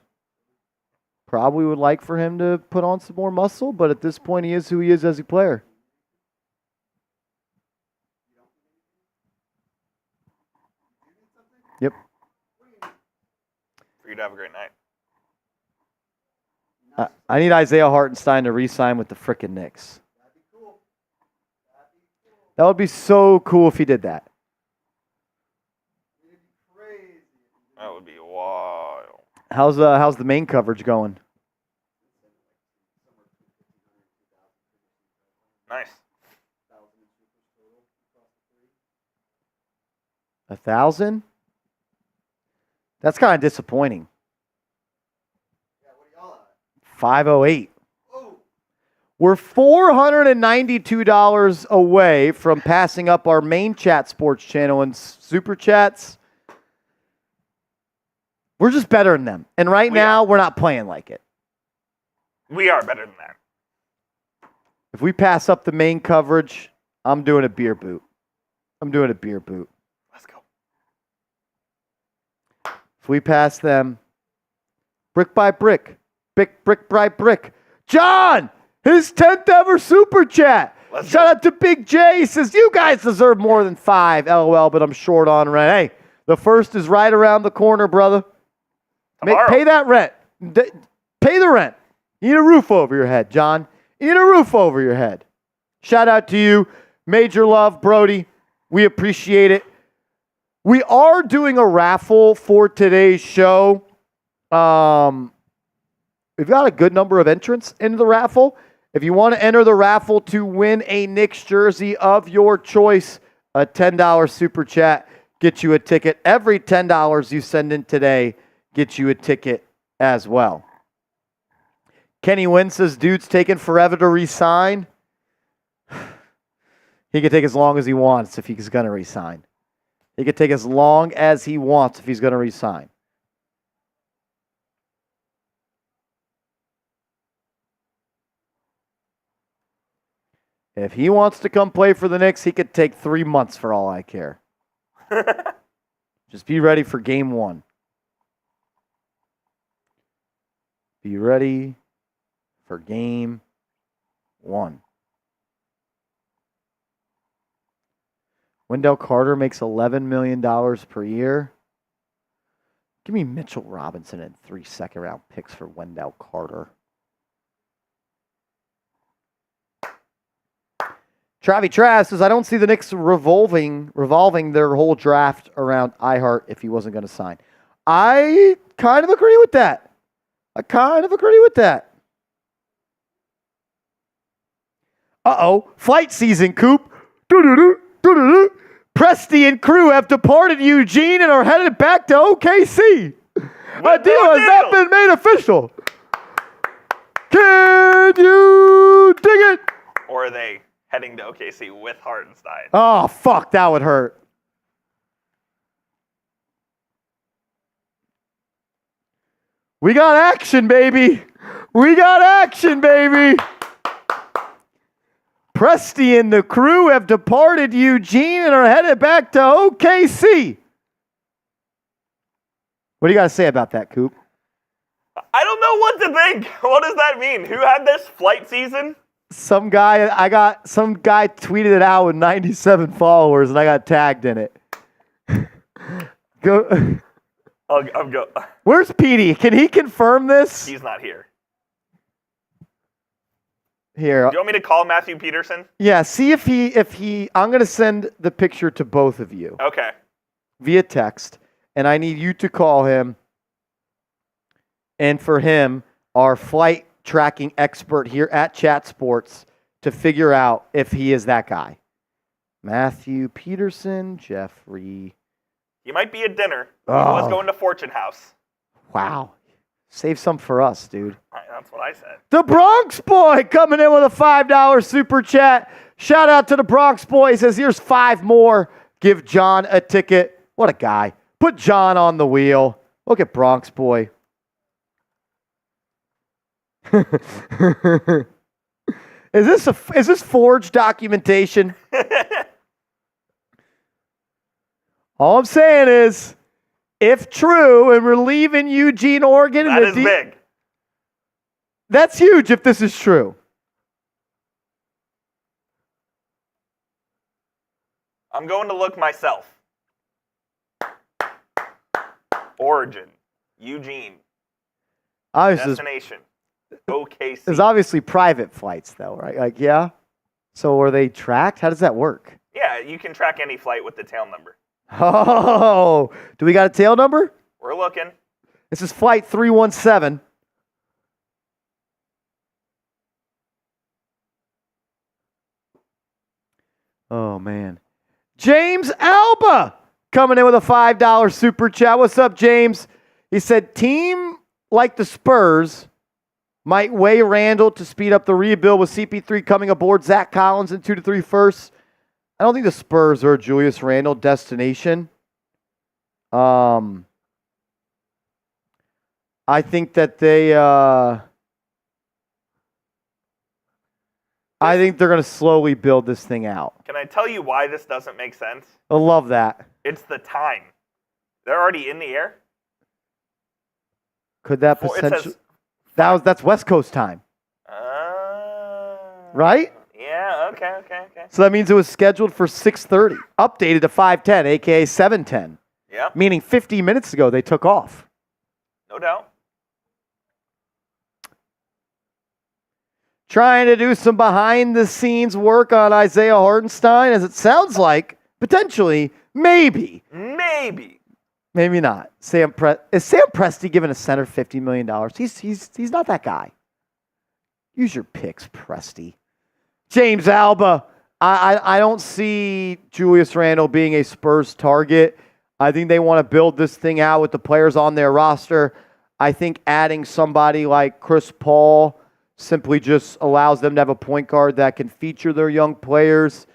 would like for him to put on some more muscle, but at this point he is who he is as a player. Yep. For you to have a great night. I need Isaiah Hartenstein to re-sign with the frickin' Knicks. That would be so cool if he did that. That would be wild. How's the main coverage going? Nice. 1,000? That's kind of disappointing. 508. We're $492 away from passing up our main chat sports channel and super chats. We're just better than them. And right now, we're not playing like it. We are better than that. If we pass up the main coverage, I'm doing a beer boot. I'm doing a beer boot. Let's go. If we pass them, brick by brick, brick by brick. John, his 10th ever super chat. Shout out to Big J. He says, you guys deserve more than 5. LOL, but I'm short on rent. Hey, the first is right around the corner, brother. Pay that rent. Pay the rent. You need a roof over your head, John. You need a roof over your head. Shout out to you. Major love, Brody. We appreciate it. We are doing a raffle for today's show. We've got a good number of entrants into the raffle. If you want to enter the raffle to win a Knicks jersey of your choice, a $10 super chat gets you a ticket. Every $10 you send in today gets you a ticket as well. Kenny Wynn says, dude's taking forever to re-sign. He can take as long as he wants if he's going to re-sign. He can take as long as he wants if he's going to re-sign. If he wants to come play for the Knicks, he could take 3 months for all I care. Just be ready for game 1. Be ready for game 1. Wendell Carter makes $11 million per year. Give me Mitchell Robinson and 3 second-round picks for Wendell Carter. Travi Trav says, I don't see the Knicks revolving their whole draft around iHeart if he wasn't going to sign. I kind of agree with that. Flight season, Coop. Presti and crew have departed Eugene and are headed back to OKC. A deal has not been made official. Can you dig it? Or are they heading to OKC with Hartenstein? Oh, fuck, that would hurt. We got action, baby. Presti and the crew have departed Eugene and are headed back to OKC. What do you got to say about that, Coop? I don't know what to think. What does that mean? Who had this flight season? Some guy tweeted it out with 97 followers, and I got tagged in it. Go. I'll go. Where's Petey? Can he confirm this? He's not here. Here. Do you want me to call Matthew Peterson? Yeah, see if he I'm going to send the picture to both of you. Okay. Via text, and I need you to call him. And for him, our flight tracking expert here at Chat Sports, to figure out if he is that guy. Matthew Peterson, Jeffrey. He might be at dinner. He was going to Fortune House. Wow. Save some for us, dude. That's what I said. The Bronx Boy coming in with a $5 super chat. Shout out to the Bronx Boy. He says, here's 5 more. Give John a ticket. What a guy. Put John on the wheel. Look at Bronx Boy. Is this forged documentation? All I'm saying is, if true, and we're leaving Eugene, Oregon. That is big. That's huge if this is true. I'm going to look myself. Origin. Eugene. Destination. OKC. There's obviously private flights, though, right? Like, yeah? So are they tracked? How does that work? Yeah, you can track any flight with the tail number. Oh, do we got a tail number? We're looking. This is flight 317. Oh, man. James Alba coming in with a $5 super chat. What's up, James? He said, team like the Spurs might weigh Randall to speed up the rebuild with CP3 coming aboard, Zach Collins in 2 to 3 firsts. I don't think the Spurs are a Julius Randle destination. I think that they I think they're going to slowly build this thing out. Can I tell you why this doesn't make sense? I love that. It's the time. They're already in the air. Could that potentially... That's West Coast time. Right? Yeah, okay. So that means it was scheduled for 6:30, updated to 5:10, a.k.a. 7:10. Yep. Meaning 50 minutes ago they took off. No doubt. Trying to do some behind-the-scenes work on Isaiah Hartenstein, as it sounds like, potentially, maybe. Maybe not. Is Sam Presti giving a center $50 million? He's not that guy. Use your picks, Presti. James Alba. I don't see Julius Randle being a Spurs target. I think they want to build this thing out with the players on their roster. I think adding somebody like Chris Paul simply just allows them to have a point guard that can feature their young players.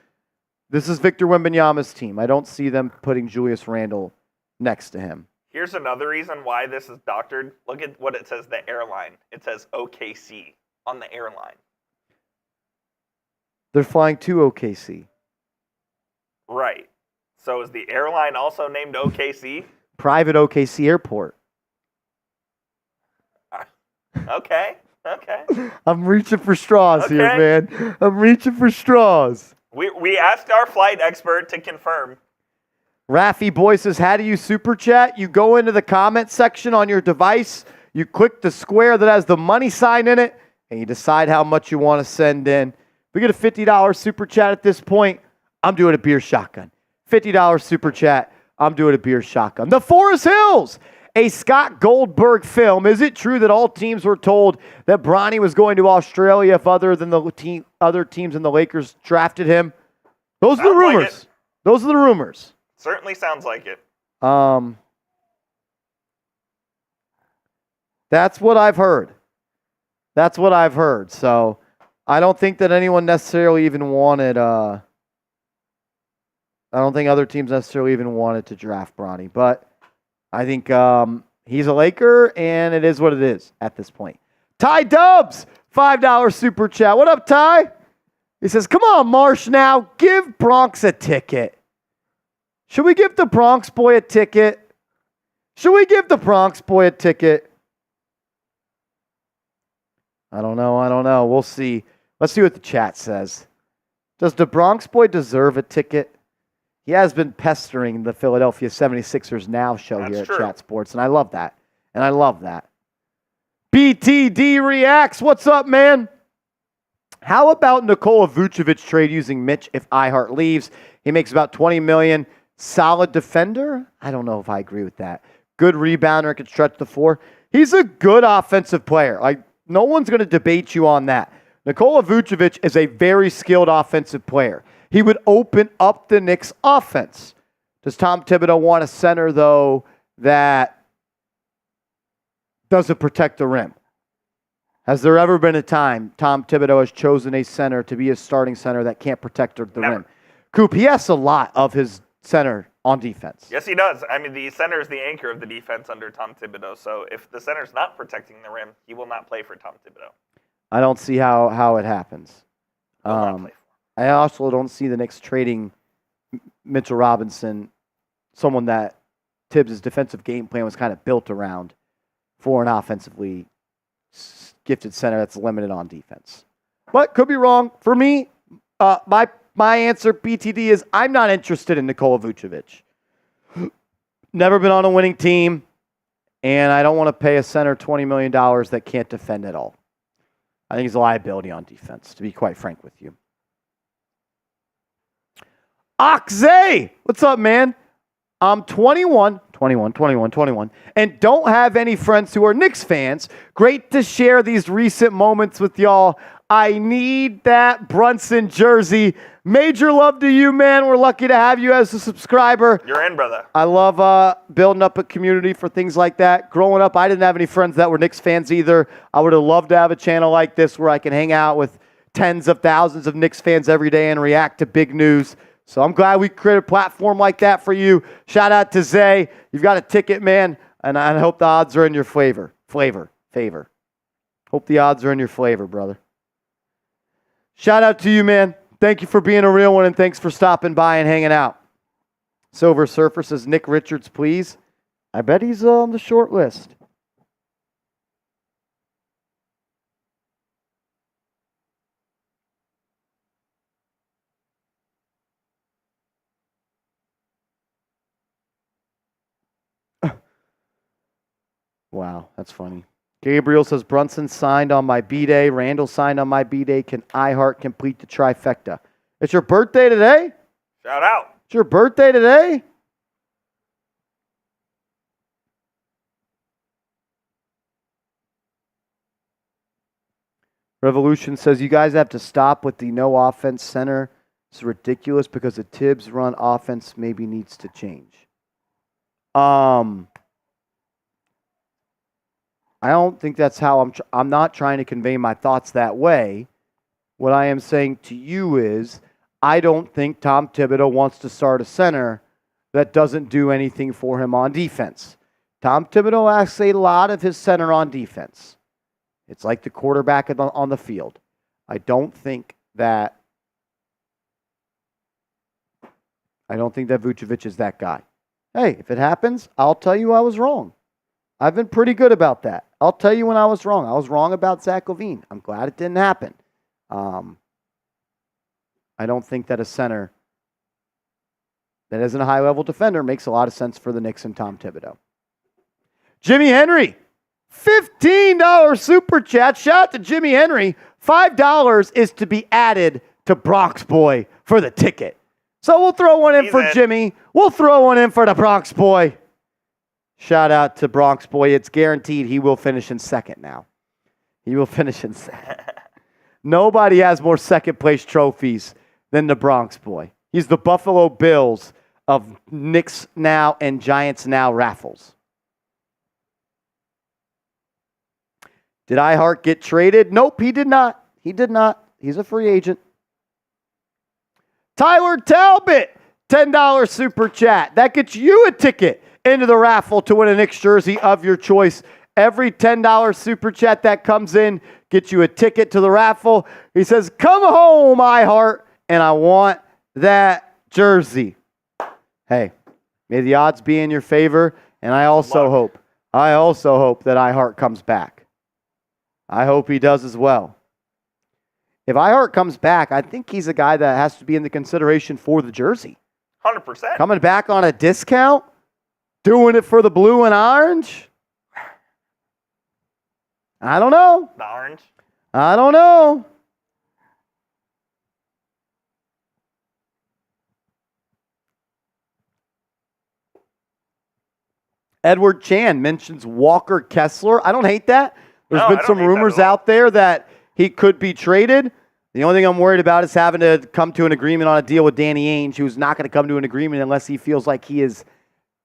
This is Victor Wembanyama's team. I don't see them putting Julius Randle next to him. Here's another reason why this is doctored. Look at what it says, the airline. It says OKC on the airline. They're flying to OKC. Right. So is the airline also named OKC? Private OKC airport. Okay. I'm reaching for straws here, man. I'm reaching for straws. We asked our flight expert to confirm. Raffy Boy says, how do you super chat? You go into the comment section on your device, you click the square that has the money sign in it, and you decide how much you want to send in. We get a $50 super chat at this point. I'm doing a beer shotgun. $50 super chat. I'm doing a beer shotgun. The Forest Hills, a Scott Goldberg film. Is it true that all teams were told that Bronny was going to Australia if other teams in the Lakers drafted him? Those are the rumors. Those are the rumors. Certainly sounds like it. That's what I've heard. So I don't think that anyone necessarily even wanted. I don't think other teams necessarily even wanted to draft Bronny, but I think he's a Laker, and it is what it is at this point. Ty Dubs, $5 super chat. What up, Ty? He says, come on, Marsh, now. Give Bronx a ticket. Should we give the Bronx boy a ticket? I don't know. We'll see. Let's see what the chat says. Does the Bronx boy deserve a ticket? He has been pestering the Philadelphia 76ers Now show here at Chat Sports, and I love that. BTD Reacts, what's up, man? How about Nikola Vucevic trade using Mitch if iHeart leaves? He makes about $20 million. Solid defender? I don't know if I agree with that. Good rebounder, can stretch the floor. He's a good offensive player. No one's going to debate you on that. Nikola Vucevic is a very skilled offensive player. He would open up the Knicks' offense. Does Tom Thibodeau want a center, though, that doesn't protect the rim? Has there ever been a time Tom Thibodeau has chosen a center to be his starting center that can't protect the rim? Coop, he has a lot of his center on defense. Yes, he does. I mean, the center is the anchor of the defense under Tom Thibodeau. So if the center's not protecting the rim, he will not play for Tom Thibodeau. I don't see how it happens. I also don't see the Knicks trading Mitchell Robinson, someone that Tibbs' defensive game plan was kind of built around, for an offensively gifted center that's limited on defense. But could be wrong. For me, my answer, BTD, is I'm not interested in Nikola Vucevic. Never been on a winning team, and I don't want to pay a center $20 million that can't defend at all. I think he's a liability on defense, to be quite frank with you. Oxzay, what's up, man? I'm 21, and don't have any friends who are Knicks fans. Great to share these recent moments with y'all. I need that Brunson jersey. Major love to you, man. We're lucky to have you as a subscriber. You're in, brother. I love building up a community for things like that. Growing up, I didn't have any friends that were Knicks fans either. I would have loved to have a channel like this where I can hang out with tens of thousands of Knicks fans every day and react to big news. So I'm glad we created a platform like that for you. Shout out to Zay. You've got a ticket, man, and I hope the odds are in your favor. Hope the odds are in your favor, brother. Shout out to you, man. Thank you for being a real one, and thanks for stopping by and hanging out. Silver Surfer says, Nick Richards, please. I bet he's on the short list. Wow, that's funny. Gabriel says, Brunson signed on my B-Day. Randall signed on my B-Day. Can iHeart complete the trifecta? It's your birthday today? Shout out. It's your birthday today? Revolution says, you guys have to stop with the no offense center. It's ridiculous because the Tibbs run offense maybe needs to change. I don't think that's how I'm not trying to convey my thoughts that way. What I am saying to you is I don't think Tom Thibodeau wants to start a center that doesn't do anything for him on defense. Tom Thibodeau asks a lot of his center on defense. It's like the quarterback on the field. I don't think that Vucevic is that guy. Hey, if it happens, I'll tell you I was wrong. I've been pretty good about that. I'll tell you when I was wrong. I was wrong about Zach LaVine. I'm glad it didn't happen. I don't think that a center that isn't a high-level defender makes a lot of sense for the Knicks and Tom Thibodeau. Jimmy Henry, $15 super chat. Shout out to Jimmy Henry. $5 is to be added to Bronx Boy for the ticket. So we'll throw one in for Jimmy. We'll throw one in for the Bronx Boy. Shout out to Bronx Boy. It's guaranteed he will finish in second now. He will finish in second. Nobody has more second-place trophies than the Bronx Boy. He's the Buffalo Bills of Knicks Now and Giants Now raffles. Did iHeart get traded? Nope, he did not. He did not. He's a free agent. Tyler Talbot, $10 super chat. That gets you a ticket into the raffle to win a Knicks jersey of your choice. Every $10 super chat that comes in gets you a ticket to the raffle. He says, come home, iHeart, and I want that jersey. Hey, may the odds be in your favor, and I also hope that iHeart comes back. I hope he does as well. If iHeart comes back, I think he's a guy that has to be in the consideration for the jersey. 100%. Coming back on a discount? Doing it for the blue and orange? I don't know. The orange? I don't know. Edward Chan mentions Walker Kessler. I don't hate that. There's been some rumors out there that he could be traded. The only thing I'm worried about is having to come to an agreement on a deal with Danny Ainge, who's not going to come to an agreement unless he feels like he is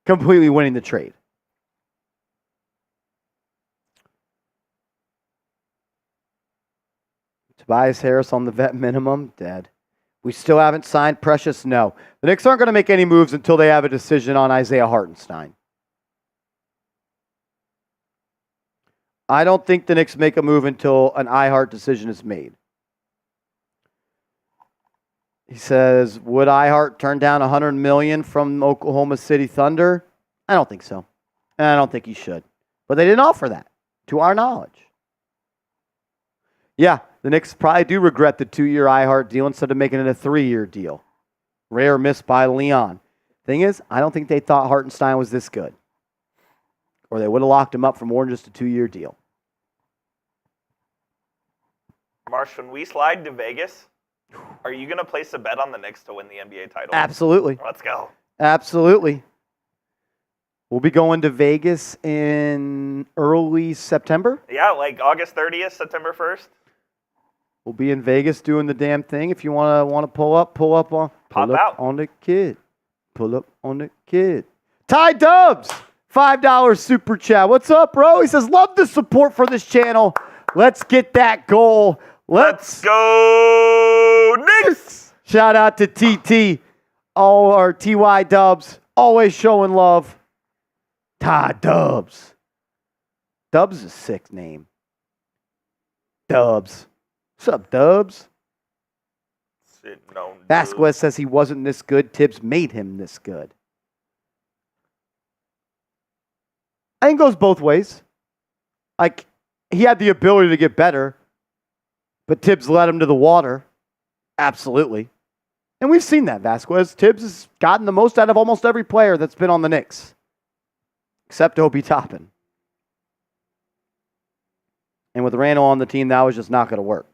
completely winning the trade. Tobias Harris on the vet minimum, dead. We still haven't signed Precious, no. The Knicks aren't going to make any moves until they have a decision on Isaiah Hartenstein. I don't think the Knicks make a move until an iHeart decision is made. He says, would iHeart turn down $100 million from Oklahoma City Thunder? I don't think so. And I don't think he should. But they didn't offer that, to our knowledge. Yeah, the Knicks probably do regret the 2-year iHeart deal instead of making it a 3-year deal. Rare miss by Leon. Thing is, I don't think they thought Hartenstein was this good. Or they would have locked him up for more than just a 2-year deal. Marsh, when we slide to Vegas, are you going to place a bet on the Knicks to win the NBA title? Absolutely. Let's go. Absolutely. We'll be going to Vegas in early September. Yeah, like August 30th, September 1st. We'll be in Vegas doing the damn thing. If you want to pull up on the kid. Pull up on the kid. Ty Dubs, $5 super chat. What's up, bro? He says, love the support for this channel. Let's get that goal. Let's go Knicks! Shout out to TT, all our TY Dubs, always showing love. Ty Dubs. Dubs is a sick name. Dubs. What's up, Dubs? Vasquez says he wasn't this good. Tibbs made him this good. I think it goes both ways. Like, he had the ability to get better, but Tibbs led him to the water. Absolutely. And we've seen that, Vasquez. Tibbs has gotten the most out of almost every player that's been on the Knicks, except Obi Toppin. And with Randall on the team, that was just not going to work.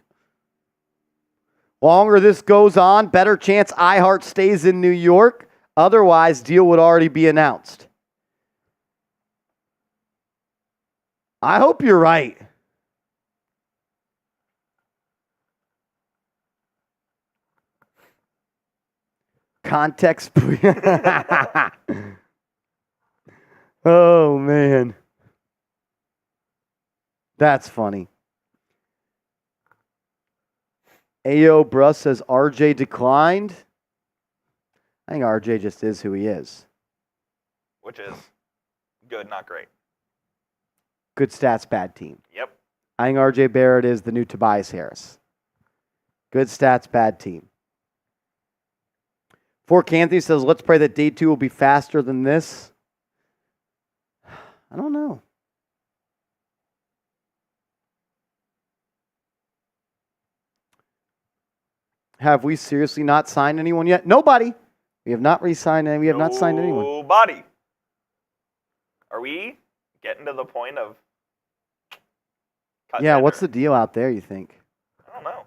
Longer this goes on, better chance iHeart stays in New York. Otherwise, deal would already be announced. I hope you're right. Context. Oh, man. That's funny. Ayo Bruss says RJ declined. I think RJ just is who he is. Which is good, not great. Good stats, bad team. Yep. I think RJ Barrett is the new Tobias Harris. Good stats, bad team. Fork Anthony says, let's pray that day 2 will be faster than this. I don't know. Have we seriously not signed anyone yet? Nobody. We have not re-signed and we have not signed anyone. Nobody. Are we getting to the point of Yeah, what's the deal out there, you think? I don't know.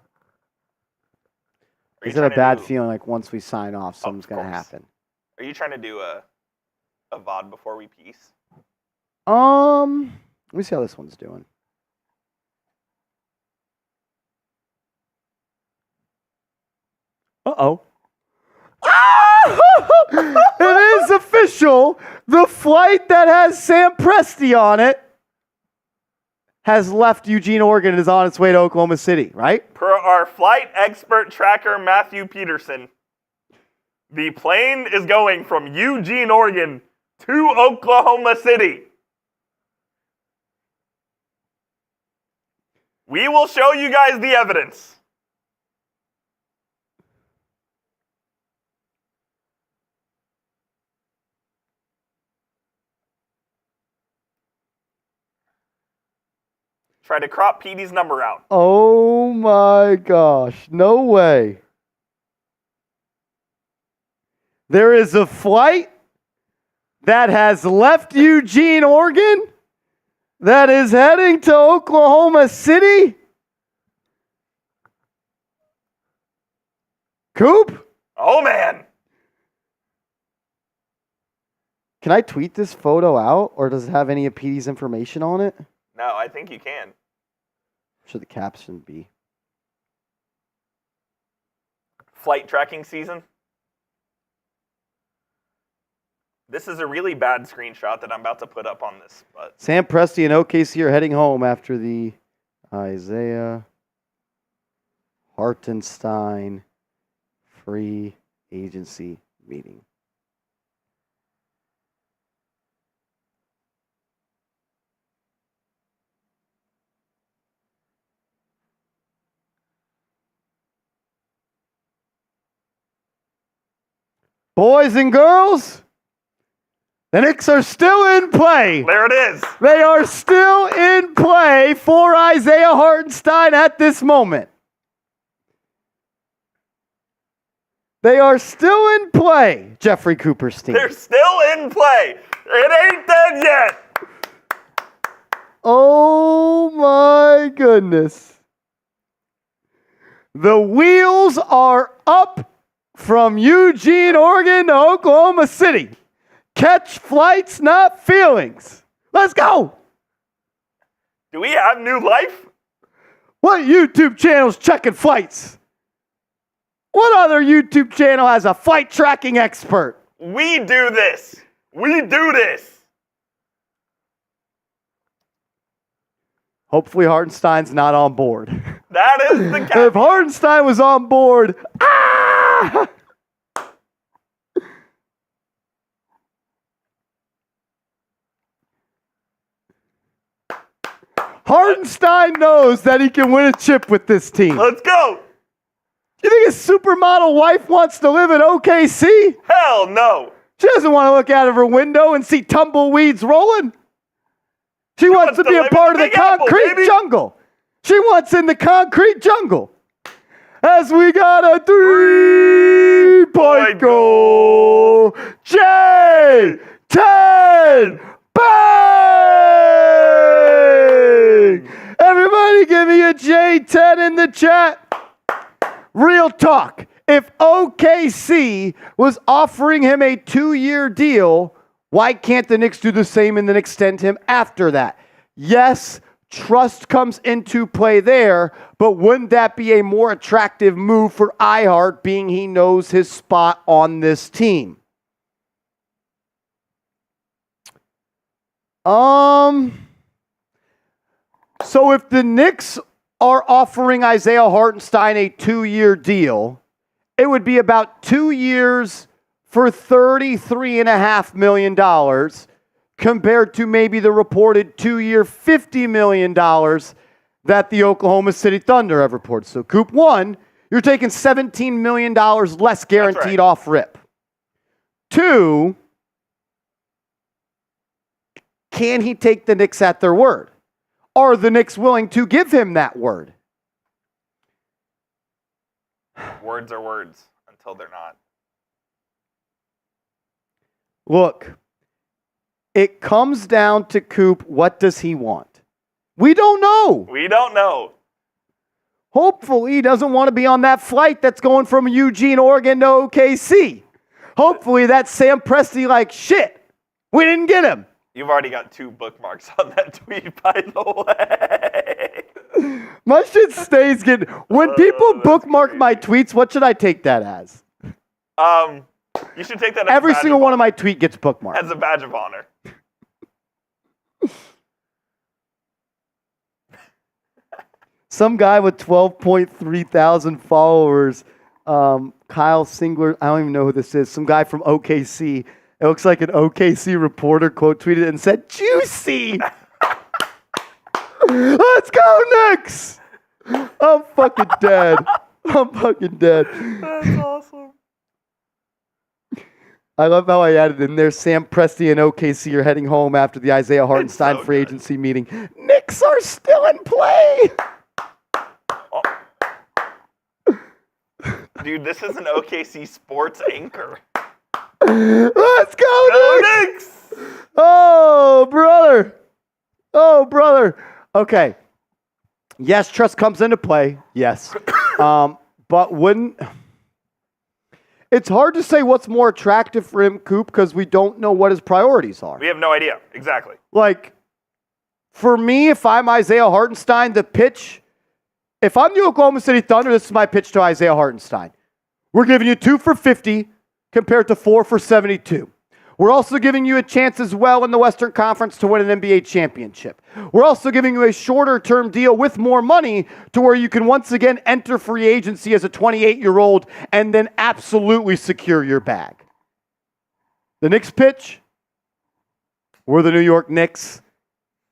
Is it a bad feeling like once we sign off, something's going to happen? Are you trying to do a VOD before we peace? Let me see how this one's doing. Uh-oh. It is official. The flight that has Sam Presti on it has left Eugene, Oregon, and is on its way to Oklahoma City, right? Per our flight expert tracker, Matthew Peterson, the plane is going from Eugene, Oregon to Oklahoma City. We will show you guys the evidence. Try to crop Petey's number out. Oh my gosh. No way. There is a flight that has left Eugene, Oregon, that is heading to Oklahoma City. Coop? Oh, man. Can I tweet this photo out, or does it have any of Petey's information on it? No, I think you can. Should the caption be? Flight tracking season. This is a really bad screenshot that I'm about to put up on this. But Sam Presti and OKC are heading home after the Isaiah Hartenstein free agency meeting. Boys and girls, the Knicks are still in play. there it is. They are still in play for Isaiah Hartenstein at this moment. They are still in play, Jeffrey Cooperstein. They're still in play. It ain't dead yet. Oh my goodness. The wheels are up from Eugene, Oregon to Oklahoma City. Catch flights, not feelings. Let's go. Do we have new life? What YouTube channel's checking flights? What other YouTube channel has a flight tracking expert? We do this. We do this. Hopefully Hartenstein's not on board. That is the If cap. Hartenstein was on board, Hartenstein knows that he can win a chip with this team. Let's go. You think his supermodel wife wants to live in OKC? Hell no. She doesn't want to look out of her window and see tumbleweeds rolling. She wants to be a part of the concrete jungle. She wants in the concrete jungle. As we got a 3-point goal. J10 bang! Everybody give me a J10 in the chat. Real talk. If OKC was offering him a 2-year deal, why can't the Knicks do the same and then extend him after that? Yes, trust comes into play there, but wouldn't that be a more attractive move for iHeart, being he knows his spot on this team? So if the Knicks are offering Isaiah Hartenstein a 2-year deal, it would be about 2 years for $33.5 million compared to maybe the reported 2-year $50 million that the Oklahoma City Thunder have reported. So, Coop, one, you're taking $17 million less guaranteed off rip. Two, can he take the Knicks at their word? Are the Knicks willing to give him that word? Words are words until they're not. Look, it comes down to Coop, what does he want? We don't know. We don't know. Hopefully he doesn't want to be on that flight that's going from Eugene, Oregon to OKC. Hopefully that's Sam Presti like, shit, we didn't get him. You've already got 2 bookmarks on that tweet, by the way. My shit stays getting... When people bookmark my tweets, what should I take that as? You should take that as Every single one of my tweets gets bookmarked. as a badge of honor. Some guy with 12.3 thousand followers, Kyle Singler, I don't even know who this is, some guy from OKC. It looks like an OKC reporter quote tweeted and said, "Juicy! Let's go, Knicks!" I'm fucking dead. I'm fucking dead. That's awesome. I love how I added in there, Sam Presti and OKC are heading home after the Isaiah Hartenstein free agency meeting. Knicks are still in play! Oh. Dude, this is an OKC sports anchor. Let's go, Knicks! Knicks! Oh, brother. Oh, brother. Okay. Yes, trust comes into play. Yes. But wouldn't... It's hard to say what's more attractive for him, Coop, because we don't know what his priorities are. We have no idea. Exactly. Like, for me, if I'm Isaiah Hartenstein, the pitch... If I'm the Oklahoma City Thunder, this is my pitch to Isaiah Hartenstein. We're giving you 2 for 50 compared to 4 for 72. We're also giving you a chance as well in the Western Conference to win an NBA championship. We're also giving you a shorter-term deal with more money to where you can once again enter free agency as a 28-year-old and then absolutely secure your bag. The Knicks pitch, we're the New York Knicks.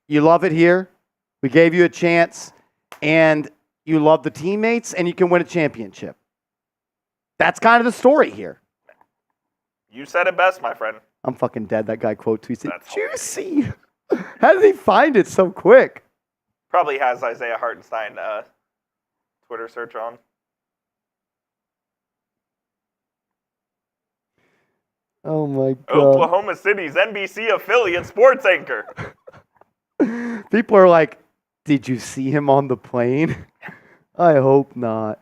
You love it here. We gave you a chance, and you love the teammates, and you can win a championship. That's kind of the story here. You said it best, my friend. I'm fucking dead. That guy quote tweets it. That's Juicy. How did he find it so quick? Probably has Isaiah Hartenstein Twitter search on. Oh my God. Oklahoma City's NBC affiliate sports anchor. People are like, did you see him on the plane? I hope not.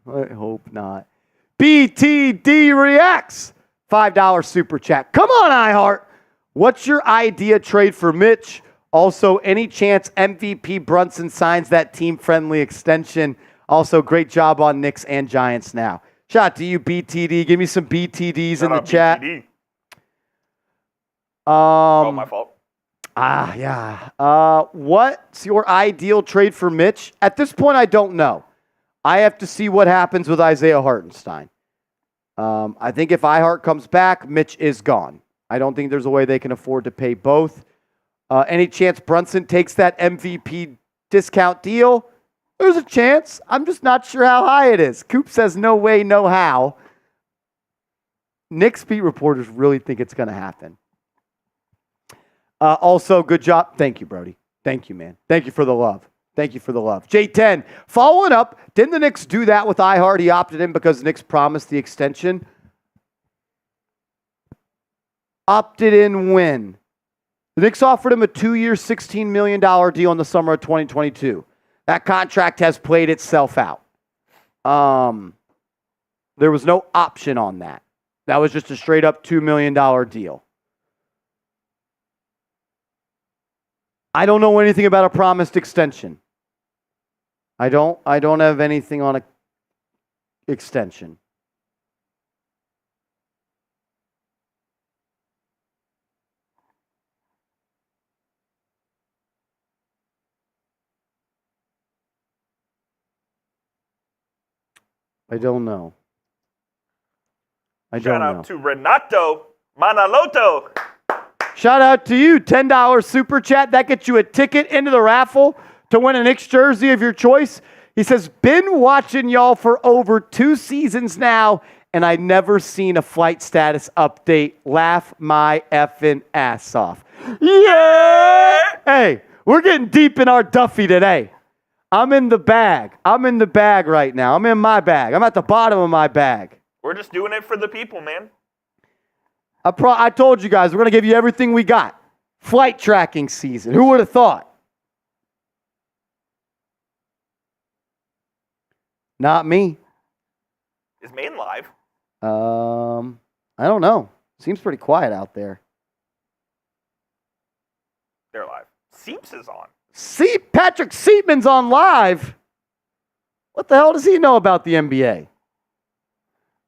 I hope not. BTD Reacts. $5 super chat. Come on, iHeart. What's your idea trade for Mitch? Also, any chance MVP Brunson signs that team-friendly extension? Also, great job on Knicks and Giants now. Shout out to you, BTD. Give me some BTDs in the chat. BTD. Oh, my fault. Yeah. What's your ideal trade for Mitch? At this point, I don't know. I have to see what happens with Isaiah Hartenstein. I think if iHeart comes back, Mitch is gone. I don't think there's a way they can afford to pay both. Any chance Brunson takes that MVP discount deal? There's a chance. I'm just not sure how high it is. Coop says no way, no how. Knicks beat reporters really think it's going to happen. Also, good job. Thank you, Brody. Thank you, man. Thank you for the love. Thank you for the love. J10, following up, didn't the Knicks do that with iHeart? He opted in because the Knicks promised the extension. Opted in when? The Knicks offered him a 2-year, $16 million deal in the summer of 2022. That contract has played itself out. There was no option on that. That was just a straight up $2 million deal. I don't know anything about a promised extension. I don't have anything on a extension. I don't know. Shout out to Renato Manaloto. Shout out to you. $10 super chat. That gets you a ticket into the raffle to win a Knicks jersey of your choice. He says, been watching y'all for over 2 seasons now, and I never seen a flight status update. Laugh my effing ass off. Yeah! Hey, we're getting deep in our Duffy today. I'm in the bag. I'm in the bag right now. I'm in my bag. I'm at the bottom of my bag. We're just doing it for the people, man. I told you guys, we're going to give you everything we got. Flight tracking season. Who would have thought? Not me. Is Maine live? I don't know. Seems pretty quiet out there. They're live. Seeps is on. Patrick Seatman's on live. What the hell does he know about the NBA?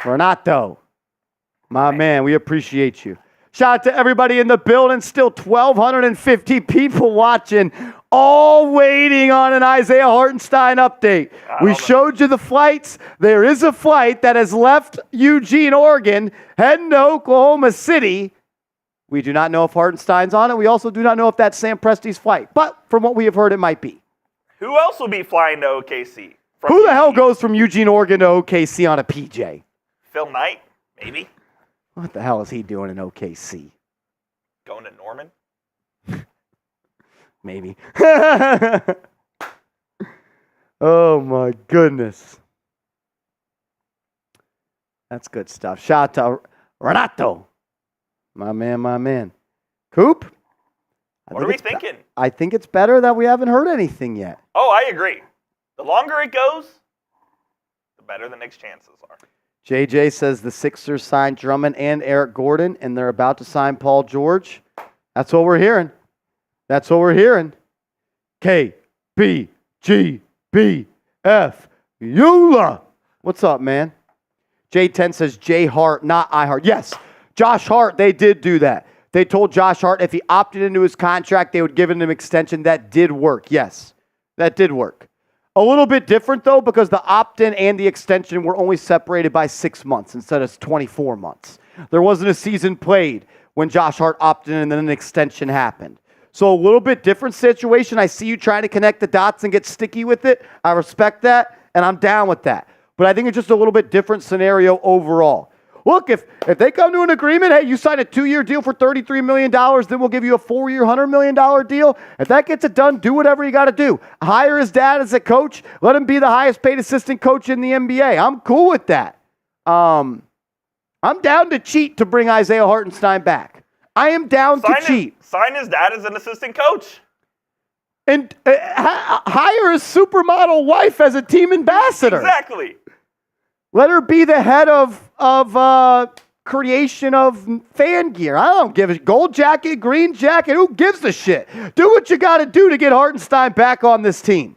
Renato, my man, we appreciate you. Shout out to everybody in the building. Still 1,250 people watching, all waiting on an Isaiah Hartenstein update. We showed you the flights. There is a flight that has left Eugene, Oregon, heading to Oklahoma City. We do not know if Hartenstein's on it. We also do not know if that's Sam Presti's flight. But from what we have heard, it might be. Who else will be flying to OKC? Who the hell goes from Eugene, Oregon to OKC on a PJ? Phil Knight, maybe. What the hell is he doing in OKC? Going to Norman? Maybe. Oh, my goodness. That's good stuff. Shout out to Renato. My man, my man. Coop? What are we thinking? I think it's better that we haven't heard anything yet. Oh, I agree. The longer it goes, the better the Knicks' chances are. JJ says the Sixers signed Drummond and Eric Gordon, and they're about to sign Paul George. That's what we're hearing. That's what we're hearing. KBGBF Eula. What's up, man? J10 says J Hart, not I Hart. Yes, Josh Hart, they did do that. They told Josh Hart if he opted into his contract, they would give him an extension. That did work. Yes, that did work. A little bit different, though, because the opt-in and the extension were only separated by 6 months instead of 24 months. There wasn't a season played when Josh Hart opted in and then an extension happened. So a little bit different situation. I see you trying to connect the dots and get sticky with it. I respect that, and I'm down with that. But I think it's just a little bit different scenario overall. Look, if they come to an agreement, hey, you sign a 2-year deal for $33 million, then we'll give you a 4-year, $100 million deal. If that gets it done, do whatever you got to do. Hire his dad as a coach. Let him be the highest paid assistant coach in the NBA. I'm cool with that. I'm down to cheat to bring Isaiah Hartenstein back. I am down to cheat. Sign his dad as an assistant coach. And hire his supermodel wife as a team ambassador. Exactly. Let her be the head of creation of fan gear. I don't give a gold jacket, green jacket. Who gives a shit? Do what you got to do to get Hartenstein back on this team.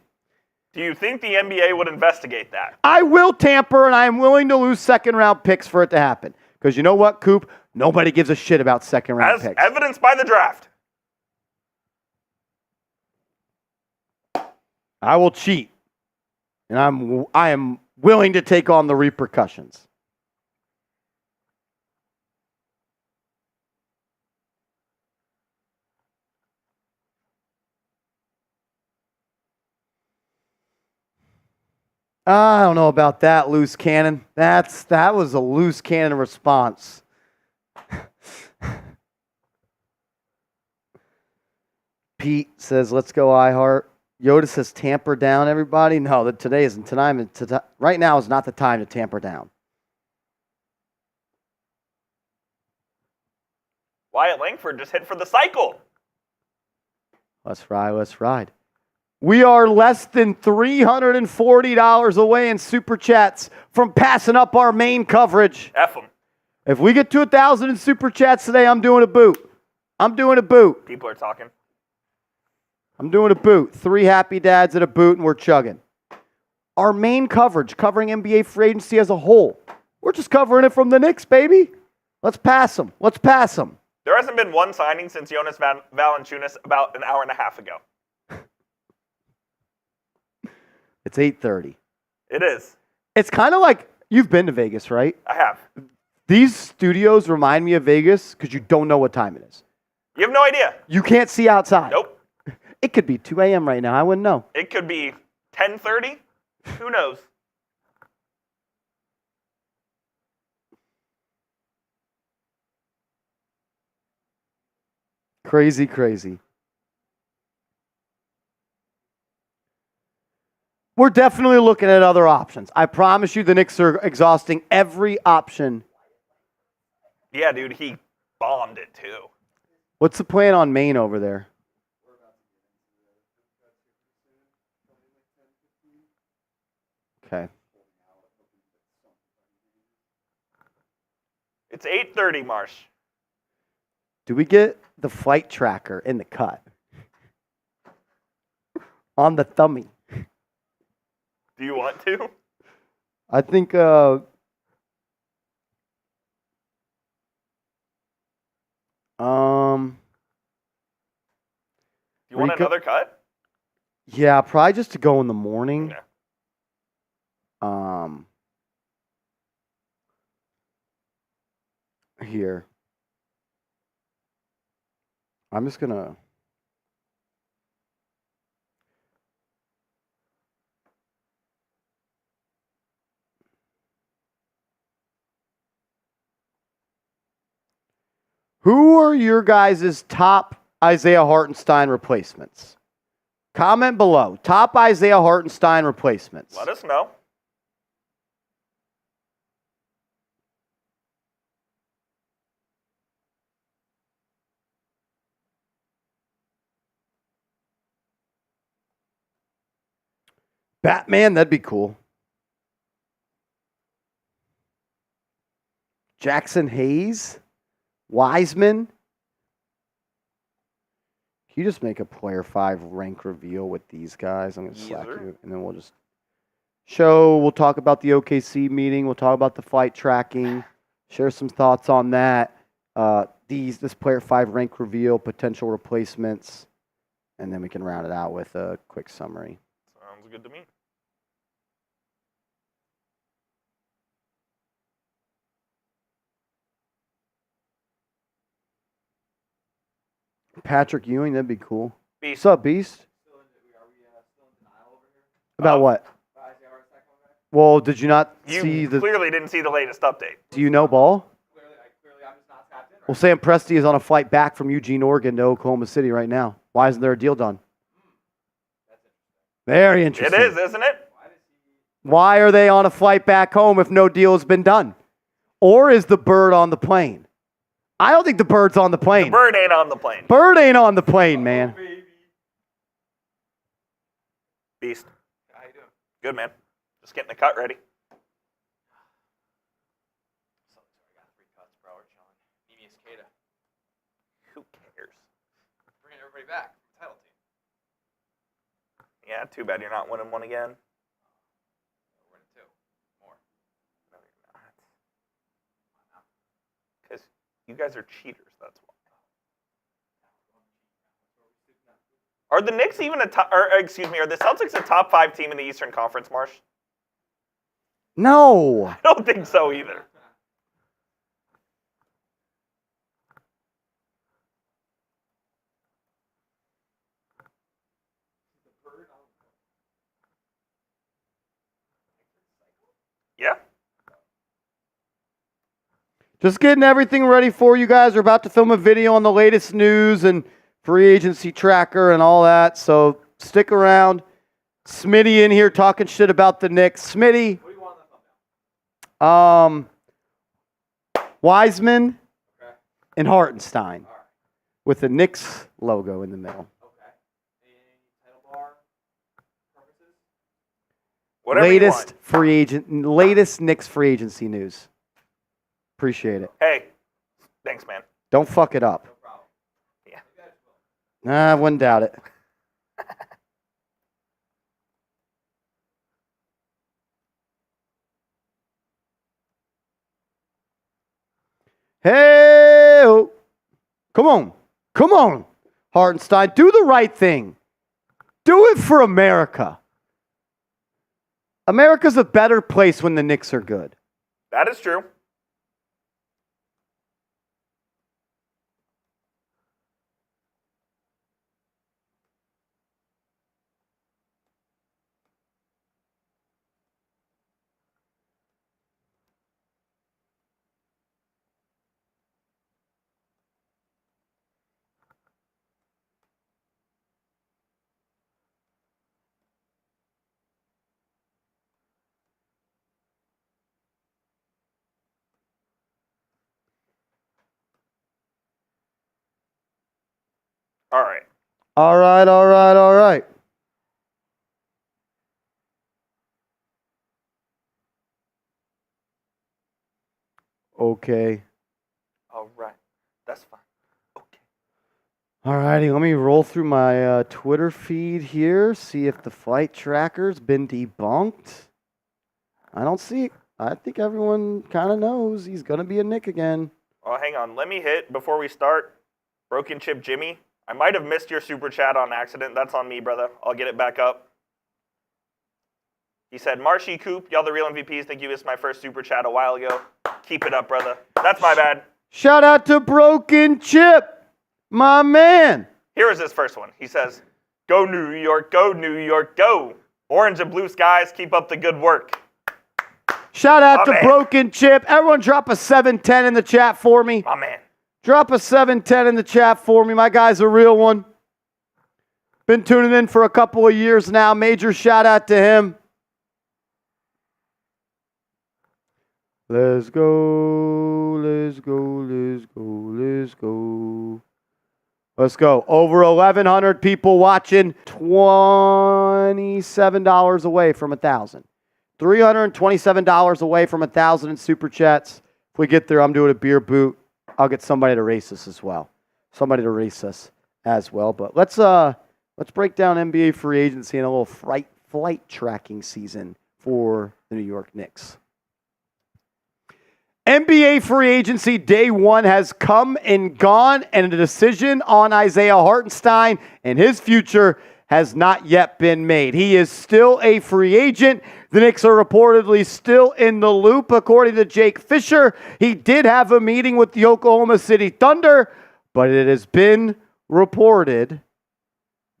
Do you think the NBA would investigate that? I will tamper, and I am willing to lose second-round picks for it to happen. Because you know what, Coop? Nobody gives a shit about second-round picks. As evidenced by the draft. I will cheat. And I am willing to take on the repercussions. I don't know about that, loose cannon. That was a loose cannon response. Pete says, let's go iHeart. Yoda says, tamper down, everybody. No, today isn't time. Right now is not the time to tamper down. Wyatt Langford just hit for the cycle. Let's ride, let's ride. We are less than $340 away in Super Chats from passing up our main coverage. F them. If we get to 1,000 in Super Chats today, I'm doing a boot. I'm doing a boot. People are talking. I'm doing a boot. 3 happy dads at a boot, and we're chugging. Our main coverage, covering NBA free agency as a whole. We're just covering it from the Knicks, baby. Let's pass them. Let's pass them. There hasn't been one signing since Jonas Valanciunas about an hour and a half ago. It's 8:30. It is. It's kind of like, you've been to Vegas, right? I have. These studios remind me of Vegas because you don't know what time it is. You have no idea. You can't see outside. Nope. It could be 2 a.m. right now. I wouldn't know. It could be 10:30. Who knows? Crazy, crazy. We're definitely looking at other options. I promise you the Knicks are exhausting every option. Yeah, dude, he bombed it too. What's the plan on Maine over there? Okay. It's 8:30, Marsh. Do we get the flight tracker in the cut? On the thummy. Do you want to? I think You want another cut? yeah, probably just to go in the morning. Yeah. Here. I'm just gonna Who are your guys' top Isaiah Hartenstein replacements? Comment below. Top Isaiah Hartenstein replacements. Let us know. Batman, that'd be cool. Jackson Hayes? Wiseman? Can you just make a player 5 rank reveal with these guys? I'm going to slack you, and then we'll just we'll talk about the OKC meeting. We'll talk about the flight tracking, share some thoughts on that. This player 5 rank reveal, potential replacements, and then we can round it out with a quick summary. Sounds good to me. Patrick Ewing, that'd be cool. Beast. What's up, Beast? Are we still in denial over here? About what? Isaiah Hartenstein coming back? Well, did you not You see the... clearly didn't see the latest update. Do you know ball? Clearly, I'm just not tapped in. Well, Sam Presti is on a flight back from Eugene, Oregon to Oklahoma City right now. Why isn't there a deal done? That's interesting. Very It interesting. is, isn't it? Why does he? Why are they on a flight back home if no deal has been done? Or is the bird on the plane? I don't think the bird's on the plane. The bird ain't on the plane. Bird ain't on the plane, man. Oh, baby. Beast. How you doing? Good, man. Just getting the cut ready. So, I got 3 cuts, bro. We're chilling. Mimi Escada. Who cares? Bringing everybody back from the title team. Yeah, too bad you're not winning one again. We're winning 2. More. No, you're not. Because you guys are cheaters, that's why. Are the Knicks even are the Celtics a top 5 team in the Eastern Conference, Marsh? No. I don't think so either. Yeah. Just getting everything ready for you guys. We're about to film a video on the latest news and free agency tracker and all that. So stick around. Smitty in here talking shit about the Knicks. Smitty. What do you want on the thumbnail? Wiseman Okay. and Hartenstein All right. with the Knicks logo in the middle. Okay. Any title bar purposes? Whatever you want. Latest Knicks free agency news. Appreciate it. Hey, thanks, man. Don't fuck it up. No problem. Yeah. You guys will. I wouldn't doubt it. Hey, come on, Hartenstein, do the right thing. Do it for America. America's a better place when the Knicks are good. That is true. All right. All right. Okay. All right. That's fine. Okay. All righty, let me roll through my Twitter feed here, see if the flight tracker's been debunked. I don't see it. I think everyone kind of knows he's going to be a Knick again. Oh, hang on. Let me hit, before we start, Broken Chip Jimmy. I might have missed your super chat on accident. That's on me, brother. I'll get it back up. He said, Marshy Coop, y'all the real MVPs. Thank you. This is my first super chat a while ago. Keep it up, brother. That's my bad. Shout out to Broken Chip, my man. Here is his first one. He says, go New York, go New York, go. Orange and blue skies, keep up the good work. Shout out to man. Broken Chip. Everyone drop a 710 in the chat for me. My man. Drop a 710 in the chat for me. My guy's a real one. Been tuning in for a couple of years now. Major shout out to him. Let's go, let's go, let's go, let's go. Let's go. Over 1,100 people watching. $27 away from 1,000. $327 away from 1,000 in super chats. If we get there, I'm doing a beer boot. I'll get somebody to race us as well. But let's break down NBA free agency and a little flight tracking season for the New York Knicks. NBA free agency day one has come and gone, and a decision on Isaiah Hartenstein and his future has not yet been made. He is still a free agent. The Knicks are reportedly still in the loop. According to Jake Fisher, he did have a meeting with the Oklahoma City Thunder, but it has been reported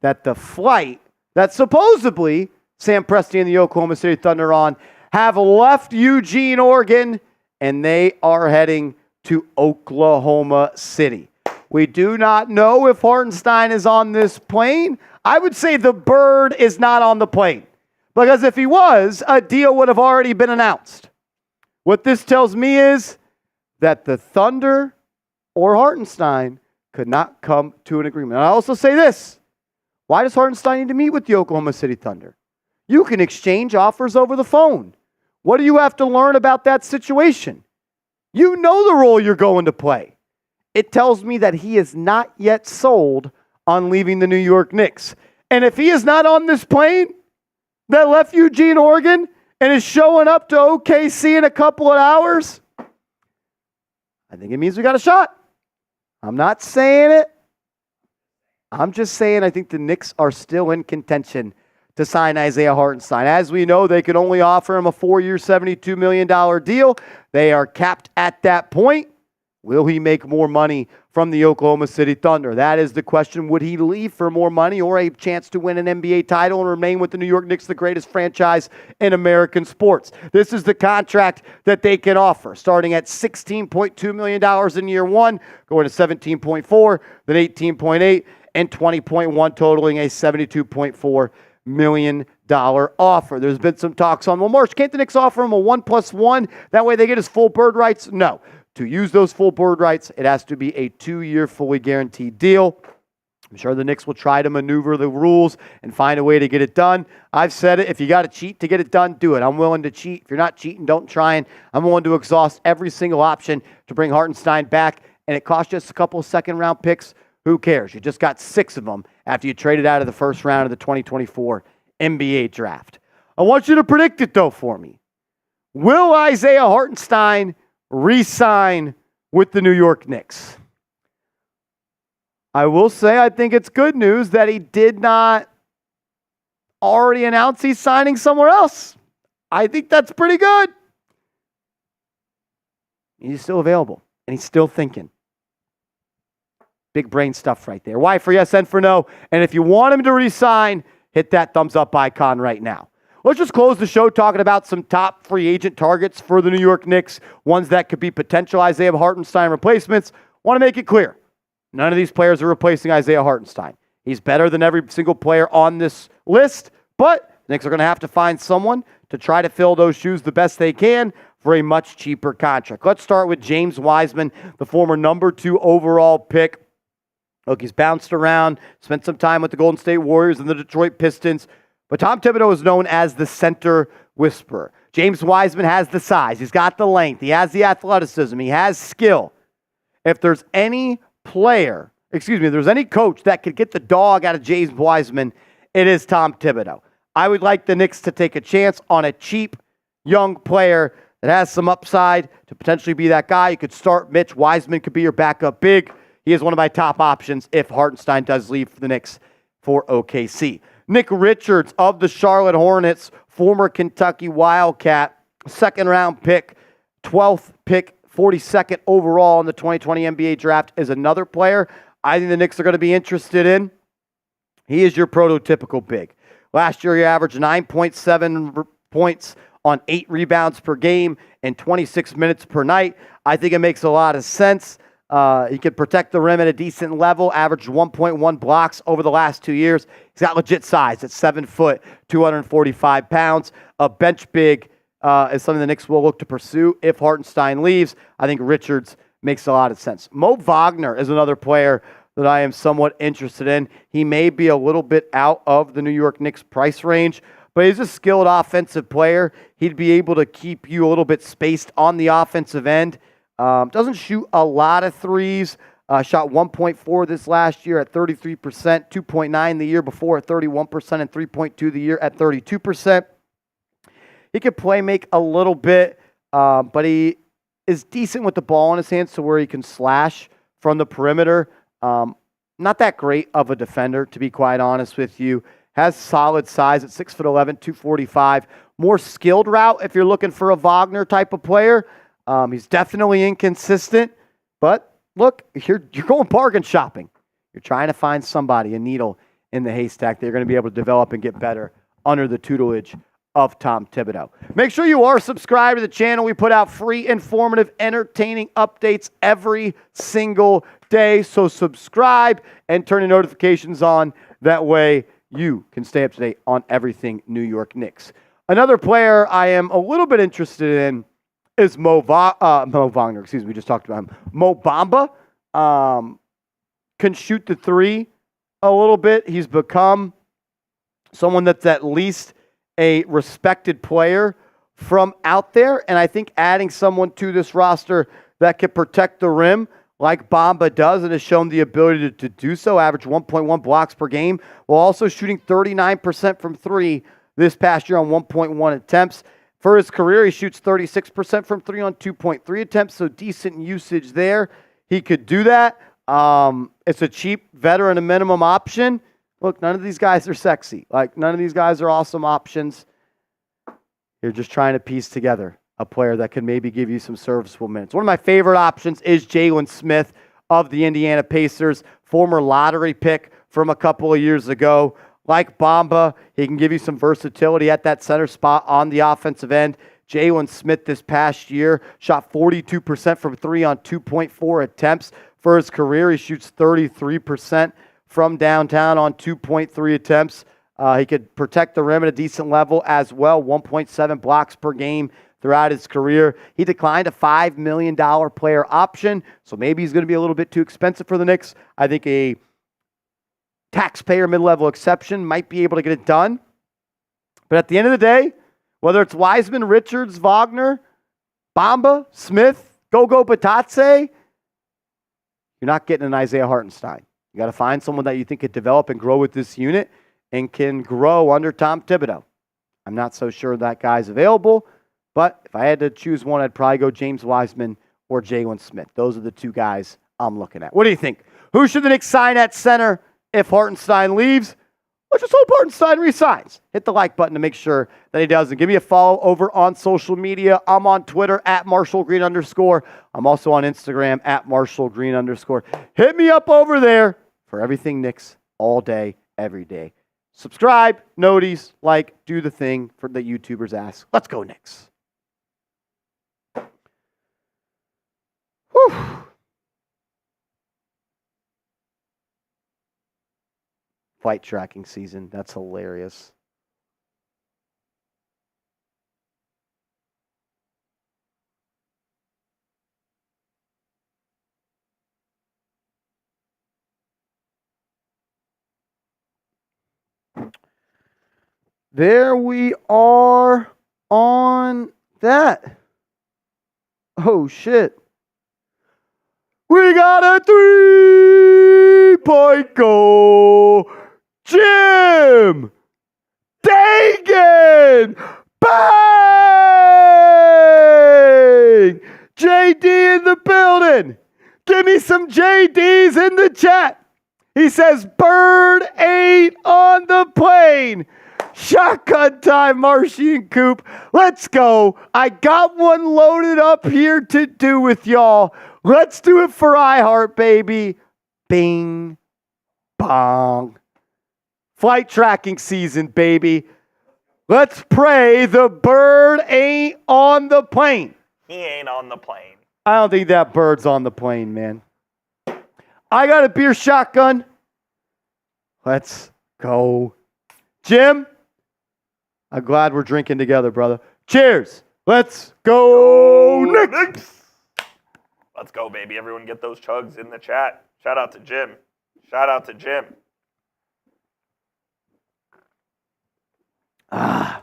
that the flight that supposedly Sam Presti and the Oklahoma City Thunder on have left Eugene, Oregon, and they are heading to Oklahoma City. We do not know if Hartenstein is on this plane. I would say the bird is not on the plane, because if he was, a deal would have already been announced. What this tells me is that the Thunder or Hartenstein could not come to an agreement. And I also say this. Why does Hartenstein need to meet with the Oklahoma City Thunder? You can exchange offers over the phone. What do you have to learn about that situation? You know the role you're going to play. It tells me that he is not yet sold on leaving the New York Knicks. And if he is not on this plane that left Eugene, Oregon, and is showing up to OKC in a couple of hours, I think it means we got a shot. I'm not saying it. I'm just saying I think the Knicks are still in contention to sign Isaiah Hartenstein. As we know, they can only offer him a 4-year, $72 million deal. They are capped at that point. Will he make more money from the Oklahoma City Thunder. That is the question. Would he leave for more money or a chance to win an NBA title and remain with the New York Knicks, the greatest franchise in American sports? This is the contract that they can offer, starting at $16.2 million in year one, going to 17.4, then 18.8, and 20.1, totaling a $72.4 million offer. There's been some talks on, well, Marsh, can't the Knicks offer him a 1+1? That way they get his full bird rights? No. To use those full bird rights, it has to be a 2-year fully guaranteed deal. I'm sure the Knicks will try to maneuver the rules and find a way to get it done. I've said it, if you got to cheat to get it done, do it. I'm willing to cheat. If you're not cheating, don't try. And I'm willing to exhaust every single option to bring Hartenstein back, and it costs just a couple of second-round picks. Who cares? You just got 6 of them after you traded out of the first round of the 2024 NBA draft. I want you to predict it, though, for me. Will Isaiah Hartenstein re-sign with the New York Knicks? I will say I think it's good news that he did not already announce he's signing somewhere else. I think that's pretty good. He's still available, and he's still thinking. Big brain stuff right there. Y for yes, N for no. And if you want him to re-sign, hit that thumbs up icon right now. Let's just close the show talking about some top free agent targets for the New York Knicks, ones that could be potential Isaiah Hartenstein replacements. Want to make it clear, none of these players are replacing Isaiah Hartenstein. He's better than every single player on this list, but the Knicks are going to have to find someone to try to fill those shoes the best they can for a much cheaper contract. Let's start with James Wiseman, the former number 2 overall pick. Look, he's bounced around, spent some time with the Golden State Warriors and the Detroit Pistons, but Tom Thibodeau is known as the center whisperer. James Wiseman has the size, he's got the length, he has the athleticism, he has skill. If there's any player, if there's any coach that could get the dog out of James Wiseman, it is Tom Thibodeau. I would like the Knicks to take a chance on a cheap young player that has some upside to potentially be that guy. You could start Mitch. Wiseman could be your backup big. He is one of my top options if Hartenstein does leave for the Knicks for OKC. Nick Richards of the Charlotte Hornets, former Kentucky Wildcat, second-round pick, 12th pick, 42nd overall in the 2020 NBA draft, is another player I think the Knicks are going to be interested in. He is your prototypical big. Last year, he averaged 9.7 points on 8 rebounds per game and 26 minutes per night. I think it makes a lot of sense. He can protect the rim at a decent level, averaged 1.1 blocks over the last 2 years. He's got legit size at 7 foot, 245 pounds. A bench big is something the Knicks will look to pursue if Hartenstein leaves. I think Richards makes a lot of sense. Mo Wagner is another player that I am somewhat interested in. He may be a little bit out of the New York Knicks price range, but he's a skilled offensive player. He'd be able to keep you a little bit spaced on the offensive end. Doesn't shoot a lot of threes. Shot 1.4 this last year at 33%, 2.9 the year before at 31%, and 3.2 the year at 32%. He could play make a little bit, but he is decent with the ball in his hands to where he can slash from the perimeter. Not that great of a defender, to be quite honest with you. Has solid size at 6'11", 245. More skilled route if you're looking for a Wagner type of player. He's definitely inconsistent, but look, you're going bargain shopping. You're trying to find somebody, a needle in the haystack that you're going to be able to develop and get better under the tutelage of Tom Thibodeau. Make sure you are subscribed to the channel. We put out free, informative, entertaining updates every single day. So subscribe and turn your notifications on. That way you can stay up to date on everything New York Knicks. Another player I am a little bit interested in is Mo Wagner. We just talked about him. Mo Bamba can shoot the three a little bit. He's become someone that's at least a respected player from out there, and I think adding someone to this roster that can protect the rim like Bamba does and has shown the ability to do so, average 1.1 blocks per game, while also shooting 39% from three this past year on 1.1 attempts. For his career, he shoots 36% from three on 2.3 attempts, so decent usage there. He could do that. It's a cheap veteran, a minimum option. Look, none of these guys are sexy. None of these guys are awesome options. You're just trying to piece together a player that can maybe give you some serviceable minutes. One of my favorite options is Jalen Smith of the Indiana Pacers, former lottery pick from a couple of years ago. Like Bamba, he can give you some versatility at that center spot on the offensive end. Jalen Smith this past year shot 42% from three on 2.4 attempts for his career. He shoots 33% from downtown on 2.3 attempts. He could protect the rim at a decent level as well, 1.7 blocks per game throughout his career. He declined a $5 million player option, so maybe he's going to be a little bit too expensive for the Knicks. I think a taxpayer mid-level exception might be able to get it done. But at the end of the day, whether it's Wiseman, Richards, Wagner, Bamba, Smith, Gogo Batatse, you're not getting an Isaiah Hartenstein. You got to find someone that you think could develop and grow with this unit and can grow under Tom Thibodeau. I'm not so sure that guy's available, but if I had to choose one, I'd probably go James Wiseman or Jalen Smith. Those are the two guys I'm looking at. What do you think? Who should the Knicks sign at center if Hartenstein leaves? Let's just hope Hartenstein resigns. Hit the like button to make sure that he does. And give me a follow over on social media. I'm on Twitter at @MarshallGreen_. I'm also on Instagram at @MarshallGreen_. Hit me up over there for everything Knicks all day, every day. Subscribe, noties, like, do the thing for the YouTubers ask. Let's go, Knicks. Whew. Flight tracking season. That's hilarious. There we are on that. Oh, shit. We got a 3-point goal. Jim Dagan! Bang! JD in the building. Give me some JDs in the chat. He says, Bird ain't on the plane. Shotgun time, Marshy and Coop. Let's go. I got one loaded up here to do with y'all. Let's do it for iHeart, baby. Bing, bong. Flight tracking season, baby. Let's pray the bird ain't on the plane. He ain't on the plane. I don't think that bird's on the plane, man. I got a beer shotgun. Let's go. Jim, I'm glad we're drinking together, brother. Cheers. Let's go, Knicks. Let's go, baby. Everyone get those chugs in the chat. Shout out to Jim. Shout out to Jim.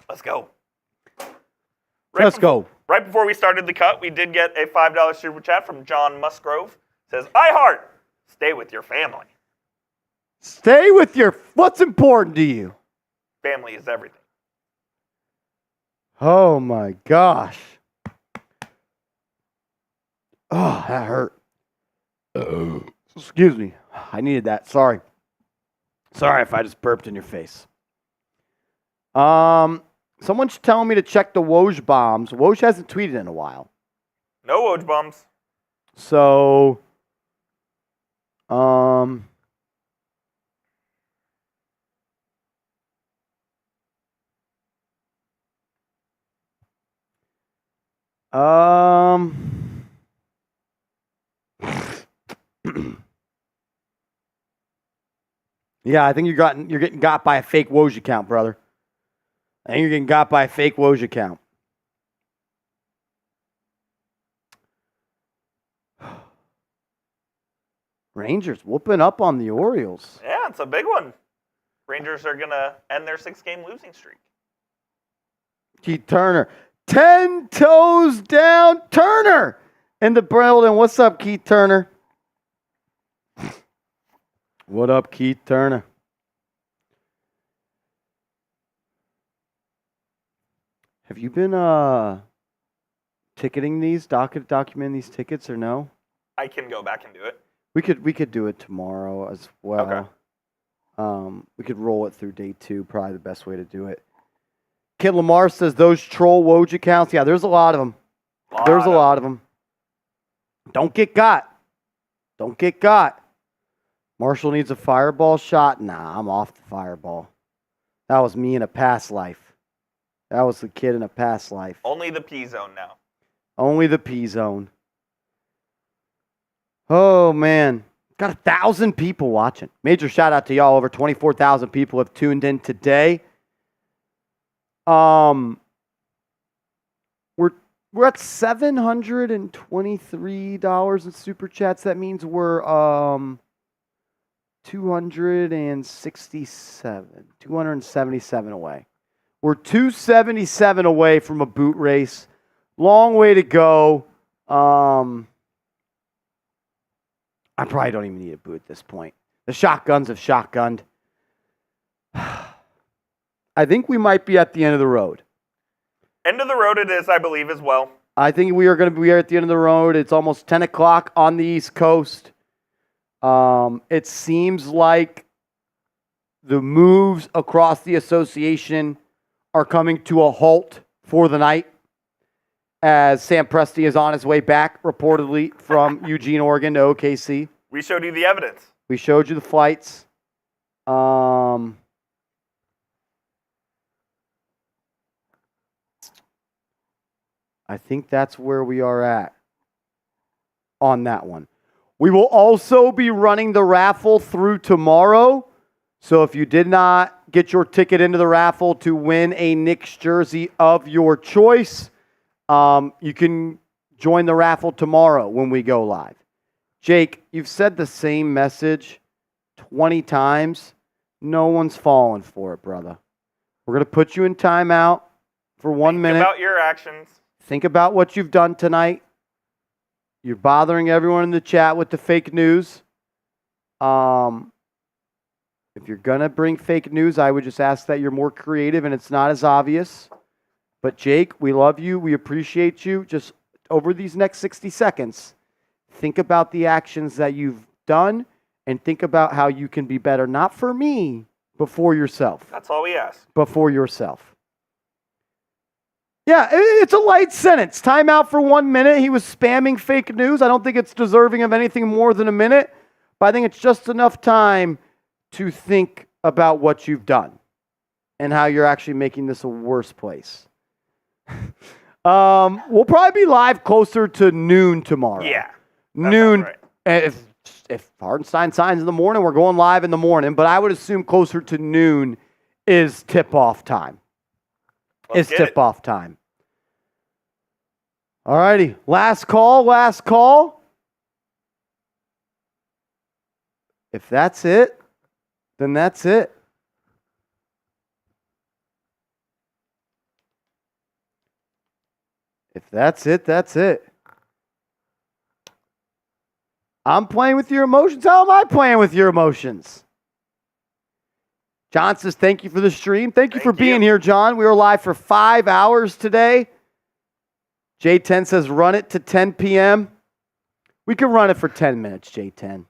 Let's go. Let's go. Right before we started the cut, we did get a $5 super chat from John Musgrove. Says, iHeart, stay with your family. Stay with your... What's important to you? Family is everything. Oh, my gosh. Oh, that hurt. Excuse me. I needed that. Sorry. Sorry if I just burped in your face. Someone's telling me to check the Woj bombs. Woj hasn't tweeted in a while. No Woj bombs. So, yeah, I think you're getting got by a fake Woj account, brother. I think you're getting got by a fake Woj account. Rangers whooping up on the Orioles. Yeah, it's a big one. Rangers are going to end their 6-game losing streak. Keith Turner. 10 toes down. Turner in the building. What's up, Keith Turner? What up, Keith Turner? Have you been ticketing these, documenting these tickets, or no? I can go back and do it. We could do it tomorrow as well. Okay. We could roll it through day 2, probably the best way to do it. Kid Lamar says those troll Woj accounts. Yeah, there's a lot of them. There's a lot of them. Don't get got. Don't get got. Marshall needs a fireball shot. Nah, I'm off the fireball. That was me in a past life. That was the kid in a past life. Only the P zone now. Only the P zone. Oh, man. Got 1,000 people watching. Major shout out to y'all. Over 24,000 people have tuned in today. We're at $723 in super chats. That means we're 277 away. We're 277 away from a boot race. Long way to go. I probably don't even need a boot at this point. The shotguns have shotgunned. I think we might be at the end of the road. End of the road it is, I believe, as well. I think we are at the end of the road. It's almost 10 o'clock on the East Coast. It seems like the moves across the association are coming to a halt for the night as Sam Presti is on his way back, reportedly, from Eugene, Oregon to OKC. We showed you the evidence. We showed you the flights. I think that's where we are at on that one. We will also be running the raffle through tomorrow. So if you did not get your ticket into the raffle to win a Knicks jersey of your choice, you can join the raffle tomorrow when we go live. Jake, you've said the same message 20 times. No one's falling for it, brother. We're going to put you in timeout for 1 minute. Think about your actions. Think about what you've done tonight. You're bothering everyone in the chat with the fake news. If you're going to bring fake news, I would just ask that you're more creative and it's not as obvious. But Jake, we love you. We appreciate you. Just over these next 60 seconds, think about the actions that you've done and think about how you can be better. Not for me, but for yourself. That's all we ask. But for yourself. Yeah, it's a light sentence. Timeout for 1 minute. He was spamming fake news. I don't think it's deserving of anything more than a minute, but I think it's just enough time to think about what you've done and how you're actually making this a worse place. We'll probably be live closer to noon tomorrow. Yeah. Noon. Right. If Hartenstein signs in the morning, we're going live in the morning, but I would assume closer to noon is tip-off time. Let's get it. Time. All righty. Last call. If that's it, then that's it. If that's it, that's it. I'm playing with your emotions. How am I playing with your emotions? John says, thank you for the stream. Thank you for being here, John. We were live for 5 hours today. J10 says, run it to 10 p.m. We could run it for 10 minutes, J10.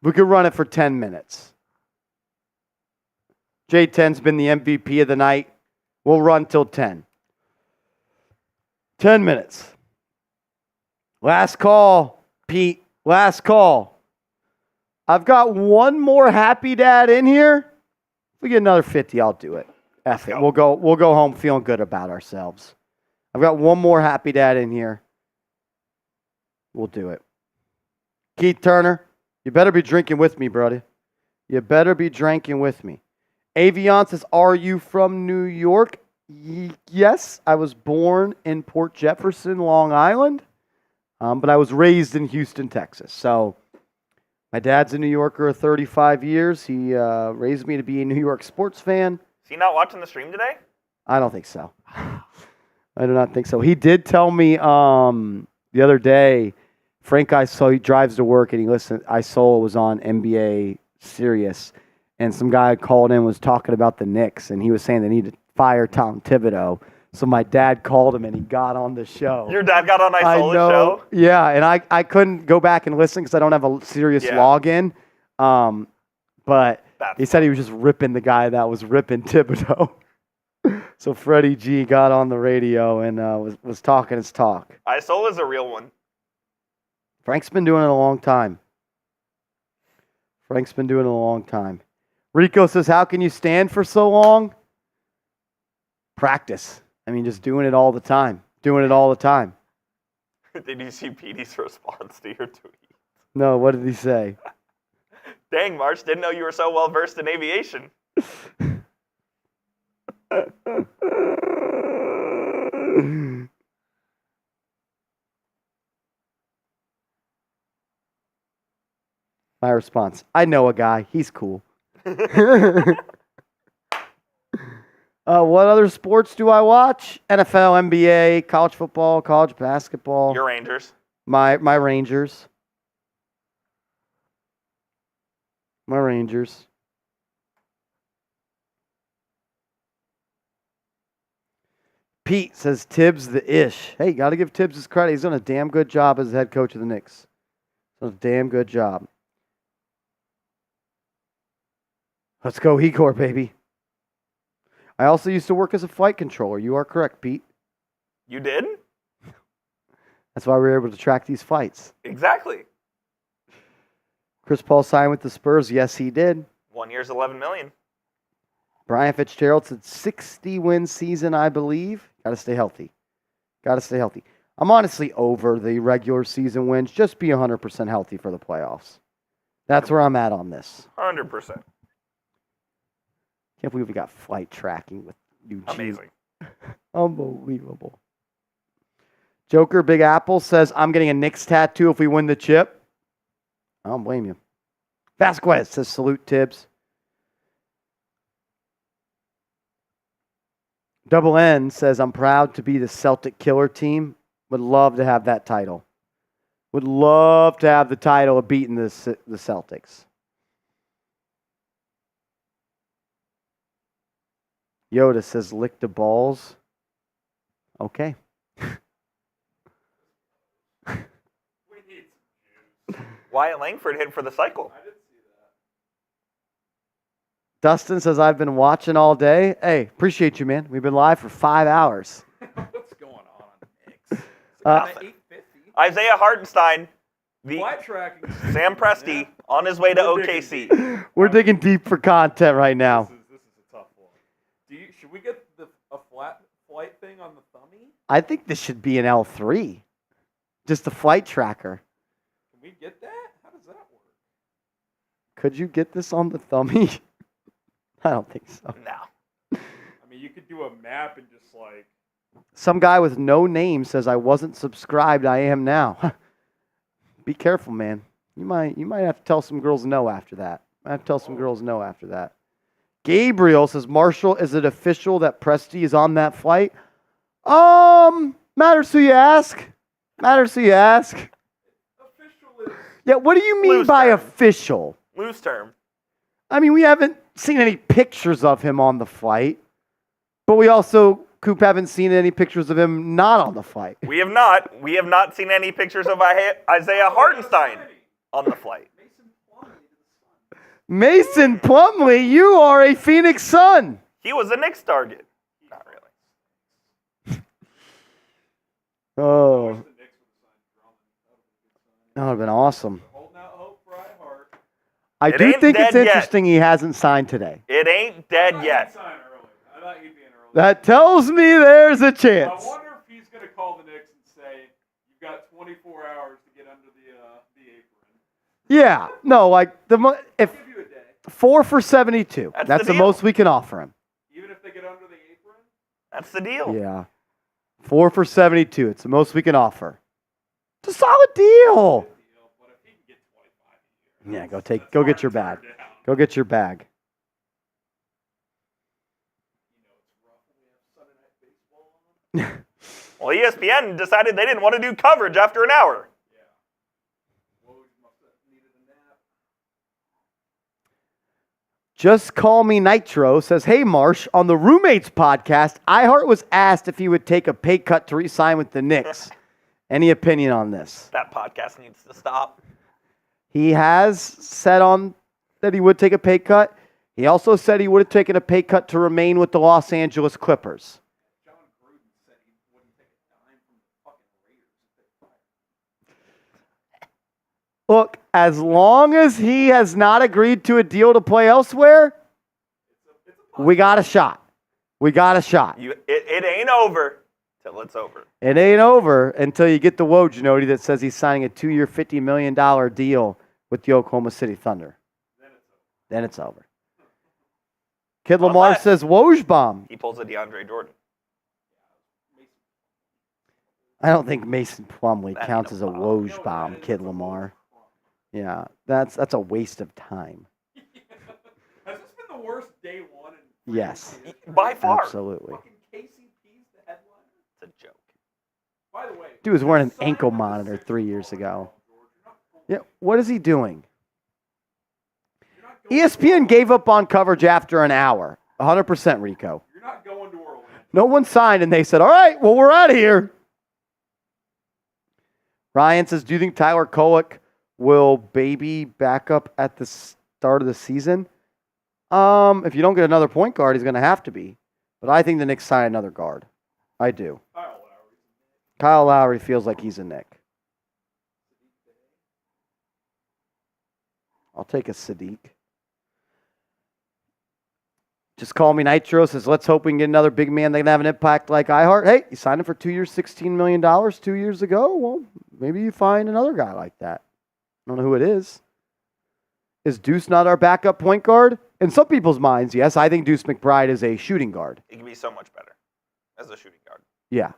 We could run it for 10 minutes. J10's been the MVP of the night. We'll run till 10. 10 minutes. Last call, Pete. Last call. I've got one more happy dad in here. If we get another 50, I'll do it. F it. We'll go home feeling good about ourselves. I've got one more happy dad in here. We'll do it. Keith Turner, you better be drinking with me, brother. You better be drinking with me. Avion says, are you from New York? Yes, I was born in Port Jefferson, Long Island, but I was raised in Houston, Texas. So my dad's a New Yorker of 35 years. He raised me to be a New York sports fan. Is he not watching the stream today? I don't think so. I do not think so. He did tell me the other day, Frank Isola, he drives to work and he listened. Isola was on NBA Sirius, and some guy called in was talking about the Knicks, and he was saying they need to fire Tom Thibodeau. So my dad called him and he got on the show. Your dad got on Isola's show? Yeah, and I couldn't go back and listen because I don't have a serious login. But he said he was just ripping the guy that was ripping Thibodeau. So Freddie G got on the radio and was talking his talk. Isola's a real one. Frank's been doing it a long time. Frank's been doing it a long time. Rico says, how can you stand for so long? Practice. I mean, just doing it all the time. Doing it all the time. Did you see Petey's response to your tweet? No, what did he say? Dang, March, didn't know you were so well versed in aviation. My response, I know a guy. He's cool. What other sports do I watch? NFL, NBA, college football, college basketball. Your Rangers. My Rangers. My Rangers. Pete says Tibbs the ish. Hey, got to give Tibbs his credit. He's done a damn good job as the head coach of the Knicks. Done a damn good job. Let's go Hecor, baby. I also used to work as a flight controller. You are correct, Pete. You did? That's why we were able to track these flights. Exactly. Chris Paul signed with the Spurs. Yes, he did. 1 year's $11 million. Brian Fitzgerald said 60-win season, I believe. Got to stay healthy. Got to stay healthy. I'm honestly over the regular season wins. Just be 100% healthy for the playoffs. That's where I'm at on this. 100%. Can't believe we got flight tracking with Eugene. Amazing. Unbelievable. Joker Big Apple says, I'm getting a Knicks tattoo if we win the chip. I don't blame you. Vasquez says, salute Tibbs. Double N says, I'm proud to be the Celtic killer team. Would love to have that title. Would love to have the title of beating the Celtics. Yoda says, lick the balls. Okay. Wyatt Langford hit for the cycle. I didn't see that. Dustin says, I've been watching all day. Hey, appreciate you, man. We've been live for 5 hours. What's going on the Knicks? Nothing. 850. Isaiah Hartenstein, the Flight tracking. Sam Presti, on his way to OKC. We're digging deep for content right now. This is a tough one. Should we get a flat flight thing on the thummy? I think this should be an L3. Just a flight tracker. Can we get that? How does that work? Could you get this on the thummy? I don't think so. No. I mean, you could do a map and just like. Some guy with no name says, I wasn't subscribed. I am now. Be careful, man. You might have to tell some girls no after that. I have to tell some girls no after that. Gabriel says, Marshall, is it official that Presti is on that flight? Matters who you ask. Matters who you ask. Official is. Yeah, what do you mean Loose by term. official? Loose term. I mean, we haven't seen any pictures of him on the flight, but we also, Coop, haven't seen any pictures of him not on the flight. We have not. We have not seen any pictures of Isaiah Hartenstein on the flight. Mason Plumlee, you are a Phoenix Sun. He was a Knicks target. Not really. Oh, that would have been awesome. Holding out hope for iHeart. I It do ain't think it's dead yet. interesting he hasn't signed today. It ain't dead yet. Sign early. I thought he'd be in early. That tells me there's a I chance. wonder if he's going to call the Knicks and say, "You've got 24 hours to get under the apron." Yeah, no, like if I'll give you a day, 4 for 72, That's that's the the deal. most we can offer him. even if they get under the apron. That's the deal. Yeah, 4 for 72, it's the most we can offer. It's a solid deal. But if he can get 25 a year, Yeah, that's go hard get your to turn bag. down. Go get your bag. It's rough when we have Sunday Night Baseball on. Well, ESPN decided they didn't want to do coverage after an hour. Yeah. Woj must have needed a nap. Just Call Me Nitro says, hey, Marsh, on the Roommates podcast, iHeart was asked if he would take a pay cut to re-sign with the Knicks. Any opinion on this? That podcast needs to stop. He has said on that he would take a pay cut. He also said he would have taken a pay cut to remain with the Los Angeles Clippers. John Gruden said he wouldn't take a dime from the fucking Raiders if they fired him. Look, as long as he has not agreed to a deal to play elsewhere, we got a shot. We got a shot. It ain't over till it's over. It ain't over until you get the Woj that says he's signing a 2-year, $50 million deal with the Oklahoma City Thunder. Then it's over. Kid Lamar says Woj bomb. He pulls a DeAndre Jordan. I don't think Mason Plumlee counts as a Woj bomb, Kid Lamar. Yeah, that's a waste of time. Has this been the worst day one? Yes. By far. Absolutely. Fucking KCP's the headliner? It's a joke. By the way, Dude was wearing an ankle monitor 3 years ago. Yeah, what is he doing? ESPN gave up on coverage after an hour. 100% Rico. You're not going to Orlando. No one signed, and they said, all right, well, we're out of here. Ryan says, do you think Tyler Kolek will baby back up at the start of the season? If you don't get another point guard, he's going to have to be. But I think the Knicks sign another guard. I do. Kyle Lowry feels like he's a Knick. I'll take a Sadiq. Just call me Nitro. Says, let's hope we can get another big man that can have an impact like iHeart. Hey, you signed him for 2 years, $16 million 2 years ago. Well, maybe you find another guy like that. I don't know who it is. Is Deuce not our backup point guard? In some people's minds, yes. I think Deuce McBride is a shooting guard. He can be so much better as a shooting guard. Yeah.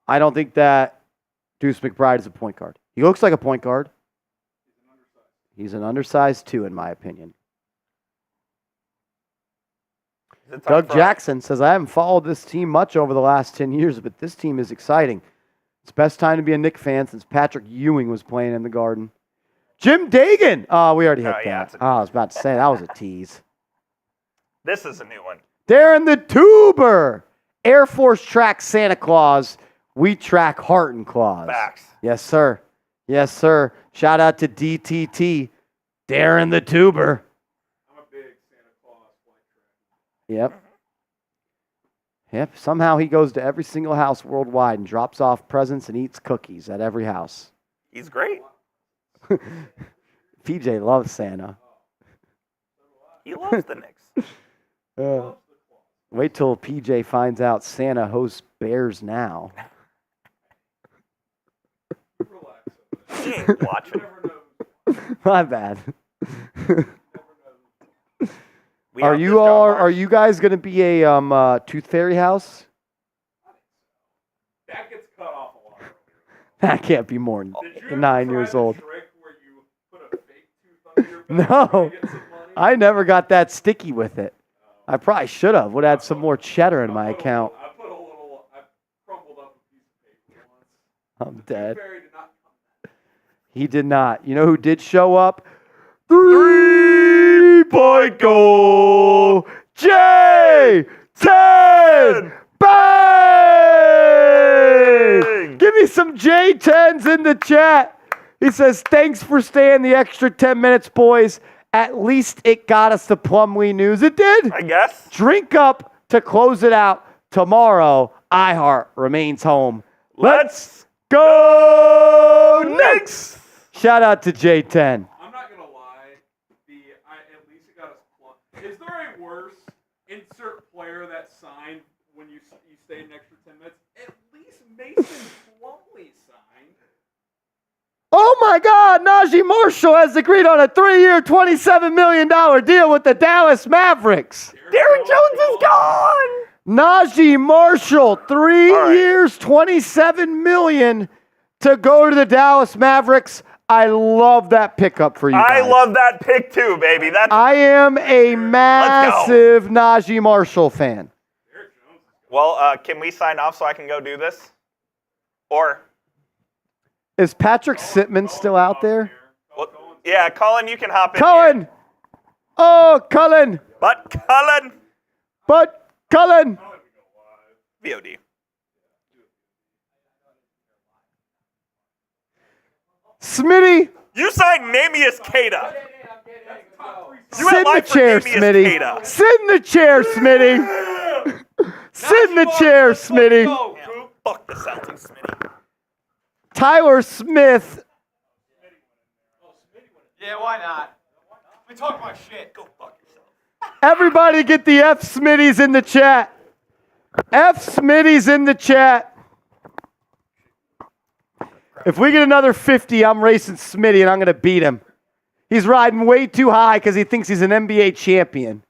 I don't think that Deuce McBride is a point guard. He looks like a point guard. He's an undersized 2, in my opinion. Doug Jackson says, I haven't followed this team much over the last 10 years, but this team is exciting. It's best time to be a Knicks fan since Patrick Ewing was playing in the Garden. Jim Dagan. Oh, we already hit that. I was about to say, that was a tease. This is a new one. Darren the Tuber. Air Force tracks Santa Claus. We track Heart and Claus. Facts. Yes, sir. Yes, sir. Shout out to DTT. Darren the Tuber. Yep. Yep. Somehow he goes to every single house worldwide and drops off presents and eats cookies at every house. He's great. PJ loves Santa. He loves the Knicks. Wait till PJ finds out Santa hosts Bears Now. He ain't watching. My bad. We Are have you this John all? Marks. Are you guys going to be a Tooth Fairy house? That gets cut off a lot. That can't be more than Did you ever 9 try years the old. trick where you put a fake tooth under your back No, to get some money? I never got that sticky with it. I probably should have. Would add some more cheddar in my account. I crumbled up a piece of paper once. I'm dead. Tooth Fairy did not come back. He did not. You know who did show up? 3-point goal. J10 Bang! Give me some J10s in the chat. He says, thanks for staying the extra 10 minutes, boys. At least it got us the Plumlee news. It did. I guess. Drink up to close it out. Tomorrow, iHeart remains home. Let's go Knicks! Shout out to J10. I'm not gonna lie. At least it got us Plum. Is there a worse insert player that signed when you stayed an extra 10 minutes? At least Mason Plumlee signed. Oh my God, Najee Marshall has agreed on a 3-year, $27 million deal with the Dallas Mavericks. Darren Jones is gone. Najee Marshall, 3 years, $27 million to go to the Dallas Mavericks. I love that pickup for you guys. I love that pick too, baby. I am a massive Najee Marshall fan. Well, can we sign off so I can go do this? Or Is Patrick Sitman still out there? well, yeah, Colin, you can hop in. Cullen! Oh, Cullen! But Colin, Cullen! VOD. Smitty! You signed Namius Keita. Sit in the chair, Smitty. Sit in the chair, Smitty. Sit in the chair, Smitty. Yeah, fuck the Celtics, Smitty. Tyler Smith. Yeah, why not? We talk about shit. Go fuck yourself. Everybody get the F Smitties in the chat. F Smitties in the chat. If we get another 50, I'm racing Smitty and I'm going to beat him. He's riding way too high because he thinks he's an NBA champion.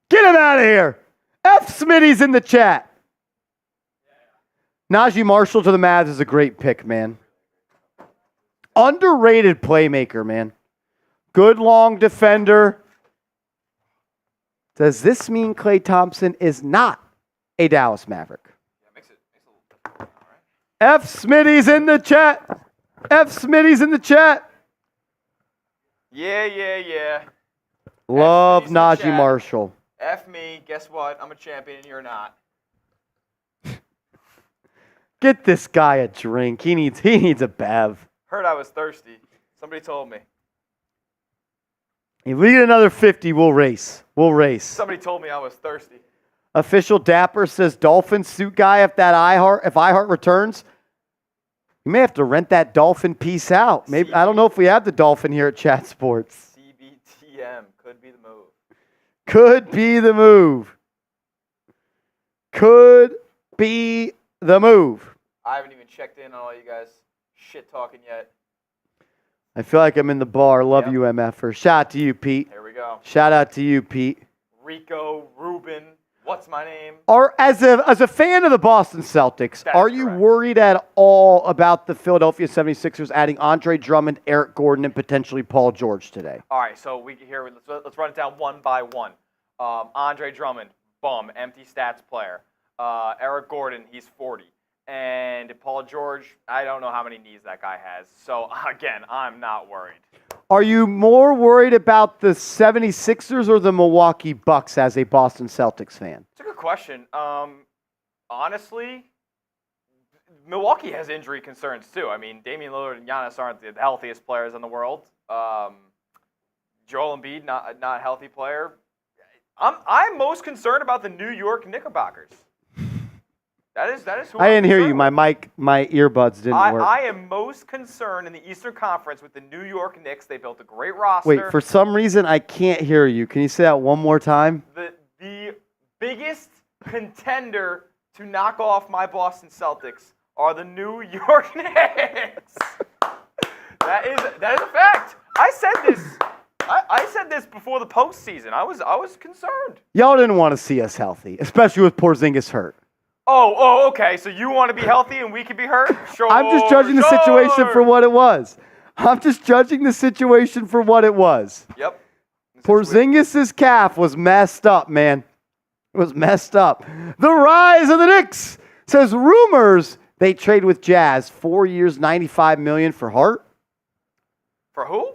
Get him out of here. F Smitty's in the chat. Najee Marshall to the Mavs is a great pick, man. Underrated playmaker, man. Good long defender. Does this mean Klay Thompson is not a Dallas Maverick? Yeah, makes it a little. All right. F Smitty's in the chat. F Smitty's in the chat. Yeah. Love F Smitty's in the Najee chat. Marshall. F me. Guess what? I'm a champion and you're not. Get this guy a drink. He needs a bev. Heard I was thirsty. Somebody told me. If we get another 50, we'll race. We'll race. Somebody told me I was thirsty. Official Dapper says Dolphin suit guy if iHeart returns. You may have to rent that Dolphin piece out. Maybe I don't know if we have the Dolphin here at Chat Sports. CBTM could be the move. Could be the move. Could be the move. I haven't even checked in on all you guys shit talking yet. I feel like I'm in the bar. Love Yep. you, MFer. Shout out to you, Pete. Here we go. Shout out to you, Pete. Rico, Ruben, what's my name? As a fan of the Boston Celtics, That's are you correct. worried at all about the Philadelphia 76ers adding Andre Drummond, Eric Gordon, and potentially Paul George today? All right, so let's run it down one by one. Andre Drummond, bum, empty stats player. Eric Gordon, he's 40. And Paul George, I don't know how many knees that guy has. So, again, I'm not worried. Are you more worried about the 76ers or the Milwaukee Bucks as a Boston Celtics fan? It's a good question. Honestly, Milwaukee has injury concerns too. I mean, Damian Lillard and Giannis aren't the healthiest players in the world. Joel Embiid, not a healthy player. I'm most concerned about the New York Knickerbockers. That is who I didn't hear you. concerned with. My earbuds didn't work. I am most concerned in the Eastern Conference with the New York Knicks. They built a great roster. Wait, for some reason I can't hear you. Can you say that one more time? The biggest contender to knock off my Boston Celtics are the New York Knicks. That is a fact. I said this. I said this before the postseason. I was concerned. Y'all didn't want to see us healthy, especially with Porzingis hurt. Oh, okay. So you want to be healthy and we can be hurt? Sure. I'm just judging the situation for what it was. I'm just judging the situation for what it was. Yep. Porzingis' calf was messed up, man. It was messed up. The rise of the Knicks says rumors they trade with Jazz 4 years, $95 million for Hart. For who?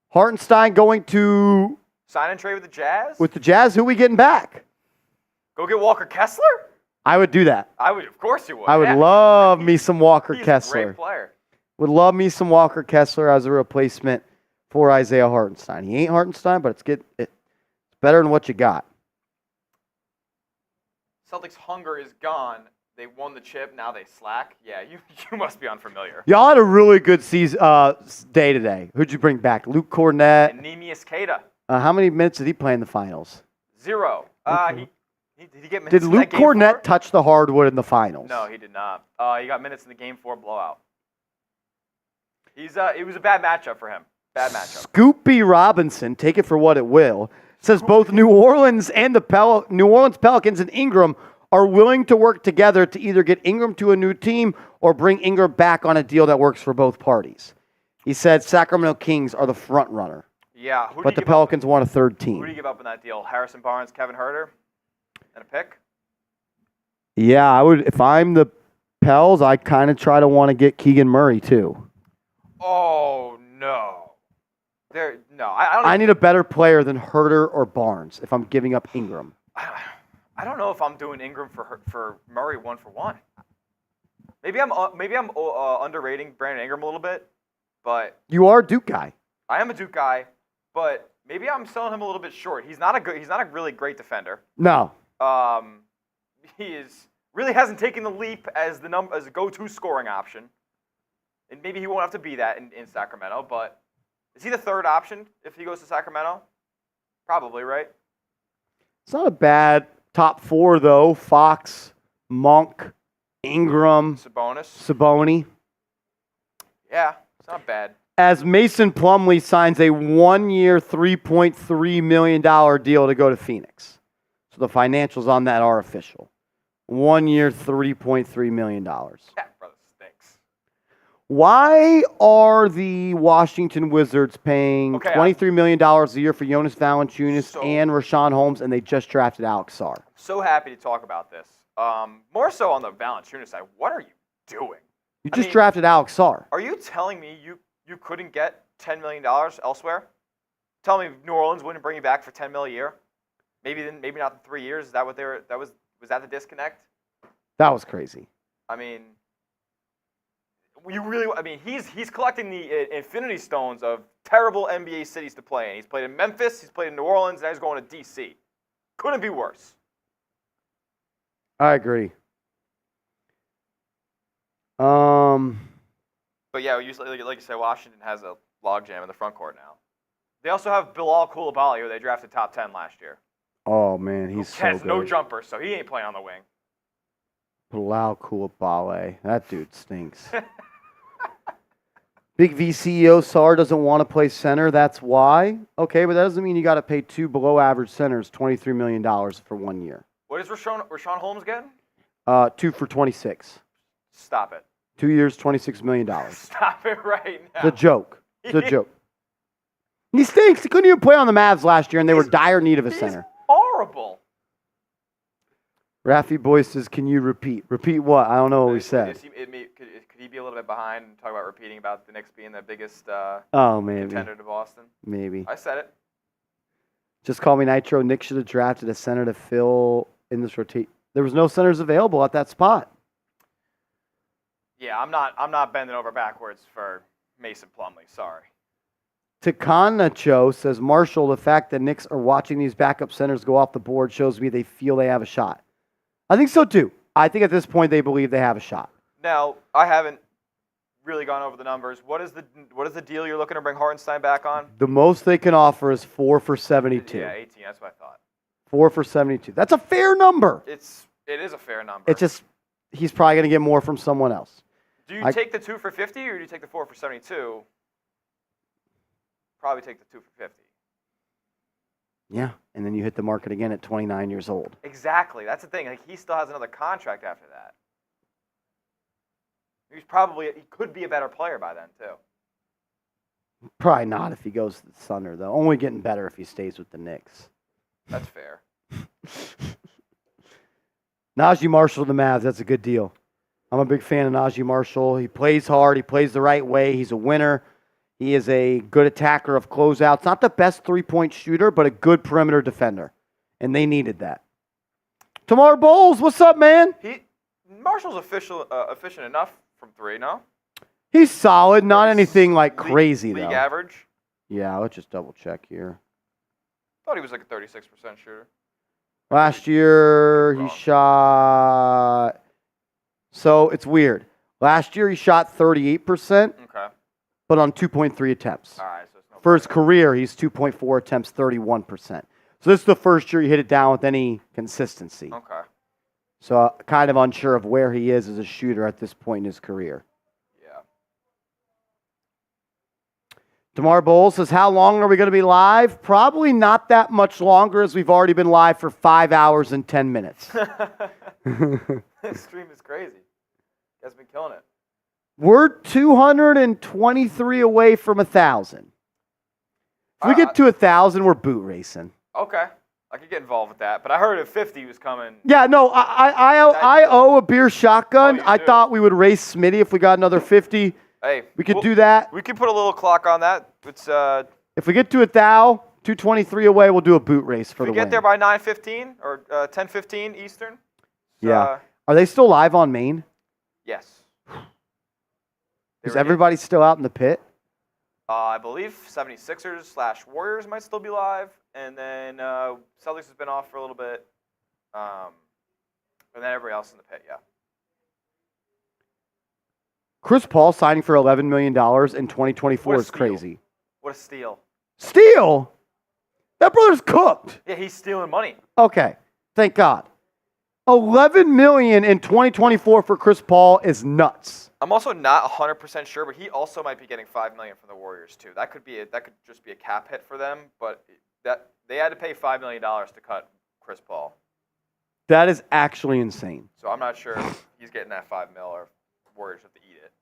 Hartenstein going to Sign and trade with the Jazz? with the Jazz. Who we getting back? Go get Walker Kessler? I would do that. I would, of course you would. I would Yeah. love me some Walker He's a Kessler. great player. Would love me some Walker Kessler as a replacement for Isaiah Hartenstein. He ain't Hartenstein, but it's better than what you got. Celtics' hunger is gone. They won the chip. Now they slack. Yeah, you must be unfamiliar. Y'all had a really good day today. Who'd you bring back? Luke Cornett. And Neemias Queta, How many minutes did he play in the finals? 0. Did he get minutes Did in Luke that game Cornett 4? touch the hardwood in the finals? No, he did not. He got minutes in the game 4 blowout. It was a bad matchup for him. Bad matchup. Scoopy Robinson, take it for what it will, says both New Orleans and the New Orleans Pelicans and Ingram are willing to work together to either get Ingram to a new team or bring Ingram back on a deal that works for both parties. He said Sacramento Kings are the front runner, Yeah. but the Pelicans want a third Who do you team. give up in that deal? Harrison Barnes, Kevin Huerter, and a pick? Yeah, I would. If I'm the Pels, I kind of try to want to get Keegan Murray too. Oh, no. I don't. I need a better player than Herter or Barnes if I'm giving up Ingram. I don't know if I'm doing Ingram for Murray 1-for-1. Maybe I'm underrating Brandon Ingram a little bit, but You are a Duke guy. I am a Duke guy. But maybe I'm selling him a little bit short. He's not a really great defender. No. He really hasn't taken the leap as a go-to scoring option, and maybe he won't have to be that in Sacramento. But Is he the third option if he goes to Sacramento? Probably, right? It's not a bad top 4, though. Fox, Monk, Ingram, Sabonis. Yeah, it's not bad. As Mason Plumlee signs a 1-year, $3.3 million deal to go to Phoenix. So the financials on that are official. 1 year, $3.3 million. That brother stinks. Why are the Washington Wizards paying $23 million a year for Jonas Valanciunas and Rashawn Holmes, and they just drafted Alex Sarr? So happy to talk about this. More so on the Valanciunas side. What are you doing? You just drafted Alex Sarr. Are you telling me you couldn't get $10 million elsewhere? Tell me New Orleans wouldn't bring you back for $10 million a year? Maybe not in 3 years. Is that what they were? Was that the disconnect? That was crazy. I mean, he's collecting the infinity stones of terrible NBA cities to play in. He's played in Memphis, he's played in New Orleans, now he's going to DC. Couldn't be worse. I agree. But yeah, like you said, Washington has a logjam in the front court now. They also have Bilal Coulibaly, who they drafted top 10 last year. Oh man, he's so has good. no jumper, so he ain't playing on the wing. Bilal Coulibaly, that dude stinks. Big V CEO Sarr doesn't want to play center. That's why. Okay, but that doesn't mean you got to pay 2 below-average centers $23 million for 1 year. What is Rashawn Holmes getting? 2 for 26. Stop it. 2 years, $26 million. Stop it right now. It's a joke. It's a joke. He stinks. He couldn't even play on the Mavs last year, and they were dire need of a center. Horrible. Raffy Boy says, can you repeat? Repeat what? I don't know what we said. Could he be a little bit behind and talk about repeating about the Knicks being the biggest maybe. contender to Boston? Maybe. I said it. Just call me Nitro. Knicks should have drafted a center to fill in this rotation. There was no centers available at that spot. Yeah, I'm not bending over backwards for Mason Plumlee. Sorry. Takanacho says, Marshall, the fact that Knicks are watching these backup centers go off the board shows me they feel they have a shot. I think so, too. I think at this point they believe they have a shot. Now, I haven't really gone over the numbers. What is the deal you're looking to bring Hartenstein back on? The most they can offer is 4 for 72. Yeah, 18. That's what I thought. 4 for 72. That's a fair number. It is a fair number. It's just he's probably going to get more from someone else. Do you take the 2 for 50 or do you take the 4 for 72? Probably take the 2 for 50. Yeah, and then you hit the market again at 29 years old. Exactly. That's the thing. Like, he still has another contract after that. He could be a better player by then, too. Probably not if he goes to the Thunder, though. Only getting better if he stays with the Knicks. That's fair. Najee Marshall to the Mavs, that's a good deal. I'm a big fan of Najee Marshall. He plays hard. He plays the right way. He's a winner. He is a good attacker of closeouts. Not the best three-point shooter, but a good perimeter defender. And they needed that. Tamar Bowles, what's up, man? Marshall's efficient enough from 3, no? He's solid. Not anything like crazy, though. League average? Yeah, let's just double-check here. Thought he was like a 36% shooter. Last year, he shot... So, it's weird. Last year, he shot 38%. Okay. But on 2.3 attempts. All right, so it's no For his career, he's 2.4 attempts, 31%. So this is the first year he hit it down with any consistency. Okay. So kind of unsure of where he is as a shooter at this point in his career. Yeah. Tamar Bowles says, how long are we going to be live? Probably not that much longer, as we've already been live for 5 hours and 10 minutes. This stream is crazy. You guys have been killing it. We're 223 away from 1,000. If we get to 1,000, we're boot racing. Okay. I could get involved with that, but I heard if 50 was coming. Yeah, no, I owe a beer shotgun. I thought we would race Smitty if we got another 50. Hey, we could do that. We could put a little clock on that. It's if we get to 1,000, 223 away, we'll do a boot race for the win. If we get there by 9:15 or 10:15 Eastern. Yeah. Are they still live on Maine? Yes. Is everybody still out in the pit? I believe 76ers/Warriors might still be live, and then Celtics has been off for a little bit, and then everybody else in the pit, yeah. Chris Paul signing for $11 million in 2024 is crazy. What a steal. Steal? That brother's cooked. Yeah, he's stealing money. Okay, thank God. $11 million in 2024 for Chris Paul is nuts. I'm also not 100% sure, but he also might be getting $5 million from the Warriors too. That could just be a cap hit for them, but that they had to pay $5 million to cut Chris Paul. That is actually insane. So I'm not sure if he's getting that $5 million or Warriors have to eat it.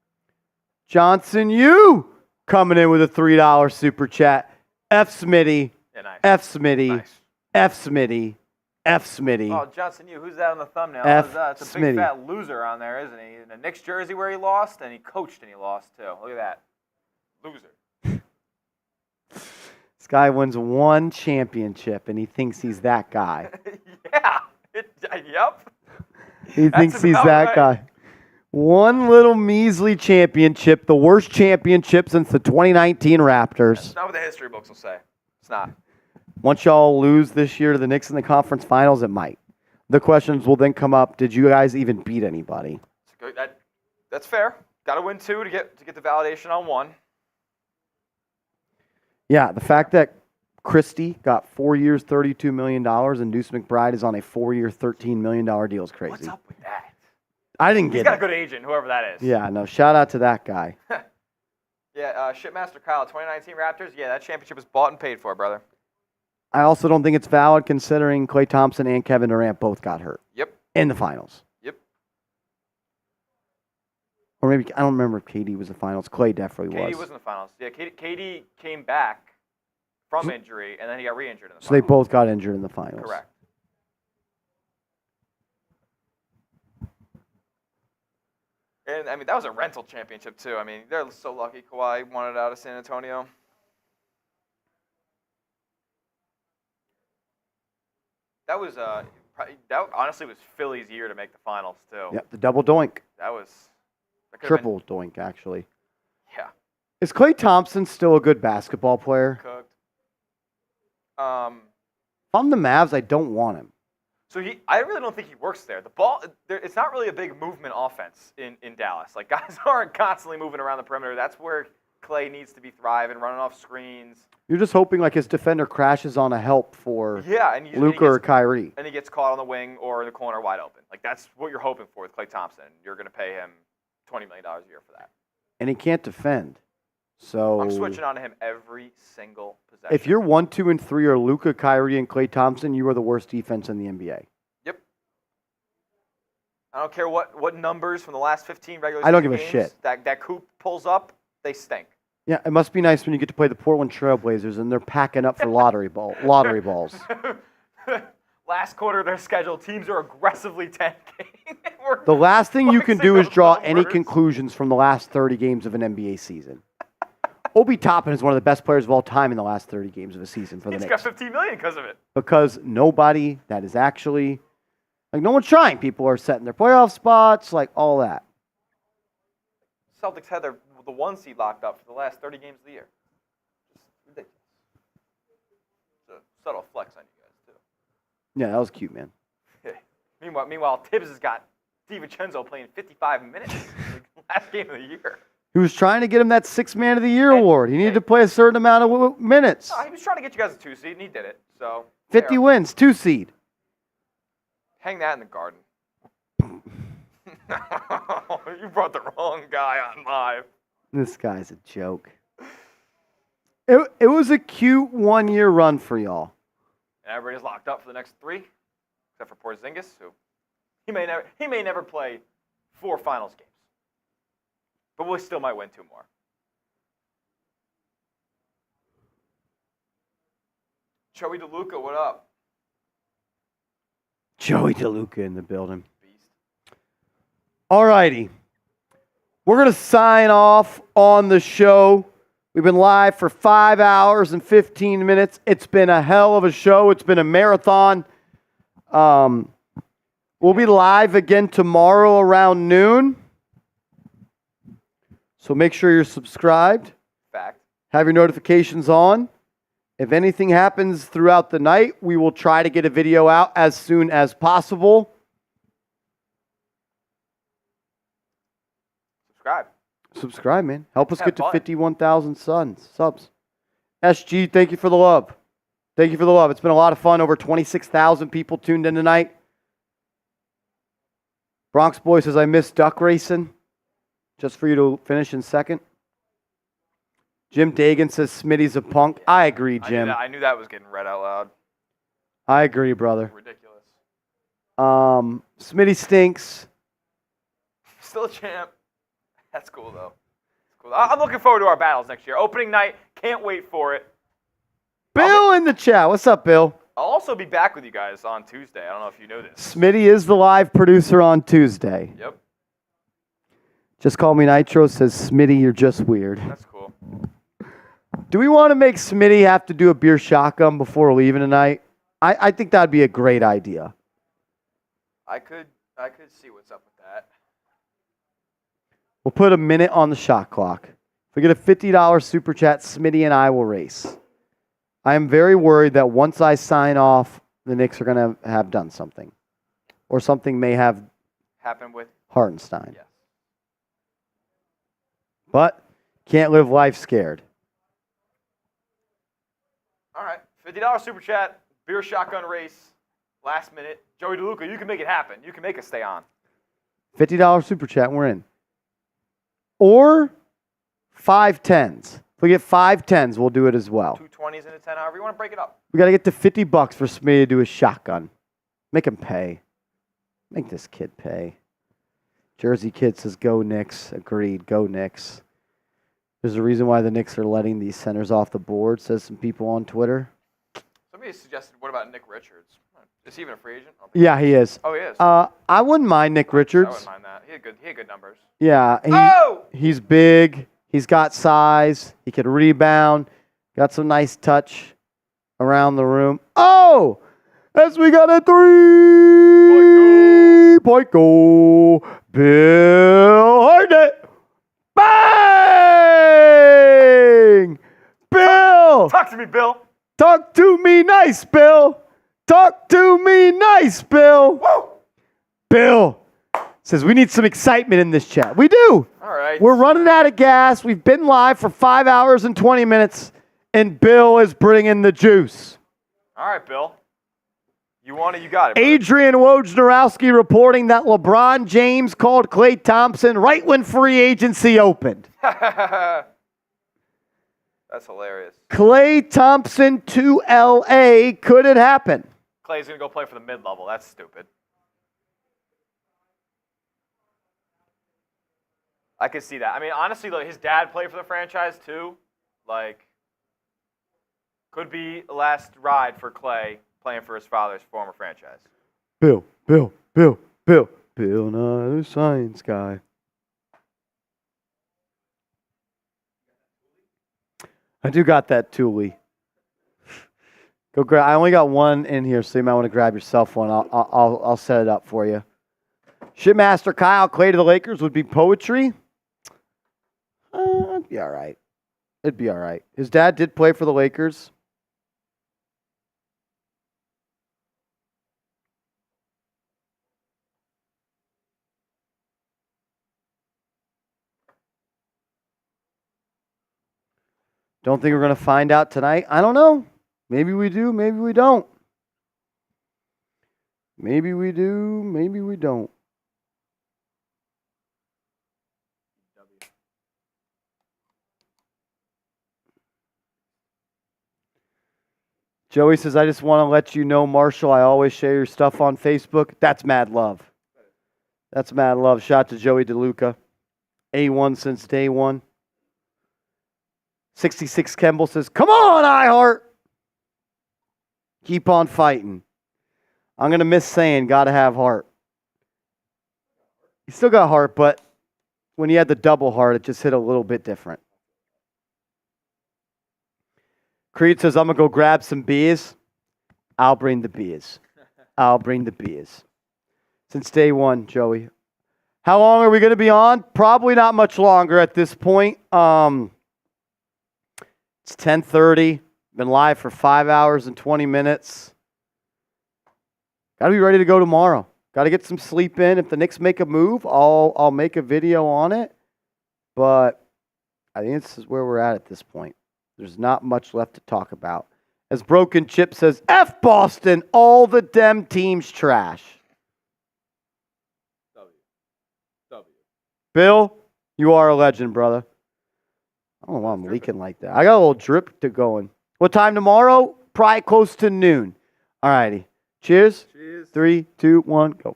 Johnson, you coming in with a $3 super chat. F. Smitty, Yeah, nice. F. Smitty, Nice. F. Smitty, F. Smitty. Oh, Johnson, who's that on the thumbnail? F. It's a Smitty. big fat loser on there, isn't he? In a Knicks jersey where he lost, and he coached and he lost too. Look at that. Loser. This guy wins one championship, and he thinks he's that guy. Yeah. Yep. He thinks he's about that right. guy. One little measly championship, the worst championship since the 2019 Raptors. It's not what the history books will say. It's not. Once y'all lose this year to the Knicks in the conference finals, it might. The questions will then come up, did you guys even beat anybody? That's fair. Got to win 2 to get the validation on 1. Yeah, the fact that Christie got 4 years, $32 million, and Deuce McBride is on a 4-year, $13 million deal is crazy. What's up with that? I didn't He's get got a it. good agent, whoever that is. Yeah, no, shout out to that guy. Yeah, Shipmaster Kyle, 2019 Raptors. Yeah, that championship was bought and paid for, brother. I also don't think it's valid considering Klay Thompson and Kevin Durant both got hurt Yep. in the finals. Yep. Or maybe, I don't remember if KD was the finals. Klay definitely KD was. was in the finals. Yeah, KD came back from injury, and then he got re-injured in the So they finals. both got injured in the finals. Correct. And, I mean, that was a rental championship, too. I mean, they're so lucky Kawhi wanted out of San Antonio. That was, that honestly was Philly's year to make the finals, too. Yep, the double doink. That was... that could've Triple doink, actually. been- yeah. Is Klay Thompson still a good basketball player? Cooked. If I'm the Mavs, I don't want him. So I really don't think he works there. The ball, it's not really a big movement offense in Dallas. Like, guys aren't constantly moving around the perimeter. That's where Klay needs to be thriving, running off screens. You're just hoping like his defender crashes on a help for Yeah, and Luka or Kyrie. and he gets caught on the wing or in the corner wide open. Like, that's what you're hoping for with Klay Thompson. You're going to pay him $20 million a year for that. And he can't defend. So I'm switching on to him every single possession. if you're 1, 2, and 3 are Luka, Kyrie, and Klay Thompson, you are the worst defense in the NBA. Yep. I don't care what numbers from the last 15 regular I don't season give a games shit. that Coop pulls up, they stink. Yeah, it must be nice when you get to play the Portland Trailblazers and they're packing up for lottery balls. Last quarter of their schedule, teams are aggressively tanking. The last thing you can flexing do is those draw any numbers. conclusions from the last 30 games of an NBA season. Obi Toppin is one of the best players of all time in the last 30 games of a season for the He's Knicks. got $15 million because of it. Because nobody that is actually, like no one's trying. People are setting their playoff spots, like all that. Celtics had the 1 seed locked up for the last 30 games of the year. Just ridiculous. It's a subtle flex on you guys, too. Yeah, that was cute, man. Meanwhile, Tibbs has got DiVincenzo playing 55 minutes last game of the year. He was trying to get him that 6th Man of the Year award. He needed to play a certain amount of minutes. No, he was trying to get you guys a 2 seed, and he did it. So 50 there. wins, 2 seed. Hang that in the garden. You brought the wrong guy on live. This guy's a joke. It was a cute 1-year run for y'all. And everybody's locked up for the next 3, except for Porzingis, who he may never play 4 finals games, but we still might win 2 more. Joey DeLuca, what up? Joey DeLuca in the building. Beast. All righty. We're going to sign off on the show. We've been live for 5 hours and 15 minutes. It's been a hell of a show. It's been a marathon. We'll be live again tomorrow around noon. So make sure you're subscribed. Fact. Have your notifications on. If anything happens throughout the night, we will try to get a video out as soon as possible. Subscribe. Subscribe, man. Help us Have get to fun. 51,000 subs. SG, thank you for the love. Thank you for the love. It's been a lot of fun. Over 26,000 people tuned in tonight. Bronx Boy says, I miss duck racing. Just for you to finish in second. Jim Dagan says, Smitty's a punk. I agree, Jim. I knew that was getting read out loud. I agree, brother. Ridiculous. Smitty stinks. Still a champ. That's cool, though. Cool. I'm looking forward to our battles next year. Opening night. Can't wait for it. Bill in the chat. What's up, Bill? I'll also be back with you guys on Tuesday. I don't know if you know this. Smitty is the live producer on Tuesday. Yep. Just call me Nitro. Says, Smitty, you're just weird. That's cool. Do we want to make Smitty have to do a beer shotgun before leaving tonight? I think that'd be a great idea. I could see what's up with that. We'll put a minute on the shot clock. If we get a $50 super chat, Smitty and I will race. I am very worried that once I sign off, the Knicks are going to have done something. Or something may have happened with Hartenstein. Yes. But can't live life scared. All right. $50 super chat, beer shotgun race, last minute. Joey DeLuca, you can make it happen. You can make us stay on. $50 super chat, we're in. Or 5 10s. If we get 5 10s, we'll do it as well. 2 20s and a 10, however you want to break it up. We got to get to $50 for Smitty to do a shotgun. Make him pay. Make this kid pay. Jersey Kid says, go Knicks. Agreed, go Knicks. There's a reason why the Knicks are letting these centers off the board, says some people on Twitter. Somebody suggested, what about Nick Richards? Is he even a free agent? Yeah, he is. Oh, he is. I wouldn't mind Nick Richards. I wouldn't mind that. He had good numbers. Yeah. He's big. He's got size. He can rebound. Got some nice touch around the room. Oh! As we got a 3-point goal. Bill Hartnett. Bang! Bill! Talk to me, Bill. Talk to me nice, Bill. Talk to me nice, Bill. Woo! Bill says we need some excitement in this chat. We do. All right. We're running out of gas. We've been live for 5 hours and 20 minutes, and Bill is bringing the juice. All right, Bill. You want it, you got it. Brother. Adrian Wojnarowski reporting that LeBron James called Klay Thompson right when free agency opened. That's hilarious. Klay Thompson to L.A. Could it happen? Clay's going to go play for the mid-level. That's stupid. I could see that. I mean, honestly, like, his dad played for the franchise, too. Like, could be a last ride for Klay playing for his father's former franchise. Bill, not a science guy. I do got that Thule. Go grab. I only got one in here, so you might want to grab yourself one. I'll set it up for you. Shitmaster Kyle, Klay to the Lakers would be poetry. It'd be all right. It'd be all right. His dad did play for the Lakers. Don't think we're going to find out tonight. I don't know. Maybe we do. Maybe we don't. Maybe we do. Maybe we don't. Joey says, I just want to let you know, Marshall, I always share your stuff on Facebook. That's mad love. That's mad love. Shout to Joey DeLuca. A1 since day one. 66 Kemble says, come on, iHeart. Keep on fighting. I'm going to miss saying, got to have heart. He still got heart, but when he had the double heart, it just hit a little bit different. Creed says, I'm going to go grab some beers. I'll bring the beers. I'll bring the beers. Since day one, Joey. How long are we going to be on? Probably not much longer at this point. It's 10:30. Been live for 5 hours and 20 minutes. Got to be ready to go tomorrow. Got to get some sleep in. If the Knicks make a move, I'll make a video on it. But I think this is where we're at this point. There's not much left to talk about. As Broken Chip says, F Boston, all the dem teams trash. W. Bill, you are a legend, brother. I don't know why I'm leaking like that. I got a little drip to going. What time tomorrow? Probably close to noon. All righty. Cheers. Cheers. 3, 2, 1, go.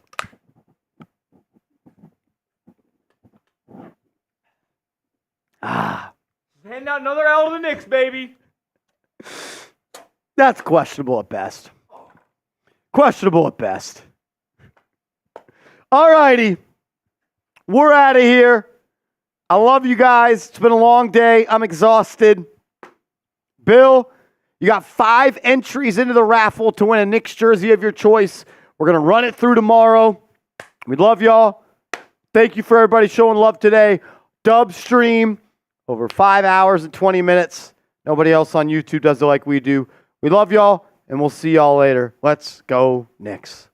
Ah, Handing out another L to the Knicks, baby. that's questionable at best. Questionable at best. All righty. We're out of here. I love you guys. It's been a long day. I'm exhausted. Bill, you got 5 entries into the raffle to win a Knicks jersey of your choice. We're going to run it through tomorrow. We love y'all. Thank you for everybody showing love today. Dub stream over 5 hours and 20 minutes. Nobody else on YouTube does it like we do. We love y'all, and we'll see y'all later. Let's go Knicks.